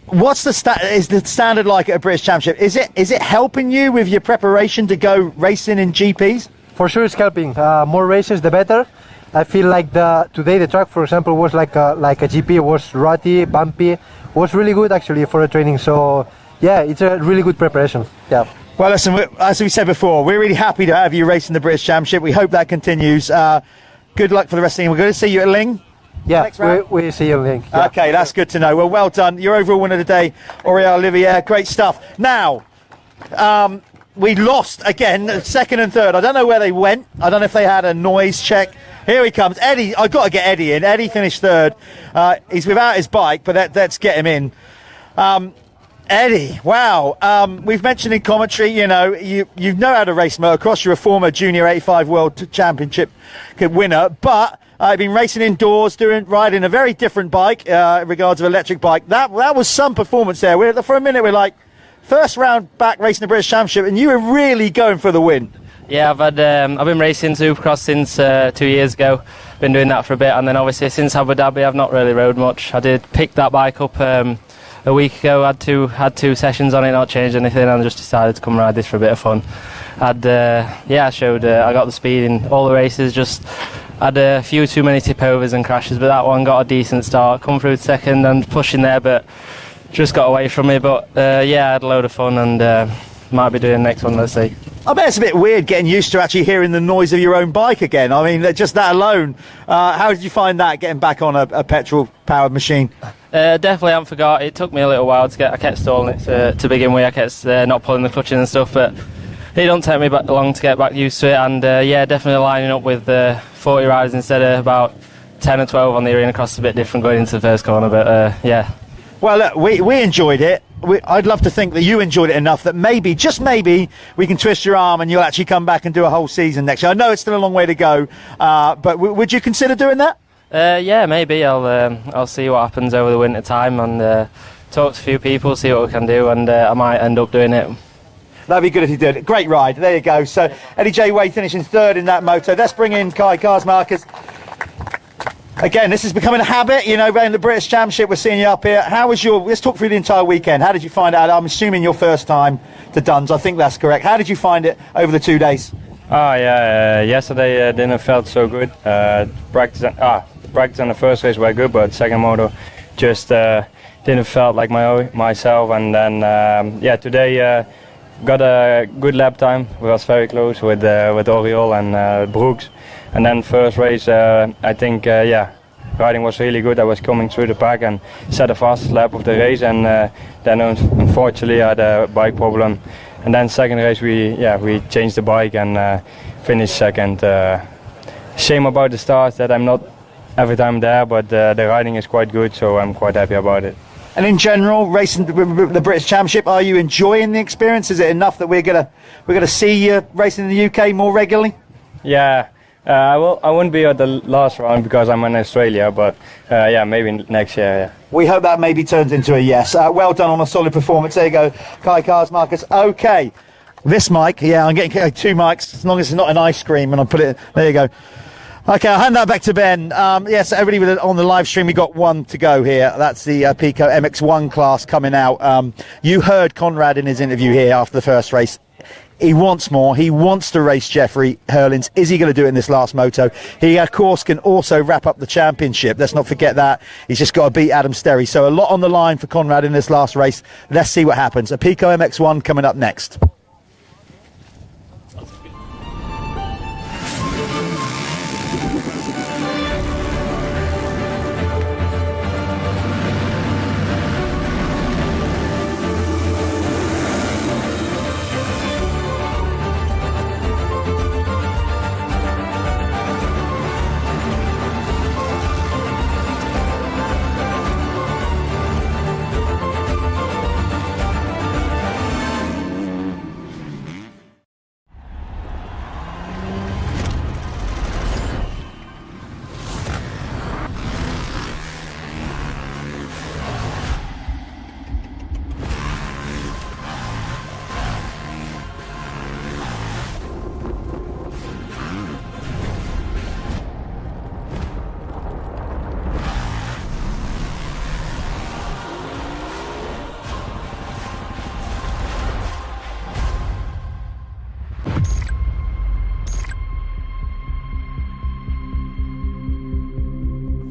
S2: What's the standard like at a British Championship? Is it helping you with your preparation to go racing in GPs?
S8: For sure, it's helping. More races, the better. I feel like today the track, for example, was like a GP. It was rutty, bumpy. It was really good actually for the training. So yeah, it's a really good preparation. Yeah.
S2: Well, listen, as we said before, we're really happy to have you racing the British Championship. We hope that continues. Good luck for the rest of the game. We're going to see you at Ling.
S8: Yeah, we see you at Ling. Yeah.
S2: Okay, that's good to know. Well done. Your overall winner today, Oriol Olivier. Great stuff. Now, we lost again, second and third. I don't know where they went. I don't know if they had a noise check. Here he comes. Eddie, I've got to get Eddie in. Eddie finished third. He's without his bike, but let's get him in. Eddie, wow. We've mentioned in commentary, you know how to race motocross. You're a former Junior 85 World Championship winner, but I've been racing indoors, riding a very different bike in regards of electric bike. That was some performance there. For a minute, we're like, first round back racing the British Championship, and you were really going for the win.
S11: Yeah, I've been racing Supercross since 2 years ago. Been doing that for a bit, and then obviously since Abu Dhabi, I've not really rode much. I did pick that bike up a week ago. Had two sessions on it, not changed anything, and I just decided to come ride this for a bit of fun. I got the speed in all the races. Just had a few too many tip overs and crashes, but that one got a decent start. Come through second and pushing there, but just got away from me. But yeah, I had a load of fun, and might be doing the next one. Let's see.
S2: I bet it's a bit weird getting used to actually hearing the noise of your own bike again. I mean, just that alone. How did you find that, getting back on a petrol-powered machine?
S11: Definitely haven't forgot. It took me a little while to get. I kept stalling it to begin with. I kept not pulling the clutch in and stuff, but it don't take me long to get back used to it. And yeah, definitely lining up with 40 riders instead of about 10 or 12 on the arena cross is a bit different going into the first corner. But yeah.
S2: Well, look, we enjoyed it. I'd love to think that you enjoyed it enough that maybe, just maybe, we can twist your arm and you'll actually come back and do a whole season next year. I know it's still a long way to go, but would you consider doing that?
S11: Yeah, maybe. I'll see what happens over the winter time and talk to a few people, see what we can do, and I might end up doing it.
S2: That'd be good if you did. Great ride. There you go. So Eddie J. Wade finishing third in that moto. Let's bring in Kai Karsmarkers. Again, this is becoming a habit, you know, in the British Championship. We're seeing you up here. Let's talk through the entire weekend. How did you find it? I'm assuming your first time to Duns. I think that's correct. How did you find it over the 2 days?
S23: Yesterday didn't felt so good. Practice on the first race were good, but second moto just didn't felt like myself. And then today got a good lap time. We was very close with Oriol and Brooks. And then first race, I think, riding was really good. I was coming through the pack and set a fastest lap of the race. And then unfortunately I had a bike problem. And then second race we changed the bike and finished second. Shame about the start that I'm not every time there, but the riding is quite good, so I'm quite happy about it.
S2: And in general, racing the British Championship, are you enjoying the experience? Is it enough that we're gonna see you racing in the UK more regularly?
S23: Yeah. I won't be at the last round because I'm in Australia, but maybe next year. Yeah.
S2: We hope that maybe turns into a yes. Well done on a solid performance. There you go, Kai Karsmarkers. Okay, this mic, I'm getting 2 mics, as long as it's not an ice cream, and I put it. There you go. Okay, I'll hand that back to Ben. Yes, everybody on the live stream, we got one to go here. That's the Pico MX1 class coming out. You heard Conrad in his interview here after the first race. He wants more. He wants to race Jeffrey Hurlins. Is he going to do it in this last moto? He, of course, can also wrap up the championship. Let's not forget that. He's just got to beat Adam Sterry. So a lot on the line for Conrad in this last race. Let's see what happens. A Pico MX1 coming up next.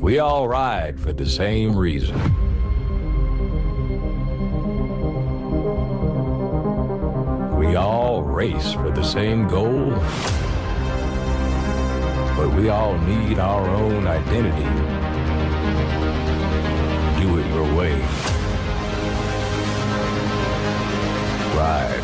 S15: We all ride for the same reason. We all race for the same goal. But we all need our own identity. Do it your way. Ride.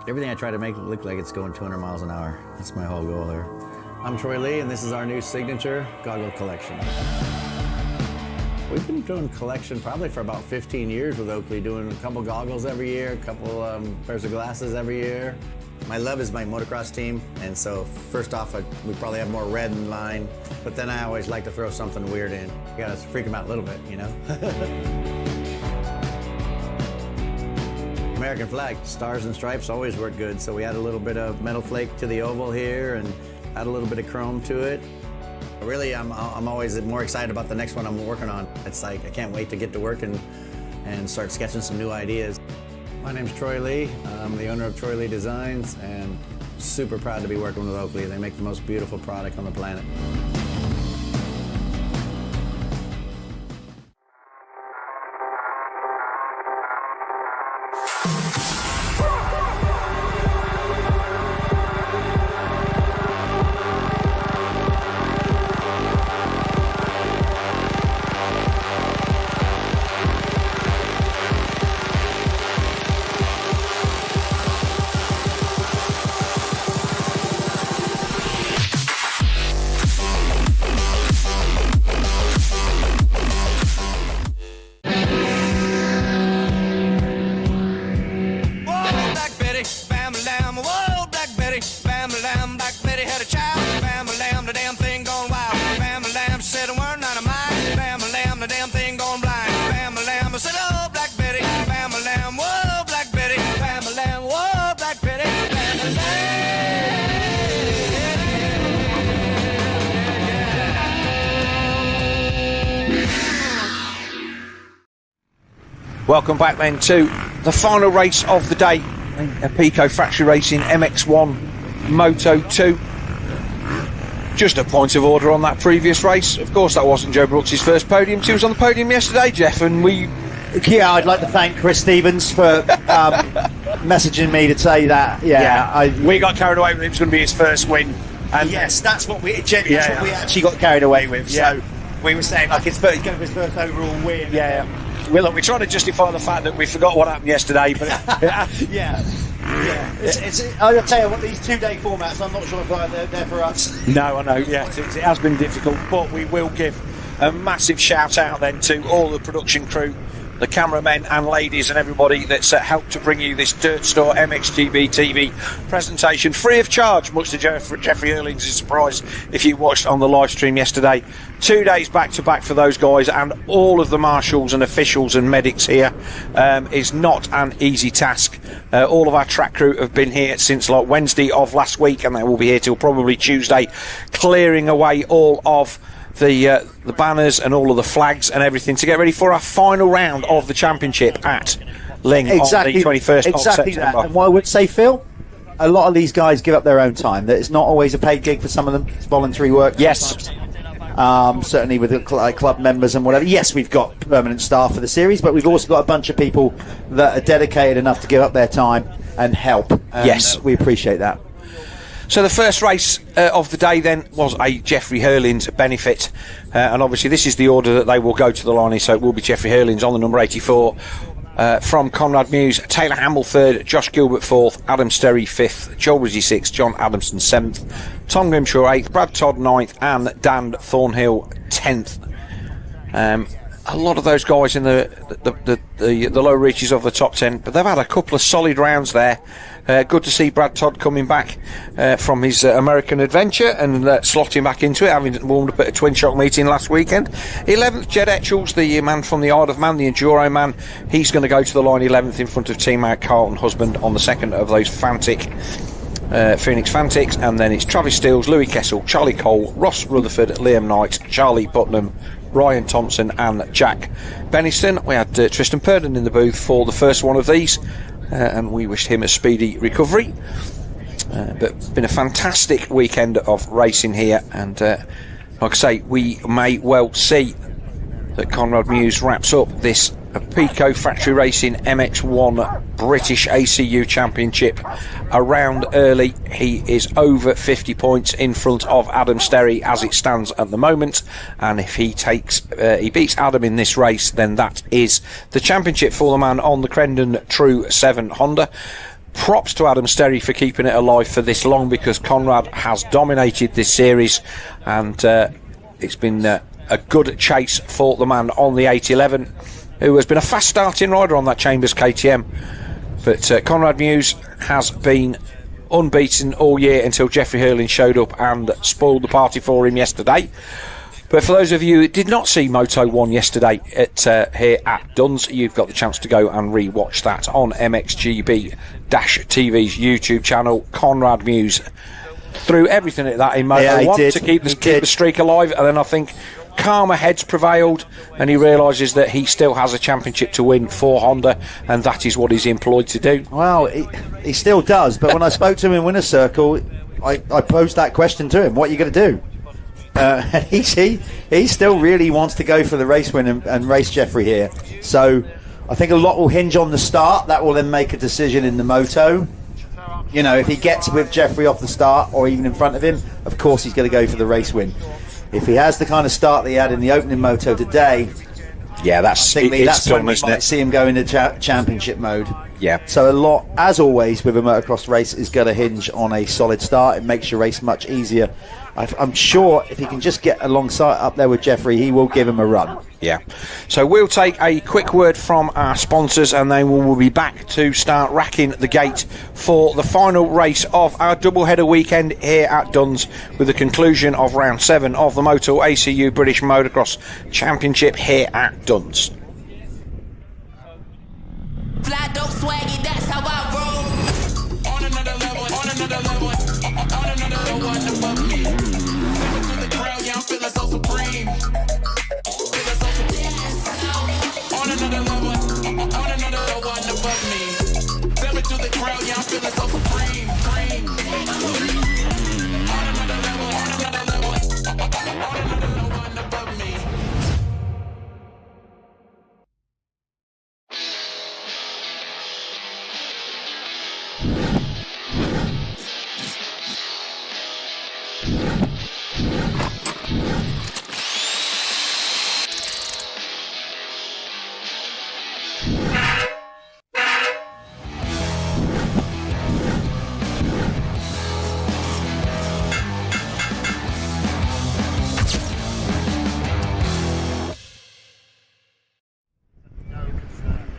S16: Everything I try to make it look like it's going 200 miles an hour. That's my whole goal there. I'm Troy Lee, and this is our new signature goggle collection. We've been doing collection probably for about 15 years with Oakley, doing a couple goggles every year, a couple pairs of glasses every year. My love is my motocross team, and so first off, we probably have more red in line, but then I always like to throw something weird in. You gotta freak them out a little bit, you know? American flag, stars and stripes always work good, so we add a little bit of metal flake to the oval here and add a little bit of chrome to it. Really, I'm always more excited about the next one I'm working on. It's like I can't wait to get to work and start sketching some new ideas. My name's Troy Lee. I'm the owner of Troy Lee Designs, and super proud to be working with Oakley. They make the most beautiful product on the planet.
S3: Welcome back then to the final race of the day, a Pico Factory Racing MX1 Moto 2. Just a point of order on that previous race. Of course, that wasn't Joe Brooks' first podium. He was on the podium yesterday, Jeff, and
S2: Yeah, I'd like to thank Chris Stevens for messaging me to say that.
S7: We got carried away with it was going to be his first win. And
S2: yes, that's what we actually got carried away with. Yeah. So we were saying like it's going for his first overall win.
S7: Yeah. Well, look, we're trying to justify the fact that we forgot what happened yesterday, but
S2: yeah. I'll tell you what, these 2-day formats, I'm not sure if they're for us.
S7: No, I know. Yeah, it has been difficult, but we will give a massive shout out then to all the production crew, the cameramen and ladies and everybody that's helped to bring you this Dirt Store MXGB-TV presentation free of charge, much to Jeffrey Erling's surprise if you watched on the live stream yesterday. 2 days back to back for those guys, and all of the marshals and officials and medics here is not an easy task. All of our track crew have been here since like Wednesday of last week, and they will be here till probably Tuesday, clearing away all of the banners and all of the flags and everything to get ready for our final round of the championship at Ling on the 21st of September.
S2: That. And what I would say, Phil, a lot of these guys give up their own time. That it's not always a paid gig for some of them. It's voluntary work.
S7: Yes.
S2: Certainly with club members and whatever. Yes, we've got permanent staff for the series, but we've also got a bunch of people that are dedicated enough to give up their time and help. And,
S3: yes.
S2: We appreciate that.
S3: So the first race of the day then was a Jeffrey Hurlins benefit, and obviously this is the order that they will go to the line in, so it will be Jeffrey Hurlins on the number 84, from Conrad Muse, Taylor Hamble 3rd, Josh Gilbert 4th, Adam Sterry 5th, Joel Rizzi 6th, John Adamson 7th, Tom Grimshaw 8th, Brad Todd 9th and Dan Thornhill 10th. A lot of those guys in the low reaches of the top 10, but they've had a couple of solid rounds there. Good to see Brad Todd coming back from his American adventure and slotting back into it, having warmed up at a Twin Shock meeting last weekend. 11th, Jed Etchells, the man from the Isle of Man, the Enduro man. He's going to go to the line 11th in front of teammate Carlton Husband on the second of those Phoenix Fantics, and then it's Travis Steels, Louis Kessel, Charlie Cole, Ross Rutherford, Liam Knight, Charlie Putnam, Ryan Thompson and Jack Benniston. We had Tristan Purden in the booth for the first one of these, and we wished him a speedy recovery. But been a fantastic weekend of racing here, and like I say, we may well see that Conrad Muse wraps up this Pico Factory Racing MX1 British ACU Championship around early. He is over 50 points in front of Adam Sterry as it stands at the moment, and if he beats Adam in this race, then that is the championship for the man on the Crendon True 7 Honda. Props to Adam Sterry for keeping it alive for this long, because Conrad has dominated this series, and it's been a good chase for the man on the 811, who has been a fast starting rider on that Chambers KTM. But Conrad Muse has been unbeaten all year until Jeffrey Hurlin showed up and spoiled the party for him yesterday. But for those of you who did not see Moto 1 yesterday here at Duns, you've got the chance to go and re-watch that on MXGB-TV's YouTube channel. Conrad Muse threw everything at that in Moto 1 to keep the streak alive, and then I think calmer heads prevailed, and he realises that he still has a championship to win for Honda, and that is what he's employed to do.
S2: Well, he still does, but when I spoke to him in Winner's Circle, I posed that question to him: what are you going to do? And he still really wants to go for the race win and race Jeffrey here. So I think a lot will hinge on the start. That will then make a decision in the Moto. You know, if he gets with Jeffrey off the start or even in front of him, of course he's going to go for the race win. If he has the kind of start that he had in the opening Moto today,
S3: that's
S2: when we might see him go into championship mode.
S3: Yeah.
S2: So a lot, as always, with a motocross race is going to hinge on a solid start. It makes your race much easier. I'm sure if he can just get alongside up there with Jeffrey, he will give him a run.
S3: Yeah. So we'll take a quick word from our sponsors, and then we'll be back to start racking the gate for the final race of our doubleheader weekend here at Duns, with the conclusion of round 7 of the Motul ACU British Motocross Championship here at Duns.
S6: Fly dope swaggy, that's how I roll. On another level, on another level, on another one above me. Stepping through the crowd, yeah, I'm feeling so supreme. Feeling so supreme. On another level, on another one above me.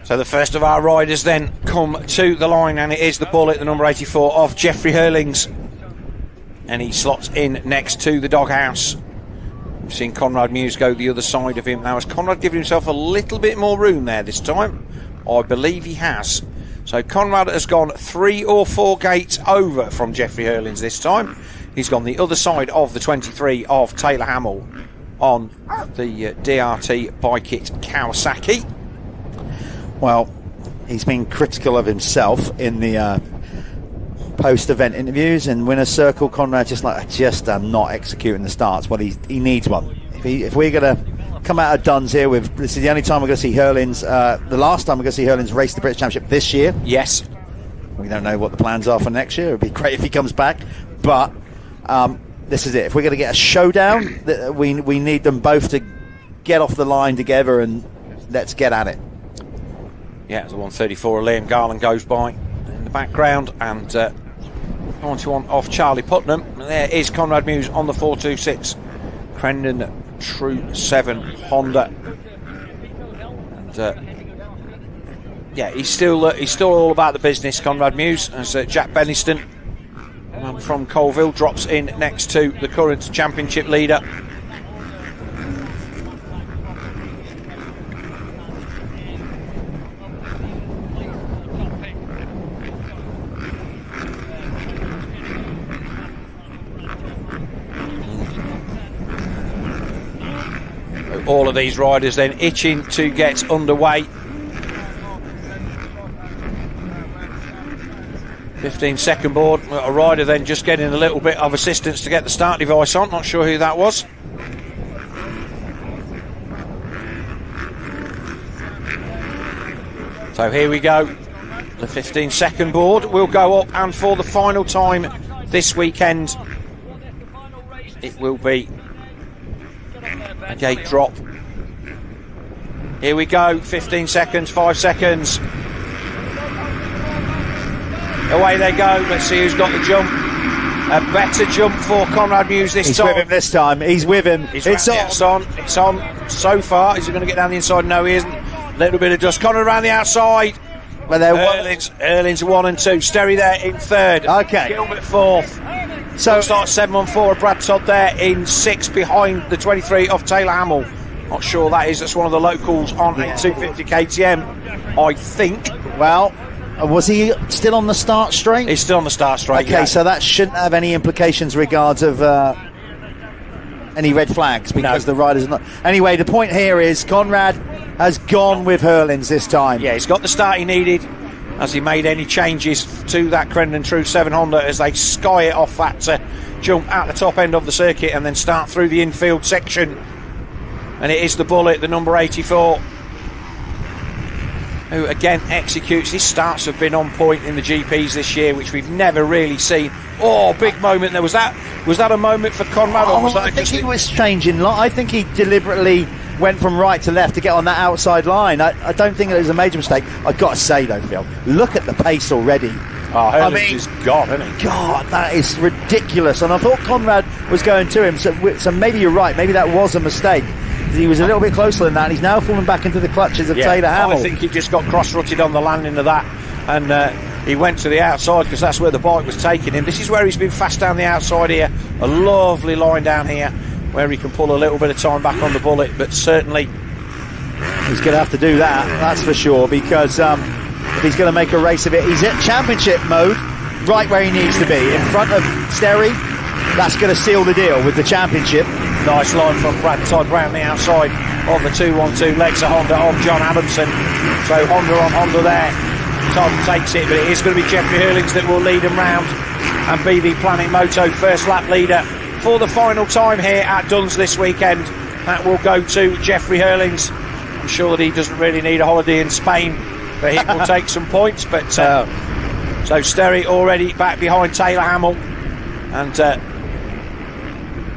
S3: So the first of our riders then come to the line, and it is the bullet, the number 84 of Jeffrey Hurlings. And he slots in next to the doghouse. We've seen Conrad Muse go the other side of him. Now, has Conrad given himself a little bit more room there this time? I believe he has. So Conrad has gone 3 or 4 gates over from Jeffrey Hurlings this time. He's gone the other side of the 23 of Taylor Hamill on the DRT Bike-It Kawasaki.
S2: Well, he's been critical of himself in the post-event interviews, and winner's circle. Conrad just not executing the starts. Well, he needs one. If we're going to come out of Duns here with, this is the only time we're going to see Hurlings, the last time we're going to see Hurlings race the British Championship this year.
S3: Yes.
S2: We don't know what the plans are for next year. It would be great if he comes back, but this is it. If we're going to get a showdown, we need them both to get off the line together, and let's get at it.
S3: Yeah, the 134 of Liam Garland goes by in the background, and 91 off Charlie Putnam. And there is Conrad Muse on the 426 Crendon True 7 Honda. And yeah, he's still all about the business, Conrad Muse, as Jack Benniston from Colville drops in next to the current championship leader. All of these riders then itching to get underway. 15-second board. A rider then just getting a little bit of assistance to get the start device on. Not sure who that was. So here we go. The 15-second board will go up, and for the final time this weekend, it will be a gate drop. Here we go, 15 seconds, 5 seconds. Away they go. Let's see who's got the jump. A better jump for Conrad Muse this time.
S2: He's with him this time. He's with him.
S3: It's on. It's on so far. Is he going to get down the inside? No, he isn't. Little bit of dust. Conrad around the outside.
S2: Well, they're
S3: Erling's 1 and 2. Sterry there in 3rd.
S2: Okay.
S3: Gilbert 4th. So start 714. Brad Todd there in 6th behind the 23 of Taylor Hamill. Not sure that is. That's one of the locals on 250 KTM, I think.
S2: Well, was he still on the start straight?
S3: He's still on the start straight.
S2: Okay, so that shouldn't have any implications regards of any red flags, because the rider's not. Anyway, the point here is Conrad has gone with Hurlings this time.
S3: Yeah, he's got the start he needed. Has he made any changes to that Crendon True 7 Honda as they sky it off that jump at the top end of the circuit and then start through the infield section? And it is the bullet, the number 84, who again executes. His starts have been on point in the GPs this year, which we've never really seen. Oh, big moment there. Was that a moment for Conrad? Or was that
S2: I think he was changing. I think he deliberately went from right to left to get on that outside line. I don't think it was a major mistake. I've got to say though, Phil, look at the pace already.
S3: I mean, he's gone, isn't he?
S2: God, that is ridiculous. And I thought Conrad was going to him, so maybe you're right. Maybe that was a mistake. He was a little bit closer than that. He's now fallen back into the clutches of Taylor Hamill.
S3: I think he just got cross-rutted on the landing of that, and he went to the outside because that's where the bike was taking him. This is where he's been fast down the outside here. A lovely line down here where he can pull a little bit of time back on the bullet, but certainly
S2: he's going to have to do that, that's for sure, because if he's going to make a race of it, he's at championship mode, right where he needs to be, in front of Sterry. That's going to seal the deal with the championship.
S3: Nice line from Brad Todd round the outside of the 212 Lexa Honda of John Adamson. So Honda on Honda there. Todd takes it, but it is going to be Jeffrey Hurlings that will lead him round and be the Planet Moto first lap leader for the final time here at Duns this weekend. That will go to Jeffrey Hurlings. I'm sure that he doesn't really need a holiday in Spain, but he will take some points. But so Sterry already back behind Taylor Hamill, and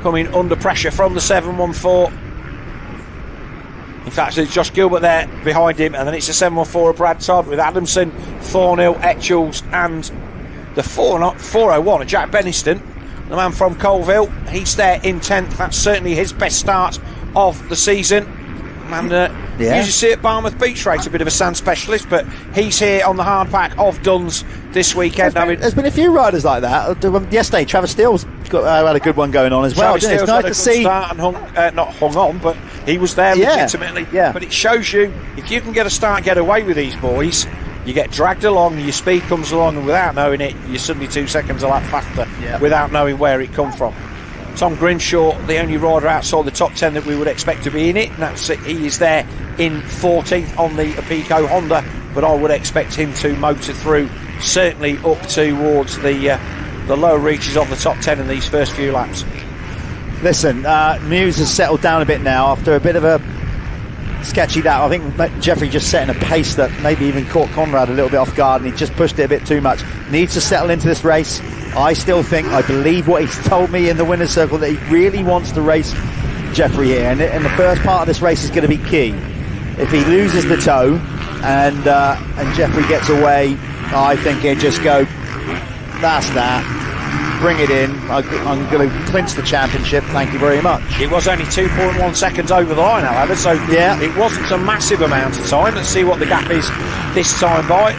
S3: coming under pressure from the 714. In fact, there's Josh Gilbert there behind him, and then it's the 714 of Brad Todd with Adamson, Thornhill, Etchells, and the 401 of Jack Benniston, the man from Colville. He's there in 10th. That's certainly his best start of the season. And
S2: Yeah.
S3: Usually see at Barmouth Beach Race, a bit of a sand specialist, but he's here on the hard pack of Duns this weekend.
S2: There's been a few riders like that. Yesterday, Travis Steele's had a good one going on as well.
S3: Travis
S2: It's nice to see.
S3: Start and not hung on, but he was there legitimately.
S2: Yeah.
S3: But it shows you, if you can get a start and get away with these boys, you get dragged along, your speed comes along, and without knowing it, you're suddenly 2 seconds a lap faster without knowing where it come from. Tom Grimshaw, the only rider outside the top 10 that we would expect to be in it, and that's it. He is there in 14th on the Apico Honda, but I would expect him to motor through, certainly up towards the lower reaches of the top 10 in these first few laps.
S2: Listen, Muse has settled down a bit now after a bit of a sketchy that. I think Jeffrey just setting a pace that maybe even caught Conrad a little bit off guard, and he just pushed it a bit too much. Needs to settle into this race. I believe what he's told me in the winner's circle, that he really wants to race Jeffrey here, and the first part of this race is going to be key. If he loses the toe and Jeffrey gets away, I think he'll just go, that's that, bring it in, I'm going to clinch the championship, thank you very much.
S3: It was only 2.1 seconds over the line, however, so it wasn't a massive amount of time. Let's see what the gap is this time by.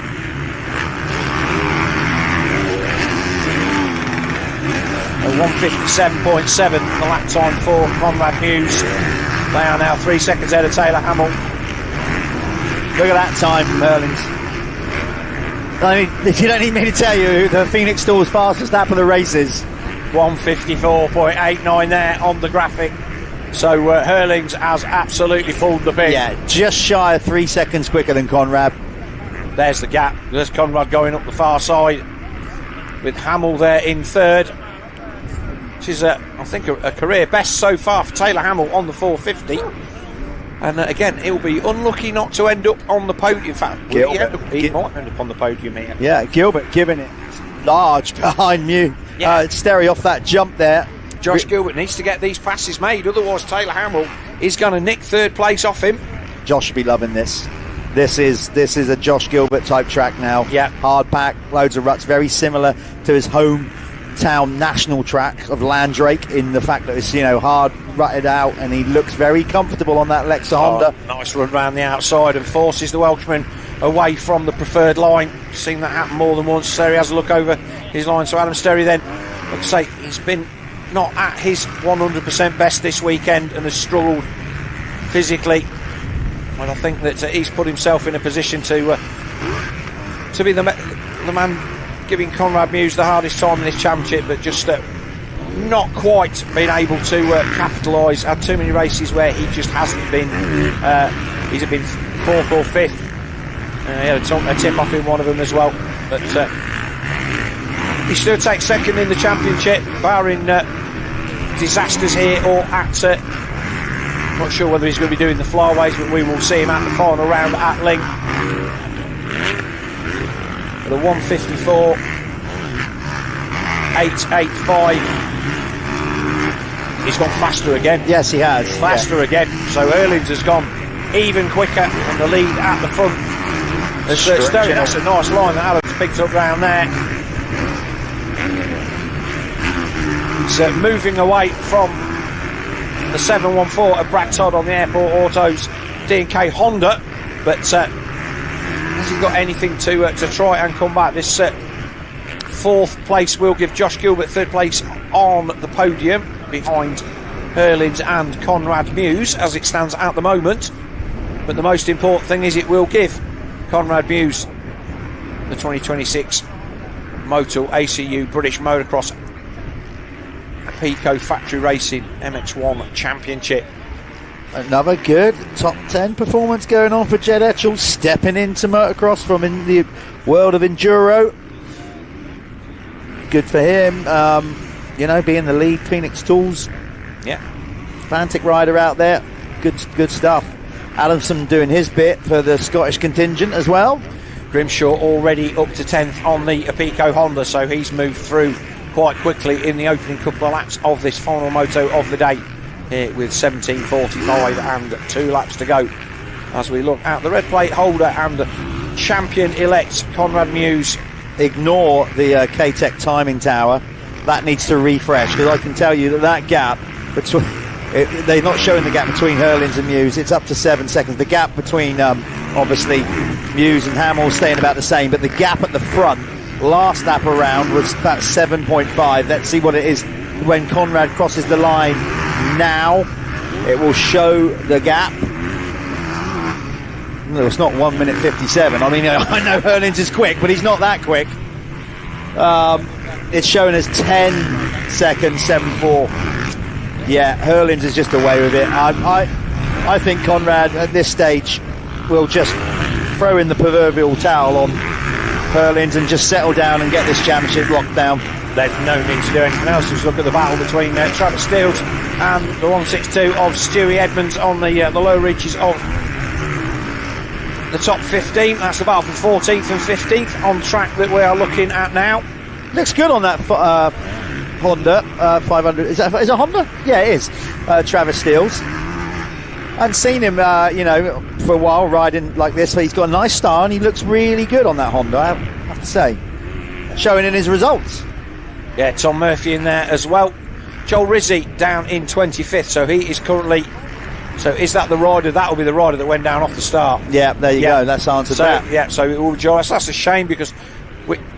S3: A 1:57.7 the lap time for Conrad Muse. They are now 3 seconds ahead of Taylor Hamill.
S2: Look at that time from Hurlings. I mean, you don't need me to tell you who the Phoenix Stall's fastest lap of the race is.
S3: 1:54.89 there on the graphic. So Hurlings has absolutely pulled the pin.
S2: Yeah, just shy of 3 seconds quicker than Conrad.
S3: There's the gap. There's Conrad going up the far side with Hamill there in third. Which is, I think, a career best so far for Taylor Hamill on the 450. And again, he'll be unlucky not to end up on the podium. In fact, he might end up on the podium here.
S2: Yeah, Gilbert giving it large behind Mew. Sterry off that jump there.
S3: Josh Gilbert needs to get these passes made, otherwise Taylor Hamill is going to nick third place off him.
S2: Josh should be loving this. This is a Josh Gilbert type track now.
S3: Yeah,
S2: hard pack, loads of ruts, very similar to his hometown national track of Landrake in the fact that it's hard rutted out, and he looks very comfortable on that Lexa Honda.
S3: Nice run round the outside and forces the Welshman away from the preferred line. Seen that happen more than once. Sterry has a look over his line, so Adam Sterry then, like I say, he's been not at his 100% best this weekend and has struggled physically, and I think that he's put himself in a position to be the man giving Conrad Muse the hardest time in this championship, but just not quite been able to capitalise. Had too many races where he just hasn't been. He's been fourth or fifth. He had a tip off in one of them as well, but he still takes second in the championship, barring disasters here or at. Not sure whether he's going to be doing the flyways, but we will see him at the final round at Ling. The 1:54.885. He's gone faster again.
S2: Yes, he has.
S3: Faster again. So Hurlings has gone even quicker, and the lead at the front. That's a nice line that Adam's picked up round there. He's moving away from the 714 of Brad Todd on the Airport Autos D&K Honda, but has he got anything to try and come back? This fourth place will give Josh Gilbert third place on the podium behind Hurlings and Conrad Muse as it stands at the moment, but the most important thing is it will give Conrad Muse the 2026 Motul ACU British Motocross Pico Factory Racing MX1 Championship.
S2: Another good top 10 performance going on for Jed Etchell, stepping into motocross from in the world of enduro. Good for him, being the lead Phoenix Tools.
S3: Yeah,
S2: Atlantic rider out there. Good stuff. Adamson doing his bit for the Scottish contingent as well.
S3: Grimshaw already up to 10th on the Apico Honda, so he's moved through quite quickly in the opening couple of laps of this final moto of the day, here with 17.45 and 2 laps to go. As we look at the red plate holder and the champion-elect Conrad Muse.
S2: Ignore the K-Tech timing tower. That needs to refresh, because I can tell you that gap between they're not showing the gap between Hurlins and Muse. It's up to 7 seconds. The gap between obviously Muse and Hamill staying about the same, but the gap at the front last lap around was about 7.5. Let's see what it is when Conrad crosses the line now. It will show the gap. No, it's not 1 minute 57. I mean, I know Hurlins is quick, but he's not that quick. It's showing us 10 seconds, 7.4. Yeah, Hurlins is just away with it. I think Conrad at this stage will just throw in the proverbial towel on Hurlins and just settle down and get this championship locked down.
S7: There's no need to do anything else. Just look at the battle between Travis Steels and the 162 of Stewie Edmonds on the low reaches of the top 15. That's the battle for 14th and 15th on track that we are looking at now.
S2: Looks good on that Honda 500. Is it Honda? Yeah, it is. Travis Steels. I hadn't seen him, for a while riding like this, but he's got a nice style and he looks really good on that Honda, I have to say. Showing in his results.
S7: Yeah, Tom Murphy in there as well. Joel Rizzi down in 25th, so he is currently... So is that the rider? That will be the rider that went down off the start.
S2: Yeah, there you go. That's answered that.
S7: Yeah, so it will be Joel. That's a shame because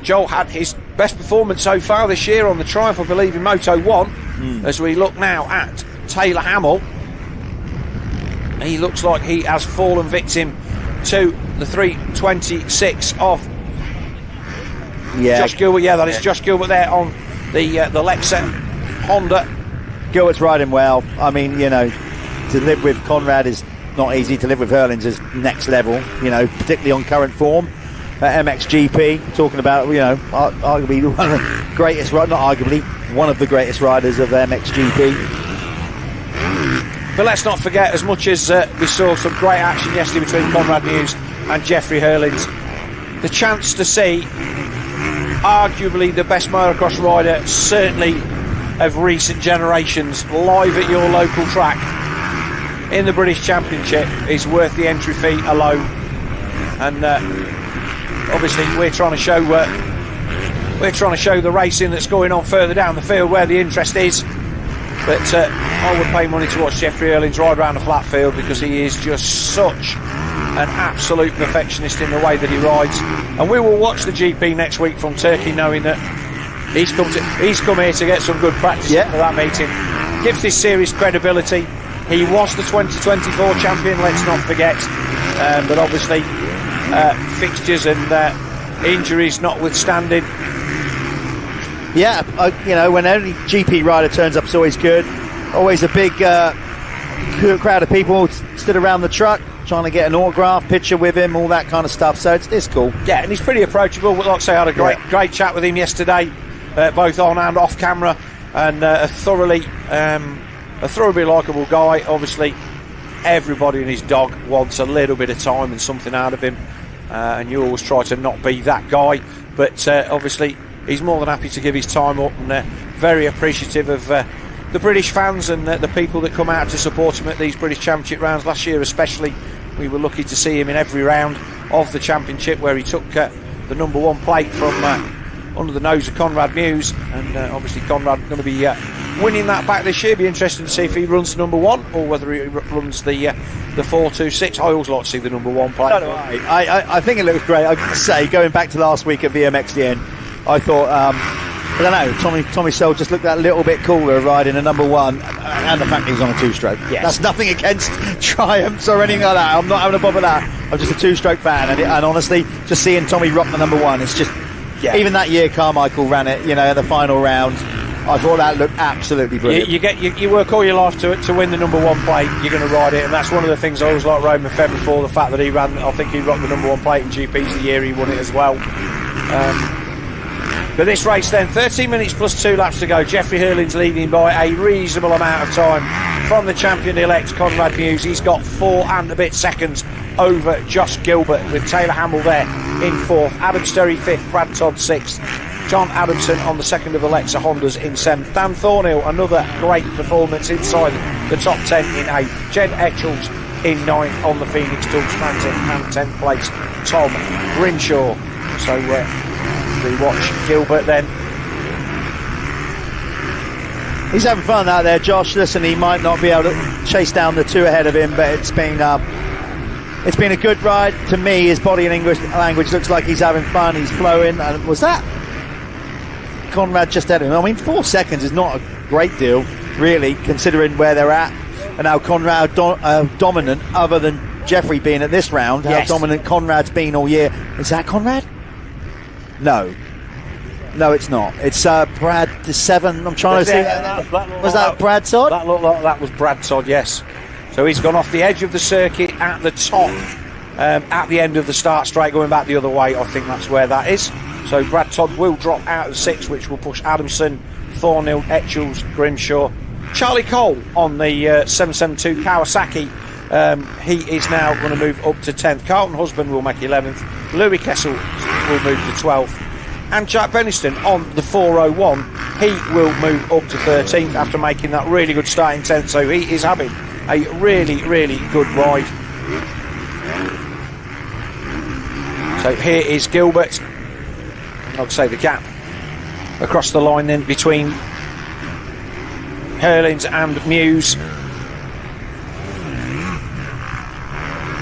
S7: Joel had his best performance so far this year on the Triumph, I believe, in Moto 1. As we look now at Taylor Hamill, he looks like he has fallen victim to the 326 of Josh Gilbert. Yeah, that is Josh Gilbert there on the Lexa Honda.
S2: Gilbert's riding well. I mean, to live with Conrad is not easy. To live with Hurlins is next level, particularly on current form. MXGP, talking about, arguably one of the greatest, not arguably, one of the greatest riders of MXGP.
S7: But let's not forget, as much as we saw some great action yesterday between Conrad Muse and Jeffrey Hurlins, the chance to see arguably the best motocross rider, certainly of recent generations, live at your local track in the British Championship is worth the entry fee alone. And obviously we're trying to show the racing that's going on further down the field where the interest is. But I would pay money to watch Jeffrey Hurlins ride around a flat field because he is just such an absolute perfectionist in the way that he rides. And we will watch the GP next week from Turkey, knowing that he's come here to get some good practice for that meeting. Gives this series credibility. He was the 2024 champion, let's not forget. But obviously, fixtures and injuries notwithstanding.
S2: Yeah, when any GP rider turns up, it's always good. Always a big crowd of people stood around the truck trying to get an autograph, picture with him, all that kind of stuff. So it's cool.
S7: Yeah, and he's pretty approachable. Like I say, I had a great chat with him yesterday, both on and off camera, and a thoroughly likeable guy. Obviously, everybody and his dog wants a little bit of time and something out of him, and you always try to not be that guy. But obviously, he's more than happy to give his time up, and very appreciative of the British fans and the people that come out to support him at these British Championship rounds. Last year especially, we were lucky to see him in every round of the championship, where he took the number 1 plate from under the nose of Conrad Muse, and obviously Conrad going to be winning that back this year. Be interesting to see if he runs the number 1 or whether he runs the 426. I always like to see the number 1 plate.
S2: So do I think it looks great. I can say, going back to last week at VMXDN, I thought, I don't know, Tommy Searle just looked that little bit cooler riding a number 1, and the fact he was on a 2-stroke.
S7: Yes.
S2: That's nothing against Triumphs or anything like that. I'm not having a bother with that. I'm just a 2-stroke fan, and honestly, just seeing Tommy rock the number 1, it's just... Yeah. Even that year Carmichael ran it, at the final round, I thought that looked absolutely brilliant.
S7: You work all your life to win the number 1 plate. You're going to ride it, and that's one of the things I always like Roman Febvre for, the fact that he ran. I think he rocked the number 1 plate in GPs the year he won it as well. But this race then, 13 minutes plus 2 laps to go. Jeffrey Hurlins leading by a reasonable amount of time from the champion-elect Conrad Muse. He's got 4 and a bit seconds over Josh Gilbert, with Taylor Hamill there in 4th, Adam Sterry 5th, Brad Todd 6th, John Adamson on the 2nd of Alexa Hondas in 7th, Dan Thornhill, another great performance inside the top 10 in 8th, Jed Etchells in 9th on the Phoenix Tools Phantom and 10th place Tom Grinshaw. So we watch Gilbert then
S2: He's having fun out there, Josh. Listen, he might not be able to chase down the 2 ahead of him, but it's been a good ride. To me, his body and English language looks like he's having fun. He's flowing. And was that Conrad just ahead of him? I mean, 4 seconds is not a great deal, really, considering where they're at and how Conrad dominant, other than Jeffrey being at this round, how dominant Conrad's been all year. Is that Conrad? No, it's not. It's Brad the 7. I'm trying to see. Was that Brad Todd?
S7: That looked like that was Brad Todd, yes. So he's gone off the edge of the circuit at the top, at the end of the start straight, going back the other way. I think that's where that is. So Brad Todd will drop out of 6, which will push Adamson, Thornhill, Etchells, Grimshaw. Charlie Cole on the 772 Kawasaki. He is now going to move up to 10th. Carlton Husband will make 11th. Louis Kessel will move to 12th. And Jack Beniston on the 401. He will move up to 13th after making that really good start in 10th. So he is having a really, really good ride. So here is Gilbert. I'd say the gap across the line then between Hurlins and Muse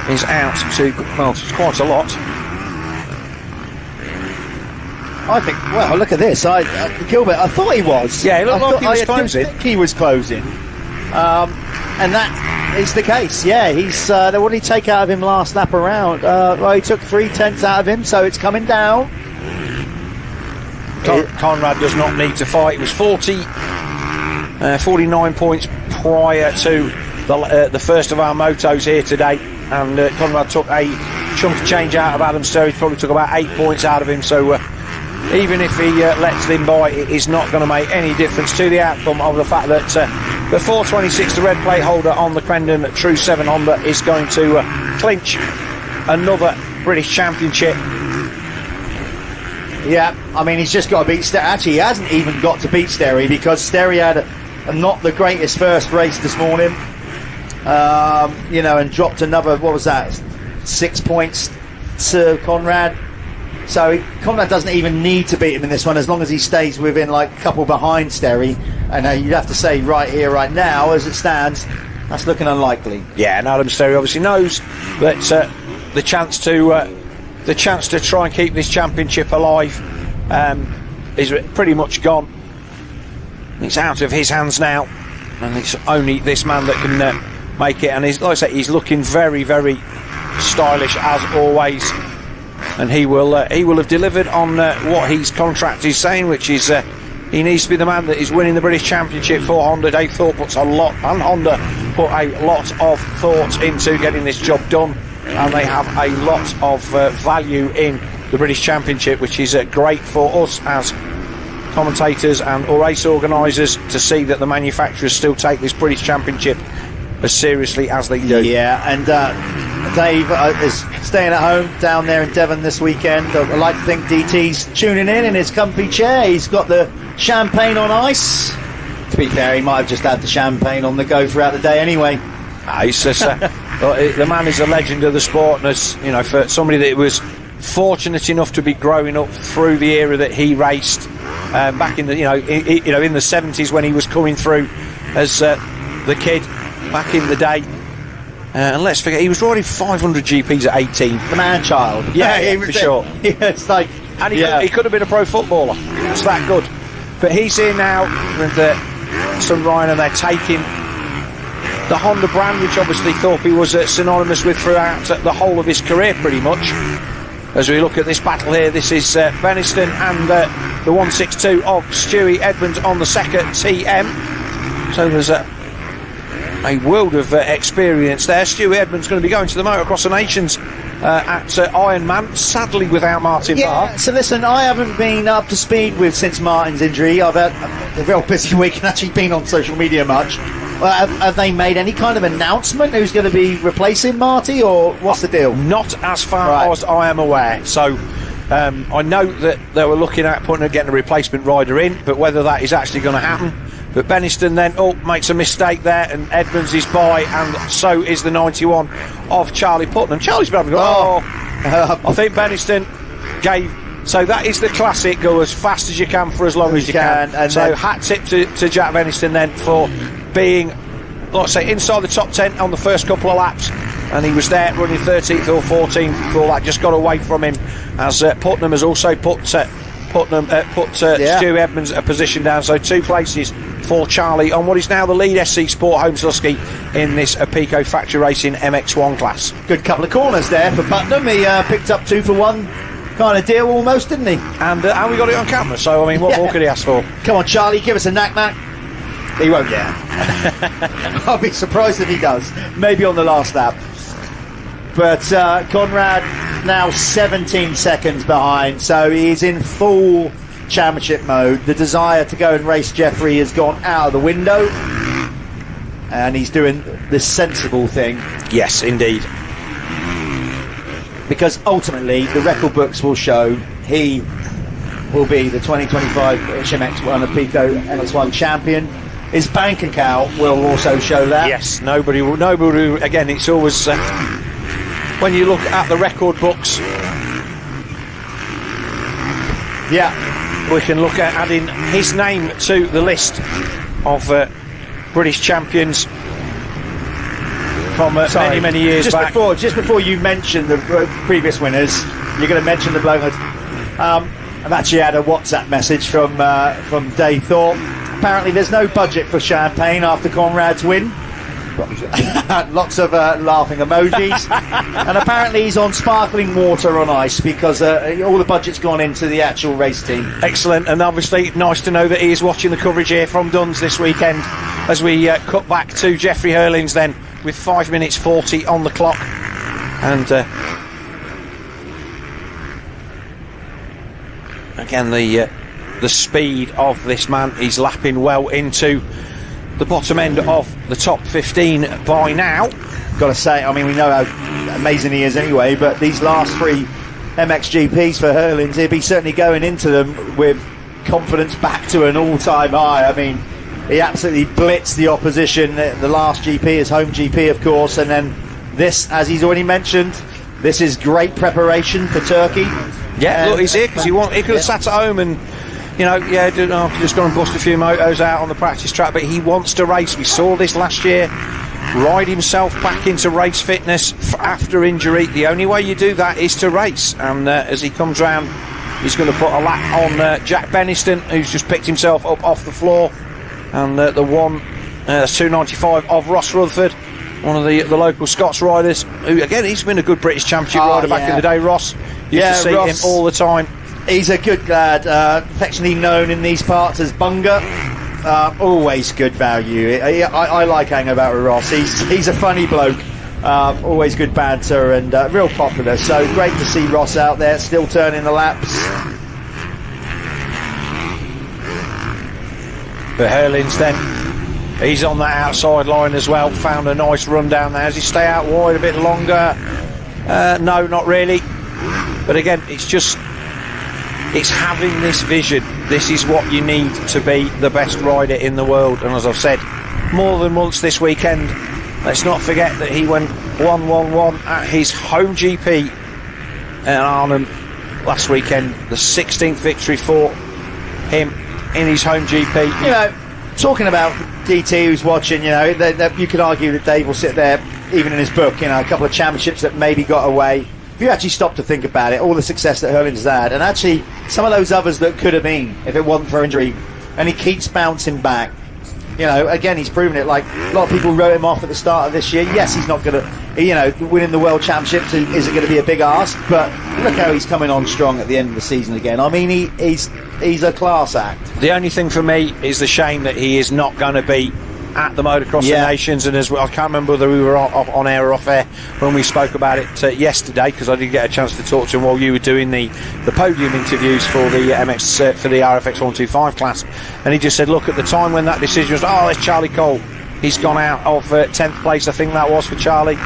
S7: is out to, well, it's quite a lot.
S2: I think, well, look at this. Gilbert, I thought he was.
S7: Yeah, it looked like he was closing.
S2: I think he was closing. And that is the case. Yeah, he's. What did he take out of him last lap around? Well, he took 3/10 out of him, so it's coming down.
S7: Conrad does not need to fight. It was 49 points prior to the first of our motos here today, and Conrad took a chunk of change out of Adam Sturridge. Probably took about 8 points out of him, so even if he lets them by, it is not going to make any difference to the outcome of the fact that the 426, the red plate holder on the Crendon True 7 Honda, is going to clinch another British Championship.
S2: Yeah, I mean, he's just got to beat Sterry. Actually, he hasn't even got to beat Sterry, because Sterry had not the greatest first race this morning, and dropped another, what was that, 6 points to Conrad. So Conrad doesn't even need to beat him in this one, as long as he stays within like a couple behind Sterry. And you'd have to say right here, right now, as it stands, that's looking unlikely.
S7: Yeah, and Adam Sterry obviously knows that the chance to try and keep this championship alive is pretty much gone. It's out of his hands now, and it's only this man that can make it. And he's, like I say, he's looking very, very stylish as always. And he will have delivered on what his contract is saying, which is he needs to be the man that is winning the British Championship for Honda. Dave Thorpe puts a lot, and Honda put a lot of thought into getting this job done, and they have a lot of value in the British Championship, which is great for us as commentators and race organisers to see that the manufacturers still take this British Championship as seriously as they do.
S2: Yeah, and Dave is staying at home down there in Devon this weekend. I like to think DT's tuning in his comfy chair. He's got the champagne on ice. To be fair, he might have just had the champagne on the go throughout the day anyway.
S7: He's just, the man is a legend of the sport, and as you know, for somebody that was fortunate enough to be growing up through the era that he raced back in the in the 70s when he was coming through as the kid back in the day. And let's forget, he was riding 500 GPs at 18.
S2: The man-child.
S7: Yeah, for sure.
S2: Yeah, it's like,
S7: and he could have been a pro footballer. It's that good. But he's here now with Son Ryan, and they're taking the Honda brand, which obviously Thorpe was synonymous with throughout the whole of his career, pretty much. As we look at this battle here, this is Beniston and the 162 of Stewie Edmonds on the second TM. So there's a world of experience there. Stewie Edmonds going to be going to the Motocross of Nations at Ironman, sadly without Martin Barr.
S2: So listen, I haven't been up to speed with since Martin's injury. I've had a real busy week and actually been on social media much. Have they made any kind of announcement who's going to be replacing Marty, or what's the deal?
S7: Not as far as I am aware. So I know that they were looking at getting a replacement rider in, but whether that is actually going to happen. But Beniston then makes a mistake there, and Edmonds is by, and so is the 91 of Charlie Putnam. Charlie's been I think Beniston gave So that is the classic, go as fast as you can for as long as you can.
S2: And
S7: so
S2: then,
S7: hat tip to Jack Beniston then for being, like I say, inside the top 10 on the first couple of laps, and he was there running 13th or 14th for all that, just got away from him, as Putnam has also put Stu Edmonds a position down, so 2 places for Charlie on what is now the lead SC Sport Holmes Lusky in this Pico Factory Racing MX1 class.
S2: Good couple of corners there for Putnam. He picked up 2 for 1 kind of deal almost, didn't he?
S7: And we got it on camera, so I mean, what more could he ask for?
S2: Come on, Charlie, give us a knack. He won't get. I'll be surprised if he does. Maybe on the last lap. But Conrad now 17 seconds behind, so he's in full championship mode. The desire to go and race Jeffrey has gone out of the window, and he's doing the sensible thing.
S7: Yes, indeed.
S2: Because ultimately the record books will show he will be the 2025 MX1 Pico MX1 champion. His bank account will also show that.
S7: Yes, nobody will. Again, it's always when you look at the record books.
S2: Yeah,
S7: we can look at adding his name to the list of British champions from many years back.
S2: Just before you mention the previous winners, you're going to mention the bloke. I've actually had a WhatsApp message from Dave Thorpe. Apparently there's no budget for champagne after Conrad's win. Lots of laughing emojis. And apparently he's on sparkling water on ice because all the budget's gone into the actual race team.
S7: Excellent, and obviously nice to know that he is watching the coverage here from Duns this weekend as we cut back to Jeffrey Hurlings then with 5 minutes 40 on the clock. And again, the speed of this man, he's lapping well into the bottom end of the top 15 by now.
S2: Got to say, I mean, we know how amazing he is anyway, but these last 3 MXGPs for Hurlings, he'll be certainly going into them with confidence back to an all-time high. I mean, he absolutely blitzed the opposition. The last GP, his home GP, of course, and then this, as he's already mentioned, this is great preparation for Turkey.
S7: Yeah, look, he's here because he could have sat at home and, you know, just gone and bust a few motos out on the practice track, but he wants to race. We saw this last year, ride himself back into race fitness after injury. The only way you do that is to race, and as he comes round, he's going to put a lap on Jack Beniston, who's just picked himself up off the floor, and the 295 of Ross Rutherford, one of the local Scots riders, who again, he's been a good British Championship rider back in the day. Ross, used to see
S2: Ross,
S7: him all the time.
S2: He's a good lad, affectionately known in these parts as Bunga. Always good value. I like hanging about with Ross. He's a funny bloke. Always good banter and real popular. So great to see Ross out there still turning the laps.
S7: But Hurlings then, he's on that outside line as well. Found a nice run down there. Does he stay out wide a bit longer? No, not really. But again, it's having this vision. This is what you need to be the best rider in the world. And as I've said more than once this weekend, let's not forget that he went 1-1-1 at his home GP at Arnhem last weekend. The 16th victory for him in his home GP.
S2: You know, talking about DT who's watching, you know, you could argue that Dave will sit there, even in his book, you know, a couple of championships that maybe got away. If you actually stop to think about it, all the success that Hurlings has had, and actually some of those others that could have been if it wasn't for injury, and he keeps bouncing back. You know, again, he's proven it. Like, a lot of people wrote him off at the start of this year. Yes, he's not going to, you know, winning the World Championships isn't going to be a big ask, but look how he's coming on strong at the end of the season again. I mean, he's a class act.
S7: The only thing for me is the shame that he is not going to be at the Motocross of Nations, and as well, I can't remember whether we were on air or off air when we spoke about it yesterday, because I did get a chance to talk to him while you were doing the podium interviews for the for the RFX 125 class, and he just said, look, at the time when that decision was, there's Charlie Cole, he's gone out of 10th place, I think that was for Charlie.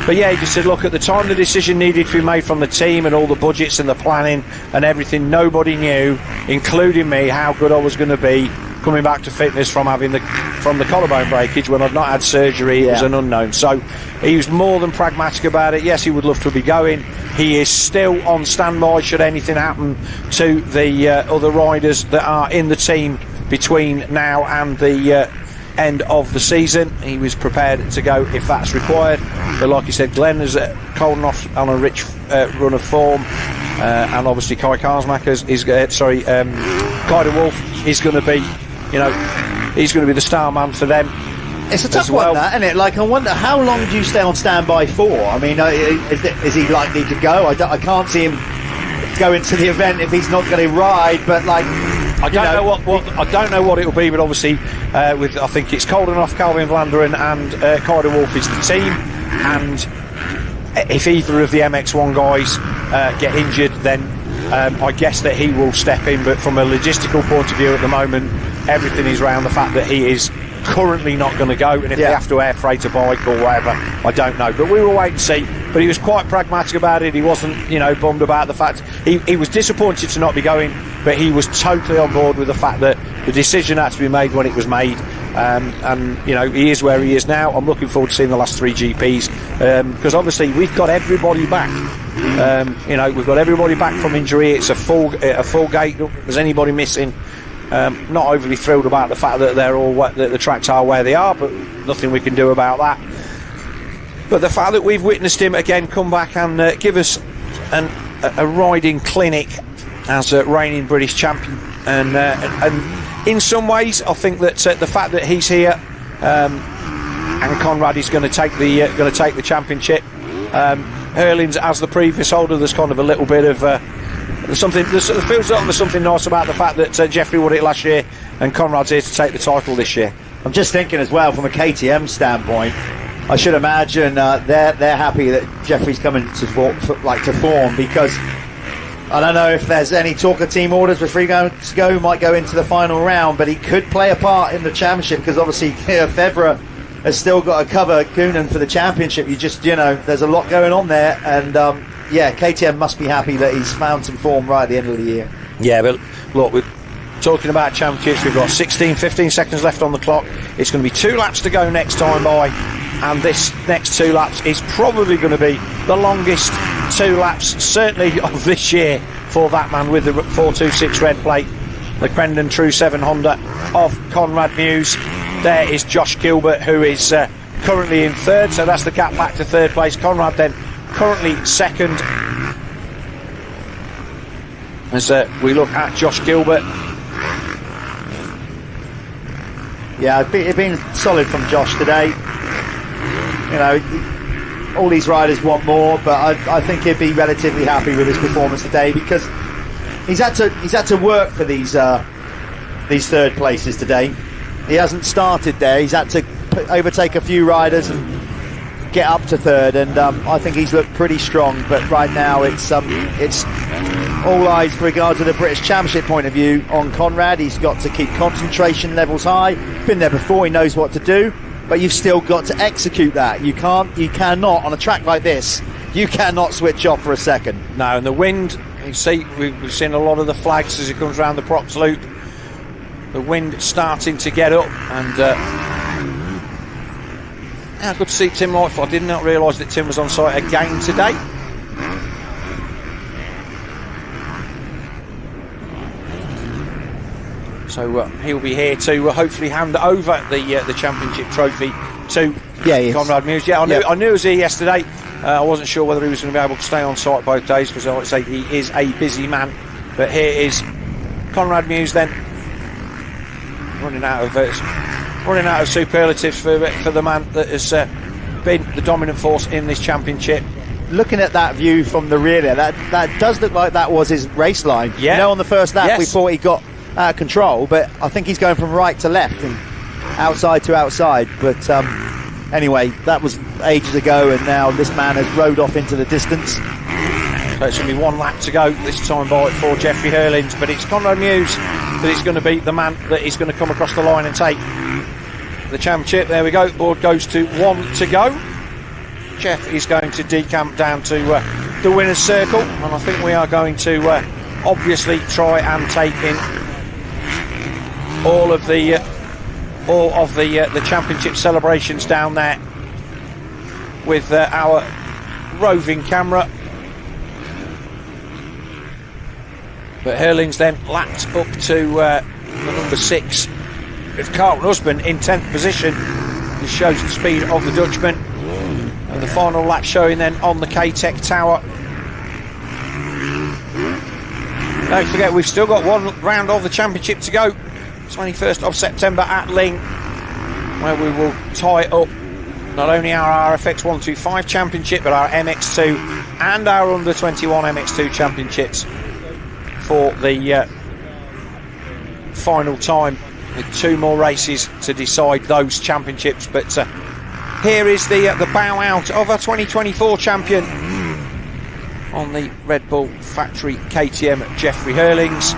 S7: But yeah, he just said, look, at the time the decision needed to be made from the team and all the budgets and the planning and everything, nobody knew, including me, how good I was going to be coming back to fitness from the collarbone breakage when I'd not had surgery. It was an unknown. So he was more than pragmatic about it. Yes, he would love to be going,
S3: He is still on standby should anything happen to the other riders that are in the team between now and the end of the season. He was prepared to go if that's required, but like you said, Glenn is holding off on a rich run of form, and obviously Kai Karsmacher is Kai de Wolf is going to be, he's going to be the star man for them.
S2: It's a tough one, that, isn't it? Like, I wonder, how long do you stay on standby for? I mean, is he likely to go? I can't see him go into the event if he's not going to ride, but like,
S3: I don't know what it will be, but obviously, I think it's cold enough. Calvin Vlanderen and Kai de Wolf is the team, and if either of the MX1 guys get injured, then I guess that he will step in. But from a logistical point of view, at the moment, everything is around the fact that he is currently not going to go, and if they have to air freight a bike or whatever, I don't know, but we will wait and see. But he was quite pragmatic about it. He wasn't bummed about the fact he was disappointed to not be going, but he was totally on board with the fact that the decision had to be made when it was made, and he is where he is now. I'm looking forward to seeing the last 3 GPs, because obviously we've got everybody back. We've got everybody back from injury. It's a full gate. If there's anybody missing, not overly thrilled about the fact that that the tracks are where they are, but nothing we can do about that. But the fact that we've witnessed him again come back and give us a riding clinic as a reigning British champion, and in some ways I think that the fact that he's here and Conrad is going to take the championship. Herlings as the previous holder, there's kind of a little bit of something. There feels like there's something nice about the fact that Jeffrey won it last year and Conrad's here to take the title this year.
S2: I'm just thinking as well from a KTM standpoint. I should imagine they're happy that Jeffrey's coming to form, because I don't know if there's any talk of team orders with 3 to go. Might go into the final round, but he could play a part in the championship, because obviously Febvre has still got to cover Coonan for the championship. There's a lot going on there, and KTM must be happy that he's found some form right at the end of the year.
S3: Yeah, but look, we're talking about championships. We've got 15 seconds left on the clock. It's going to be 2 laps to go next time by, and this next 2 laps is probably going to be the longest 2 laps, certainly of this year, for that man with the 426 red plate, the Crendon True 7 Honda of Conrad Mewse. There is Josh Gilbert, who is currently in 3rd, so that's the gap back to 3rd place. Conrad then currently 2nd. As we look at Josh Gilbert.
S2: Yeah, it's been solid from Josh today. All these riders want more, but I think he'd be relatively happy with his performance today, because he's had to work for these 3rd places today. He hasn't started there. He's had to overtake a few riders and get up to 3rd, and I think he's looked pretty strong. But right now it's all eyes with regard to the British Championship point of view on Conrad. He's got to keep concentration levels high. Been there before, he knows what to do, but you've still got to execute that. You cannot on a track like this, you cannot switch off for a second.
S3: No, and the wind, you see, we've seen a lot of the flags as he comes around the props loop. The wind starting to get up, and good to see Tim Lightfoot. I did not realise that Tim was on site again today. So he'll be here to hopefully hand over the championship trophy to Conrad Mewse. Yeah, I knew he was here yesterday. I wasn't sure whether he was going to be able to stay on site both days, because I would say he is a busy man. But here is Conrad Mewse then, running out of superlatives for the man that has been the dominant force in this championship.
S2: Looking at that view from the rear there, that does look like that was his race line.
S3: Yeah.
S2: On the first lap we thought he got out of control, but I think he's going from right to left and outside to outside. But anyway, that was ages ago, and now this man has rode off into the distance.
S3: So it's going to be 1 lap to go this time by for Jeffrey Herlings, but it's Conrad Mewse that is going to be the man that is going to come across the line and take the championship. There we go, the board goes to 1 to go. Jeff is going to decamp down to the winner's circle, and I think we are going to obviously try and take in all of the championship celebrations down there with our roving camera. But Hurlings then lapped up to the number 6 with Carlton Husband in 10th position. This shows the speed of the Dutchman. And the final lap showing then on the K-Tech Tower. Don't forget, we've still got one round of the championship to go. 21st of September at Ling, where we will tie up not only our RFX 125 championship, but our MX2 and our under 21 MX2 championships for the final time, with 2 more races to decide those championships. But here is the bow out of our 2024 champion on the Red Bull Factory KTM, Jeffrey Hurlings.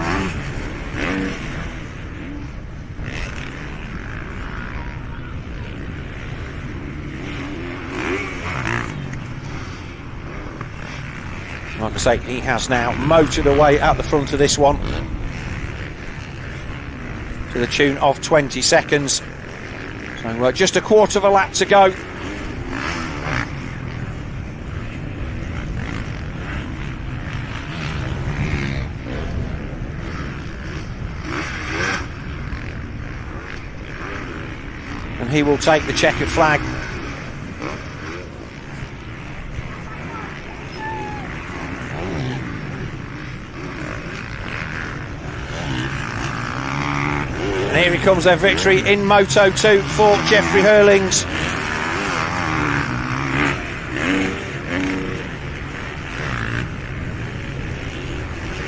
S3: Like I say, he has now motored away at the front of this one to the tune of 20 seconds. So just a quarter of a lap to go. And he will take the checkered flag. And here he comes, their victory in Moto 2 for Jeffrey Hurlings.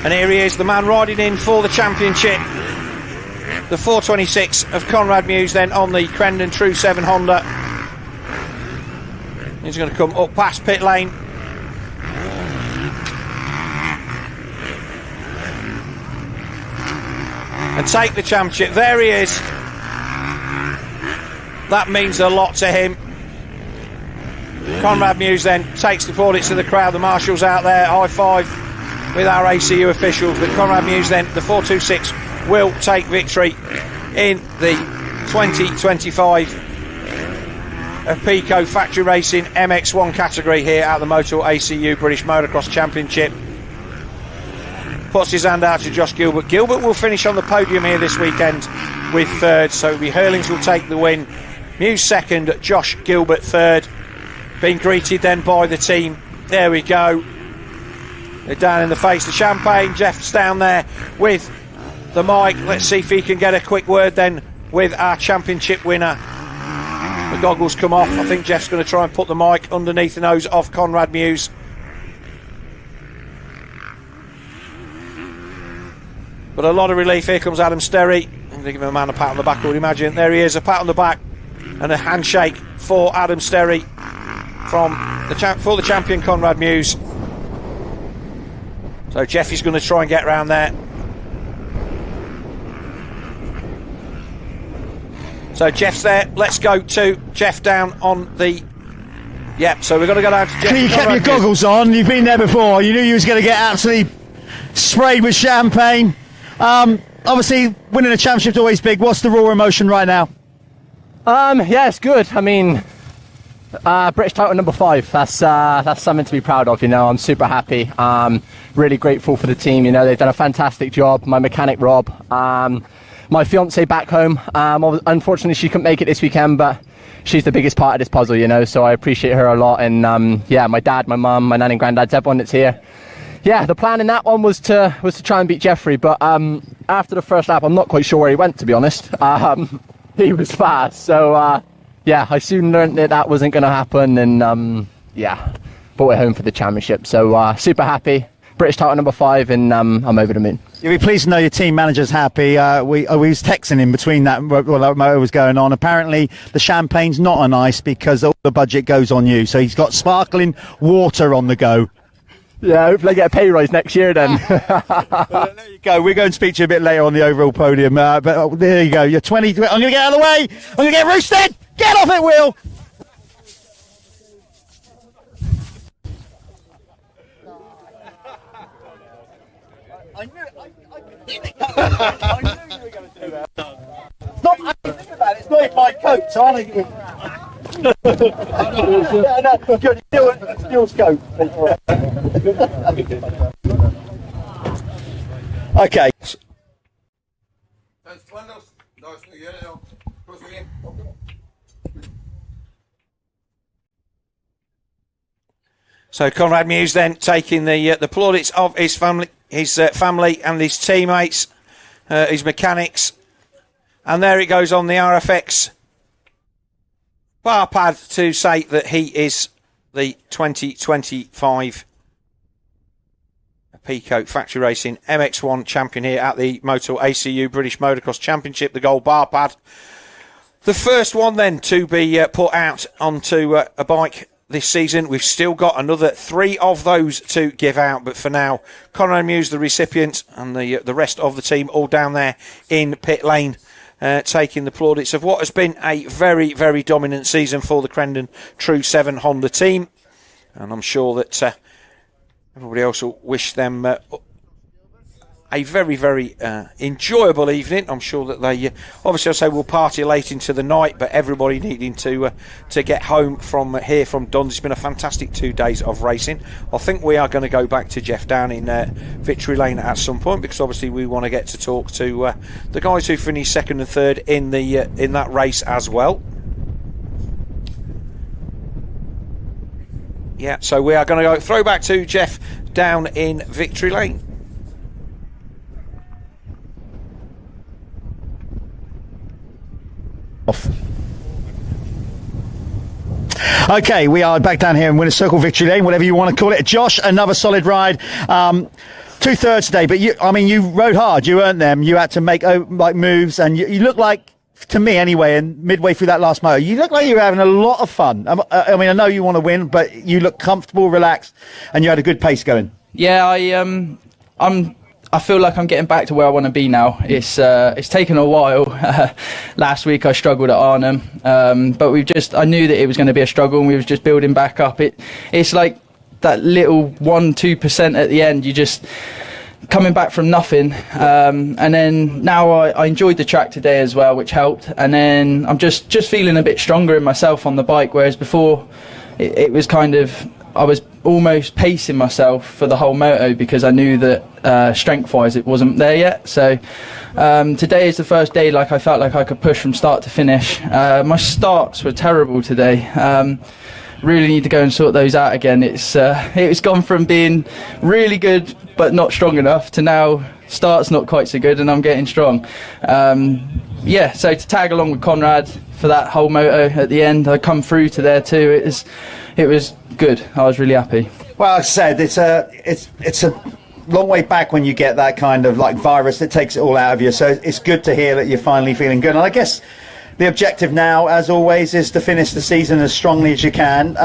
S3: And here he is, the man riding in for the championship. The 426 of Conrad Muse then on the Crendon True 7 Honda. He's going to come up past pit lane. And take the championship. There he is. That means a lot to him. Conrad Muse then takes the plaudits to the crowd. The marshals out there, high five with our ACU officials. But Conrad Muse then, the 426, will take victory in the 2025 Pico Factory Racing MX1 category here at the Motul ACU British Motocross Championship. Puts his hand out to Josh Gilbert. Gilbert will finish on the podium here this weekend with third, so it'll be Hurlings will take the win. Muse second, Josh Gilbert third. Being greeted then by the team. There we go. They're down in the face. The champagne. Jeff's down there with the mic. Let's see if he can get a quick word then with our championship winner. The goggles come off. I think Jeff's going to try and put the mic underneath the nose of Conrad Muse. But a lot of relief. Here comes Adam Sterry. I'm going to give him a man a pat on the back, I would imagine. There he is, a pat on the back and a handshake for Adam Sterry from for the champion Conrad Muse. So Jeff is going to try and get round there. So Jeff's there. Let's go to Jeff down on the... Yep, so we're going to go down to Jeff.
S12: You kept your goggles on. You've been there before. You knew you was going to get absolutely sprayed with champagne. Obviously, winning a championship is always big. What's the raw emotion right now?
S19: Yeah, it's good. I mean, British title number 5. That's something to be proud of. You know, I'm super happy. Really grateful for the team. You know, they've done a fantastic job. My mechanic Rob, my fiance back home. Unfortunately, she couldn't make it this weekend, but she's the biggest part of this puzzle. You know, so I appreciate her a lot. And yeah, my dad, my mum, my nan and granddad, everyone that's here. Yeah, the plan in that one was to try and beat Jeffrey, but after the first lap, I'm not quite sure where he went, to be honest. He was fast, so yeah, I soon learned that wasn't going to happen, and yeah, brought it home for the championship. So super happy. British title number 5, and I'm over the moon.
S12: You'll be pleased to know your team manager's happy. We was texting him between that while that motor was going on. Apparently, the champagne's not on ice because all the budget goes on you, so he's got sparkling water on the go.
S19: Yeah, hopefully I get a pay rise next year then.
S12: Well, there you go. We're going to speak to you a bit later on the overall podium. But there you go. You're 20. I'm going to get out of the way. I'm going to get roosted. Get off it, Will. I knew you were going to do that. Stop. Think about it. It's not in my coat, so I think no, good. Still scope. Okay.
S3: So Conrad Muse then taking the plaudits of his family and his teammates, his mechanics, and there it goes on the RFX bar pad to say that he is the 2025 Pico Factory Racing MX1 champion here at the Motul ACU British Motocross Championship, the gold bar pad. The first one then to be put out onto a bike this season. We've still got another 3 of those to give out, but for now, Conrad Muse, the recipient, and the rest of the team all down there in pit lane, taking the plaudits of what has been a very, very dominant season for the Crendon True 7 Honda team. And I'm sure that everybody else will wish them a very, very enjoyable evening. I'm sure that they, obviously I say we'll party late into the night, but everybody needing to get home from here from Duns. It's been a fantastic 2 days of racing. I think we are going to go back to Jeff down in Victory Lane at some point, because obviously we want to get to talk to the guys who finished 2nd and 3rd in that race as well. Yeah, so we are going to go throw back to Jeff down in Victory Lane.
S12: Off. Okay, we are back down here in Winner's Circle, Victory Lane, whatever you want to call it. Josh, another solid ride. 2/3 today, but you rode hard. You earned them. You had to make moves, and you look like, to me anyway, and midway through that last moto, you look like you were having a lot of fun. I mean, I know you want to win, but you look comfortable, relaxed, and you had a good pace going.
S20: Yeah, I feel like I'm getting back to where I want to be now. It's taken a while. Last week I struggled at Arnhem, but I knew that it was going to be a struggle, and we was just building back up. It's like that little 1-2% at the end. You just coming back from nothing, and then now I enjoyed the track today as well, which helped. And then I'm just feeling a bit stronger in myself on the bike, whereas before it was kind of, I was almost pacing myself for the whole moto because I knew that strength-wise it wasn't there yet. So today is the first day like I felt like I could push from start to finish. My starts were terrible today. Really need to go and sort those out again. It's gone from being really good but not strong enough to now starts not quite so good and I'm getting strong. Yeah, so to tag along with Conrad for that whole moto at the end, I come through to there too. It was good. I was really happy.
S12: Well, as I said, it's a long way back when you get that kind of like virus that takes it all out of you. So it's good to hear that you're finally feeling good. And I guess the objective now, as always, is to finish the season as strongly as you can.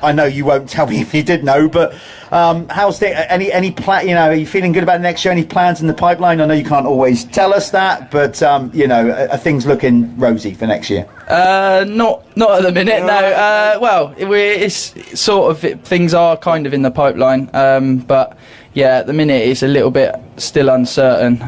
S12: I know you won't tell me if you did know, but how's any plan? You know, are you feeling good about next year? Any plans in the pipeline? I know you can't always tell us that, but you know, are things looking rosy for next year?
S20: Not at the minute. No. Well, it's sort of things are kind of in the pipeline, but yeah, at the minute it's a little bit still uncertain.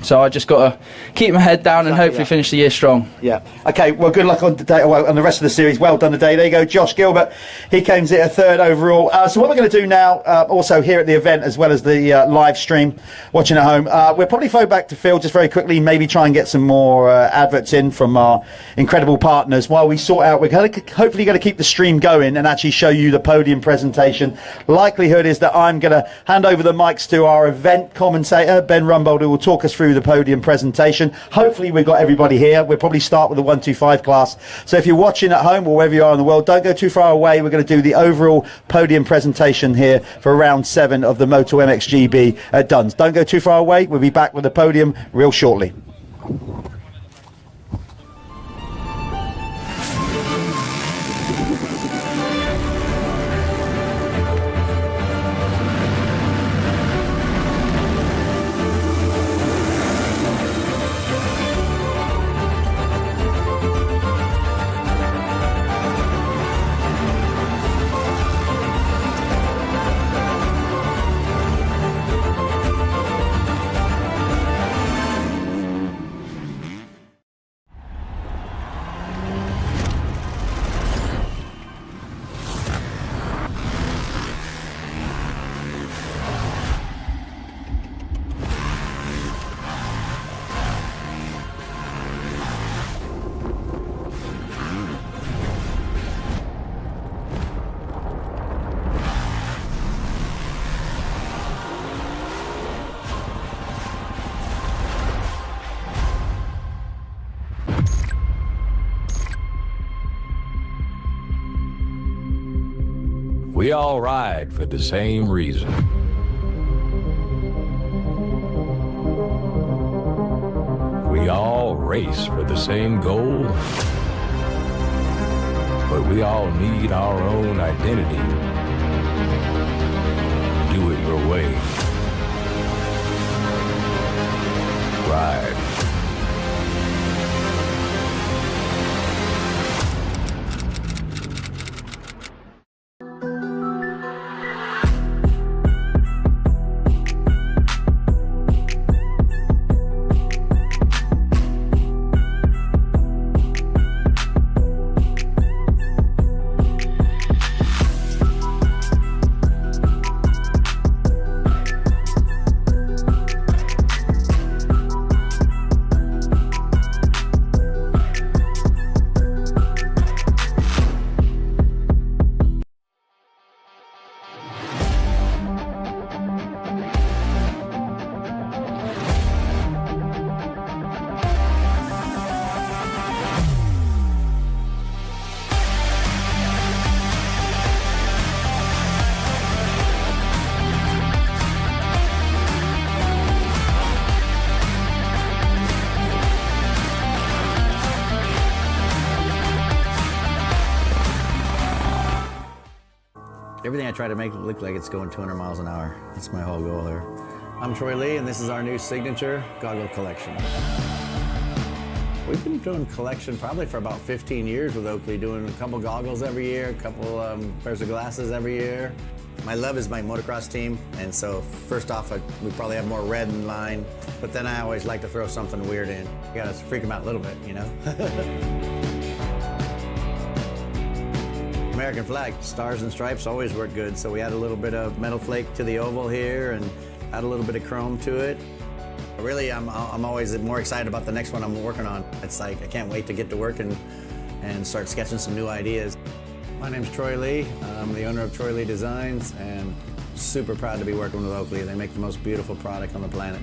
S20: So I just got to keep my head down and hopefully finish the year strong.
S12: Yeah. Okay. Well, good luck on today. Well, on the rest of the series. Well done today. There you go, Josh Gilbert. He comes in a 3rd overall. So what we're going to do now, also here at the event as well as the live stream, watching at home, we'll probably throw back to Phil just very quickly. Maybe try and get some more adverts in from our incredible partners while we sort out. We're hopefully going to keep the stream going and actually show you the podium presentation. Likelihood is that I'm going to hand over the mics to our event commentator Ben Rumbold, who will talk us through the podium presentation. Hopefully we've got everybody here. We'll probably start with the 125 class. So if you're watching at home or wherever you are in the world, don't go too far away. We're going to do the overall podium presentation here for round 7 of the Moto MXGB at Duns. Don't go too far away. We'll be back with the podium real shortly.
S15: We all ride for the same reason. We all race for the same goal. But we all need our own identity. Do it your way. Ride.
S16: Everything I try to make it look like it's going 200 miles an hour. That's my whole goal there. I'm Troy Lee, and this is our new signature goggle collection. We've been doing collection probably for about 15 years with Oakley, doing a couple goggles every year, a couple pairs of glasses every year. My love is my motocross team, and so first off, we probably have more red in line, but then I always like to throw something weird in. You gotta freak them out a little bit, you know? American flag, stars and stripes always work good, so we add a little bit of metal flake to the oval here and add a little bit of chrome to it. Really, I'm always more excited about the next one I'm working on. It's like I can't wait to get to work and start sketching some new ideas. My name's Troy Lee. I'm the owner of Troy Lee Designs, and super proud to be working with Oakley. They make the most beautiful product on the planet.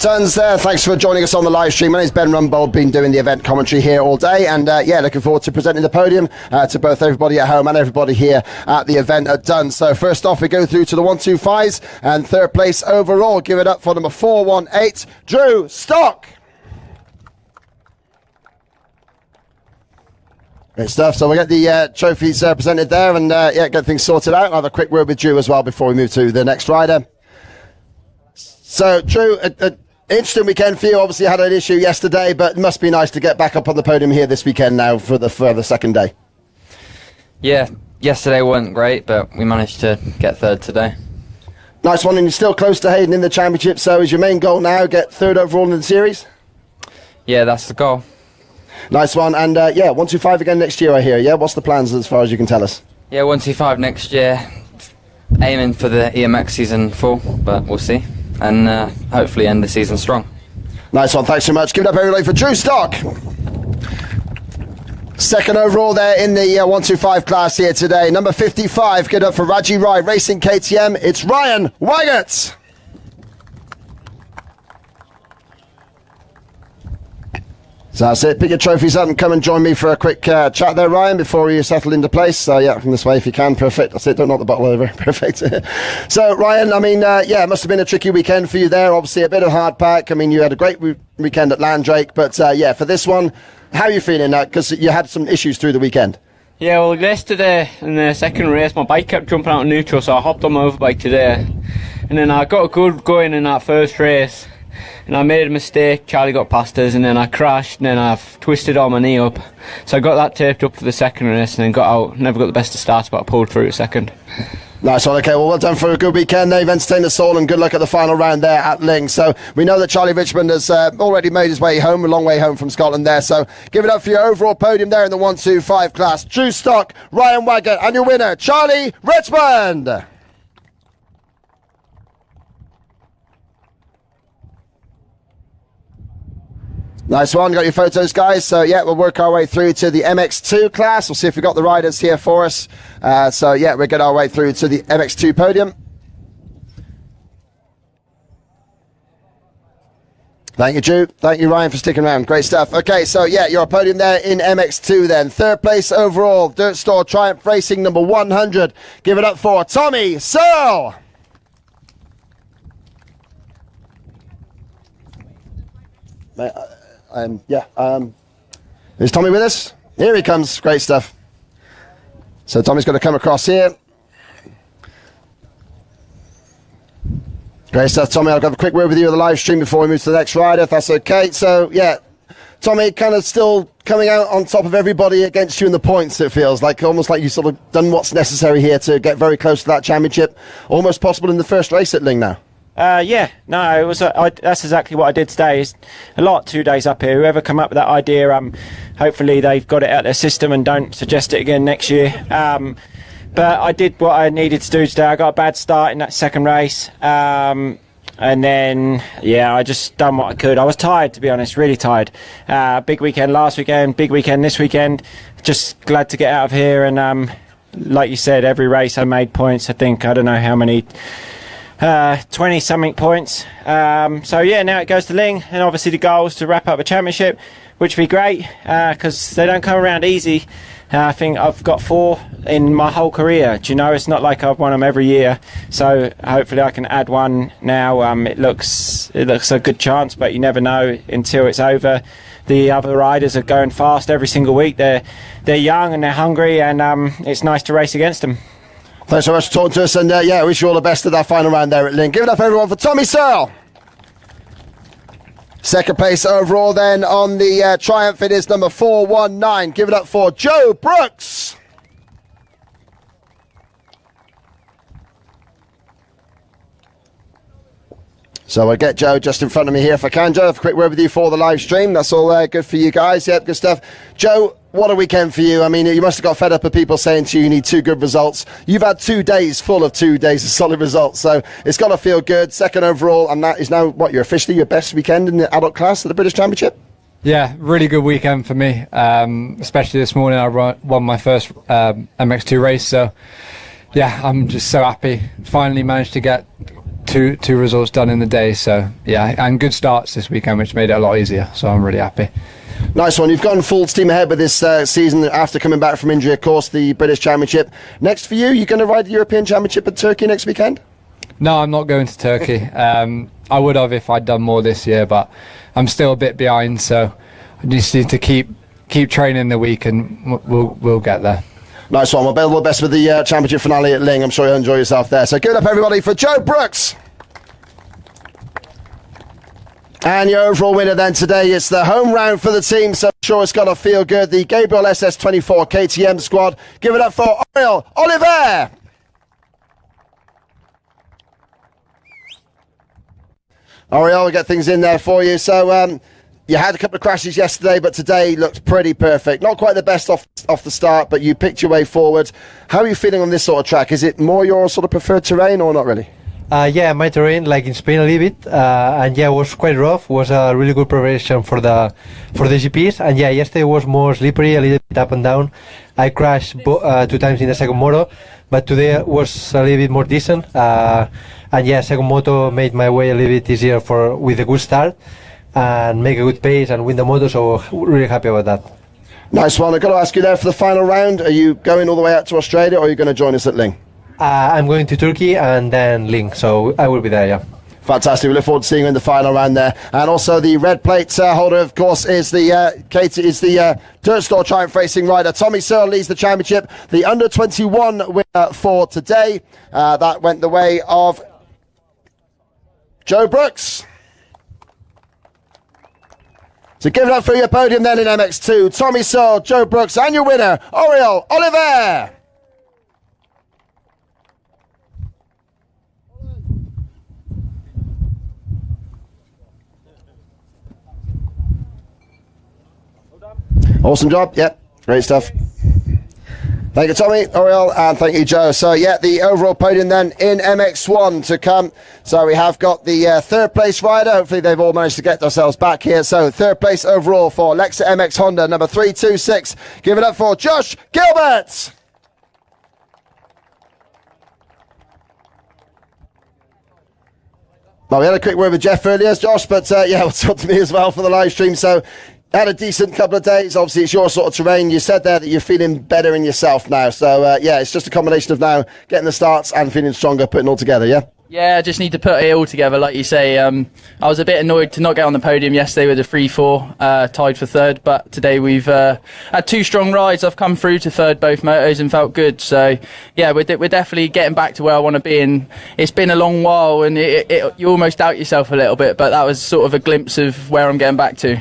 S13: Tons there. Thanks for joining us on the live stream. My name's Ben Rumbold, been doing the event commentary here all day, and yeah, looking forward to presenting the podium to both everybody at home and everybody here at the event at Duns. So first off, we go through to the 125s, and third place overall. Give it up for number 418, Drew Stock. Great stuff. So we'll get the trophies presented there, and yeah, get things sorted out. I'll have a quick word with Drew as well before we move to the next rider. So, Drew, interesting weekend for you. Obviously, had an issue yesterday, but it must be nice to get back up on the podium here this weekend now for the second day.
S4: Yeah, yesterday wasn't great, but we managed to get third today.
S13: Nice one, and you're still close to Hayden in the championship, so is your main goal now get third overall in the series?
S4: Yeah, that's the goal.
S13: Nice one, and yeah, 125 again next year, I hear. Yeah, what's the plans as far as you can tell us?
S4: Yeah, 125 next year. Aiming for the EMX season full, but we'll see. And hopefully end the season strong.
S13: Nice one, thanks so much. Give it up everybody for Drew Stock. Second overall there in the 125 class here today. Number 55, give it up for Raji Rai, Racing KTM. It's Ryan Wygert. So that's it. Pick your trophies up and come and join me for a quick chat there, Ryan, before you settle into place. So yeah, from this way if you can. Perfect. That's it. Don't knock the bottle over. Perfect. So Ryan, I mean, yeah, it must have been a tricky weekend for you there. Obviously a bit of hard pack. I mean, you had a great weekend at Landrake, but yeah, for this one, how are you feeling? Because you had some issues through the weekend.
S22: Yeah, well, yesterday in the second race, my bike kept jumping out of neutral, so I hopped on my overbike today. And then I got a good going in that first race. And I made a mistake, Charlie got past us, and then I crashed, and then I've twisted all my knee up. So I got that taped up for the second race, and then got out. Never got the best of starts, but I pulled through at second.
S13: Nice one. Okay, well done for a good weekend. They've entertained us all, and good luck at the final round there at Ling. So we know that Charlie Richmond has already made his way home, a long way home from Scotland there. So give it up for your overall podium there in the 1-2-5 class. Drew Stock, Ryan Waggett, and your winner, Charlie Richmond. Nice one, got your photos, guys. So yeah, we'll work our way through to the MX2 class. We'll see if we've got the riders here for us. So yeah, we'll get our way through to the MX2 podium. Thank you, Drew. Thank you, Ryan, for sticking around. Great stuff. Okay, so yeah, you're a podium there in MX2 then. Third place overall, Dirt Store Triumph Racing number 100. Give it up for Tommy Searle. Is Tommy with us? Here he comes. Great stuff. So Tommy's going to come across here. Great stuff, Tommy. I'll have a quick word with you on the live stream before we move to the next rider, if that's okay. So, yeah, Tommy kind of still coming out on top of everybody against you in the points, it feels like. Almost like you've sort of done what's necessary here to get very close to that championship. Almost possible in the first race at Ling now.
S14: Yeah, no, it was. That's exactly what I did today. It's a lot 2 days up here. Whoever come up with that idea, hopefully they've got it out of their system and don't suggest it again next year. But I did what I needed to do today. I got a bad start in that second race, and then yeah, I just done what I could. I was tired, to be honest, really tired. Big weekend last weekend, big weekend this weekend. Just glad to get out of here. And like you said, every race I made points. I think I don't know how many. 20 something points. So yeah, now it goes to Ling, and obviously the goal is to wrap up a championship, which would be great because they don't come around easy. I think I've got 4 in my whole career. Do you know, it's not like I've won them every year. So hopefully I can add one now. It looks a good chance, but you never know until it's over. The other riders are going fast every single week. They're young and they're hungry, and it's nice to race against them.
S13: Thanks so much for talking to us, and yeah, I wish you all the best at that final round there at Ling. Give it up, everyone, for Tommy Searle. Second place overall then on the Triumph, it is number 419. Give it up for Joe Brooks. So I'll get Joe just in front of me here if I can. Joe, have a quick word with you for the live stream. That's all good for you guys. Yep, good stuff. Joe, what a weekend for you. I mean, you must have got fed up of people saying to you need 2 good results. You've had 2 days full of 2 days of solid results, so it's got to feel good. Second overall, and that is now, what, you're officially your best weekend in the adult class of the British Championship?
S17: Yeah, really good weekend for me. Especially this morning, I won my first MX2 race, so yeah, I'm just so happy. Finally managed to get two results done in the day, so yeah, and good starts this weekend, which made it a lot easier, so I'm really happy.
S13: Nice one. You've gone full steam ahead with this season after coming back from injury, of course, the British Championship. Next for you, you're going to ride the European Championship at Turkey next weekend?
S17: No, I'm not going to Turkey. I would have if I'd done more this year, but I'm still a bit behind, so I just need to keep training the week, and we'll get there.
S13: Nice one. Well, all the best with the championship finale at Ling. I'm sure you'll enjoy yourself there. So give it up, everybody, for Joe Brooks. And your overall winner then today is the home round for the team, so I'm sure it's got to feel good. The Gabriel SS24 KTM squad. Give it up for Oriel Oliver. Oriel, we'll get things in there for you. So you had a couple of crashes yesterday, but today looked pretty perfect. Not quite the best off the start, but you picked your way forward. How are you feeling on this sort of track? Is it more your sort of preferred terrain or not really?
S8: Yeah, my terrain, like in Spain a little bit, and yeah, it was quite rough. It was a really good preparation for the GPs, and yeah, yesterday was more slippery, a little bit up and down. I crashed 2 times in the second moto, but today was a little bit more decent, and yeah, second moto made my way a little bit easier with a good start. and make a good pace and win the moto. So really happy about that.
S13: Nice one. I've got to ask you there for the final round. Are you going all the way out to Australia, or are you going to join us at Ling?
S8: I'm going to Turkey and then Ling, so I will be there. Yeah.
S13: Fantastic. We look forward to seeing you in the final round there. And also the red plate holder, of course, is the Dirt Store Triumph Racing rider. Tommy Searle leads the championship. The under-21 winner for today. That went the way of Joe Brooks. So give it up for your podium then in MX2. Tommy Searle, Joe Brooks, and your winner, Oriol Oliver. Awesome job. Yep. Great stuff. Thank you, Tommy, Oriol, and thank you, Joe. So, yeah, the overall podium then in MX1 to come. So we have got the third place rider. Hopefully they've all managed to get themselves back here. So third place overall for Lexa MX Honda, number 326. Give it up for Josh Gilbert. Well, we had a quick word with Jeff earlier, Josh, but yeah, well, talk to me as well for the live stream. So, had a decent couple of days. Obviously, it's your sort of terrain. You said there that you're feeling better in yourself now. So, yeah, it's just a combination of now getting the starts and feeling stronger, putting it all together, yeah?
S20: Yeah, I just need to put it all together, like you say. I was a bit annoyed to not get on the podium yesterday with a 3-4, tied for third, but today we've had two strong rides. I've come through to third both motos and felt good. So, yeah, we're definitely getting back to where I want to be, and it's been a long while, and you almost doubt yourself a little bit, but that was sort of a glimpse of where I'm getting back to.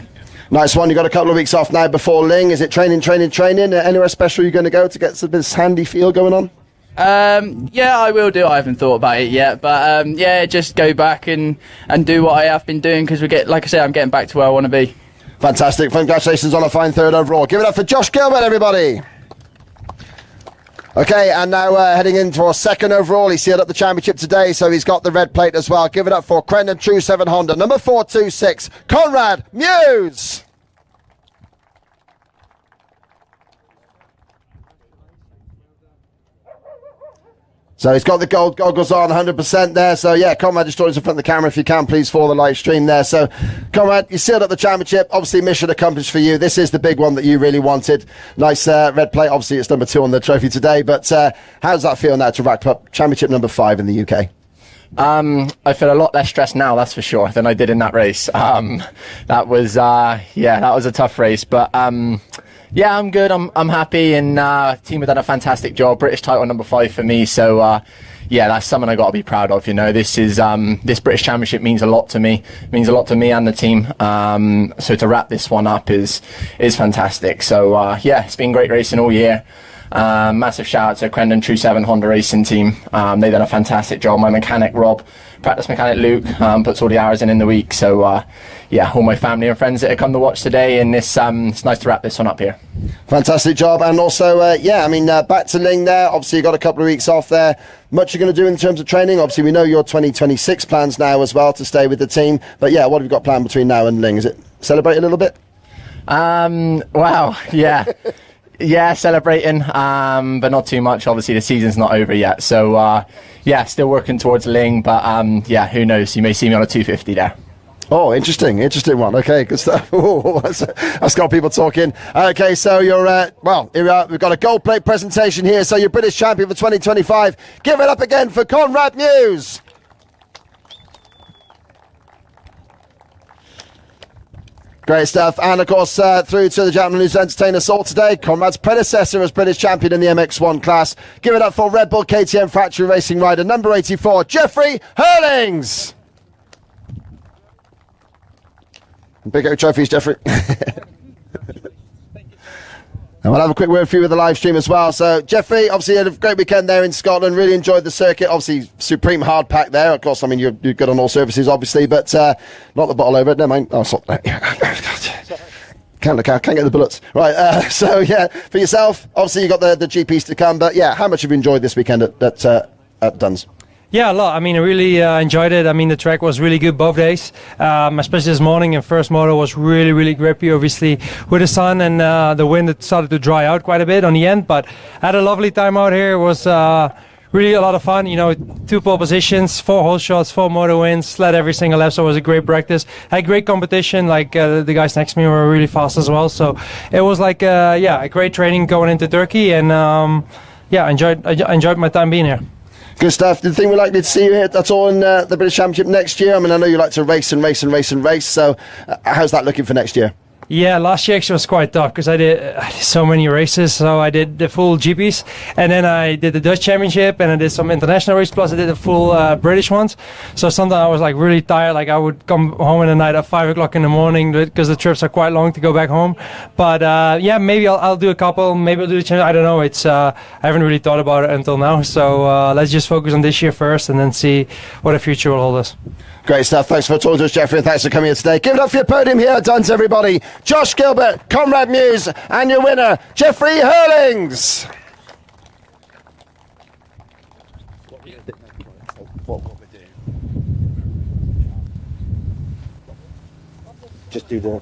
S13: Nice one. You've got a couple of weeks off now before Ling. Is it training? Anywhere special you're going to go to get this handy feel going on?
S20: Yeah, I will do. I haven't thought about it yet, but yeah, just go back and do what I have been doing, because like I say, I'm getting back to where I want to be.
S13: Fantastic. Congratulations on a fine third overall. Give it up for Josh Gilbert, everybody. Okay, and now heading into our second overall. He sealed up the championship today, so he's got the red plate as well. Give it up for Crendon True 7 Honda, number 426, Conrad Muse. So he's got the gold goggles on, 100% there. So, yeah, Conrad, just join us in front of the camera if you can, please, for the live stream there. So, Conrad, you sealed up the championship. Obviously, mission accomplished for you. This is the big one that you really wanted. Nice red plate. Obviously, it's number 2 on the trophy today. But how does that feel now to rack up championship number 5 in the UK?
S19: I feel a lot less stressed now, that's for sure, than I did in that race. That was a tough race. But... yeah, I'm good. I'm happy, and team have done a fantastic job. British title number 5 for me, so yeah, that's something I got to be proud of. You know, this British Championship means a lot to me. It means a lot to me and the team. So to wrap this one up is fantastic. So yeah, it's been great racing all year. Massive shout out to Crendon True 7 Honda Racing team. They've done a fantastic job. My mechanic Rob, practice mechanic Luke, puts all the hours in the week. So yeah, all my family and friends that have come to watch today, and it's nice to wrap this one up here. Fantastic job. And also, yeah, I mean, back to Ling there. Obviously, you got a couple of weeks off there. Much you're going to do in terms of training? Obviously, we know your 2026 plans now as well to stay with the team. But yeah, what have you got planned between now and Ling? Is it celebrate a little bit? Wow, yeah. Yeah, celebrating, but not too much. Obviously, the season's not over yet. So, yeah, still working towards Ling. But, yeah, who knows? You may see me on a 250 there. Oh, interesting one. Okay, good stuff. Ooh, that's got people talking. Okay, so you're, well, here we are. We've got a gold plate presentation here. So you're British champion for 2025. Give it up again for Conrad Muse. Great stuff. And, of course, through to the gentleman who's entertained us all today, Conrad's predecessor as British champion in the MX1 class. Give it up for Red Bull KTM Factory Racing rider number 84, Jeffrey Hurlings. Big out trophies, Jeffrey. And we'll have a quick word for you with the live stream as well. So, Jeffrey, obviously had a great weekend there in Scotland. Really enjoyed the circuit. Obviously, supreme hard pack there. Of course, I mean, you're good on all surfaces, obviously, but not the bottle over it. Never mind. Oh, stop that. Can't get the bullets. Right, so, yeah, for yourself, obviously you got the GPs to come, but, yeah, how much have you enjoyed this weekend at Duns?
S5: Yeah, a lot. I mean, I really enjoyed it. I mean, the track was really good both days, especially this morning. And first moto was really, really grippy, obviously, with the sun and the wind. It started to dry out quite a bit on the end, but I had a lovely time out here. It was really a lot of fun. 2 pole positions, 4 whole shots, 4 moto wins, led every single lap. So it was a great practice. Had great competition. Like the guys next to me were really fast as well. So it was like a great training going into Turkey, and I enjoyed my time being here.
S13: Good stuff. Do you think we're likely to see you here at all in the British Championship next year? I mean, I know you like to race. So how's that looking for next year?
S5: Yeah, last year actually was quite tough because I did so many races. So I did the full GPs, and then I did the Dutch Championship, and I did some international races, plus I did the full British ones. So sometimes I was like really tired. Like I would come home in the night at 5 o'clock in the morning because the trips are quite long to go back home. But maybe I'll do a couple. Maybe I'll do the championship. I don't know. I haven't really thought about it until now. So let's just focus on this year first, and then see what the future will hold us.
S13: Great stuff. Thanks for talking to us, Jeffrey, and thanks for coming here today. Give it up for your podium here at Duns, everybody. Josh Gilbert, Conrad Muse, and your winner, Jeffrey Hurlings.
S12: What we're doing. Just do the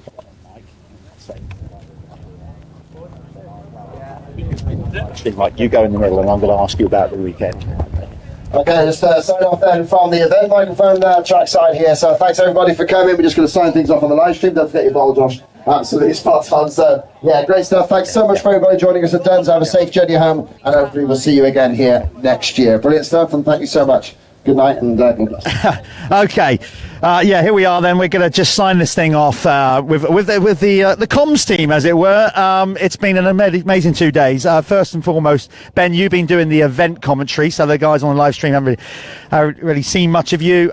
S12: like you go in the middle, and I'm going to ask you about the weekend.
S13: Okay, just sign off then from the event microphone trackside here. So thanks everybody for coming. We're just going to sign things off on the live stream. Don't forget your bottle, Josh. Absolutely spot on. So yeah, great stuff. Thanks so much for everybody joining us at Duns. Have a safe journey home, and hopefully we'll see you again here next year. Brilliant stuff, and thank you so much. Good night and God bless.
S12: Okay, here we are. Then we're going to just sign this thing off with the comms team, as it were. It's been an amazing 2 days. First and foremost, Ben, you've been doing the event commentary, so the guys on the live stream haven't really seen much of you.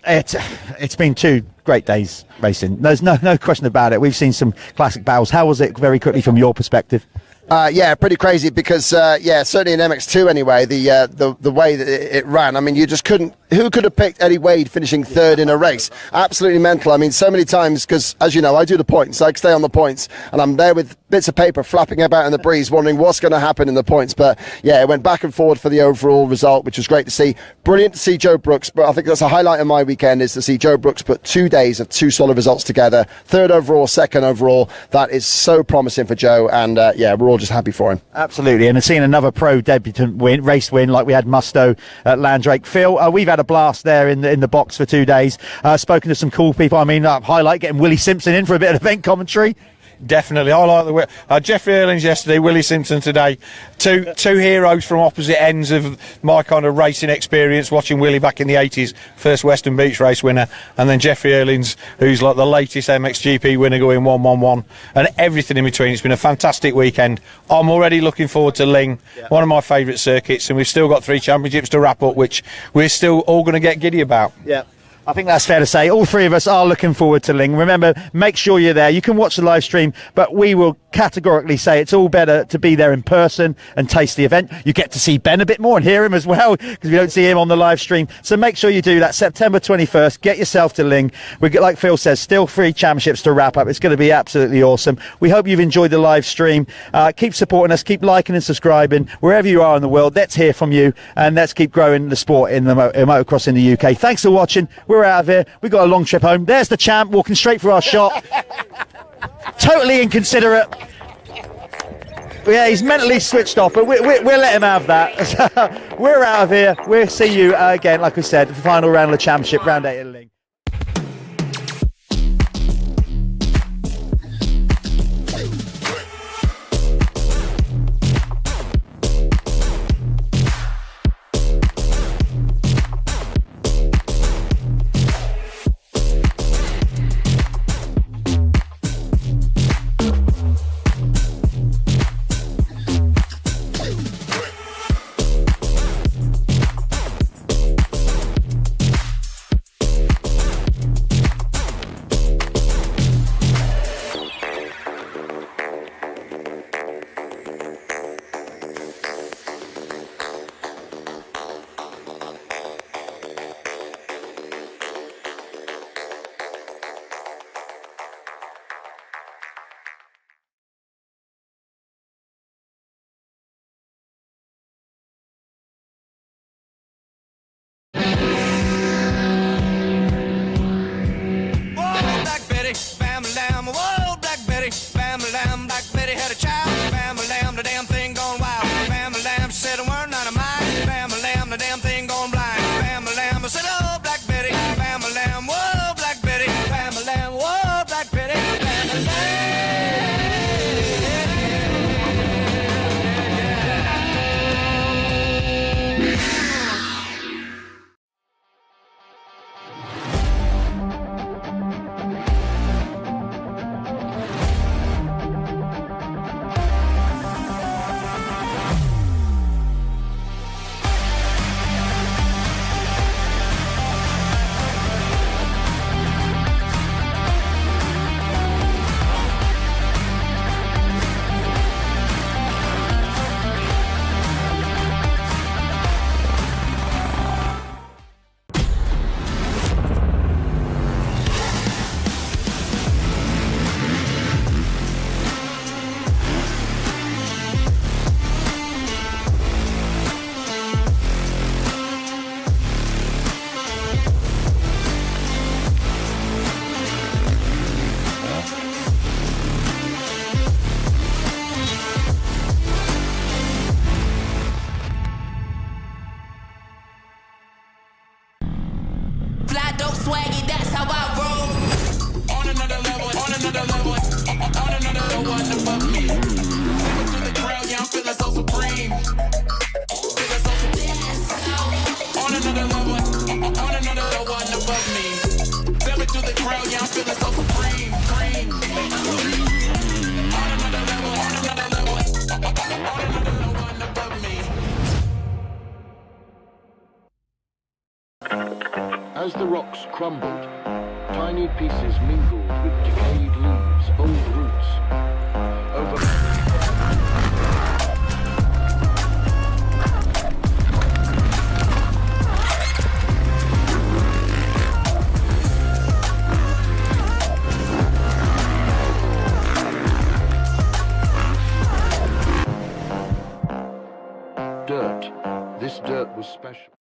S12: It's been 2 great days racing. There's no question about it. We've seen some classic battles. How was it, very quickly, from your perspective?
S13: Yeah, pretty crazy because, certainly in MX2 anyway, the way that it ran, I mean, you just couldn't, who could have picked Eddie Wade finishing 3rd in a race? Absolutely mental. I mean, so many times, because as you know, I do the points, I stay on the points, and I'm there with bits of paper flapping about in the breeze, wondering what's going to happen in the points. But yeah, it went back and forward for the overall result, which was great to see. Brilliant to see Joe Brooks, but I think that's a highlight of my weekend, is to see Joe Brooks put 2 days of 2 solid results together. 3rd overall, 2nd overall. That is so promising for Joe, and we're all just happy for him.
S12: Absolutely, and seeing another pro debutant race win like we had Musto at Landrake. Phil, we've had a blast there in the box for 2 days. Spoken to some cool people. I mean, highlight getting Willie Simpson in for a bit of event commentary.
S7: Definitely, I like the Jeffrey Hurlings yesterday, Willie Simpson today. Two heroes from opposite ends of my kind of racing experience. Watching Willie back in the 80s, first Western Beach race winner, and then Jeffrey Hurlings, who's like the latest MXGP winner, going 1-1-1, and everything in between. It's been a fantastic weekend. I'm already looking forward to Ling, one of my favourite circuits, and we've still got 3 championships to wrap up, which we're still all going to get giddy about.
S12: Yeah. I think that's fair to say. All 3 of us are looking forward to Ling. Remember, make sure you're there. You can watch the live stream, but we will categorically say it's all better to be there in person and taste the event. You get to see Ben a bit more and hear him as well, because we don't see him on the live stream. So make sure you do that. September 21st, get yourself to Ling. Like Phil says, still 3 championships to wrap up. It's going to be absolutely awesome. We hope you've enjoyed the live stream. Keep supporting us, keep liking and subscribing wherever you are in the world. Let's hear from you, and let's keep growing the sport in the motocross in the UK. Thanks for watching. We're out of here. We've got a long trip home. There's the champ walking straight for our shot. Totally inconsiderate. Yeah, he's mentally switched off, but we'll let him have that. We're out of here. We'll see you again, like I said, the final round of the championship, round 8 at Ling.
S10: As the rocks crumbled, tiny pieces mingled with decayed leaves, old roots. Dirt. This dirt was special.